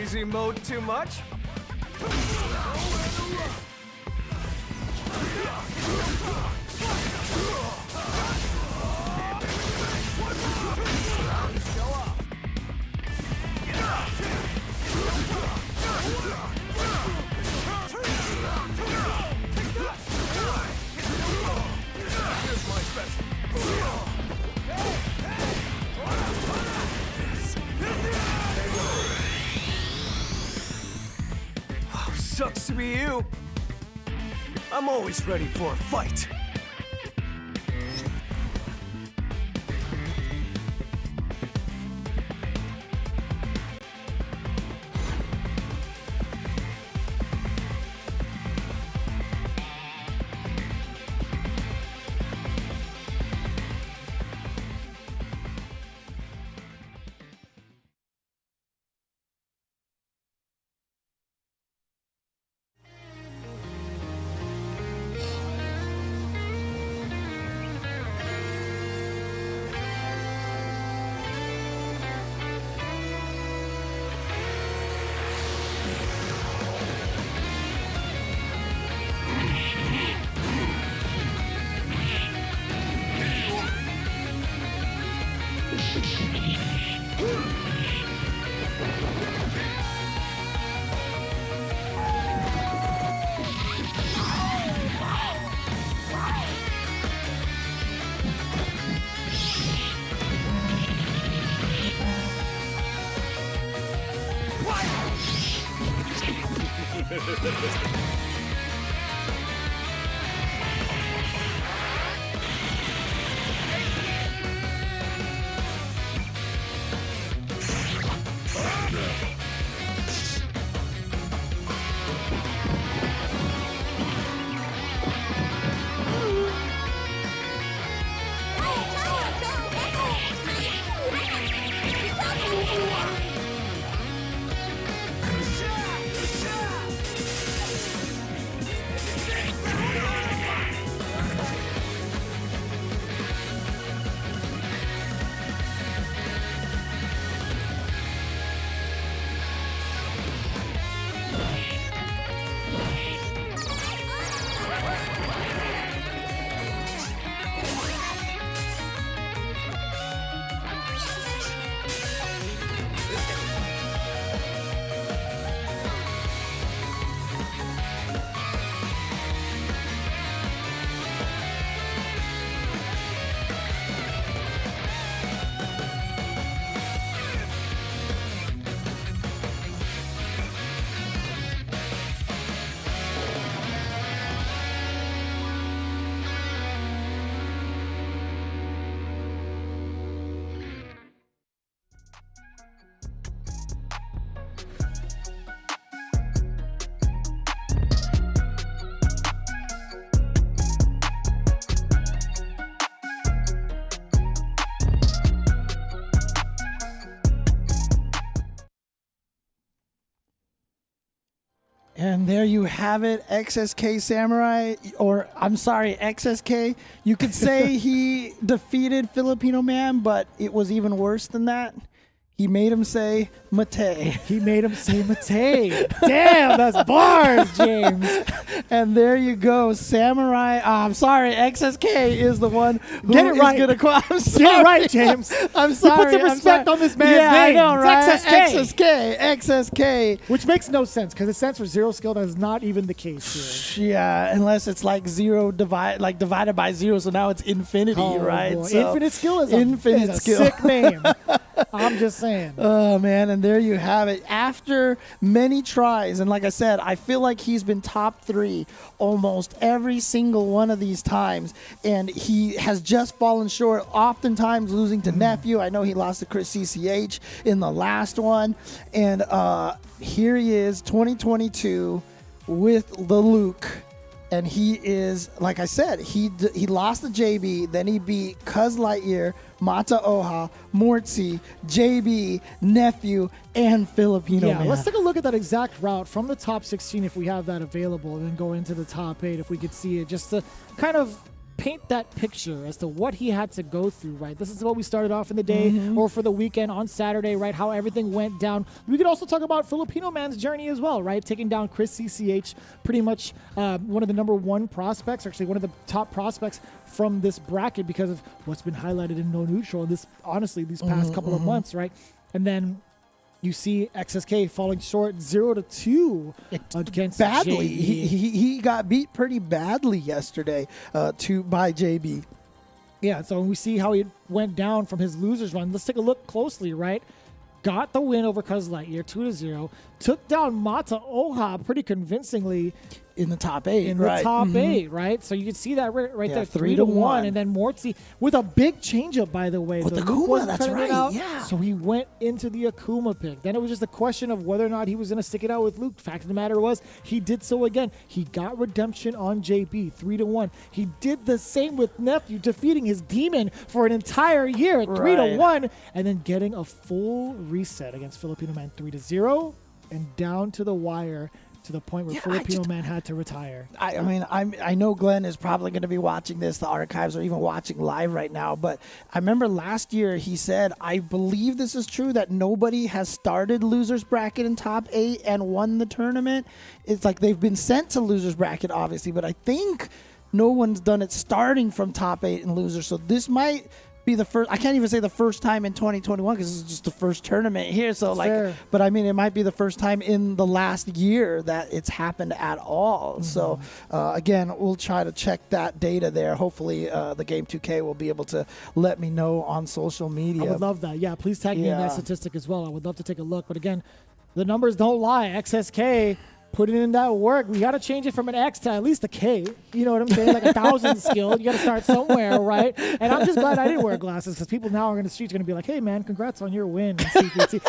Easy mode too much? Sucks to be you. I'm always ready for a fight. And there you have it, XSK Samurai, or I'm sorry, XSK. You could say he defeated Filipino Man, but it was even worse than that. He made him say Mate. He made him say Mate. Damn, that's bars, James. And there you go, Samurai. I'm sorry, XSK is the one who Get it right. is going to. I'm sorry. Get it right, James. I'm sorry. You put some respect on this man's yeah, name. I know, right? It's XSK. XSK. Which makes no sense because it stands for zero skill. That is not even the case here. Yeah, unless it's like divided by zero, so now it's infinity, Oh, right? boy. So, Infinite skill is infinite a skill. sick name. I'm just saying. Oh man, and there you have it. After many tries, and like I said, I feel like he's been top 3 almost every single one of these times, and he has just fallen short, oftentimes losing to Nephew. I know he lost to Chris CCH in the last one, and here he is, 2022, with the Luke. And he is, like I said, he lost to JB, then he beat Cuz Lightyear, Mata Oha, Mortsy, JB, Nephew, and Filipino Man. Let's take a look at that exact route from the top 16 if we have that available, and then go into the top 8 if we could see it, just to kind of paint that picture as to what he had to go through, right? This is what we started off in the day or for the weekend on Saturday, right? How everything went down. We could also talk about Filipino Man's journey as well, right? Taking down Chris CCH, pretty much one of the number one prospects, actually one of the top prospects from this bracket because of what's been highlighted in No Neutral these past couple of months, right? And then you see XSK falling short 0-2 against badly. JB. He got beat pretty badly yesterday by JB. Yeah, so when we see how he went down from his losers run, let's take a look closely, right? Got the win over Cuz Lightyear 2-0. Took down Mata Oha pretty convincingly in the top 8. in the top 8, right? So you can see that right there, 3-1. and then Mortsy with a big changeup, by the way. With The the Luke Akuma, wasn't that's cutting it right, out, yeah. So he went into the Akuma pick. Then it was just a question of whether or not he was going to stick it out with Luke. Fact of the matter was, he did so again. He got redemption on JB, 3-1. He did the same with Nephew, defeating his demon for an entire year at 3-1, and then getting a full reset against Filipino Man 3-0, and down to the wire to the point where Filipino Man had to retire. I mean, I know Glenn is probably going to be watching this, the archives, or even watching live right now. But I remember last year he said, I believe this is true, that nobody has started losers bracket in top 8 and won the tournament. It's like they've been sent to losers bracket, obviously, but I think no one's done it starting from top 8 and losers. So this might be the first. I can't even say the first time in 2021 because this is just the first tournament here. So Fair. but I mean, it might be the first time in the last year that it's happened at all. So again, we'll try to check that data there. Hopefully, the Game 2K will be able to let me know on social media. I would love that. Yeah, please tag me in Yeah. that statistic as well. I would love to take a look. But again, the numbers don't lie. XSK putting in that work. We got to change it from an X to at least a K. You know what I'm saying? Like 1,000 skill. You got to start somewhere, right? And I'm just glad I didn't wear glasses because people now are in the streets going to be like, hey, man, congrats on your win in CPT.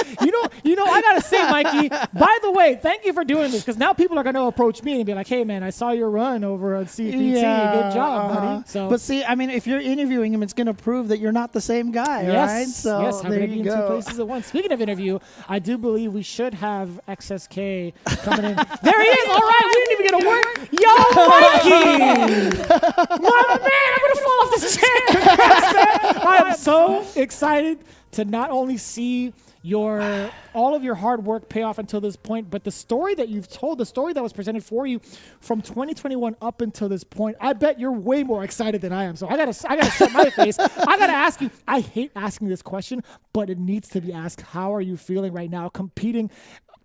you know, I got to say, Mikey, by the way, thank you for doing this because now people are going to approach me and be like, hey, man, I saw your run over on CPT. Good job, buddy. So, But see, I mean, if you're interviewing him, it's going to prove that you're not the same guy, right? So yes, I'm there going to be you in two go. places at once. Speaking of interview, I do believe we should have XSK coming in. There he is. All right, we didn't even get a word. Yo, Mikey! My man, I'm going to fall off this chair. Congrats, man. I am so excited to not only see all of your hard work pay off until this point, but the story that you've told, the story that was presented for you from 2021 up until this point, I bet you're way more excited than I am. So I gotta shut my face. I gotta ask you. I hate asking this question, but it needs to be asked. How are you feeling right now, competing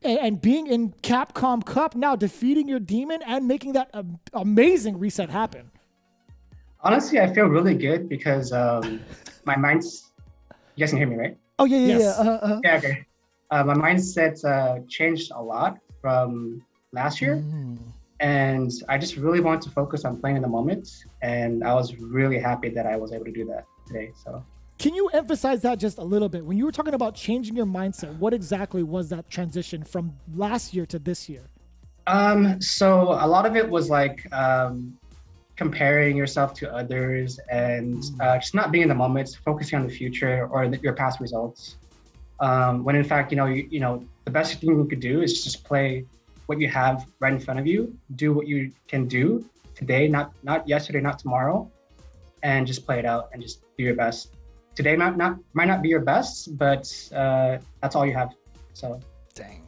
and being in Capcom Cup now, defeating your demon and making that amazing reset happen? Honestly, I feel really good because my mind's. You guys can hear me, right? Oh yeah. Yes. Yeah, okay. My mindset changed a lot from last year, and I just really wanted to focus on playing in the moment, and I was really happy that I was able to do that today. So, can you emphasize that just a little bit? When you were talking about changing your mindset, what exactly was that transition from last year to this year? So a lot of it was like comparing yourself to others and just not being in the moment, focusing on the future or your past results. When in fact, you know, the best thing you could do is just play what you have right in front of you, do what you can do today, not yesterday, not tomorrow, and just play it out and just do your best. Today might not be your best, but that's all you have. So. Dang.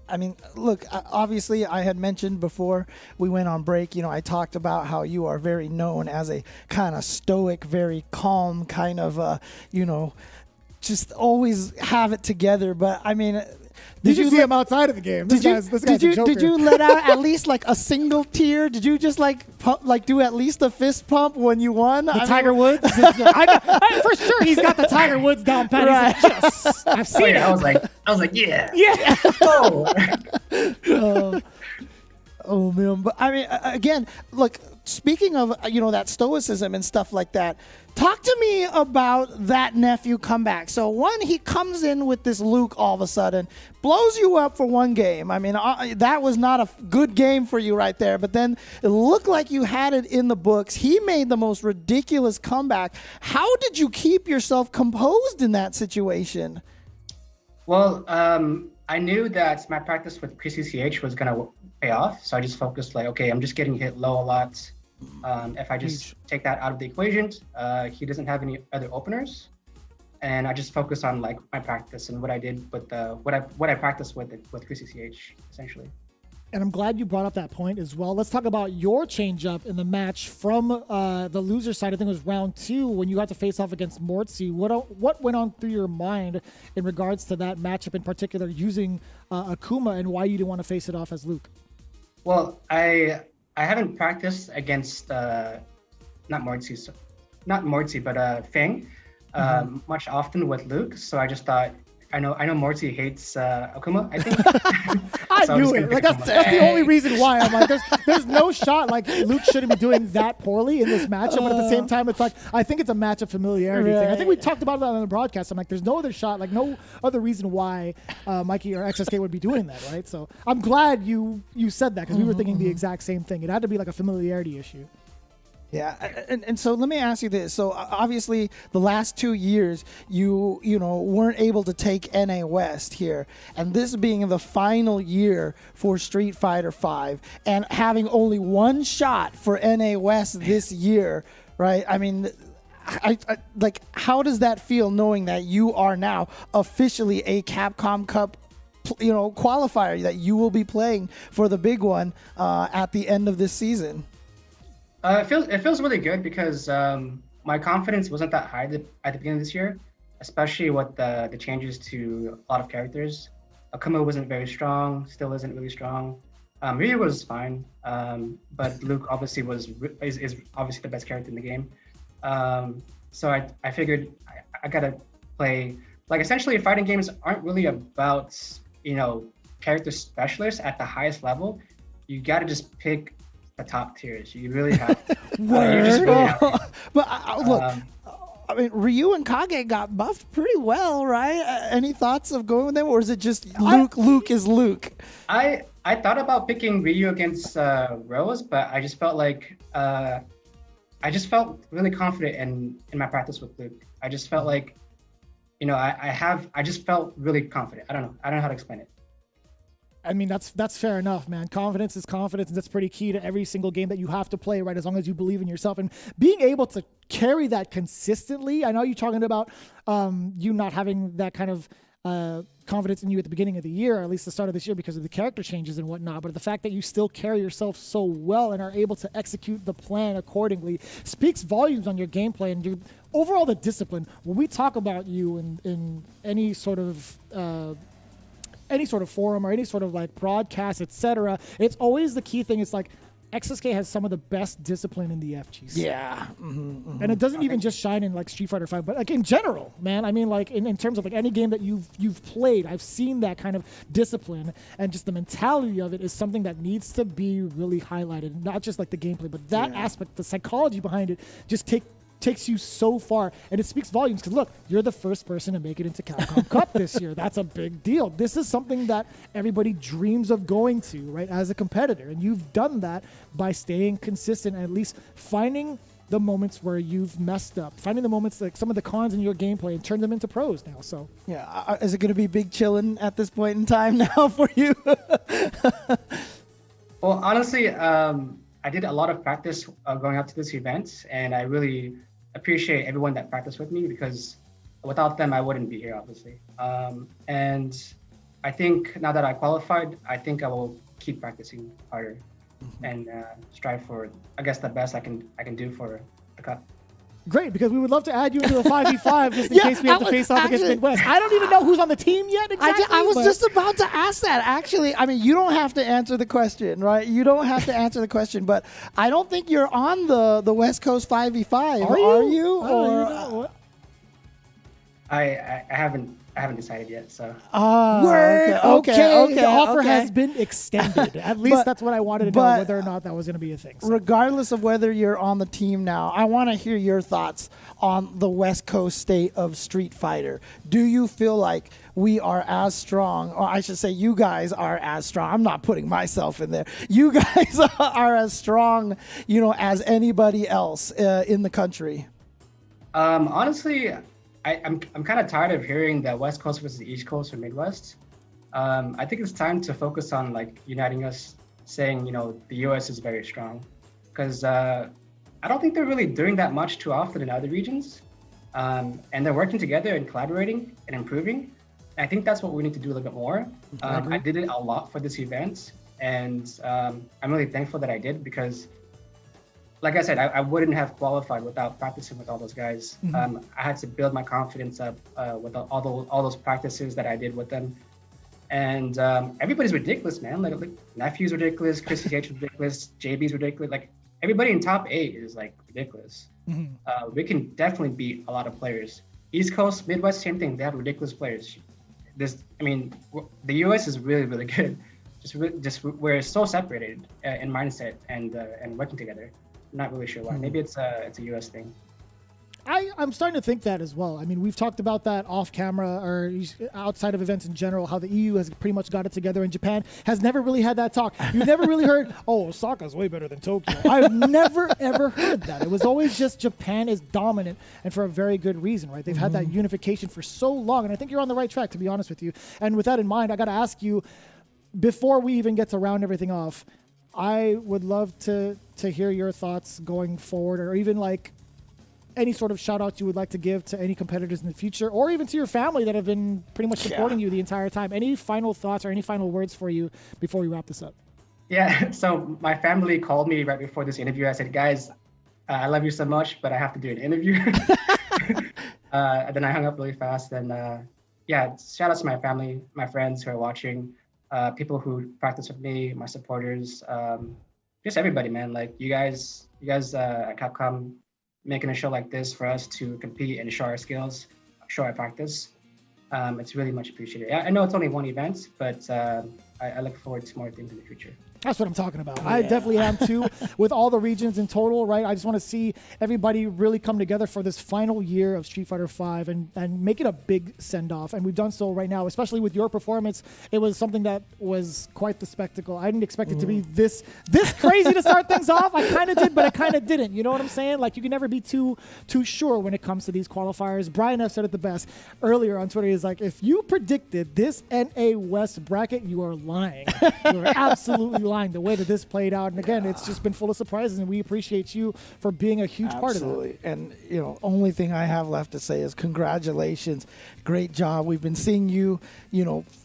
I mean, look, obviously I had mentioned before we went on break, you know, I talked about how you are very known as a kind of stoic, very calm kind of, you know, just always have it together. But I mean, Did you see him outside of the game? This guy's a joker. Did you let out at least like a single tear? Did you just do at least a fist pump when you won? The Tiger Woods? For sure, he's got the Tiger Woods down pat. Right. He's like, yes, I've seen it. I was like, yeah. Yeah. Oh. Oh man, but I mean, again, look. Speaking of, you know, that stoicism and stuff like that, talk to me about that Nephew comeback. So one, he comes in with this Luke all of a sudden, blows you up for one game. I mean, that was not a good game for you right there. But then it looked like you had it in the books. He made the most ridiculous comeback. How did you keep yourself composed in that situation? Well, I knew that my practice with PCCH was gonna pay off, so I just focused like, okay, I'm just getting hit low a lot. If I just take that out of the equation, he doesn't have any other openers, and I just focus on like my practice and what I did with what I practiced with CCH essentially. And I'm glad you brought up that point as well. Let's talk about your change-up in the match from the loser side. I think it was round 2 when you had to face off against Mortsy. What went on through your mind in regards to that matchup in particular, using Akuma, and why you didn't want to face it off as Luke? Well, I haven't practiced against not Mortsy, but Fang much often with Luke. So I just thought, I know Mortsy hates Akuma, I think. I knew it. Like that's the only reason why I'm like, there's no shot. Like Luke shouldn't be doing that poorly in this matchup, but at the same time, it's like I think it's a match of familiarity thing. I think we talked about that on the broadcast. I'm like, there's no other shot, like no other reason why Mikey or XSK would be doing that, right? So I'm glad you said that, because we were thinking the exact same thing. It had to be like a familiarity issue. Yeah, and so let me ask you this. So obviously, the last 2 years, you weren't able to take NA West here, and this being the final year for Street Fighter V, and having only one shot for NA West this year, right? I mean, I like, how does that feel, knowing that you are now officially a Capcom Cup qualifier, that you will be playing for the big one at the end of this season? It feels really good, because my confidence wasn't that high at the beginning of this year, especially with the changes to a lot of characters. Akuma wasn't very strong, still isn't really strong. Ryu was fine, but Luke obviously is obviously the best character in the game. So I figured I gotta play, like, essentially fighting games aren't really about character specialists at the highest level. You gotta just pick the top tiers. You really have to. But look, I mean, Ryu and Kage got buffed pretty well, right? Any thoughts of going with them, or is it just Luke is Luke? I thought about picking Ryu against Rose, but I just felt like I just felt really confident in my practice with Luke. I just felt like, I just felt really confident. I don't know how to explain it. I mean, that's fair enough, man. Confidence is confidence, and that's pretty key to every single game that you have to play, right? As long as you believe in yourself, and being able to carry that consistently. I know you're talking about you not having that kind of confidence in you at the beginning of the year, or at least the start of this year, because of the character changes and whatnot. But the fact that you still carry yourself so well and are able to execute the plan accordingly speaks volumes on your gameplay and your overall the discipline. When we talk about you in any sort of forum or any sort of like broadcast, etc., it's always the key thing. It's like XSK has some of the best discipline in the FGC. Yeah. And it doesn't even just shine in like Street Fighter V, but like in general, man. I mean, like in terms of like any game that you've played, I've seen that kind of discipline, and just the mentality of it is something that needs to be really highlighted. Not just like the gameplay, but that aspect, the psychology behind it, just takes you so far, and it speaks volumes, because look, you're the first person to make it into Capcom Cup this year. That's a big deal. This is something that everybody dreams of going to, right, as a competitor, and you've done that by staying consistent and at least finding the moments where you've messed up, finding the moments, like some of the cons in your gameplay, and turn them into pros now. So yeah, is it going to be big chillin' at this point in time now for you? Well, honestly, I did a lot of practice going up to this event, and I really appreciate everyone that practiced with me, because without them, I wouldn't be here, obviously. And I think now that I qualified, I think I will keep practicing harder and strive for, I guess, the best I can do for the cup. Great, because we would love to add you into a 5v5 just in case we have to face off against Midwest. I don't even know who's on the team yet exactly. I was just about to ask that, actually. I mean, you don't have to answer the question, right? You don't have to answer the question, but I don't think you're on the West Coast 5v5. Are you? Or I haven't decided yet, so. Okay. The offer has been extended. At least that's what I wanted to know, whether or not that was going to be a thing. So. Regardless of whether you're on the team now, I want to hear your thoughts on the West Coast state of Street Fighter. Do you feel like we are as strong, or I should say you guys are as strong? I'm not putting myself in there. You guys are as strong, as anybody else in the country. Honestly, I'm kind of tired of hearing the West Coast versus the East Coast or Midwest. I think it's time to focus on like uniting us, saying the US is very strong, because I don't think they're really doing that much too often in other regions. And they're working together and collaborating and improving. And I think that's what we need to do a little bit more. I did it a lot for this event, and I'm really thankful that I did, because like I said, I wouldn't have qualified without practicing with all those guys. I had to build my confidence up with all those practices that I did with them. And everybody's ridiculous, man. Like Nephew's ridiculous, Chrissy H is ridiculous, JB's ridiculous. Like everybody in top 8 is like ridiculous. We can definitely beat a lot of players. East Coast, Midwest, same thing. They have ridiculous players. The US is really, really good. Just we're so separated in mindset and working together. I'm not really sure why. Maybe it's a US thing. I'm starting to think that as well. I mean, we've talked about that off camera or outside of events in general, how the EU has pretty much got it together, and Japan has never really had that talk. You've never really heard, oh, Osaka's way better than Tokyo. I've never, ever heard that. It was always just Japan is dominant, and for a very good reason, right? They've had that unification for so long, and I think you're on the right track, to be honest with you. And with that in mind, I got to ask you, before we even get to round everything off, I would love to hear your thoughts going forward, or even like any sort of shout out you would like to give to any competitors in the future, or even to your family that have been pretty much supporting you the entire time. Any final thoughts or any final words for you before we wrap this up? Yeah, so my family called me right before this interview. I said, guys, I love you so much, but I have to do an interview. And then I hung up really fast. And yeah, shout out to my family, my friends who are watching, people who practice with me, my supporters, just everybody, man. Like you guys at Capcom, making a show like this for us to compete and show our skills, show our practice. It's really much appreciated. I know it's only one event, but I look forward to more things in the future. That's what I'm talking about. I definitely am too, with all the regions in total, right? I just want to see everybody really come together for this final year of Street Fighter V and make it a big send-off. And we've done so right now, especially with your performance. It was something that was quite the spectacle. I didn't expect it to be this crazy to start things off. I kind of did, but I kind of didn't. You know what I'm saying? Like, you can never be too sure when it comes to these qualifiers. Brian F. said it the best earlier on Twitter. He's like, if you predicted this NA West bracket, you are lying. You are absolutely lying, the way that this played out. And again, it's just been full of surprises, and we appreciate you for being a huge part of it. And only thing I have left to say is congratulations. Great job. We've been seeing you,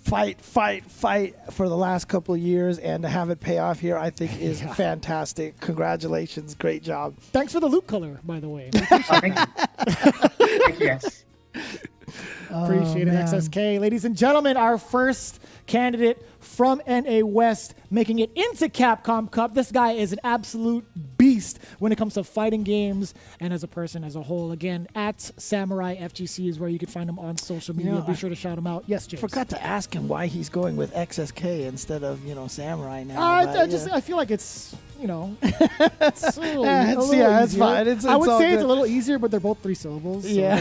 fight for the last couple of years, and to have it pay off here, I think is fantastic. Congratulations. Great job. Thanks for the loot color, by the way. Thank you. Thank you, guys. Appreciate it, XSK. Ladies and gentlemen, our first candidate from NA West making it into Capcom Cup. This guy is an absolute beast when it comes to fighting games and as a person as a whole. Again, at Samurai FGC is where you can find him on social media. Be sure to shout him out. Yes, James. Forgot to ask him why he's going with XSK instead of, Samurai now. I feel like it's, it's a little, it's fine. I would say it's a little easier, but they're both 3 syllables. So I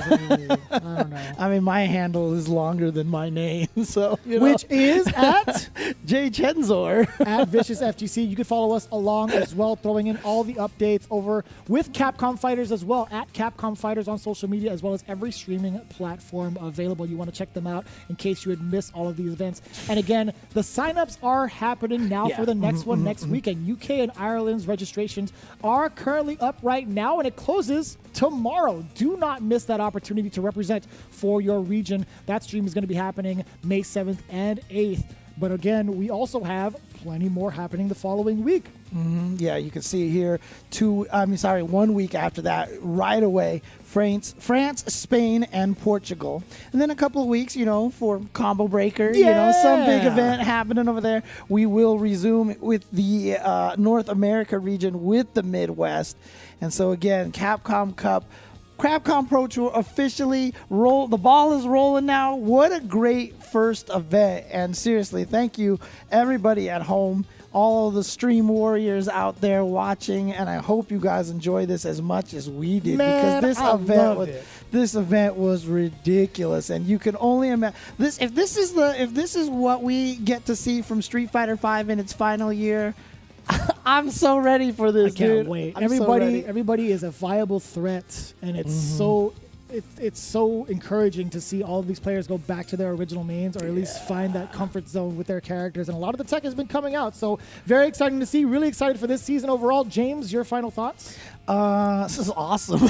don't know. I mean, my handle is longer than my name, so which is at Jay Chenzor at Vicious FGC. You can follow us along as well, throwing in all the updates over with Capcom Fighters as well, at Capcom Fighters on social media, as well as every streaming platform available. You want to check them out in case you had missed all of these events. And again, the signups are happening now for the next one next weekend. UK and Ireland's registrations are currently up right now, and it closes tomorrow. Do not miss that opportunity to represent for your region. That stream is going to be happening May 7th and 8th. But again, we also have plenty more happening the following week. Yeah, you can see here 1 week after that, right away, France, Spain, and Portugal. And then a couple of weeks, for Combo Breaker, some big event happening over there. We will resume with the North America region with the Midwest. And so again, Capcom Cup, Capcom Pro Tour officially the ball is rolling now. What a great first event. And seriously, thank you everybody at home, all of the stream warriors out there watching, and I hope you guys enjoy this as much as we did, because this event was ridiculous, and you can only imagine this. If this is what we get to see from Street Fighter V in its final year, I'm so ready for this. I can't wait. Everybody is a viable threat, and it's it's so encouraging to see all of these players go back to their original mains, or at least find that comfort zone with their characters. And a lot of the tech has been coming out, so very exciting to see. Really excited for this season overall. James, your final thoughts? This is awesome.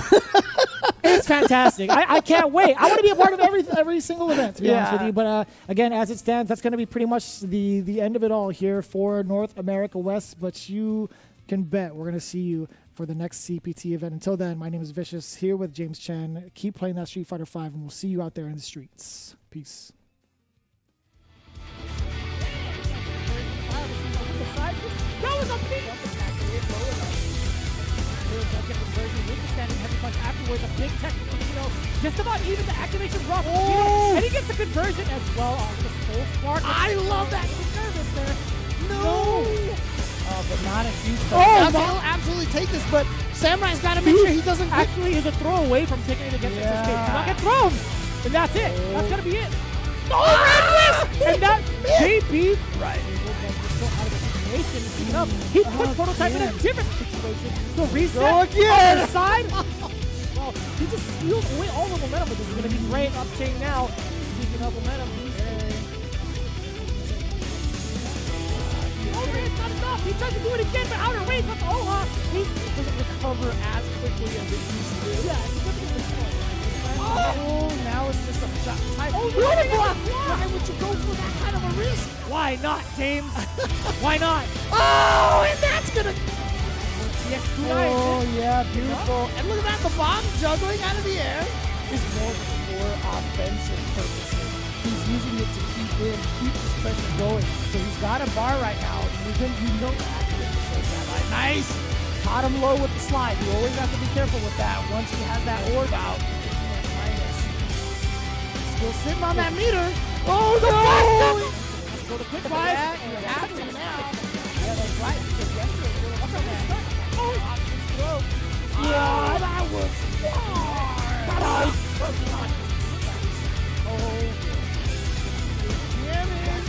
It's fantastic. I can't wait. I want to be a part of every single event, to be honest with Yeah. you. But again, as it stands, that's going to be pretty much the end of it all here for North America West. But you can bet we're going to see you for the next CPT event. Until then, my name is Vicious, here with James Chen. Keep playing that Street Fighter V, and we'll see you out there in the streets. Peace. Afterwards, a big technical, just about even the activation rough, and he gets the conversion as well on the full spark. I love that. He's nervous there. No. But not a huge Oh, he'll absolutely take this, but Samurai's got to make sure he doesn't get... Actually, is a throw away from taking it against SSK. Do not get thrown. And that's it. That's going to be it. Oh, and that JB. Right. He put Prototype in a different situation. The reset Go again. on the side. Well, he just steals away all the momentum, but this is going to be great. Up chain now. Speaking of momentum, it's not enough. He tries to do it again, but outer range with Oha. He doesn't recover as quickly as it used to. Yeah, it's significantly slow. Oh, now it's just a shot. Oh, block. Why would you go for that kind of a risk? Why not, James? Why not? Oh, and that's going to... Oh, yeah, beautiful. And look at that, the bomb juggling out of the air is more for offensive purposes. He's using it to keep his pressure going. So he's got a bar right now. You know that. Nice. Caught him low with the slide. You always have to be careful with that. Once he has that orb out, still sitting on that meter. Oh, no! Let's go to quick five. You have to now. Yeah, that's right. Because yesterday, yeah, that was far. Oh, damn it.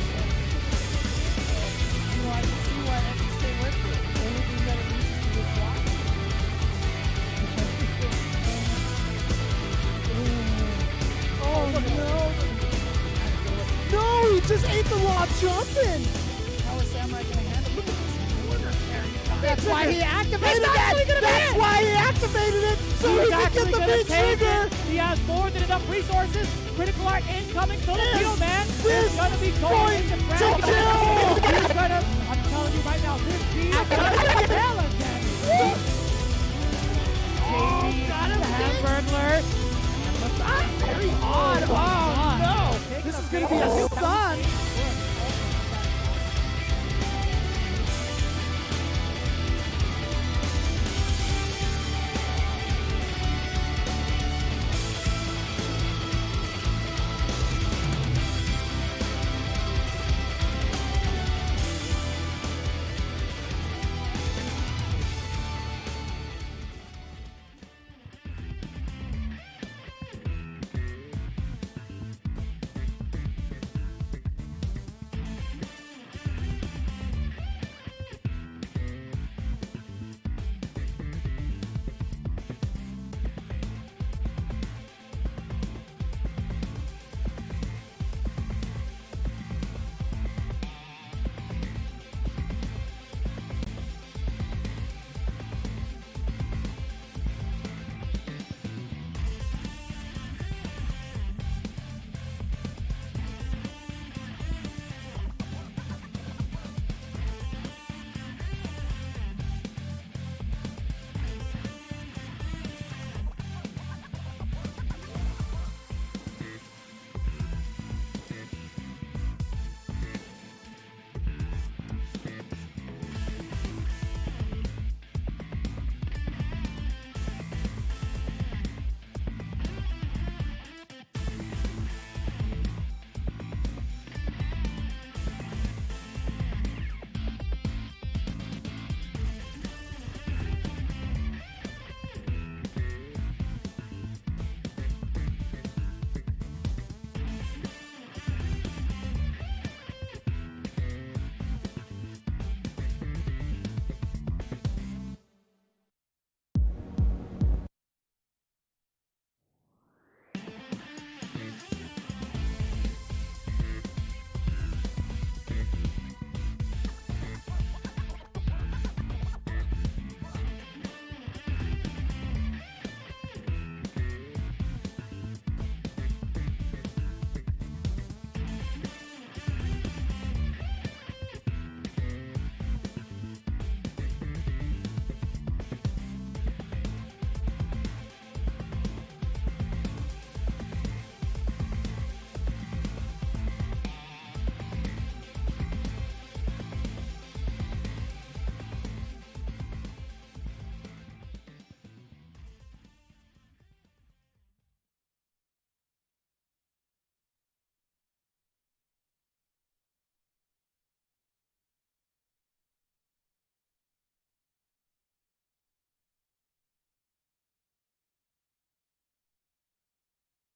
I can see why XK went for it. Anything that it needs to do is block. Oh, no. No, he just ate the raw jumping. How is Samurai going to handle it? Look at this corner carry. That's why he activated it. That's why he activated it. So he can get the big trigger. He has more than enough resources. Critical art incoming. Filipino Man is going to be going into to ground. kill. He's going to, I'm telling you right now, this beat is going to hell again. JB, the Hamburglar. Very odd. Oh, no. This is going to be a